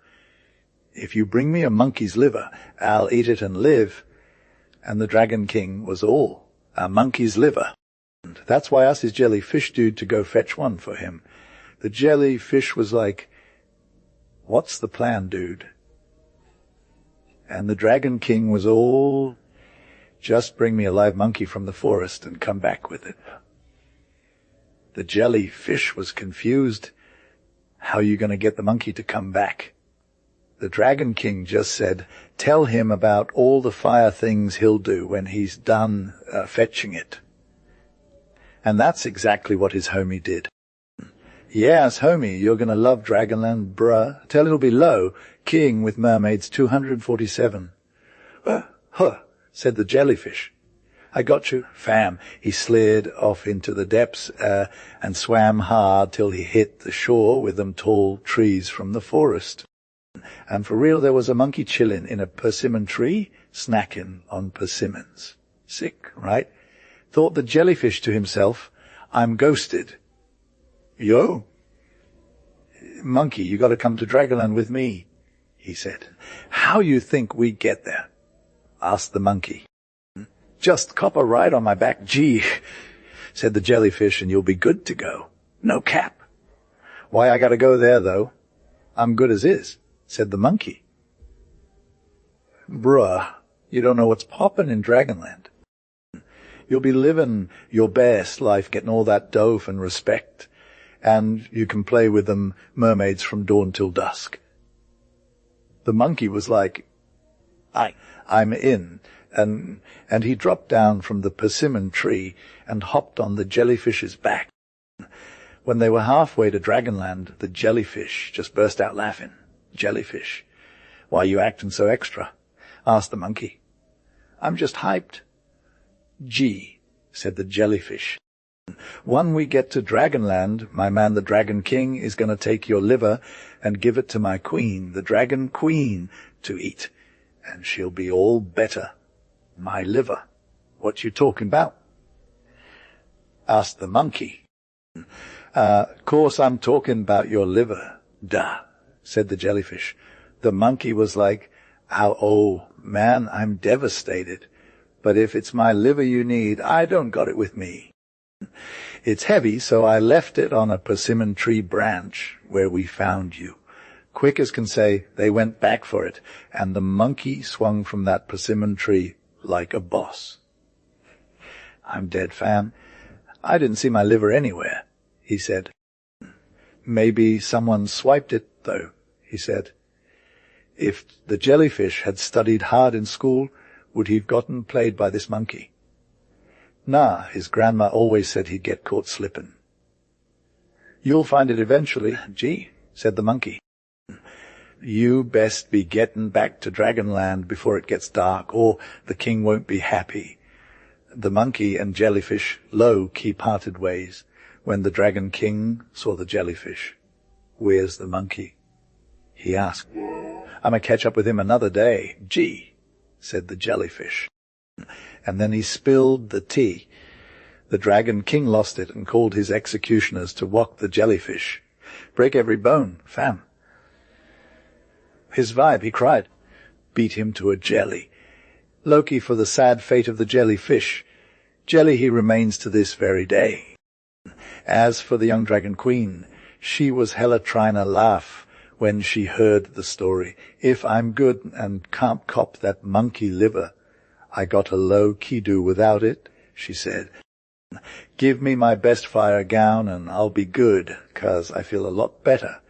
If you bring me a monkey's liver, I'll eat it and live." And the Dragon King was all a monkey's liver. That's why I asked his jellyfish dude to go fetch one for him. The jellyfish was like, "What's the plan, dude?" And the Dragon King was all, "Just bring me a live monkey from the forest and come back with it." The jellyfish was confused. "How are you going to get the monkey to come back?" The Dragon King just said, "Tell him about all the fire things he'll do when he's done fetching it." And that's exactly what his homie did. "Yes, homie, you're going to love Dragonland, bruh. Tell it'll be Low, king with mermaids 247. Huh, said the jellyfish. "I got you, fam." He slid off into the depths and swam hard till he hit the shore with them tall trees from the forest. And for real, there was a monkey chillin' in a persimmon tree, snacking on persimmons. Sick, right? Thought the jellyfish to himself, "I'm ghosted. Yo, monkey, you got to come to Dragonland with me," he said. "How you think we get there?" asked the monkey. "Just cop a ride on my back, gee," said the jellyfish, "and you'll be good to go. No cap." "Why I got to go there, though? I'm good as is," said the monkey. "Bruh, you don't know what's poppin' in Dragonland. You'll be living your best life, getting all that dough and respect, and you can play with them mermaids from dawn till dusk." The monkey was like, I'm in, and he dropped down from the persimmon tree and hopped on the jellyfish's back. When they were halfway to Dragonland, the jellyfish just burst out laughing. "Jellyfish, why you acting so extra?" asked the monkey. "I'm just hyped." "Gee," said the jellyfish, "when we get to Dragonland, my man the Dragon King is going to take your liver and give it to my queen, the Dragon Queen, to eat, and she'll be all better." "My liver? What you talking about?" asked the monkey. Course I'm talking about your liver, duh," said the jellyfish. The monkey was like, "Oh, man, I'm devastated. But if it's my liver you need, I don't got it with me. It's heavy, so I left it on a persimmon tree branch where we found you." Quick as can say, they went back for it, and the monkey swung from that persimmon tree like a boss. "I'm dead, fam. I didn't see my liver anywhere," he said. "Maybe someone swiped it, though," he said. If the jellyfish had studied hard in school, would he have gotten played by this monkey? Nah, his grandma always said he'd get caught slipping. "You'll find it eventually, gee," said the monkey. "You best be getting back to Dragonland before it gets dark, or the king won't be happy." The monkey and jellyfish low-key parted ways when the Dragon King saw the jellyfish. "Where's the monkey?" he asked. "I'ma catch up with him another day, gee," said the jellyfish. And then he spilled the tea. The Dragon King lost it and called his executioners to whack the jellyfish. "Break every bone, fam." His vibe, he cried. Beat him to a jelly. Loki for the sad fate of the jellyfish. Jelly he remains to this very day. As for the young Dragon Queen, she was hella trying to laugh when she heard the story. "If I'm good and can't cop that monkey liver, I got a low-key do without it," she said. Give me my best fire gown and I'll be good, 'cause I feel a lot better.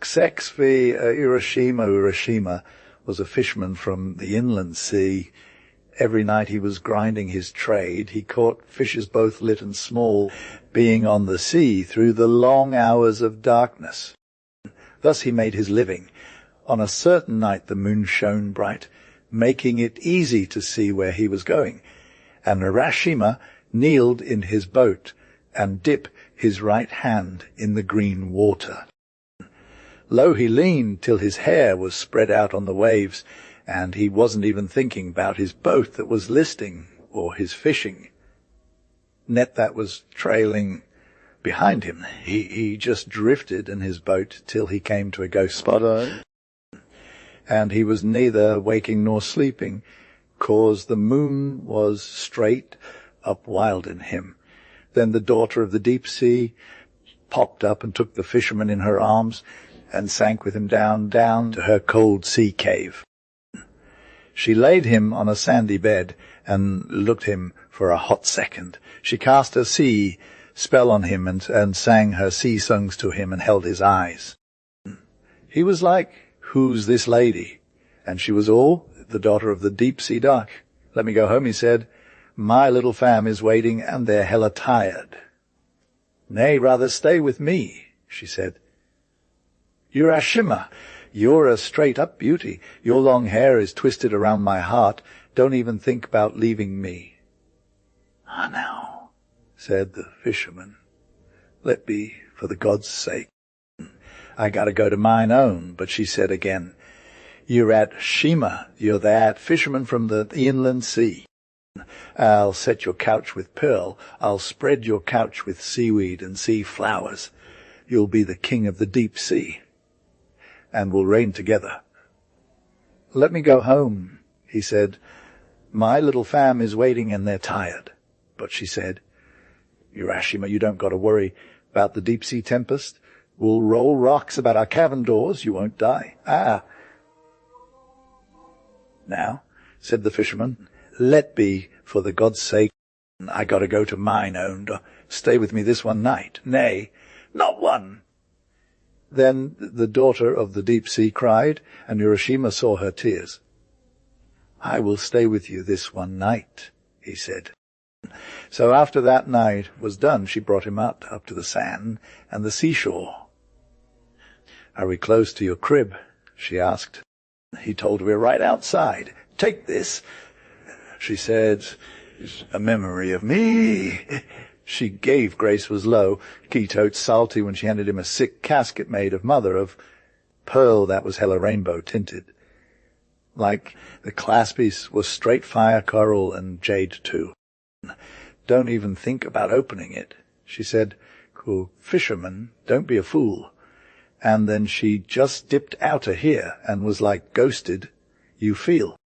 Sex v. Urashima was a fisherman from the inland sea. Every night he was grinding his trade. He caught fishes both lit and small, being on the sea through the long hours of darkness. Thus he made his living. On a certain night the moon shone bright, making it easy to see where he was going. And Urashima kneeled in his boat and dipped his right hand in the green water. Low he leaned till his hair was spread out on the waves, and he wasn't even thinking about his boat that was listing or his fishing net that was trailing behind him. He just drifted in his boat till he came to a ghost spot, and he was neither waking nor sleeping, 'cause the moon was straight up wild in him. Then the daughter of the deep sea popped up and took the fisherman in her arms and sank with him down to her cold sea cave. She laid him on a sandy bed and looked him for a hot second. She cast her sea spell on him and sang her sea songs to him and held his eyes. He was like, "Who's this lady?" And she was all, "The daughter of the deep sea duck." "Let me go home," he said. "My little fam is waiting and they're hella tired." "Nay, rather stay with me," she said. "Urashima, you're a straight-up beauty. Your long hair is twisted around my heart. Don't even think about leaving me." "Ah, now," said the fisherman. "Let be, for the God's sake. I gotta go to mine own." But she said again, "Urashima, you're that fisherman from the inland sea. I'll set your couch with pearl. I'll spread your couch with seaweed and sea flowers. You'll be the king of the deep sea, and we'll reign together." "Let me go home," he said. "My little fam is waiting and they're tired." But she said, "Urashima, you don't got to worry about the deep sea tempest. We'll roll rocks about our cavern doors. You won't die." "Ah." "Now," said the fisherman, "let be, for the God's sake. I got to go to mine own. Stay with me this one night." "Nay, not one." Then the daughter of the deep sea cried, and Urashima saw her tears. "I will stay with you this one night," he said. So after that night was done, she brought him up to the sand and the seashore. "Are we close to your crib?" she asked. He told her, "We're right outside. Take this." She said, "A memory of me." She gave Grace was low, keytote salty when she handed him a sick casket made of mother of pearl that was hella rainbow tinted. Like the claspiece was straight fire coral and jade too. "Don't even think about opening it," she said. "Cool fisherman, don't be a fool." And then she just dipped out of here and was like ghosted. You feel.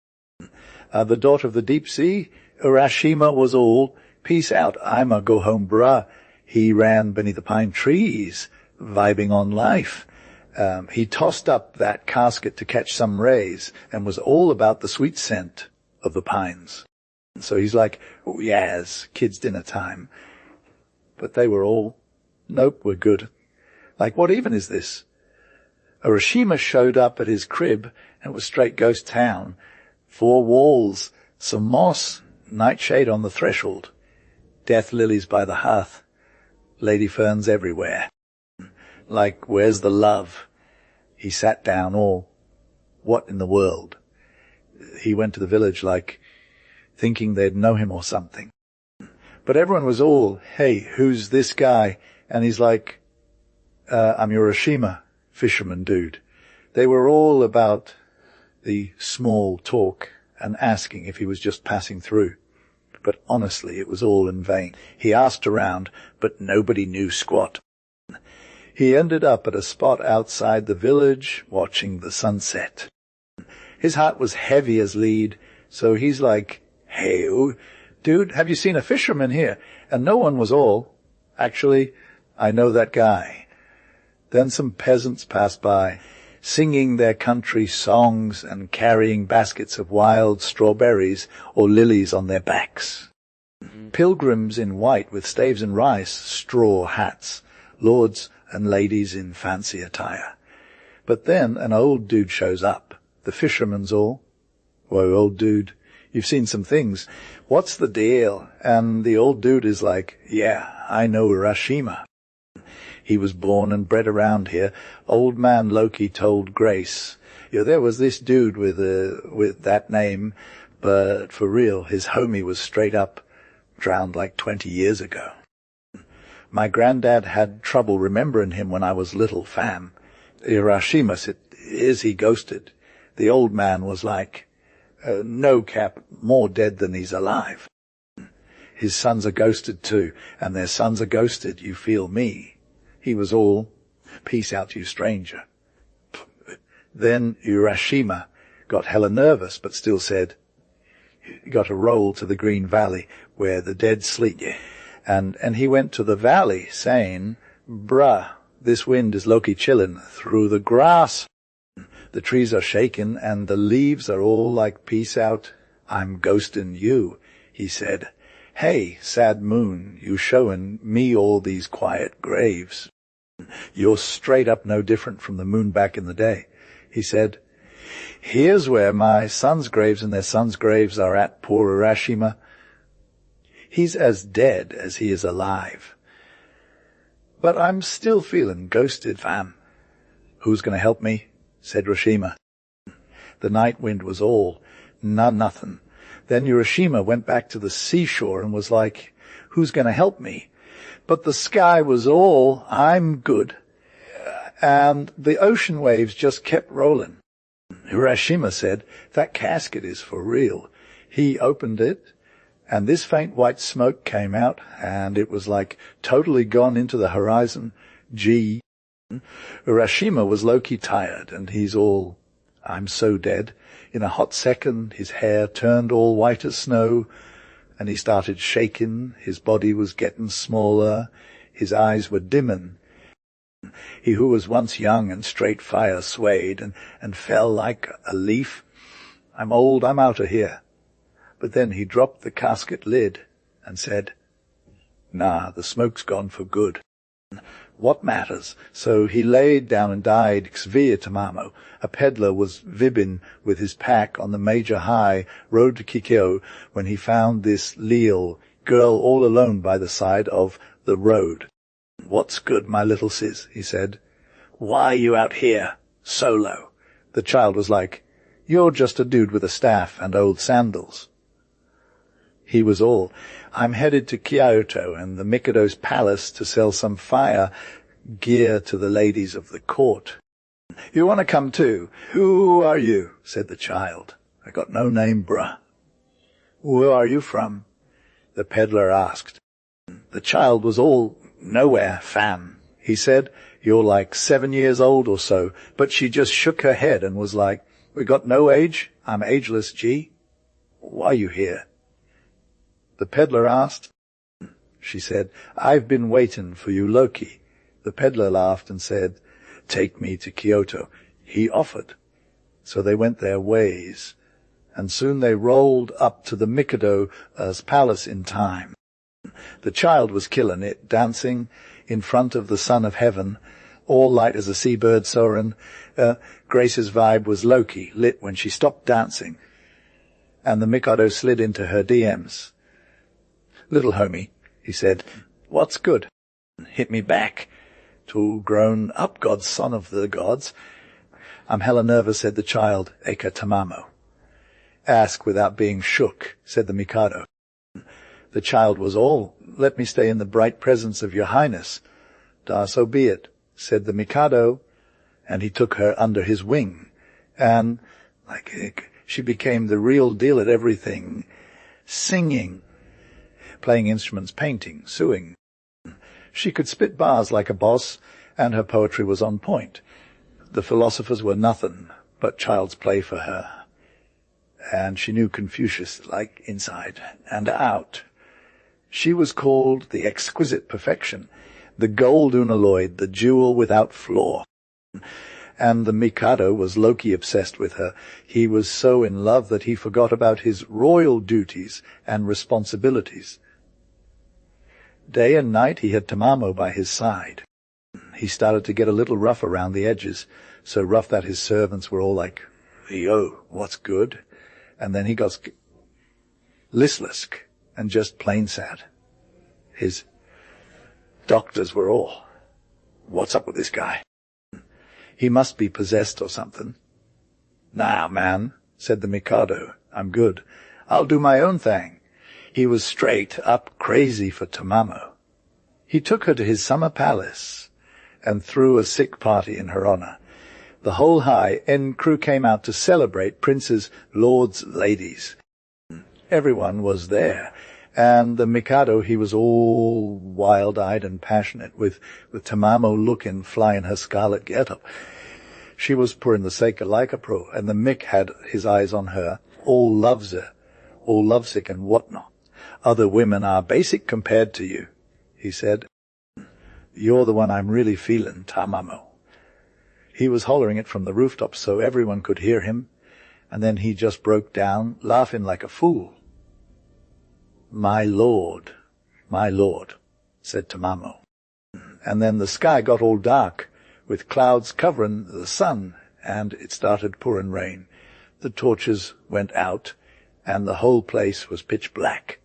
The daughter of the deep sea, Urashima was all, "Peace out, I'ma go home, bruh." He ran beneath the pine trees, vibing on life. He tossed up that casket to catch some rays and was all about the sweet scent of the pines. So he's like, "Oh, yes, kids' dinner time." But they were all, "Nope, we're good." Like, what even is this? Urashima showed up at his crib, and it was straight ghost town. 4 walls, some moss, nightshade on the threshold, death lilies by the hearth, lady ferns everywhere. Like, where's the love? He sat down all, what in the world? He went to the village like, thinking they'd know him or something. But everyone was all, "Hey, who's this guy?" And he's like, "I'm Urashima, fisherman dude." They were all about the small talk and asking if he was just passing through. But honestly, it was all in vain. He asked around, but nobody knew squat. He ended up at a spot outside the village, watching the sunset. His heart was heavy as lead, so he's like, "Hey, dude, have you seen a fisherman here?" And no one was all, "Actually, I know that guy." Then some peasants passed by, singing their country songs and carrying baskets of wild strawberries or lilies on their backs. Pilgrims in white with staves and rice, straw hats, lords and ladies in fancy attire. But then an old dude shows up. The fisherman's all, "Whoa, old dude, you've seen some things. What's the deal?" And the old dude is like, "Yeah, I know Urashima. He was born and bred around here. Old man Loki told Grace, there was this dude with that name, but for real, his homie was straight up drowned like 20 years ago. My granddad had trouble remembering him when I was little, fam. Urashima said, is he ghosted? The old man was like, no cap, more dead than he's alive. His sons are ghosted too, and their sons are ghosted, you feel me. He was all, peace out, you stranger. Then Urashima got hella nervous, but still said, got a roll to the Green Valley where the dead sleep. And he went to the valley saying, bruh, this wind is Loki chillin' through the grass. The trees are shaking and the leaves are all like peace out. I'm ghostin' you, he said. Hey, sad moon, you showin' me all these quiet graves. You're straight up no different from the moon back in the day. He said, here's where my sons' graves and their sons' graves are at, poor Urashima. He's as dead as he is alive. But I'm still feeling ghosted, fam. Who's going to help me? Said Urashima. The night wind was all, nothing. Then Urashima went back to the seashore and was like, who's going to help me? But the sky was all, I'm good. And the ocean waves just kept rolling. Urashima said, that casket is for real. He opened it, and this faint white smoke came out, and it was like totally gone into the horizon. Gee. Urashima was low-key tired, and he's all, I'm so dead. In a hot second, his hair turned all white as snow, and he started shaking. His body was getting smaller. His eyes were dimming. He who was once young and straight fire swayed and fell like a leaf. I'm old, I'm out of here. But then he dropped the casket lid and said, nah, the smoke's gone for good. What matters? So he laid down and died ex via Tamamo. A peddler was vibbing with his pack on the major high road to Kikyo when he found this leal girl all alone by the side of the road. What's good, my little sis, he said. Why are you out here, solo? The child was like, you're just a dude with a staff and old sandals. He was all, I'm headed to Kyoto and the Mikado's palace to sell some fire gear to the ladies of the court. You want to come too? Who are you? Said the child. I got no name, bruh. Where are you from? The peddler asked. The child was all, nowhere, fam. He said, you're like 7 years old or so, but she just shook her head and was like, we got no age, I'm ageless, G. Why are you here? The peddler asked. She said, I've been waiting for you, Loki. The peddler laughed and said, take me to Kyoto. He offered. So they went their ways, and soon they rolled up to the Mikado's palace in time. The child was killing it, dancing in front of the son of heaven, all light as a seabird soaring. Grace's vibe was Loki, lit when she stopped dancing, and the Mikado slid into her DMs. Little homie, he said, what's good? Hit me back. Tall grown up god, son of the gods. I'm hella nervous, said the child, Eka Tamamo. Ask without being shook, said the Mikado. The child was all, let me stay in the bright presence of your highness. Da, so be it, said the Mikado, and he took her under his wing, and, she became the real deal at everything, singing, playing instruments, painting, sewing. She could spit bars like a boss, and her poetry was on point. The philosophers were nothing but child's play for her, and she knew Confucius like inside and out. She was called the exquisite perfection, the gold unalloyed, the jewel without flaw. And the Mikado was Loki obsessed with her. He was so in love that he forgot about his royal duties and responsibilities. Day and night he had Tamamo by his side. He started to get a little rough around the edges, so rough that his servants were all like, "Yo, what's good?" And then he got listless and just plain sad. His doctors were all, "What's up with this guy? He must be possessed or something." "Nah, man," said the Mikado, "I'm good. I'll do my own thing." He was straight up crazy for Tamamo. He took her to his summer palace and threw a sick party in her honor. The whole high-end crew came out to celebrate princes, lords, ladies. Everyone was there, and the Mikado, he was all wild-eyed and passionate, with Tamamo looking fly in her scarlet get-up. She was pouring the sake of like a pro, and the Mick had his eyes on her, all loves her, all lovesick and whatnot. "Other women are basic compared to you," he said. "You're the one I'm really feeling, Tamamo." He was hollering it from the rooftop so everyone could hear him, and then he just broke down, laughing like a fool. my lord," said Tamamo. And then the sky got all dark, with clouds covering the sun, and it started pouring rain. The torches went out, and the whole place was pitch black.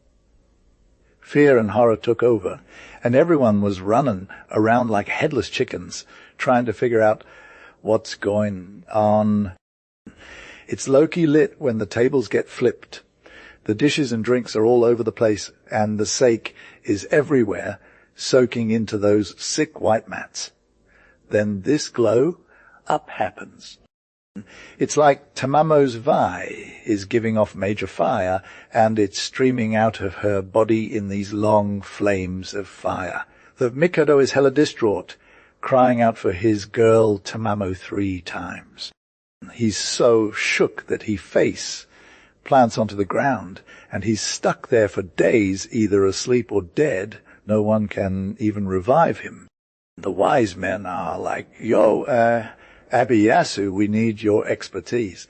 Fear and horror took over, and everyone was running around like headless chickens, trying to figure out what's going on. It's low-key lit when the tables get flipped. The dishes and drinks are all over the place, and the sake is everywhere, soaking into those sick white mats. Then this glow up happens. It's like Tamamo's Vi is giving off major fire, and it's streaming out of her body in these long flames of fire. The Mikado is hella distraught, crying out for his girl Tamamo 3 times. He's so shook that he face plants onto the ground, and he's stuck there for days, either asleep or dead. No one can even revive him. The wise men are like, "Yo, Abiyasu, we need your expertise."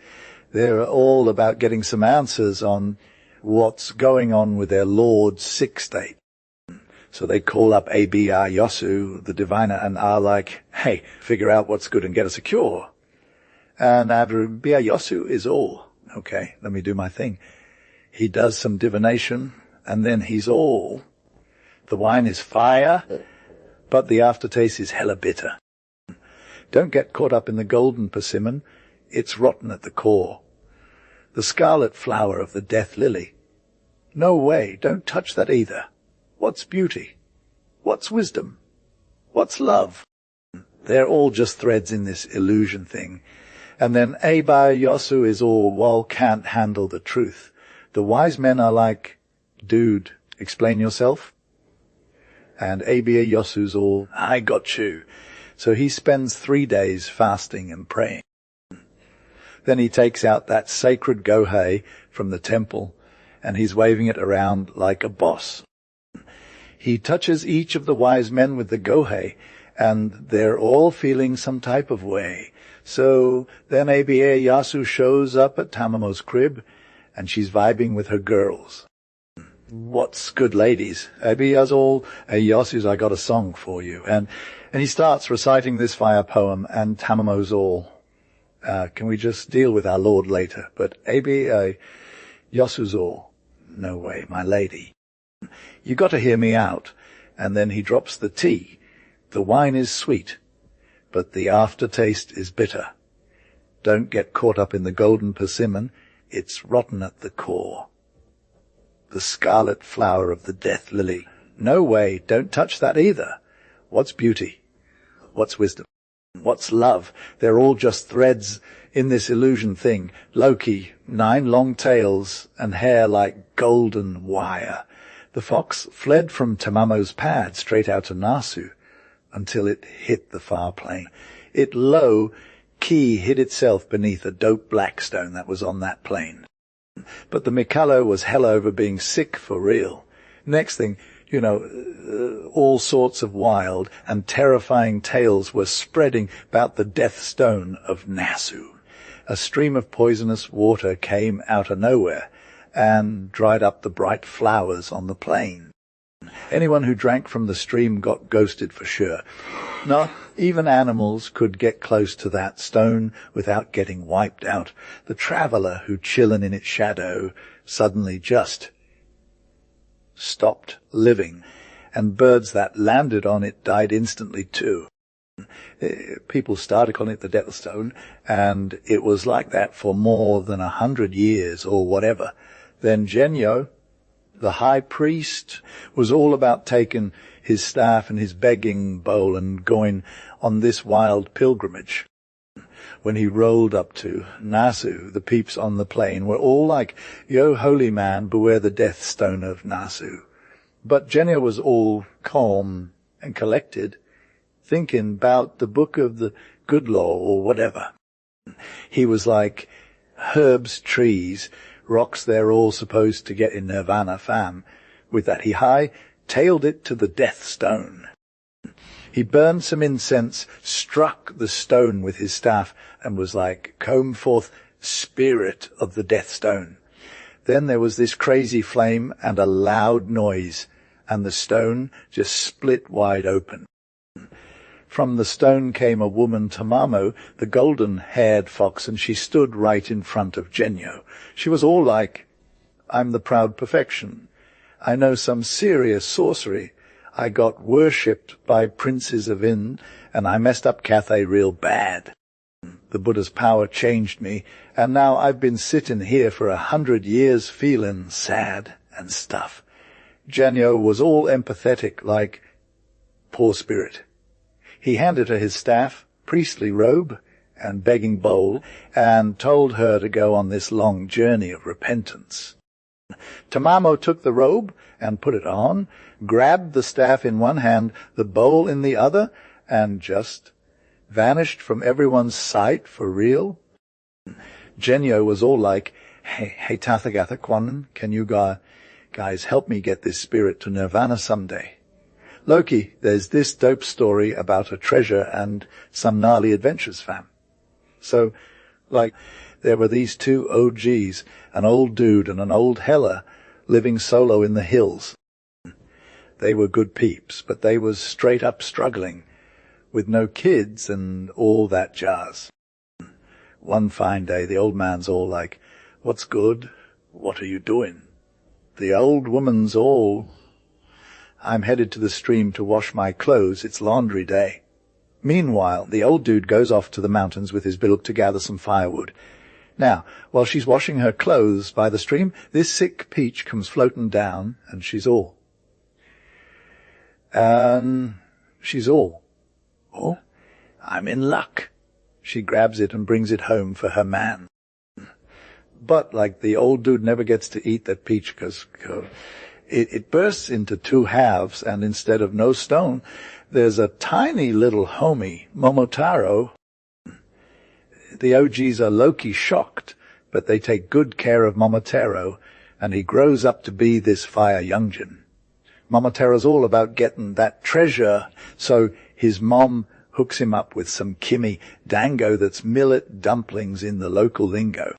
They're all about getting some answers on what's going on with their lord's sick state. So they call up Abiyasu, the diviner, and are like, "Hey, figure out what's good and get us a cure." And Abiyasu is all, "Okay, let me do my thing." He does some divination, and then he's all. The wine is fire, but the aftertaste is hella bitter. Don't get caught up in the golden persimmon. It's rotten at the core. The scarlet flower of the death lily. No way, don't touch that either. What's beauty? What's wisdom? What's love? They're all just threads in this illusion thing. And then Abiyasu is all, well, can't handle the truth. The wise men are like, "Dude, explain yourself." And Abiyasu's all, "I got you." So he spends 3 days fasting and praying. Then he takes out that sacred gohei from the temple, and he's waving it around like a boss. He touches each of the wise men with the gohei, and they're all feeling some type of way. So then Abiyasu shows up at Tamamo's crib, and she's vibing with her girls. "What's good, ladies? Abiyasu's, I got a song for you." And he starts reciting this fire poem, and Tamamo's all, "Can we just deal with our lord later?" But Abiyasu's all, "No way, my lady. You got to hear me out." And then he drops the tea. The wine is sweet, but the aftertaste is bitter. Don't get caught up in the golden persimmon. It's rotten at the core. The scarlet flower of the death lily. No way, don't touch that either. What's beauty? What's wisdom? What's love? They're all just threads in this illusion thing. Loki, 9 long tails and hair like golden wire. The fox fled from Tamamo's pad straight out to Nasu until it hit the far plain. It low-key hid itself beneath a dope blackstone that was on that plain. But the Mikado was hell over being sick for real. Next thing, all sorts of wild and terrifying tales were spreading about the death stone of Nasu. A stream of poisonous water came out of nowhere and dried up the bright flowers on the plain. Anyone who drank from the stream got ghosted for sure. Not even animals could get close to that stone without getting wiped out. The traveller who chillin' in its shadow suddenly just stopped living, and birds that landed on it died instantly too. People started calling it the Death Stone, and it was like that for more than 100 years or whatever. Then Genyo, the high priest, was all about taking his staff and his begging bowl and going on this wild pilgrimage. When he rolled up to Nasu, the peeps on the plain were all like, "Yo, holy man, beware the death stone of Nasu." But Genyo was all calm and collected, thinking about the book of the good law or whatever. He was like, herbs, trees, rocks they're all supposed to get in nirvana fam. With that he high-tailed it to the death stone. He burned some incense, struck the stone with his staff, and was like, "Come forth, spirit of the death stone." Then there was this crazy flame and a loud noise, and the stone just split wide open. From the stone came a woman, Tamamo, the golden-haired fox, and she stood right in front of Genyo. She was all like, "I'm the proud perfection. I know some serious sorcery. I got worshipped by princes of Ind, and I messed up Cathay real bad. The Buddha's power changed me, and now I've been sitting here for 100 years feeling sad and stuff." Genyo was all empathetic, like, "Poor spirit." He handed her his staff, priestly robe, and begging bowl, and told her to go on this long journey of repentance. Tamamo took the robe and put it on, grabbed the staff in one hand, the bowl in the other, and just vanished from everyone's sight for real. Genyo was all like, Hey, Tathagata Kwanan, can you guys help me get this spirit to nirvana someday? Loki, there's this dope story about a treasure and some gnarly adventures, fam. So, like, there were these two OGs, an old dude and an old hella, living solo in the hills. They were good peeps, but they was straight up struggling, with no kids and all that jazz. One fine day, the old man's all like, "What's good? What are you doing?" The old woman's all, "I'm headed to the stream to wash my clothes. It's laundry day." Meanwhile, the old dude goes off to the mountains with his biluk to gather some firewood. Now, while she's washing her clothes by the stream, this sick peach comes floating down, and she's all. Oh, I'm in luck. She grabs it and brings it home for her man. But, like, the old dude never gets to eat that peach because it bursts into two halves, and instead of no stone, there's a tiny little homie, Momotaro. The OGs are low-key shocked, but they take good care of Momotaro, and he grows up to be this fire youngin. Momotaro's all about getting that treasure, so his mom hooks him up with some kimmy dango that's millet dumplings in the local lingo.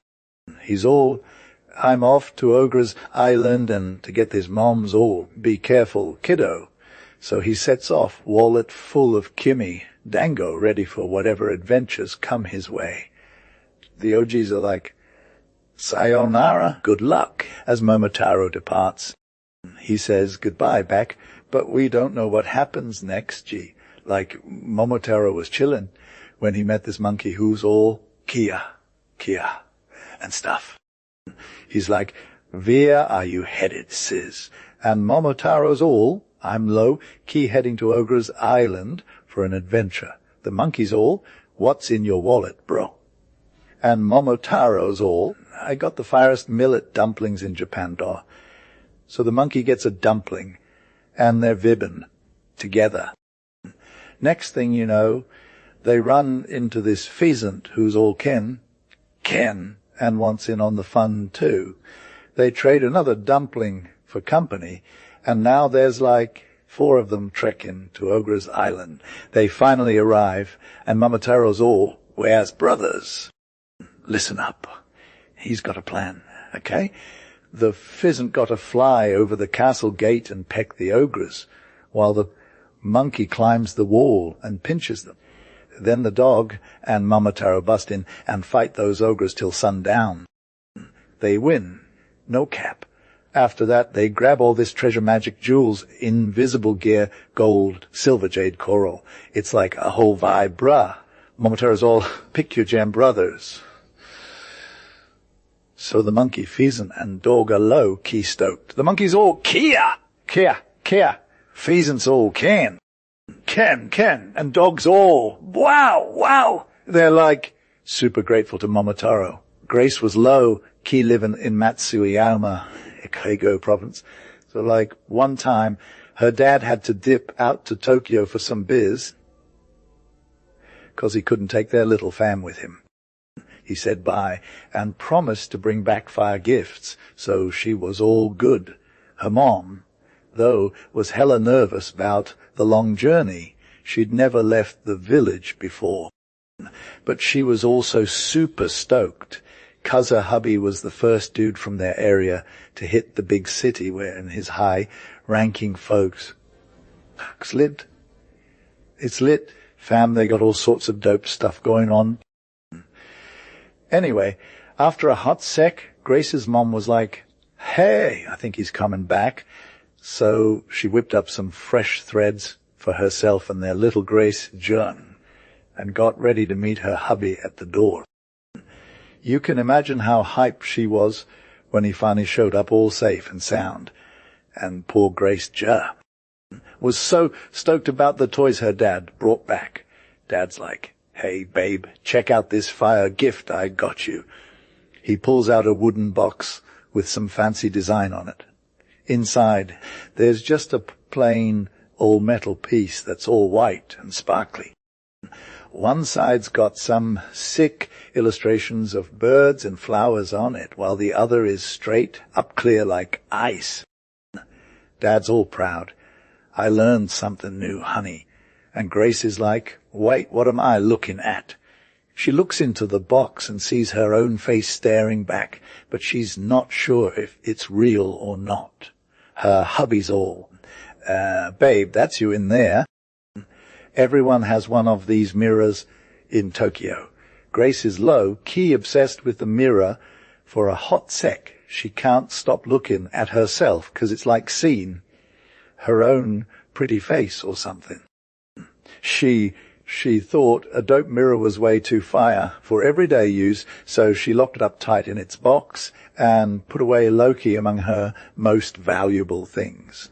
He's all, "I'm off to Ogre's Island, and to get his mom's all, be careful, kiddo." So he sets off, wallet full of kimmy dango, ready for whatever adventures come his way. The OGs are like, "Sayonara, good luck," as Momotaro departs. He says goodbye back, but we don't know what happens next, gee. Like, Momotaro was chillin' when he met this monkey who's all Kia, and stuff. He's like, "Where are you headed, sis?" And Momotaro's all, "I'm low-key heading to Ogre's Island for an adventure." The monkey's all, "What's in your wallet, bro?" And Momotaro's all, "I got the firest millet dumplings in Japan, doh." So the monkey gets a dumpling, and they're vibbin' together. Next thing you know, they run into this pheasant who's all Ken, and wants in on the fun too. They trade another dumpling for company, and now there's like 4 of them trekking to Ogre's Island. They finally arrive, and Momotaro's all, "Where's brothers?" Listen up. He's got a plan, okay? The pheasant got to fly over the castle gate and peck the ogress, while the monkey climbs the wall and pinches them. Then the dog and Momotaro bust in and fight those ogres till sundown. They win. No cap. After that, they grab all this treasure magic jewels, invisible gear, gold, silver jade coral. It's like a whole vibe, bruh. Momotaro's all, pick your jam brothers. So the monkey, pheasant, and dog are low-key stoked. The monkey's all, kia, kia, kia. Pheasant's all, can, and dog's all, wow, wow. They're like, super grateful to Momotaro. Grace was low-key living in Matsuyama, Ikaigo province. So like, one time, her dad had to dip out to Tokyo for some biz, 'cause he couldn't take their little fam with him. He said bye and promised to bring back fire gifts, so she was all good. Her mom, though, was hella nervous about the long journey. She'd never left the village before. But she was also super stoked, 'cause her hubby was the first dude from their area to hit the big city where in his high-ranking folks lived. It's lit, fam, they got all sorts of dope stuff going on. Anyway, after a hot sec, Grace's mom was like, hey, I think he's coming back. So she whipped up some fresh threads for herself and their little Grace John and got ready to meet her hubby at the door. You can imagine how hyped she was when he finally showed up all safe and sound. And poor Grace Ja was so stoked about the toys her dad brought back. Dad's like, hey, babe, check out this fire gift I got you. He pulls out a wooden box with some fancy design on it. Inside, there's just a plain all-metal piece that's all white and sparkly. One side's got some sick illustrations of birds and flowers on it, while the other is straight up clear like ice. Dad's all proud. I learned something new, honey. And Grace is like, wait, what am I looking at? She looks into the box and sees her own face staring back, but she's not sure if it's real or not. Her hubby's all, babe, that's you in there. Everyone has one of these mirrors in Tokyo. Grace is low-key obsessed with the mirror for a hot sec. She can't stop looking at herself, 'cause it's like seeing her own pretty face or something. She thought a dope mirror was way too fire for everyday use, so she locked it up tight in its box and put away low-key among her most valuable things.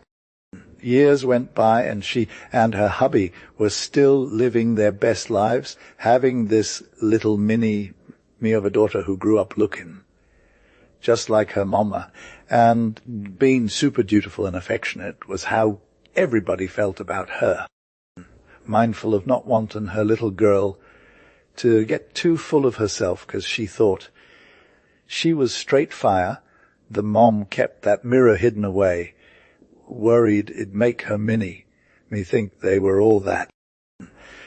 Years went by and she and her hubby were still living their best lives, having this little mini me of a daughter who grew up looking just like her mama, and being super dutiful and affectionate was how everybody felt about her. Mindful of not wanting her little girl to get too full of herself, 'cause she thought she was straight fire. The mom kept that mirror hidden away, worried it'd make her mini. Me think they were all that.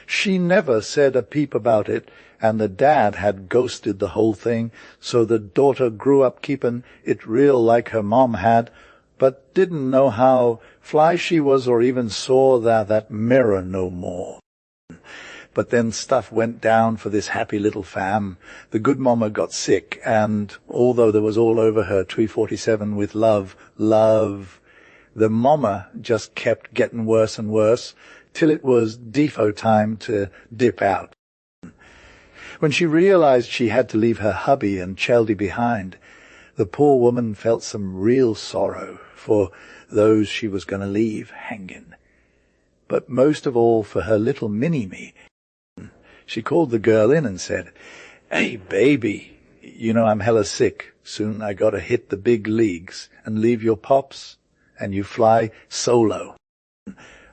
She never said a peep about it, and the dad had ghosted the whole thing, so the daughter grew up keeping it real like her mom had, but didn't know how fly she was or even saw that mirror no more. But then stuff went down for this happy little fam. The good mama got sick, and although there was all over her 247 with love, the mama just kept getting worse and worse, till it was defo time to dip out. When she realized she had to leave her hubby and Cheldy behind, the poor woman felt some real sorrow for those she was going to leave hanging, but most of all for her little mini-me. She called the girl in and said, hey, baby, you know I'm hella sick. Soon I gotta hit the big leagues and leave your pops, and you fly solo.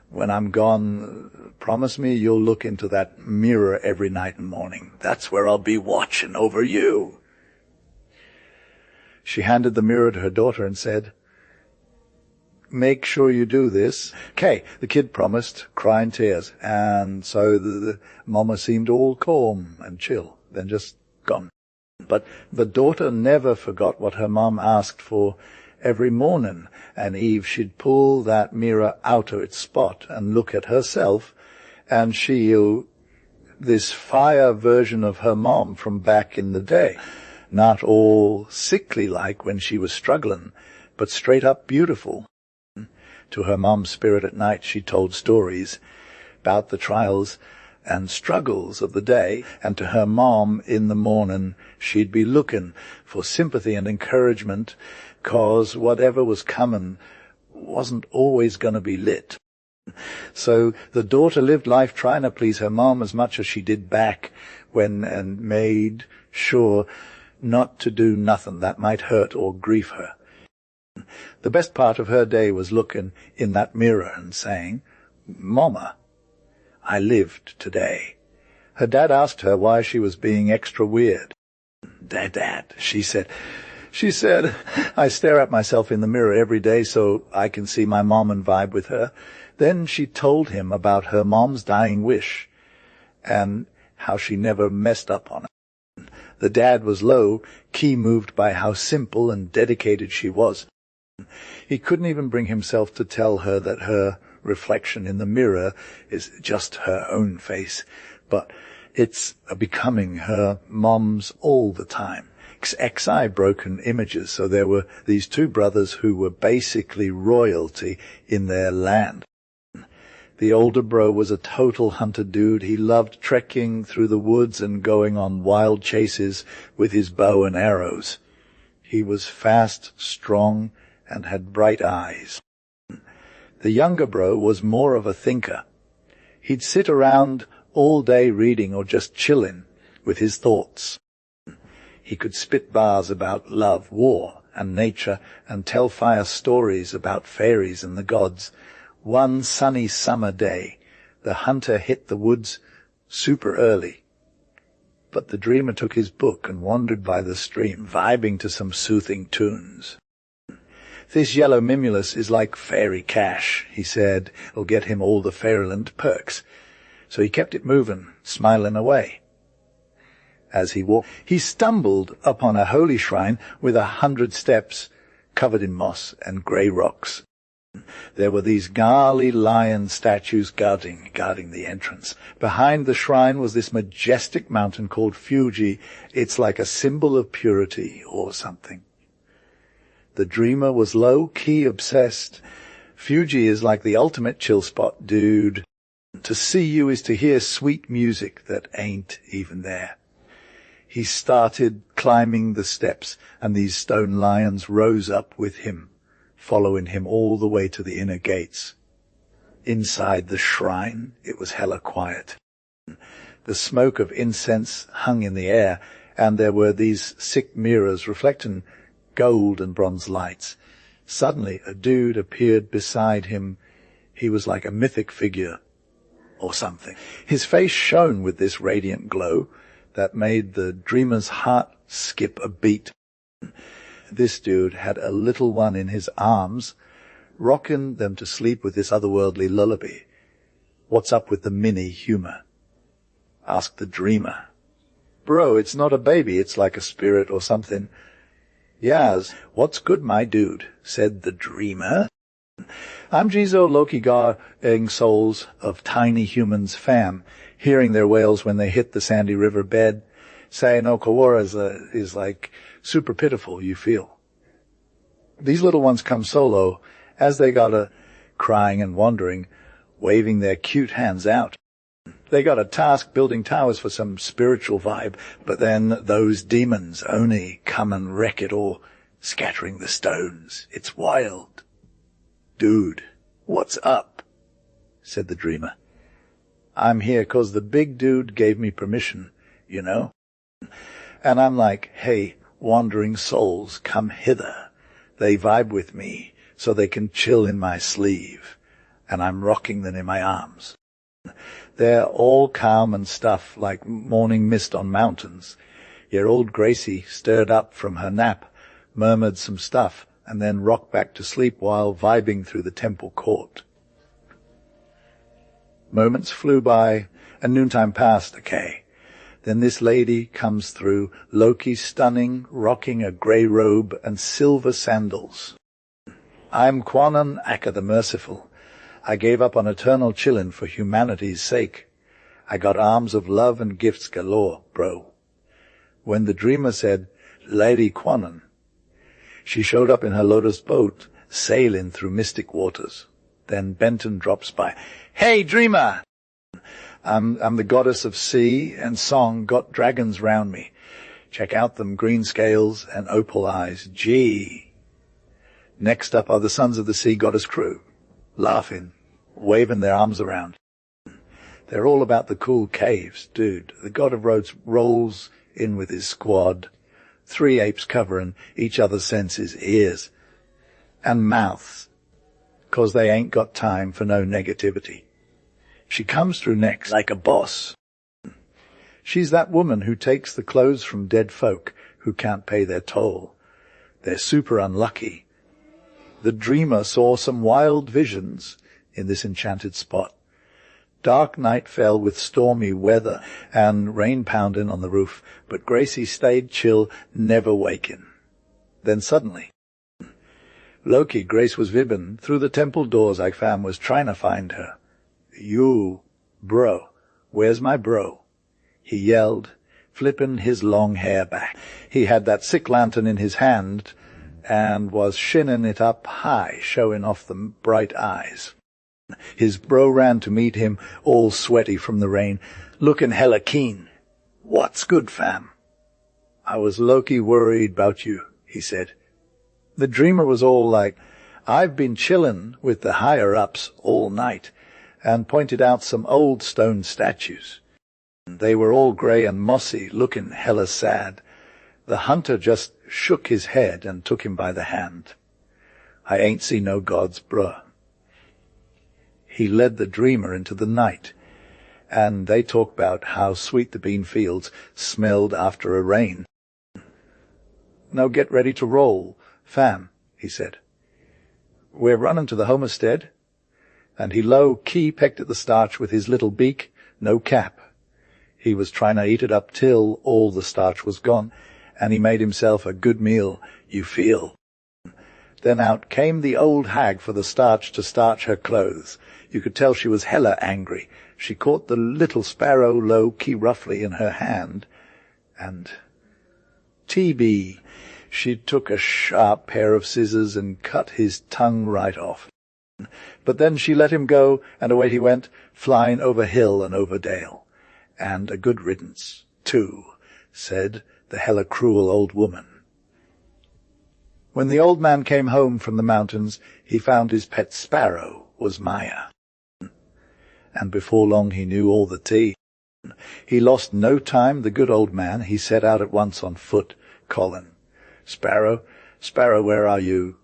When I'm gone, promise me you'll look into that mirror every night and morning. That's where I'll be watching over you. She handed the mirror to her daughter and said, make sure you do this. Okay, the kid promised, crying tears, and so the mama seemed all calm and chill, then just gone. But the daughter never forgot what her mom asked for every morning, and Eve, she'd pull that mirror out of its spot and look at herself, and she'll this fire version of her mom from back in the day, not all sickly like when she was struggling, but straight up beautiful. To her mom's spirit at night she told stories about the trials and struggles of the day, and to her mom in the morning she'd be looking for sympathy and encouragement, 'cause whatever was coming wasn't always going to be lit. So the daughter lived life trying to please her mom as much as she did back when, and made sure not to do nothing that might hurt or grieve her. The best part of her day was looking in that mirror and saying, "Mama, I lived today." Her dad asked her why she was being extra weird. Dad, she said, "I stare at myself in the mirror every day so I can see my mom and vibe with her." Then she told him about her mom's dying wish and how she never messed up on it. The dad was low-key moved by how simple and dedicated she was. He couldn't even bring himself to tell her that her reflection in the mirror is just her own face, but it's becoming her mom's all the time. XI broken images, so there were these two brothers who were basically royalty in their land. The older bro was a total hunter dude. He loved trekking through the woods and going on wild chases with his bow and arrows. He was fast, strong, and had bright eyes. The younger bro was more of a thinker. He'd sit around all day reading or just chilling with his thoughts. He could spit bars about love, war, and nature, and tell fire stories about fairies and the gods. One sunny summer day, the hunter hit the woods super early. But the dreamer took his book and wandered by the stream, vibing to some soothing tunes. "This yellow mimulus is like fairy cash," he said. "It'll get him all the fairyland perks." So he kept it moving, smiling away. As he walked, he stumbled upon a holy shrine with 100 steps covered in moss and grey rocks. There were these gnarly lion statues guarding the entrance. Behind the shrine was this majestic mountain called Fuji. It's like a symbol of purity or something. The dreamer was low-key obsessed. Fuji is like the ultimate chill spot, dude. To see you is to hear sweet music that ain't even there. He started climbing the steps, and these stone lions rose up with him, following him all the way to the inner gates. Inside the shrine, it was hella quiet. The smoke of incense hung in the air, and there were these sick mirrors reflecting gold and bronze lights. Suddenly, a dude appeared beside him. He was like a mythic figure or something. His face shone with this radiant glow that made the dreamer's heart skip a beat. This dude had a little one in his arms, rocking them to sleep with this otherworldly lullaby. "What's up with the mini humor?" asked the dreamer. "Bro, it's not a baby, it's like a spirit or something." "Yas, what's good, my dude?" said the dreamer. "I'm Jizo Loki guarding souls of tiny humans fam, hearing their wails when they hit the sandy river bed. Say no Kawara is like super pitiful, you feel. These little ones come solo, as they gotta crying and wandering, waving their cute hands out. They got a task building towers for some spiritual vibe, but then those demons only come and wreck it all, scattering the stones. It's wild." "Dude, what's up?" said the dreamer. "I'm here 'cause the big dude gave me permission, you know. And I'm like, hey, wandering souls, come hither. They vibe with me so they can chill in my sleeve, and I'm rocking them in my arms. They're all calm and stuff like morning mist on mountains. Your old Gracie stirred up from her nap, murmured some stuff, and then rocked back to sleep while vibing through the temple court." Moments flew by, and noontime passed, okay. Then this lady comes through, Loki stunning, rocking a grey robe and silver sandals. I'm Kwannon Akka the Merciful. I gave up on eternal chillin' for humanity's sake. I got arms of love and gifts galore, bro. When the dreamer said, Lady Kwannon, she showed up in her lotus boat, sailing through mystic waters. Then Benton drops by. Hey, dreamer! I'm the goddess of sea and song, got dragons round me. Check out them green scales and opal eyes. Gee. Next up are the sons of the sea goddess crew, laughing, waving their arms around. They're all about the cool caves, dude. The god of roads rolls in with his squad. 3 apes covering each other's senses, ears and mouths, 'cause they ain't got time for no negativity. She comes through next like a boss. She's that woman who takes the clothes from dead folk who can't pay their toll. They're super unlucky. The dreamer saw some wild visions in this enchanted spot. Dark night fell with stormy weather and rain pounding on the roof, but Gracie stayed chill, never waking. Then suddenly, Loki, Grace was vibbin' through the temple doors I fam was trying to find her. You, bro, where's my bro? He yelled, flipping his long hair back. He had that sick lantern in his hand and was shinning it up high, showing off the bright eyes. His bro ran to meet him, all sweaty from the rain, looking hella keen. What's good, fam? I was Loki worried about you, he said. The dreamer was all like, I've been chillin' with the higher-ups all night, and pointed out some old stone statues. They were all grey and mossy, looking hella sad. The hunter just shook his head and took him by the hand. I ain't seen no gods, bruh. He led the dreamer into the night, and they talked about how sweet the bean fields smelled after a rain. Now get ready to roll, fam, he said. We're running to the homestead. And he low-key pecked at the starch with his little beak, no cap. He was trying to eat it up till all the starch was gone, and he made himself a good meal, you feel. Then out came the old hag for the starch to starch her clothes. You could tell she was hella angry. She caught the little sparrow low-key roughly in her hand, and TB, she took a sharp pair of scissors and cut his tongue right off. But then she let him go, and away he went, flying over hill and over dale. And a good riddance, too, said the hella cruel old woman. When the old man came home from the mountains, he found his pet sparrow was Maya. And before long he knew all the tea. He lost no time, the good old man. He set out at once on foot, calling, Sparrow, Sparrow, where are you?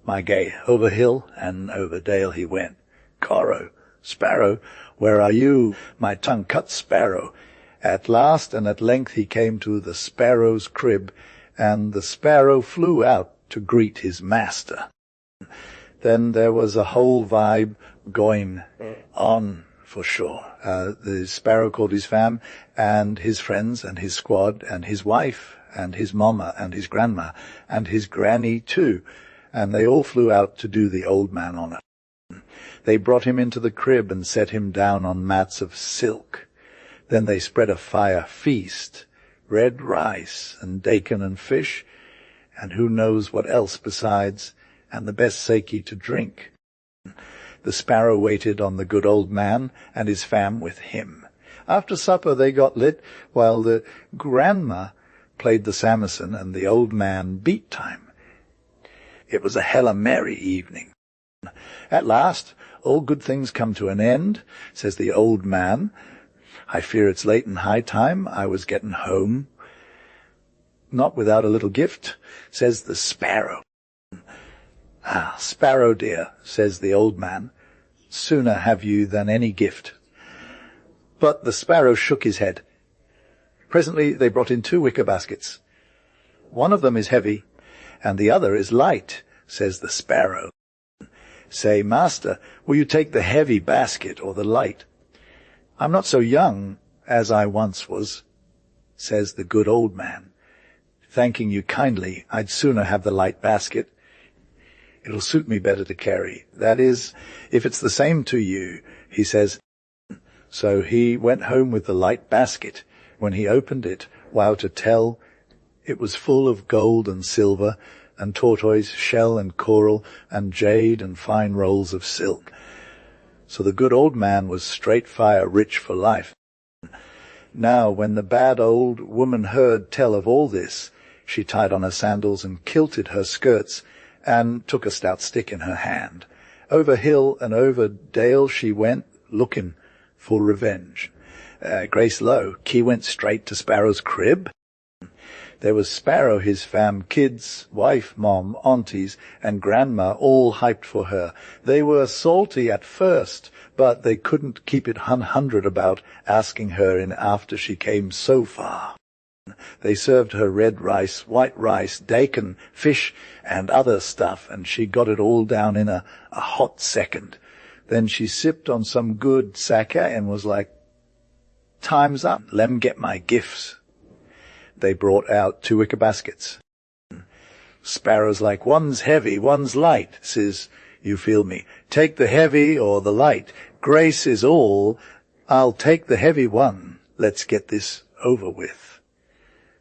My gay, over hill and over dale he went. Corro, Sparrow, where are you? My tongue-cut sparrow. At last and at length he came to the sparrow's crib, and the sparrow flew out to greet his master. Then there was a whole vibe going on, for sure. The sparrow called his fam, and his friends, and his squad, and his wife, and his mama, and his grandma, and his granny too, and they all flew out to do the old man honor. They brought him into the crib and set him down on mats of silk. Then they spread a fire feast, red rice and dakin and fish, and who knows what else besides, and the best sake to drink. The sparrow waited on the good old man and his fam with him. After supper they got lit, while the grandma played the samisen and the old man beat time. It was a hella merry evening. At last, all good things come to an end, says the old man. I fear it's late and high time. I was getting home. Not without a little gift, says the sparrow. Ah, sparrow dear, says the old man, sooner have you than any gift. But the sparrow shook his head. Presently they brought in 2 wicker baskets. One of them is heavy, and the other is light, says the sparrow. Say, master, will you take the heavy basket or the light? I'm not so young, as I once was, says the good old man. Thanking you kindly, I'd sooner have the light basket. It'll suit me better to carry. That is, if it's the same to you, he says. So he went home with the light basket. When he opened it, wow to tell, it was full of gold and silver, and tortoise, shell and coral, and jade and fine rolls of silk. So the good old man was straight fire rich for life. Now when the bad old woman heard tell of all this, she tied on her sandals and kilted her skirts, and took a stout stick in her hand. Over hill and over dale she went, looking for revenge. Grace Lowe, she went straight to Sparrow's crib. There was Sparrow, his fam, kids, wife, mom, aunties, and grandma all hyped for her. They were salty at first, but they couldn't keep it 100 about asking her in after she came so far. They served her red rice, white rice, dakin, fish, and other stuff, and she got it all down in a hot second. Then she sipped on some good sake and was like, "Time's up, lem get my gifts." They brought out 2 wicker baskets. Sparrow's like, "One's heavy, one's light," says, "You feel me? Take the heavy or the light. Grace is all. I'll take the heavy one. Let's get this over with."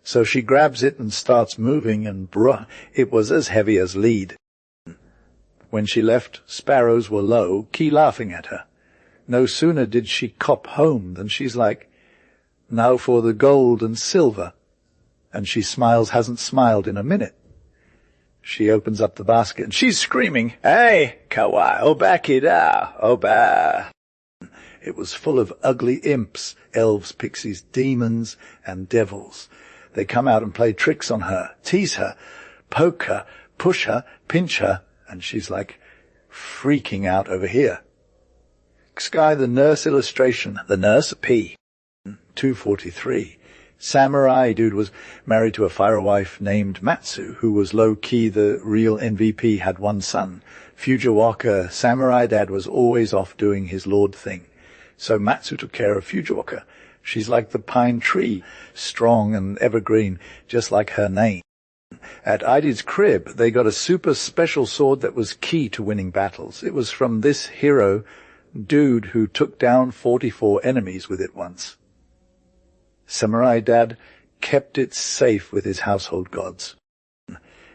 So she grabs it and starts moving, and bruh, it was as heavy as lead. When she left, sparrows were low, key laughing at her. No sooner did she cop home than she's like, "Now for the gold and silver." And she smiles, hasn't smiled in a minute. She opens up the basket and she's screaming, "Hey, kawaii, obakida, oba." It was full of ugly imps, elves, pixies, demons, and devils. They come out and play tricks on her, tease her, poke her, push her, pinch her, and she's like freaking out over here. Sky the nurse illustration, the nurse P. 243. Samurai dude was married to a fire wife named Matsu, who was low-key the real MVP, had 1 son. Fujiwaka, Samurai dad, was always off doing his lord thing. So Matsu took care of Fujiwaka. She's like the pine tree, strong and evergreen, just like her name. At Idi's crib, they got a super special sword that was key to winning battles. It was from this hero dude who took down 44 enemies with it once. Samurai Dad kept it safe with his household gods.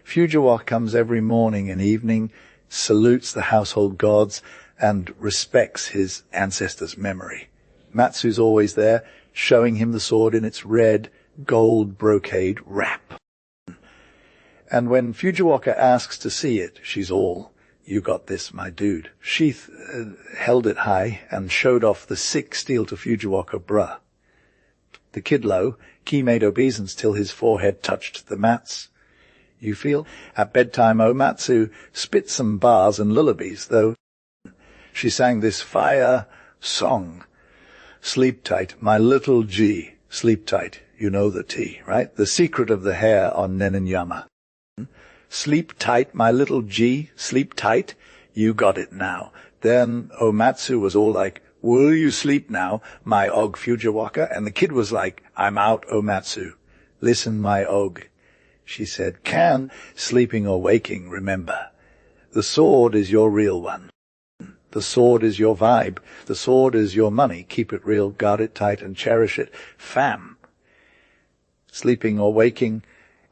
Fujiwaka comes every morning and evening, salutes the household gods, and respects his ancestors' memory. Matsu's always there, showing him the sword in its red, gold brocade wrap. And when Fujiwaka asks to see it, she's all, "You got this, my dude." She held it high and showed off the sick steel to Fujiwaka, bruh. The kid low, he made obeisance till his forehead touched the mats. You feel? At bedtime, Matsu spit some bars and lullabies, though. She sang this fire song. "Sleep tight, my little G. Sleep tight, you know the T, right? The secret of the hair on Nenenyama. Sleep tight, my little G. Sleep tight. You got it now." Then Matsu was all like, "Will you sleep now, my Og Fujiwaka?" And the kid was like, "I'm out, Matsu. Listen, my Og." She said, "Can, sleeping or waking, remember. The sword is your real one. The sword is your vibe. The sword is your money. Keep it real, guard it tight, and cherish it. Fam. Sleeping or waking,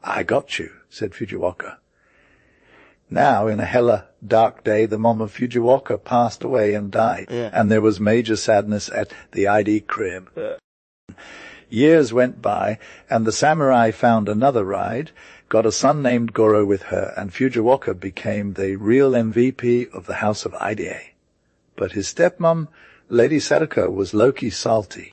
I got you," said Fujiwaka. Now, in a hella dark day, the mom of Fujiwaka passed away and died, and there was major sadness at the ID crib. Years went by, and the samurai found another ride, got a son named Goro with her, and Fujiwaka became the real MVP of the house of Ide. But his stepmom, Lady Sadako, was low-key salty.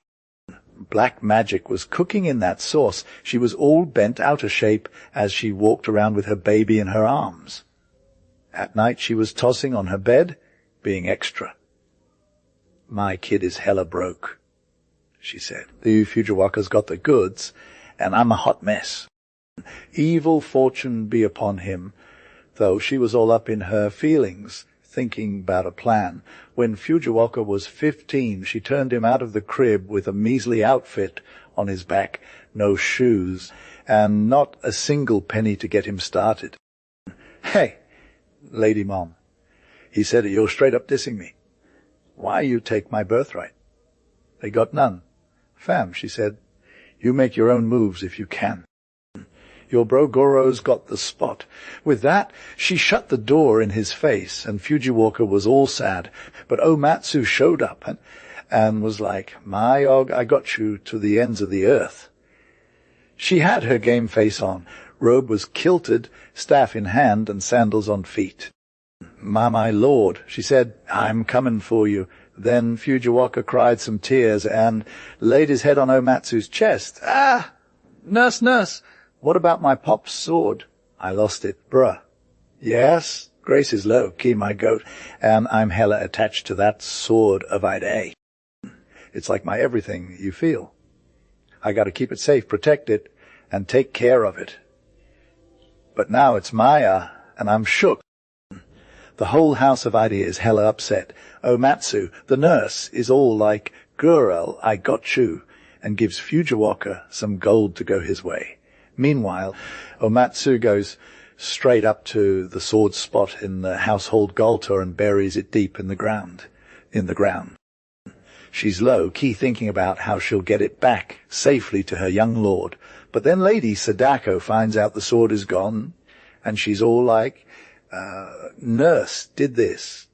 Black magic was cooking in that sauce. She was all bent out of shape as she walked around with her baby in her arms. At night she was tossing on her bed, being extra. "My kid is hella broke," she said. "The Fujiwaka's got the goods, and I'm a hot mess. Evil fortune be upon him," though she was all up in her feelings, thinking about a plan. When Fujiwaka was 15, she turned him out of the crib with a measly outfit on his back, no shoes, and not a single penny to get him started. "Hey, Lady Mom," he said, "you're straight up dissing me. Why you take my birthright?" "They got none." "Fam," she said, "you make your own moves if you can. Your bro Goro's got the spot." With that, she shut the door in his face, and Fujiwaka was all sad. But Omatsu showed up and was like, "My og, I got you to the ends of the earth." She had her game face on. Robe was kilted, staff in hand, and sandals on feet. My lord," she said, "I'm coming for you." Then Fujiwaka cried some tears and laid his head on Omatsu's chest. "Ah! Nurse, nurse! What about my pop's sword?" "I lost it, bruh." "Yes, Grace is low key, my goat, and I'm hella attached to that sword of Ida. It's like my everything, you feel. I gotta keep it safe, protect it, and take care of it. But now it's Maya, and I'm shook. The whole house of Ida is hella upset. Omatsu, the nurse, is all like, 'Girl, I got you,' and gives Fujiwaka some gold to go his way. Meanwhile, Omatsu goes straight up to the sword spot in the household altar and buries it deep in the ground. She's low-key thinking about how she'll get it back safely to her young lord. But then Lady Sadako finds out the sword is gone, and she's all like, "Nurse did this."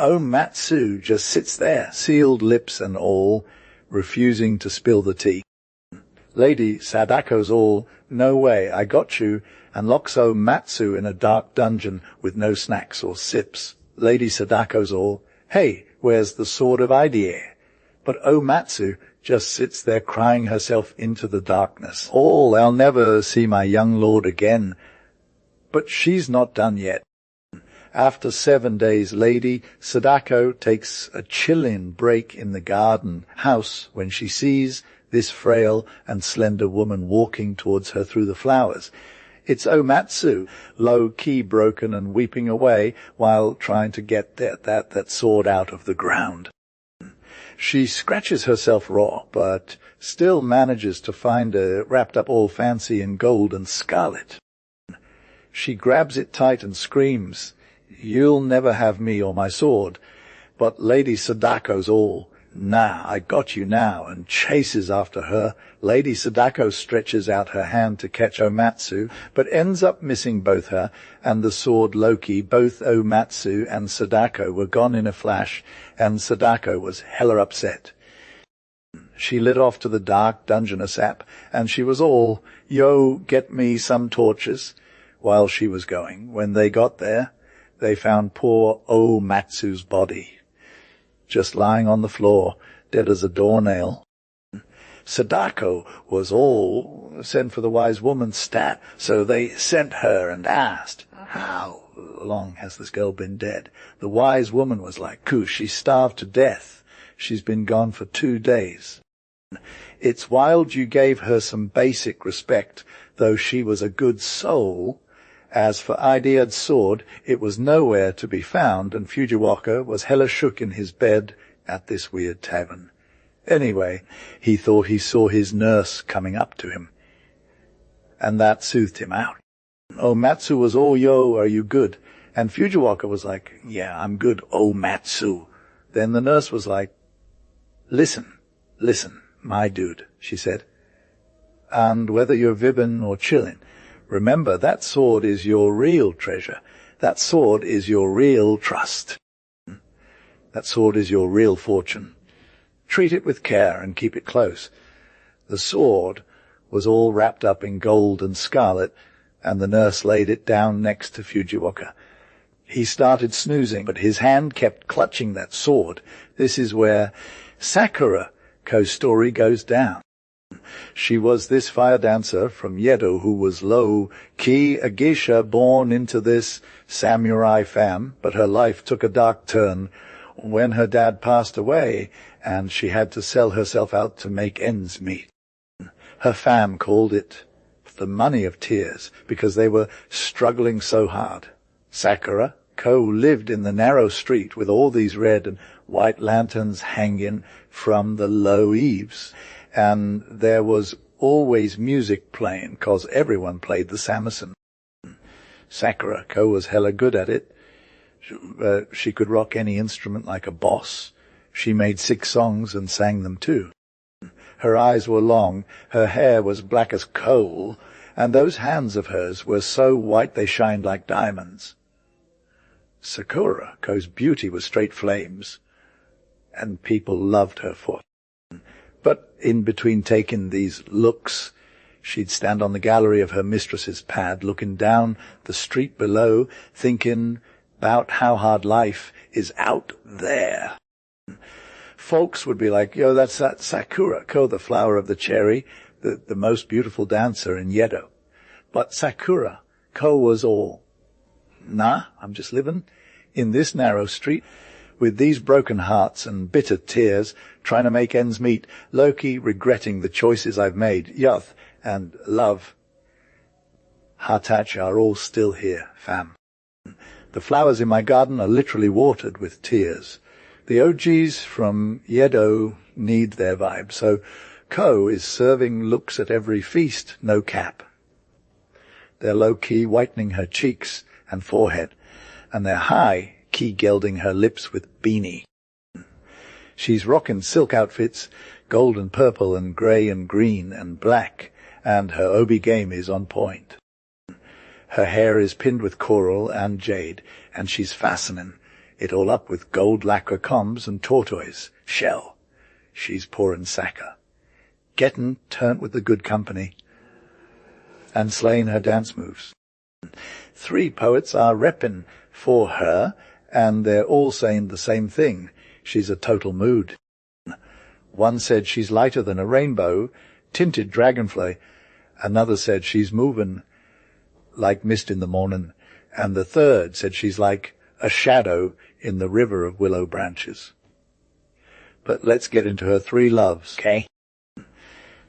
Omatsu just sits there, sealed lips and all, refusing to spill the tea. Lady Sadako's all, "No way, I got you," and locks Omatsu in a dark dungeon with no snacks or sips. Lady Sadako's all, "Hey, where's the sword of Ida?" But Omatsu just sits there crying herself into the darkness. "All, I'll never see my young lord again." But she's not done yet. After 7 days, Lady Sadako takes a chill-in break in the garden house when she sees this frail and slender woman walking towards her through the flowers. It's Omatsu, low-key broken and weeping away while trying to get that sword out of the ground. She scratches herself raw, but still manages to find it wrapped up all fancy in gold and scarlet. She grabs it tight and screams, "You'll never have me or my sword." But Lady Sadako's all, "Nah, I got you now," and chases after her. Lady Sadako stretches out her hand to catch Omatsu, but ends up missing both her and the sword Loki. Both Omatsu and Sadako were gone in a flash, and Sadako was hella upset. She lit off to the dark dungeon ASAP, and she was all, "Yo, get me some torches." While she was going, when they got there, they found poor Omatsu's body, just lying on the floor, dead as a doornail. Sadako was all, "Send for the wise woman stat." So they sent her and asked, "How long has this girl been dead?" The wise woman was like, "Koo, she starved to death. She's been gone for 2 days. It's wild you gave her some basic respect, though she was a good soul. As for Idea's sword, it was nowhere to be found, and Fujiwaka was hella shook in his bed at this weird tavern. Anyway, he thought he saw his nurse coming up to him, and that soothed him out. Omatsu was all, "Yo, are you good?" And Fujiwaka was like, "Yeah, I'm good, Omatsu." Then the nurse was like, Listen, my dude," she said. "And whether you're vibbin' or chillin', remember that sword is your real treasure. That sword is your real trust. That sword is your real fortune. Treat it with care and keep it close." The sword was all wrapped up in gold and scarlet, and the nurse laid it down next to Fujiwaka. He started snoozing, but his hand kept clutching that sword. This is where Sakura's story goes down. She was this fire dancer from Yedo who was low-key a geisha born into this samurai fam, but her life took a dark turn when her dad passed away and she had to sell herself out to make ends meet. Her fam called it the money of tears because they were struggling so hard. Sakura Ko lived in the narrow street with all these red and white lanterns hanging from the low eaves. And there was always music playing, 'cause everyone played the samisen. Sakura, Ko was hella good at it. She could rock any instrument like a boss. She made 6 songs and sang them too. Her eyes were long, her hair was black as coal, and those hands of hers were so white they shined like diamonds. Sakura, Ko's beauty was straight flames, and people loved her for it. But in between taking these looks, she'd stand on the gallery of her mistress's pad, looking down the street below, thinking about how hard life is out there. Folks would be like, yo, that's that Sakura, Ko, the flower of the cherry, the most beautiful dancer in Yedo. But Sakura, Ko was all. Nah, I'm just living in this narrow street with these broken hearts and bitter tears, trying to make ends meet, low-key regretting the choices I've made. Youth and love, Hatach, are all still here, fam. The flowers in my garden are literally watered with tears. The OGs from Yedo need their vibe, so Ko is serving looks at every feast, no cap. They're low-key whitening her cheeks and forehead, and they're high-key gelding her lips with beanie. She's rocking silk outfits, gold and purple and grey and green and black, and her obi game is on point. Her hair is pinned with coral and jade, and she's fastening it all up with gold lacquer combs and tortoise shell. She's pouring sake, getting turnt with the good company, and slaying her dance moves. 3 poets are repping for her, and they're all saying the same thing. She's a total mood. One said she's lighter than a rainbow, tinted dragonfly. Another said she's moving like mist in the morning, and the third said she's like a shadow in the river of willow branches. But let's get into her 3 loves, okay?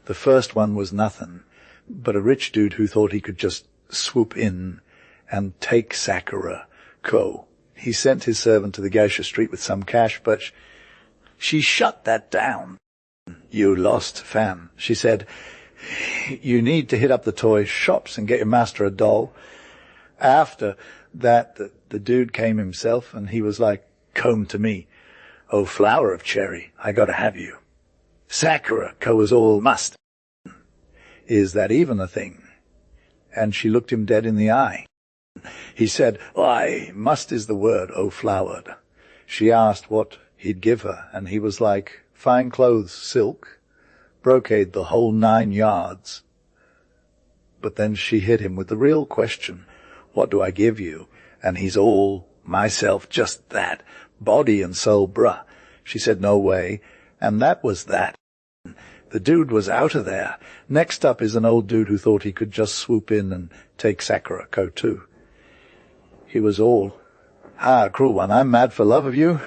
The first one was nothing but a rich dude who thought he could just swoop in and take Sakura, Ko. He sent his servant to the Geisha Street with some cash, but she shut that down. You lost, fam. She said, you need to hit up the toy shops and get your master a doll. After that, the dude came himself, and he was like, come to me. Oh, flower of cherry, I gotta have you. Sakura, Ko was all must. Is that even a thing? And she looked him dead in the eye. He said, aye, must is the word, oh flowered. She asked what he'd give her, and he was like, fine clothes, silk, brocade, the whole 9 yards. But then she hit him with the real question, what do I give you? And he's all, myself, just that, body and soul, bruh. She said, no way, and that was that. The dude was out of there. Next up is an old dude who thought he could just swoop in and take Sakura, Ko too. He was all, cruel one, I'm mad for love of you.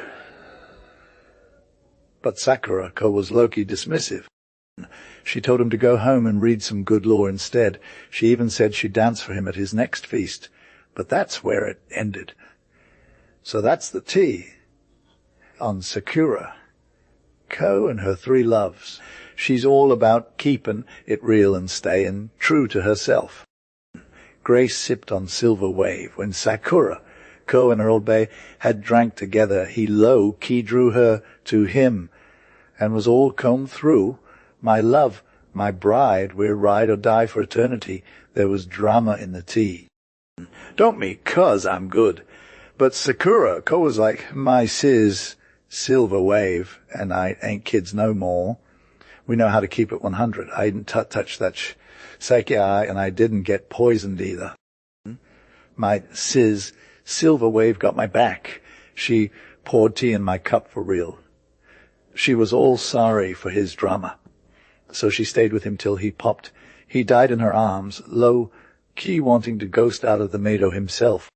But Sakura, Ko was low-key dismissive. She told him to go home and read some good lore instead. She even said she'd dance for him at his next feast. But that's where it ended. So that's the tea on Sakura, Ko and her 3 loves. She's all about keeping it real and staying true to herself. Grace sipped on Silver Wave. When Sakura, Ko and her old bae had drank together, he low-key drew her to him and was all combed through. My love, my bride, we're ride or die for eternity. There was drama in the tea. Don't me, 'cause I'm good. But Sakura, Ko was like, my sis, Silver Wave, and I ain't kids no more. We know how to keep it 100. I didn't touch that sake, and I didn't get poisoned either. My sis, Silver Wave, got my back. She poured tea in my cup for real. She was all sorry for his drama. So she stayed with him till he popped. He died in her arms, low-key wanting to ghost out of the Mado himself.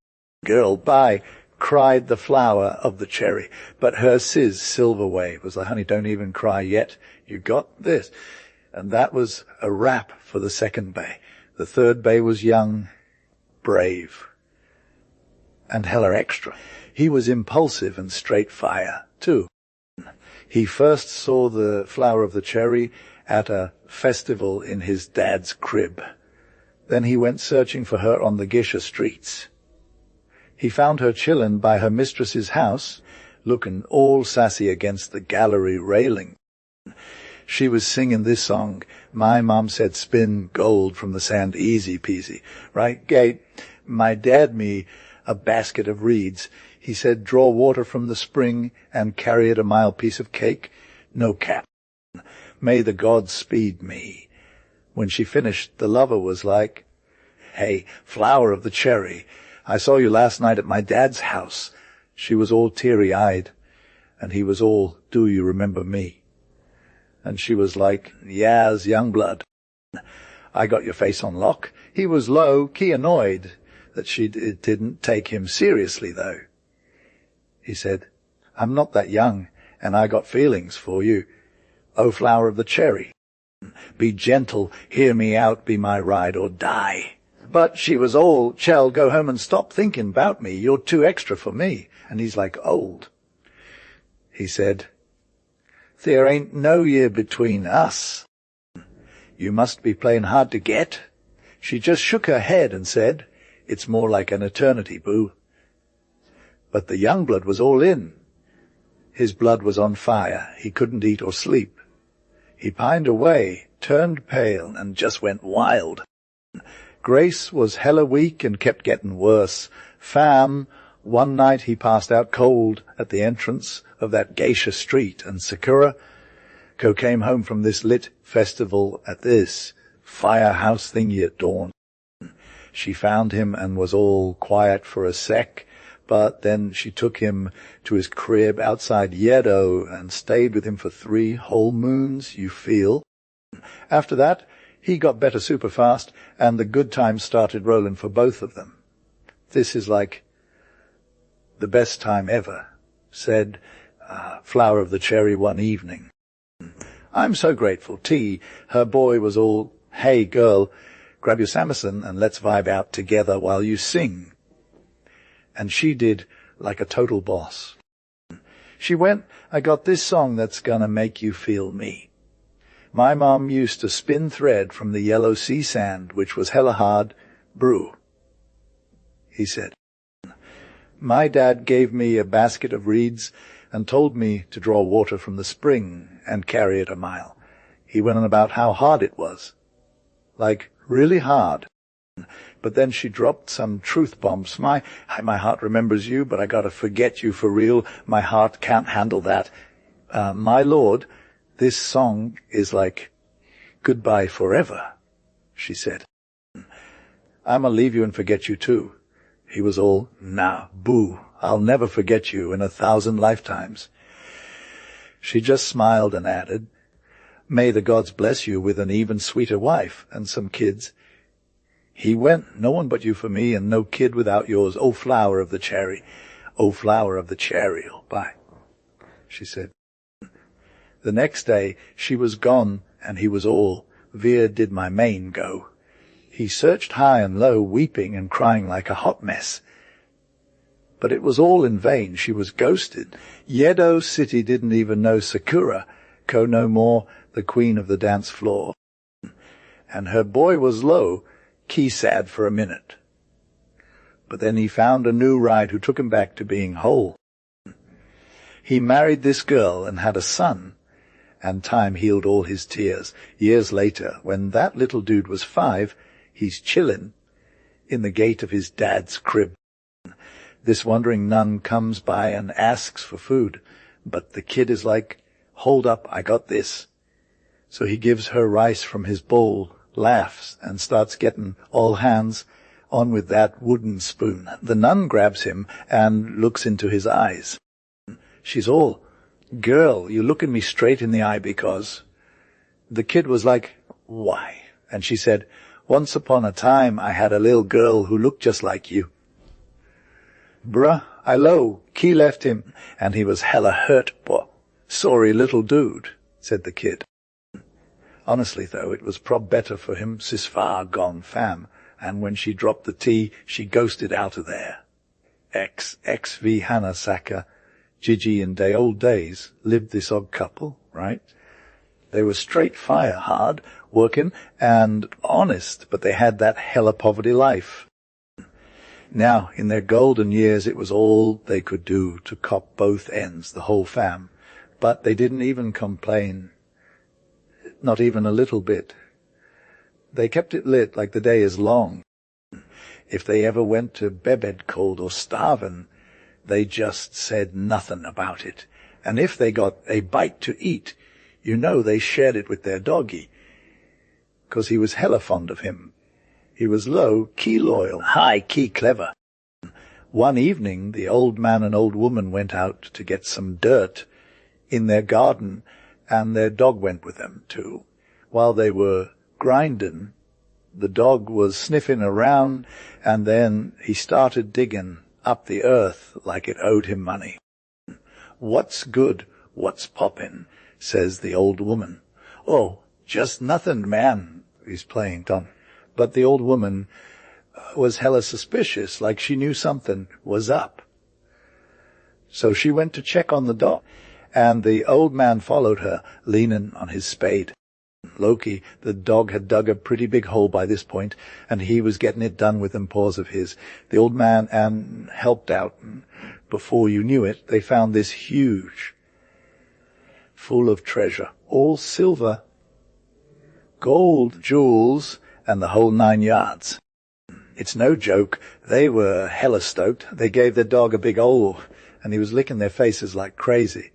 Girl, bye, cried the flower of the cherry. But her sis, Silver Wave, was like, honey, don't even cry yet. You got this. And that was a wrap for the second bae. The third bae was young, brave, and hella extra. He was impulsive and straight fire, too. He first saw the flower of the cherry at a festival in his dad's crib. Then he went searching for her on the Gisha streets. He found her chillin' by her mistress's house, lookin' all sassy against the gallery railing. She was singing this song. My mom said spin gold from the sand easy peasy. Right, Gate? My dad me a basket of reeds. He said draw water from the spring and carry it a mile piece of cake. No cap. May the gods speed me. When she finished, the lover was like, Hey, flower of the cherry, I saw you last night at my dad's house. She was all teary-eyed, and he was all, do you remember me? And she was like, Yas, young blood. I got your face on lock. He was low-key annoyed that she didn't take him seriously, though. He said, I'm not that young, and I got feelings for you. O flower of the cherry, be gentle, hear me out, be my ride or die. But she was all, Chell, go home and stop thinking about me. You're too extra for me. And he's like, old. He said, there ain't no year between us. You must be playing hard to get. She just shook her head and said, it's more like an eternity, boo. But the young blood was all in. His blood was on fire. He couldn't eat or sleep. He pined away, turned pale, and just went wild. Grace was hella weak and kept getting worse. Fam, one night he passed out cold at the entrance of that geisha street, and Sakura came home from this lit festival at this firehouse thingy at dawn. She found him and was all quiet for a sec, but then she took him to his crib outside Yedo and stayed with him for 3 whole moons, you feel. After that, he got better super fast, and the good times started rolling for both of them. This is like the best time ever, said Flower of the Cherry one evening. I'm so grateful. T, her boy, was all, hey girl, grab your Samson and let's vibe out together while you sing. And she did like a total boss. She went, I got this song that's gonna make you feel me. My mom used to spin thread from the yellow sea sand, which was hella hard, brew. He said, my dad gave me a basket of reeds and told me to draw water from the spring and carry it a mile. He went on about how hard it was. Like, really hard. But then she dropped some truth bombs. My heart remembers you, but I gotta forget you for real. My heart can't handle that. My lord, this song is like goodbye forever, she said. I'ma leave you and forget you too. He was all, nah, boo, I'll never forget you in 1,000 lifetimes. She just smiled and added, may the gods bless you with an even sweeter wife and some kids. He went, no one but you for me, and no kid without yours. Oh, flower of the cherry. Oh, flower of the cherry. Oh, bye, she said. The next day she was gone, and he was all, Veer did my main go. He searched high and low, weeping and crying like a hot mess. But it was all in vain. She was ghosted. Yedo City didn't even know Sakura, no more the queen of the dance floor. And her boy was low, key sad for a minute. But then he found a new ride who took him back to being whole. He married this girl and had a son, and time healed all his tears. Years later, when that little dude was 5, he's chillin' in the gate of his dad's crib. This wandering nun comes by and asks for food, but the kid is like, hold up, I got this. So he gives her rice from his bowl, laughs, and starts getting all hands on with that wooden spoon. The nun grabs him and looks into his eyes. She's all, girl, you looking me straight in the eye because... The kid was like, why? And she said, once upon a time I had a little girl who looked just like you. Bruh, I low, key left him, and he was hella hurt, boy. Sorry little dude, said the kid. Honestly, though, it was prob better for him, sis far gone fam, and when she dropped the tea, she ghosted out of there. V Hanasaka, Gigi in day old days lived this odd couple, right? They were straight fire, hard, working, and honest, but they had that hella poverty life. Now, in their golden years, it was all they could do to cop both ends, the whole fam. But they didn't even complain. Not even a little bit. They kept it lit like the day is long. If they ever went to bed cold or starving, they just said nothing about it. And if they got a bite to eat, you know they shared it with their doggy, 'cause he was hella fond of him. He was low-key loyal, high-key clever. One evening, the old man and old woman went out to get some dirt in their garden, and their dog went with them, too. While they were grinding, the dog was sniffing around, and then he started digging up the earth like it owed him money. "What's good? What's poppin'?" says the old woman. "Oh, just nothing, man," he's playing Tom. But the old woman was hella suspicious, like she knew something was up. So she went to check on the dog, and the old man followed her, leaning on his spade. Loki, the dog, had dug a pretty big hole by this point, and he was getting it done with them paws of his. The old man helped out, and before you knew it, they found this huge, full of treasure, all silver, gold, jewels, and the whole 9 yards. It's no joke. They were hella stoked. They gave their dog a big ole, and he was licking their faces like crazy.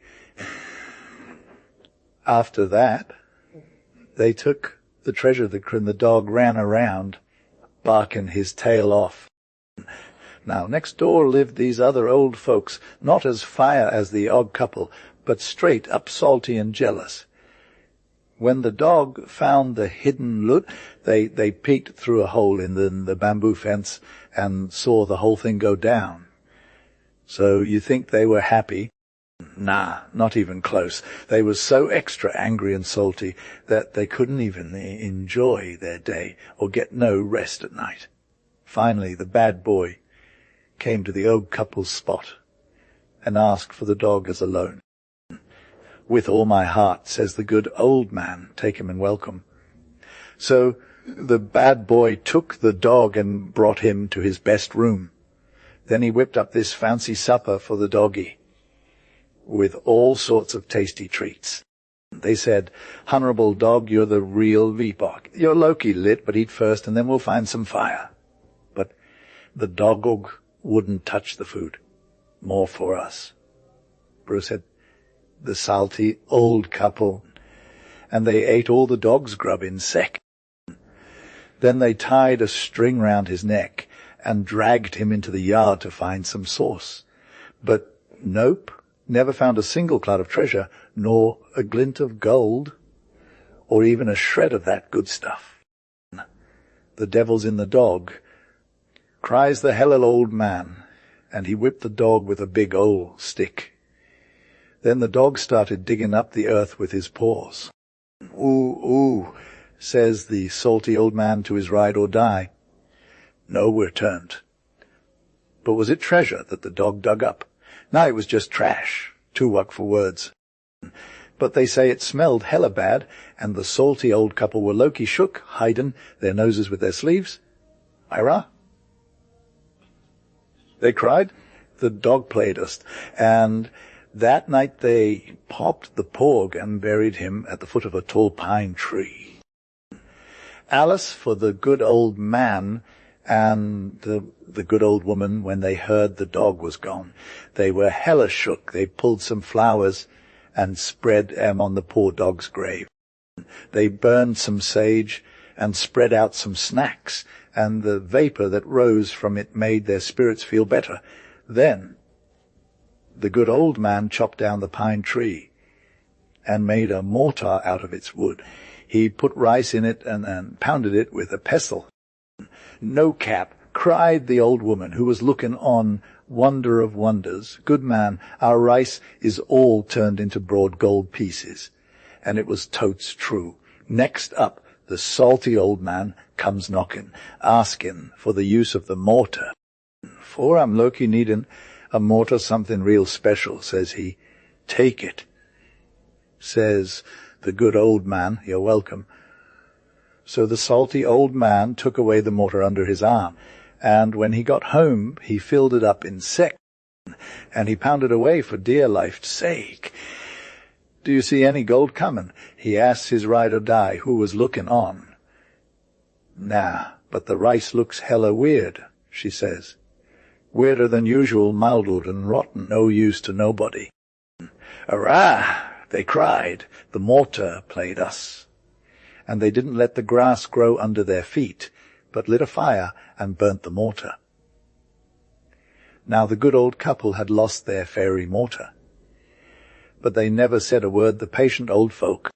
After that, they took the treasure, and the dog ran around, barking his tail off. Now, next door lived these other old folks, not as fire as the odd couple, but straight up salty and jealous. When the dog found the hidden loot, they peeked through a hole in the bamboo fence and saw the whole thing go down. So you think they were happy? Nah, not even close. They were so extra angry and salty that they couldn't even enjoy their day or get no rest at night. Finally, the bad boy came to the old couple's spot and asked for the dog as a loan. "With all my heart," says the good old man, "take him and welcome." So the bad boy took the dog and brought him to his best room. Then he whipped up this fancy supper for the doggy, with all sorts of tasty treats. They said, "Honorable dog, you're the real Vipok. You're Loki lit, but eat first and then we'll find some fire." But the dog wouldn't touch the food. "More for us," Bruce said. The salty old couple, and they ate all the dog's grub in sec. Then they tied a string round his neck and dragged him into the yard to find some sauce. But nope, never found a single cloud of treasure, nor a glint of gold, or even a shred of that good stuff. "The devil's in the dog," cries the hellel old man, and he whipped the dog with a big old stick. Then the dog started digging up the earth with his paws. "Ooh, ooh," says the salty old man to his ride or die. No, we're turned. But was it treasure that the dog dug up? No, it was just trash. Too work for words. But they say it smelled hella bad, and the salty old couple were Loki shook, hiding their noses with their sleeves. "Ira?" they cried. The dog played us, and that night they popped the porg and buried him at the foot of a tall pine tree. Alice for the good old man and the good old woman, when they heard the dog was gone, they were hella shook. They pulled some flowers and spread them on the poor dog's grave. They burned some sage and spread out some snacks, and the vapor that rose from it made their spirits feel better. Then the good old man chopped down the pine tree and made a mortar out of its wood. He put rice in it and pounded it with a pestle. "No cap," cried the old woman, who was looking on, wonder of wonders. "Good man, our rice is all turned into broad gold pieces." And it was totes true. Next up, the salty old man comes knocking, asking for the use of the mortar. For I'm Loki needin' a mortar something real special, says he. Take it. Says the good old man, you're welcome. So the salty old man took away the mortar under his arm, and when he got home he filled it up in sec, and he pounded away for dear life's sake. Do you see any gold comin'? He asked his ride or die, who was looking on. Nah, but the rice looks hella weird, she says. Weirder than usual, mildled and rotten, no use to nobody. Hurrah! They cried. The mortar played us. And they didn't let the grass grow under their feet, but lit a fire and burnt the mortar. Now the good old couple had lost their fairy mortar. But they never said a word, the patient old folk.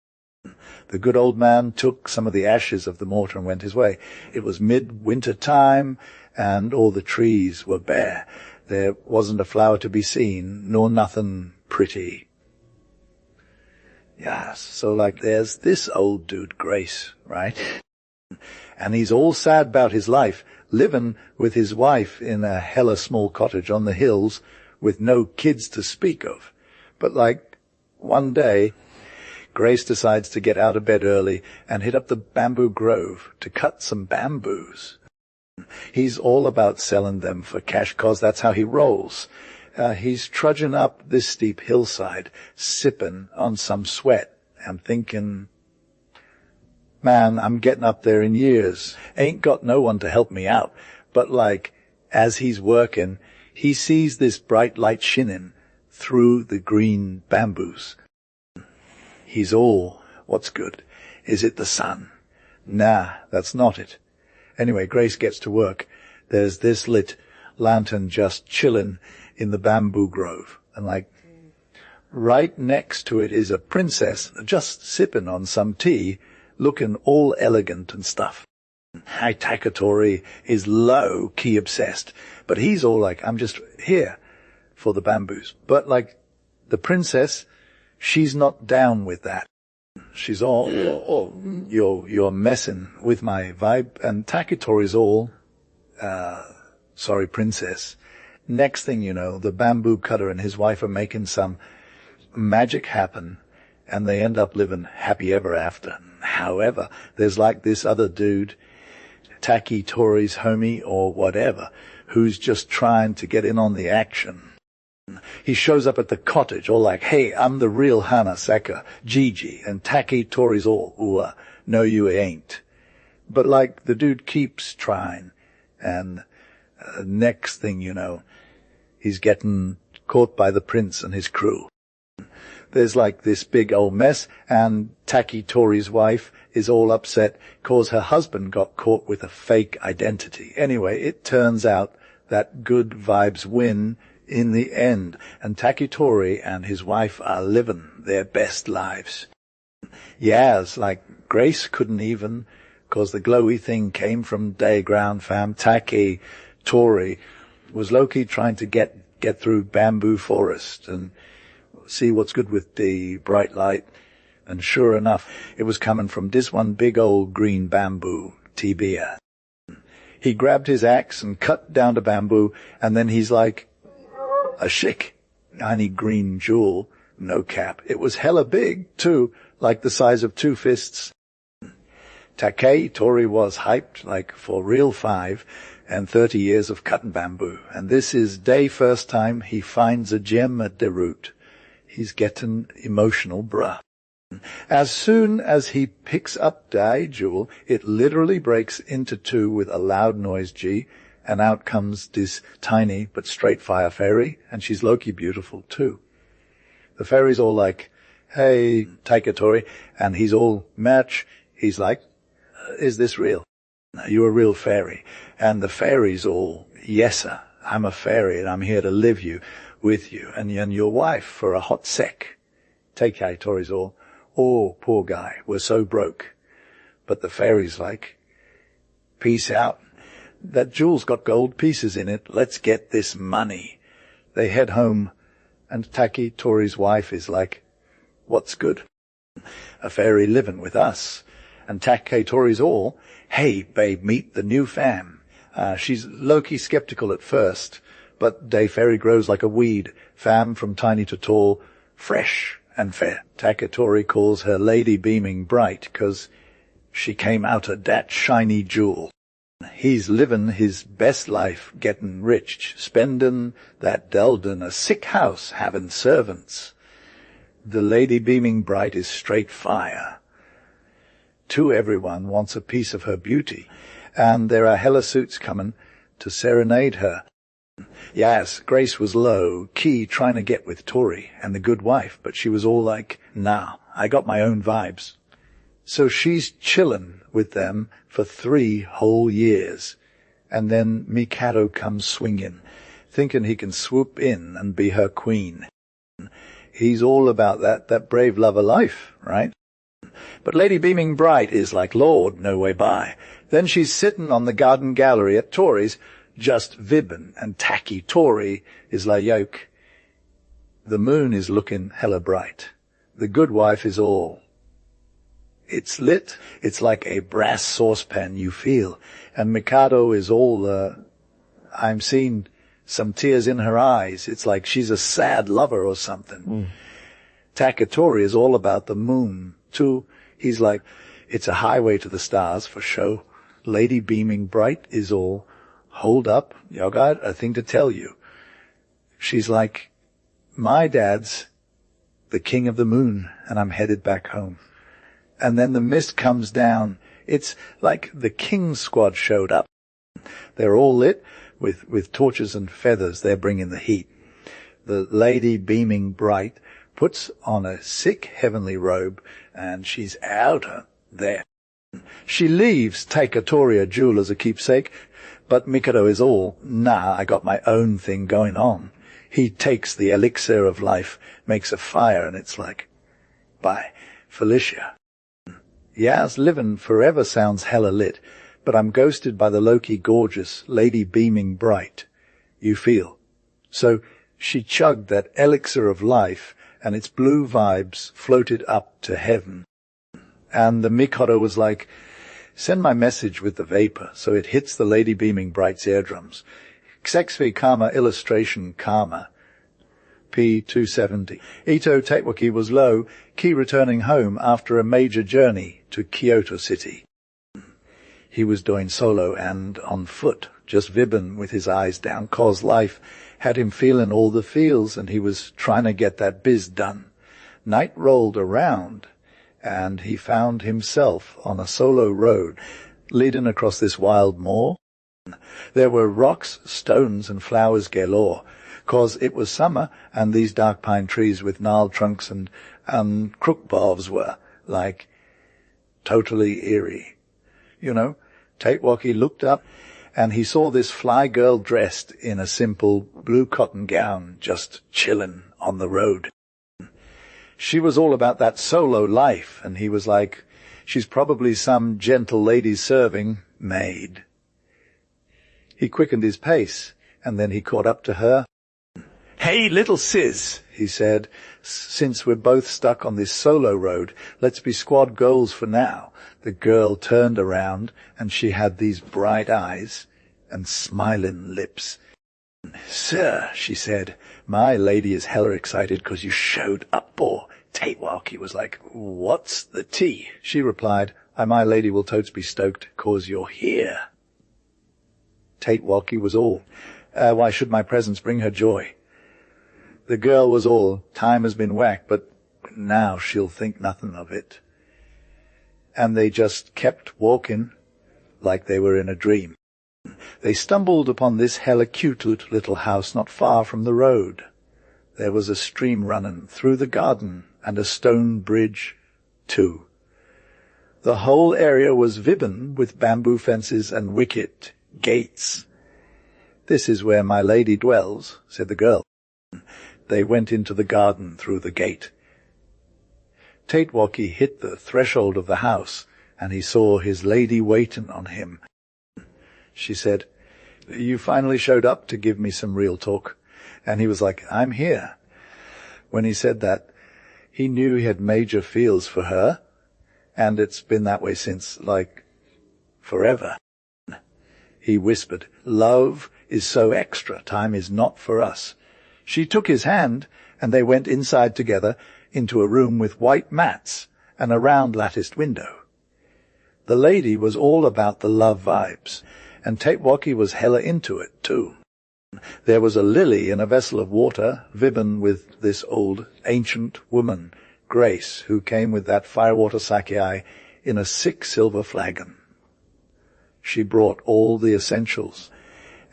The good old man took some of the ashes of the mortar and went his way. It was mid-winter time, and all the trees were bare. There wasn't a flower to be seen, nor nothing pretty. Yes, so like there's this old dude, Grace, right? And he's all sad about his life, living with his wife in a hella small cottage on the hills with no kids to speak of. But like one day, Grace decides to get out of bed early and hit up the bamboo grove to cut some bamboos. He's all about selling them for cash, 'cause that's how he rolls. He's trudging up this steep hillside, sipping on some sweat, and thinking, man, I'm getting up there in years. Ain't got no one to help me out. But like, as he's working, he sees this bright light shinning through the green bamboos. He's all, what's good? Is it the sun? Nah, that's not it. Anyway, Grace gets to work. There's this lit lantern just chillin' in the bamboo grove, and like right next to it is a princess just sipping on some tea, looking all elegant and stuff. Hi, Takatori is low-key obsessed, but he's all like, I'm just here for the bamboos. But like the princess, she's not down with that. She's all, you're messing with my vibe, and Takitori's all, sorry, princess. Next thing you know, the bamboo cutter and his wife are making some magic happen, and they end up living happy ever after. However, there's like this other dude, Takitori's homie or whatever, who's just trying to get in on the action. He shows up at the cottage all like, hey, I'm the real Hanaseka, Gigi, and Takitori's all, ooh, no you ain't. But like the dude keeps trying, and next thing you know, he's getting caught by the prince and his crew. There's like this big old mess, and Takitori's wife is all upset 'cause her husband got caught with a fake identity. Anyway, it turns out that good vibes win in the end, and Takitori and his wife are living their best lives. Yes, like Grace couldn't even, 'cause the glowy thing came from day ground fam. Takitori was low-key trying to get through bamboo forest and see what's good with the bright light. And sure enough, it was coming from this one big old green bamboo, Tibia. He grabbed his axe and cut down the bamboo, and then he's like, a chic, tiny green jewel, no cap. It was hella big, too, like the size of 2 fists. Takitori was hyped, like for real 5, and 30 years of cutting bamboo. And this is day first time he finds a gem at the root. He's getting emotional, bruh. As soon as he picks up the jewel, it literally breaks into 2 with a loud noise, G, and out comes this tiny but straight fire fairy, and she's low-key beautiful too. The fairy's all like, hey, Takitori, and he's all match. He's like, is this real? Are you a real fairy? And the fairy's all, yes, sir, I'm a fairy, and I'm here to live with you and your wife for a hot sec. Takitori's all, oh, poor guy, we're so broke. But the fairy's like, peace out. That jewel's got gold pieces in it. Let's get this money. They head home, and Takitori's wife is like, what's good? A fairy living with us. And Takitori's all, hey, babe, meet the new fam. She's low-key skeptical at first, but day fairy grows like a weed, fam from tiny to tall, fresh and fair. Takatori calls her lady beaming bright, 'cause she came out of that shiny jewel. He's livin' his best life, gettin' rich, spendin' that dulled in a sick house, havin' servants. The lady beaming bright is straight fire. To everyone wants a piece of her beauty, and there are hella suits comin' to serenade her. Yes, Grace was low, key trying to get with Tori and the good wife, but she was all like, nah, I got my own vibes. So she's chillin' with them for 3 whole years. And then Mikado comes swingin', thinking he can swoop in and be her queen. He's all about that brave love of life, right? But Lady Beaming Bright is like, Lord, no way by. Then she's sittin' on the garden gallery at Tori's, just vibbin' and tacky. Tori is like yoke. The moon is looking hella bright. The good wife is all. It's lit. It's like a brass saucepan, you feel. And Mikado is all, I'm seeing some tears in her eyes. It's like she's a sad lover or something. Takatori is all about the moon, too. He's like, it's a highway to the stars for show. Lady Beaming Bright is all, hold up, y'all got a thing to tell you. She's like, my dad's the king of the moon, and I'm headed back home. And then the mist comes down. It's like the King's Squad showed up. They're all lit with torches and feathers. They're bringing the heat. The Lady Beaming Bright puts on a sick heavenly robe, and she's out there. She leaves Takatori a jewel as a keepsake, but Mikado is all, nah, I got my own thing going on. He takes the elixir of life, makes a fire, and it's like, bye, Felicia. Yes, livin' forever sounds hella lit, but I'm ghosted by the low-key gorgeous Lady Beaming Bright. You feel. So she chugged that elixir of life, and its blue vibes floated up to heaven. And the Mikado was like, send my message with the vapor, so it hits the Lady Beaming Bright's eardrums. Xexvi Karma illustration Karma. P270. Ito Tetewaki was low, key returning home after a major journey to Kyoto City. He was doing solo and on foot, just vibbin' with his eyes down, 'cause life had him feelin' all the feels, and he was trying to get that biz done. Night rolled around, and he found himself on a solo road, leading across this wild moor. There were rocks, stones, and flowers galore, 'cause it was summer, and these dark pine trees with gnarled trunks and crook boughs were, like, totally eerie. You know, Tatewaki looked up, and he saw this fly girl dressed in a simple blue cotton gown, just chillin' on the road. She was all about that solo life, and he was like, she's probably some gentle lady serving maid. He quickened his pace, and then he caught up to her. Hey, little sis, he said, since we're both stuck on this solo road, let's be squad goals for now. The girl turned around, and she had these bright eyes and smiling lips. Sir, she said, my lady is hella excited 'cause you showed up, boy. Tatewaki was like, what's the tea? She replied, my lady will totes be stoked 'cause you're here. Tatewaki was all, why should my presence bring her joy? The girl was all, time has been whacked, but now she'll think nothing of it. And they just kept walking like they were in a dream. They stumbled upon this hella cute little house not far from the road. There was a stream running through the garden and a stone bridge, too. The whole area was vibbin' with bamboo fences and wicket gates. This is where my lady dwells, said the girl. They went into the garden through the gate. Tatewaki hit the threshold of the house, and he saw his lady waiting on him. She said, you finally showed up to give me some real talk. And he was like, I'm here. When he said that, he knew he had major feels for her, and it's been that way since, like, forever. He whispered, "Love is so extra, time is not for us." She took his hand, and they went inside together into a room with white mats and a round latticed window. The lady was all about the love vibes, and Tatewaki was hella into it, too. There was a lily in a vessel of water, vibben with this old, ancient woman, Grace, who came with that firewater sake in a sick silver flagon. She brought all the essentials,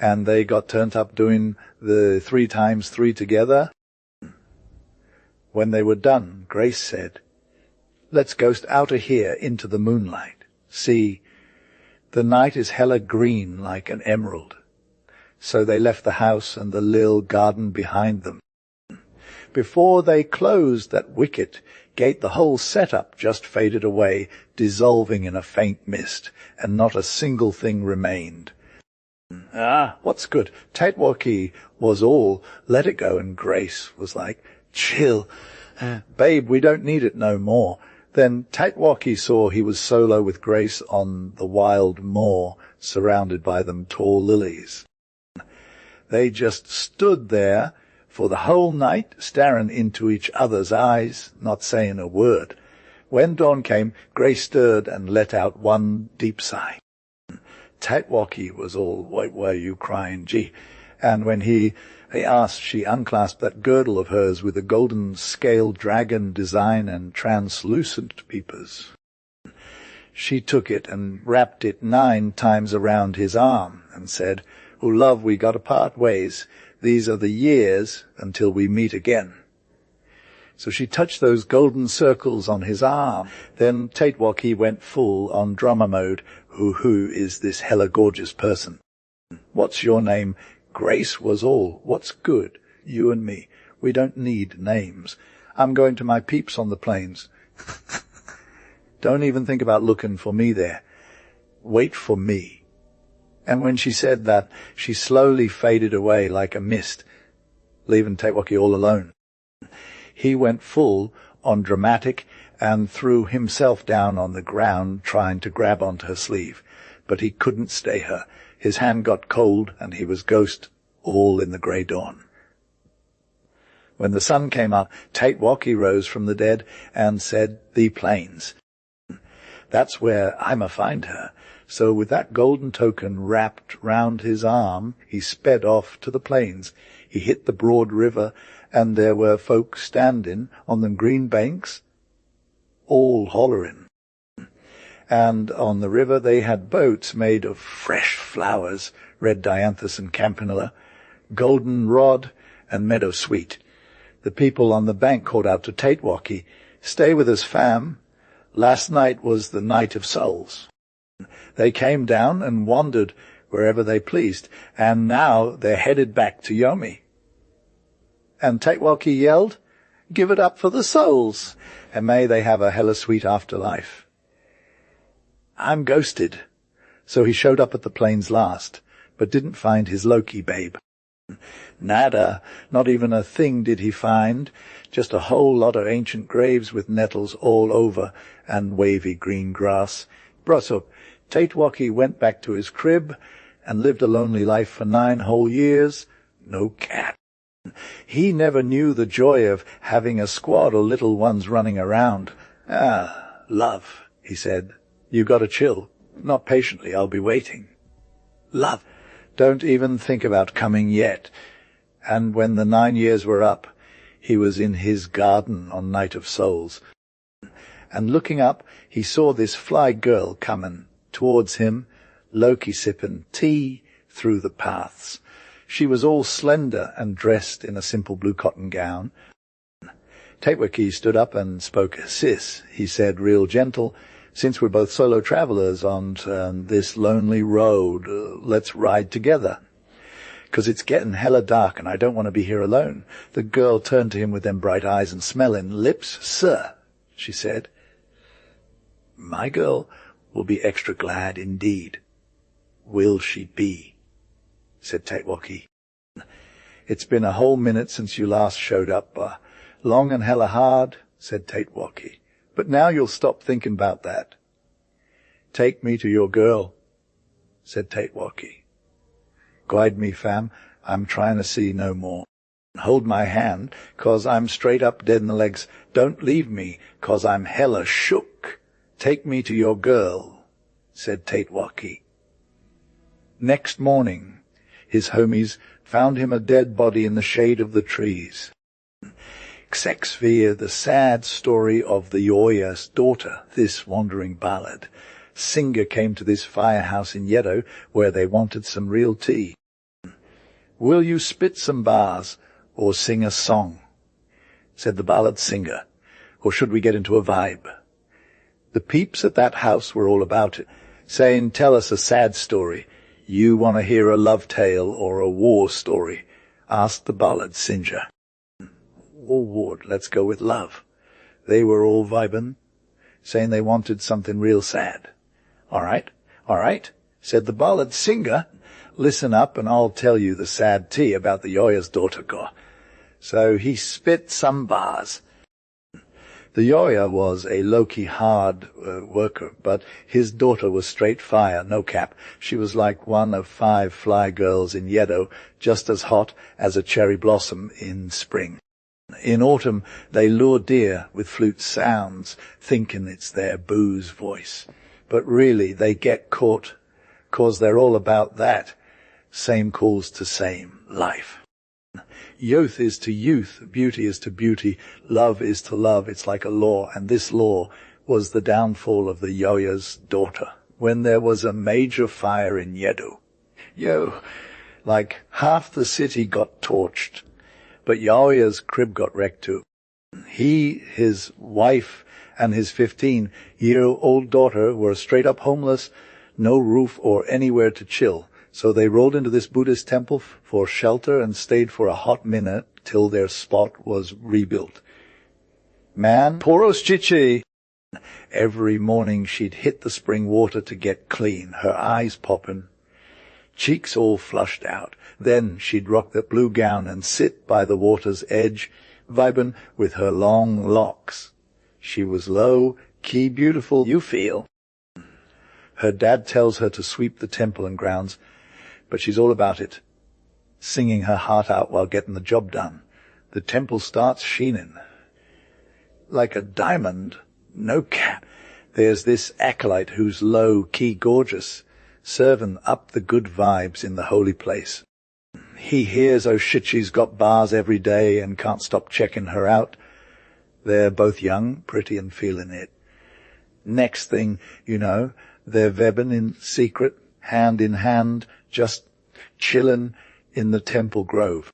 and they got turned up doing the 3x3 together. When they were done, Grace said, "Let's ghost out of here into the moonlight. See, the night is hella green like an emerald." So they left the house and the lil garden behind them. Before they closed that wicket gate, the whole setup just faded away, dissolving in a faint mist, and not a single thing remained. What's good? Tatewaki was all, "Let it go," and Grace was like, "Chill. Babe, we don't need it no more." Then Tatewaki saw he was solo with Grace on the wild moor, surrounded by them tall lilies. They just stood there for the whole night, staring into each other's eyes, not saying a word. When dawn came, Grace stirred and let out one deep sigh. Tatewaki was all, "What were you crying, gee?" And when he asked, she unclasped that girdle of hers with a golden scale dragon design and translucent peepers. She took it and wrapped it 9 times around his arm and said, "Oh, love, we gotta part ways. These are the years until we meet again." So she touched those golden circles on his arm. Then Tatewaki went full on drummer mode. Who is this hella gorgeous person? "What's your name?" Grace was all, "What's good? You and me. We don't need names. I'm going to my peeps on the plains." "Don't even think about looking for me there. Wait for me." And when she said that, she slowly faded away like a mist, leaving Tatewaki all alone. He went full on dramatic and threw himself down on the ground trying to grab onto her sleeve, but he couldn't stay her. His hand got cold and he was ghost all in the grey dawn. When the sun came up, Tatewaki rose from the dead and said, "The plains. That's where I'ma find her." So with that golden token wrapped round his arm, he sped off to the plains. He hit the broad river, and there were folk standing on them green banks, all hollerin'. And on the river they had boats made of fresh flowers, red dianthus and campanula, golden rod and meadow sweet. The people on the bank called out to Tatewaki, "Stay with us, fam. Last night was the night of souls." They came down and wandered wherever they pleased, and now they're headed back to Yomi. And Tatewaki yelled, "Give it up for the souls, and may they have a hella sweet afterlife." I'm ghosted. So he showed up at the plains last, but didn't find his Loki babe. Nada, not even a thing did he find, just a whole lot of ancient graves with nettles all over and wavy green grass. Brosop, Tatewaki went back to his crib and lived a lonely life for 9 whole years. No cat. He never knew the joy of having a squad of little ones running around. Love, he said. You gotta chill. Not patiently, I'll be waiting. Love, don't even think about coming yet. And when the 9 years were up, he was in his garden on Night of Souls. And looking up, he saw this fly girl coming towards him, Loki sipping tea through the paths. She was all slender and dressed in a simple blue cotton gown. Tatewaki stood up and spoke. "Sis," he said, real gentle, "since we're both solo travelers on this lonely road, let's ride together. 'Cause it's getting hella dark and I don't want to be here alone." The girl turned to him with them bright eyes and smelling lips. "Sir," she said, "my girl will be extra glad indeed." "Will she be?" said Tatewaki. "It's been a whole minute since you last showed up. Long and hella hard," said Tatewaki. "But now you'll stop thinking about that. Take me to your girl," said Tatewaki. Guide me, fam. I'm trying to see no more. Hold my hand, 'cause I'm straight up dead in the legs. Don't leave me, 'cause I'm hella shook. Take me to your girl, said Tatewaki. Next morning, his homies found him a dead body in the shade of the trees. Xexvia, the sad story of the Yoya's daughter, this wandering ballad. Singer came to this firehouse in Yedo where they wanted some real tea. Will you spit some bars or sing a song? Said the ballad singer. Or should we get into a vibe? The peeps at that house were all about it, saying, tell us a sad story. You want to hear a love tale or a war story? Asked the ballad singer. Oh, Ward, let's go with love. They were all vibin', saying they wanted something real sad. All right, said the ballad singer. Listen up and I'll tell you the sad tea about the Yoya's daughter got. So he spit some bars. The Yoya was a low-key hard worker, but his daughter was straight fire, no cap. She was like one of 5 fly girls in Yedo, just as hot as a cherry blossom in spring. In autumn, they lure deer with flute sounds, thinking it's their boo's voice. But really, they get caught, 'cause they're all about that. Same calls to same, life. Youth is to youth, beauty is to beauty, love is to love. It's like a law, and this law was the downfall of the Yoya's daughter. When there was a major fire in Yedo, like half the city got torched. But Yoya's crib got wrecked too. He, his wife, and his 15-year-old daughter were straight up homeless, no roof or anywhere to chill. So they rolled into this Buddhist temple for shelter and stayed for a hot minute till their spot was rebuilt. Man, poros chichi! Every morning she'd hit the spring water to get clean, her eyes popping, cheeks all flushed out. Then she'd rock that blue gown and sit by the water's edge, vibin' with her long locks. She was low-key beautiful, you feel. Her dad tells her to sweep the temple and grounds, but she's all about it, singing her heart out while getting the job done. The temple starts sheening like a diamond, no cap. There's this acolyte who's low-key gorgeous, serving up the good vibes in the holy place. He hears Oshichi's got bars every day and can't stop checking her out. They're both young, pretty, and feeling it. Next thing you know, they're vebbing in secret, hand in hand, just chillin' in the temple grove.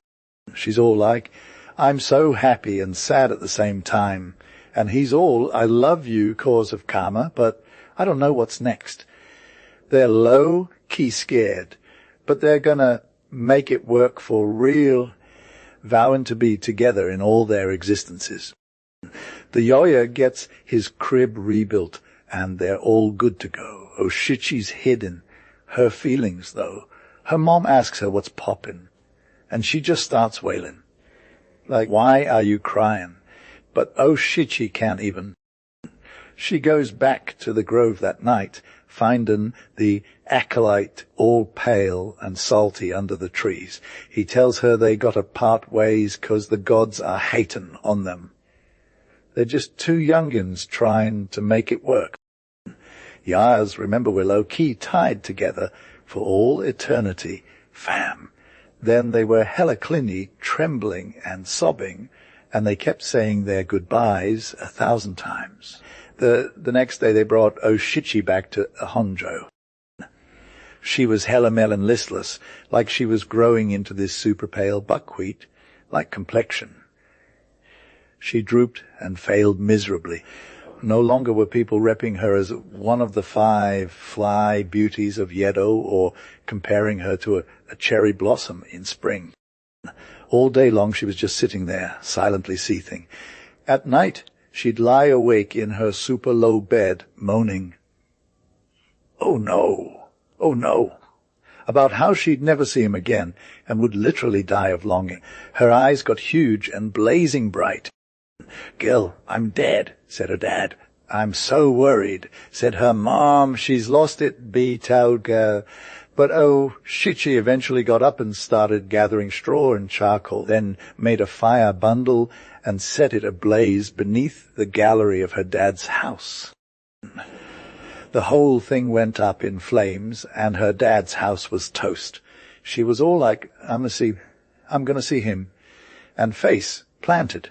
She's all like, I'm so happy and sad at the same time. And he's all, I love you cause of karma, but I don't know what's next. They're low-key scared, but they're gonna make it work for real, vowing to be together in all their existences. The Yoya gets his crib rebuilt, and they're all good to go. Oshichi's hidden her feelings, though. Her mom asks her what's poppin', and she just starts wailing. Like, why are you crying? But Oshichi can't even. She goes back to the grove that night, finding the acolyte all pale and salty under the trees. He tells her they gotta part ways 'cause the gods are hatin' on them. They're just 2 youngins trying to make it work. Yas, remember, we're low-key tied together for all eternity, fam. Then they were hella clingy, trembling and sobbing, and they kept saying their goodbyes 1,000 times. The next day they brought Oshichi back to Honjo. She was hella melon listless, like she was growing into this super pale buckwheat, like complexion. She drooped and failed miserably. No longer were people repping her as one of the 5 fly beauties of Yedo or comparing her to a cherry blossom in spring. All day long she was just sitting there, silently seething. At night she'd lie awake in her super low bed, moaning, oh no, about how she'd never see him again and would literally die of longing. Her eyes got huge and blazing bright. Girl, I'm dead, said her dad. I'm so worried, said her mom. She's lost it, be Tauga. But Shichi eventually got up and started gathering straw and charcoal, then made a fire bundle and set it ablaze beneath the gallery of her dad's house. The whole thing went up in flames, and her dad's house was toast. She was all like, I'm gonna see him, and face planted.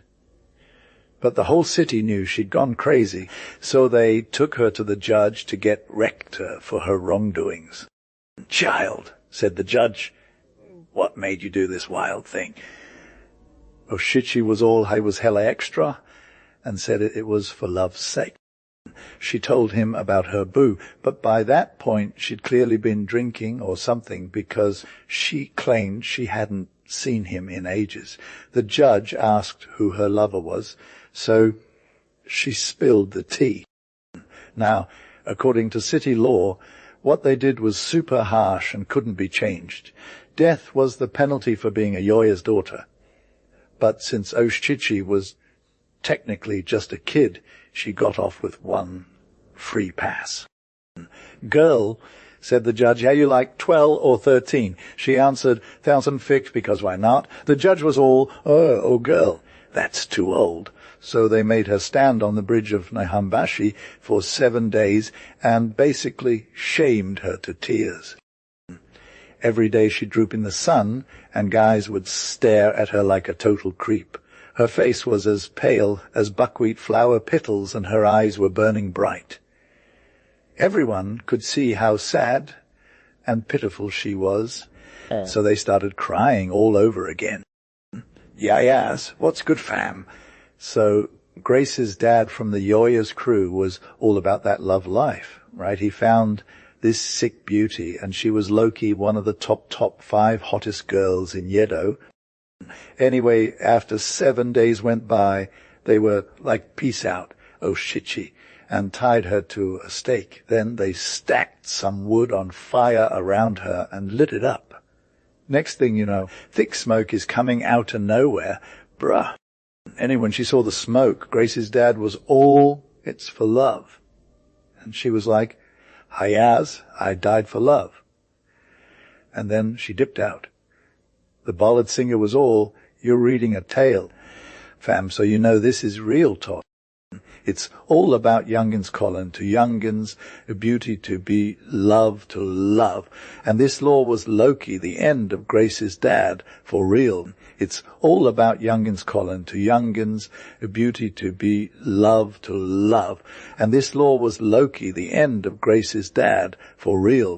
But the whole city knew she'd gone crazy, so they took her to the judge to get wrecked her for her wrongdoings. "Child," said the judge, "what made you do this wild thing?" Shichi was all he was hella extra, and said it was for love's sake. She told him about her boo, but by that point she'd clearly been drinking or something, because she claimed she hadn't seen him in ages. The judge asked who her lover was, so she spilled the tea. Now, according to city law, what they did was super harsh and couldn't be changed. Death was the penalty for being a Yoya's daughter. But since Shichi was technically just a kid, she got off with one free pass. "Girl," said the judge, "how you like, 12 or 13? She answered, 1006, because why not? The judge was all, oh, girl, that's too old. So they made her stand on the bridge of Naihambashi for 7 days and basically shamed her to tears. Every day she'd droop in the sun, and guys would stare at her like a total creep. Her face was as pale as buckwheat flower petals, and her eyes were burning bright. Everyone could see how sad and pitiful she was, so they started crying all over again. Yes, what's good, fam? So Grace's dad from the Yoya's crew was all about that love life, right? He found this sick beauty, and she was low-key one of the top 5 hottest girls in Yedo. Anyway, after 7 days went by, they were like, peace out, Shichi, and tied her to a stake. Then they stacked some wood on fire around her and lit it up. Next thing you know, thick smoke is coming out of nowhere. Bruh. Anyway, when she saw the smoke, Grace's dad was all, it's for love. And she was like, Hayaz, I died for love. And then she dipped out. The ballad singer was all, you're reading a tale. Fam, so you know this is real talk. It's all about youngins Colin to youngins, beauty to be, love to love. And this law was Loki, the end of Grace's dad, for real. It's all about youngins Colin to youngins, beauty to be, love to love. And this law was Loki, the end of Grace's dad, for real.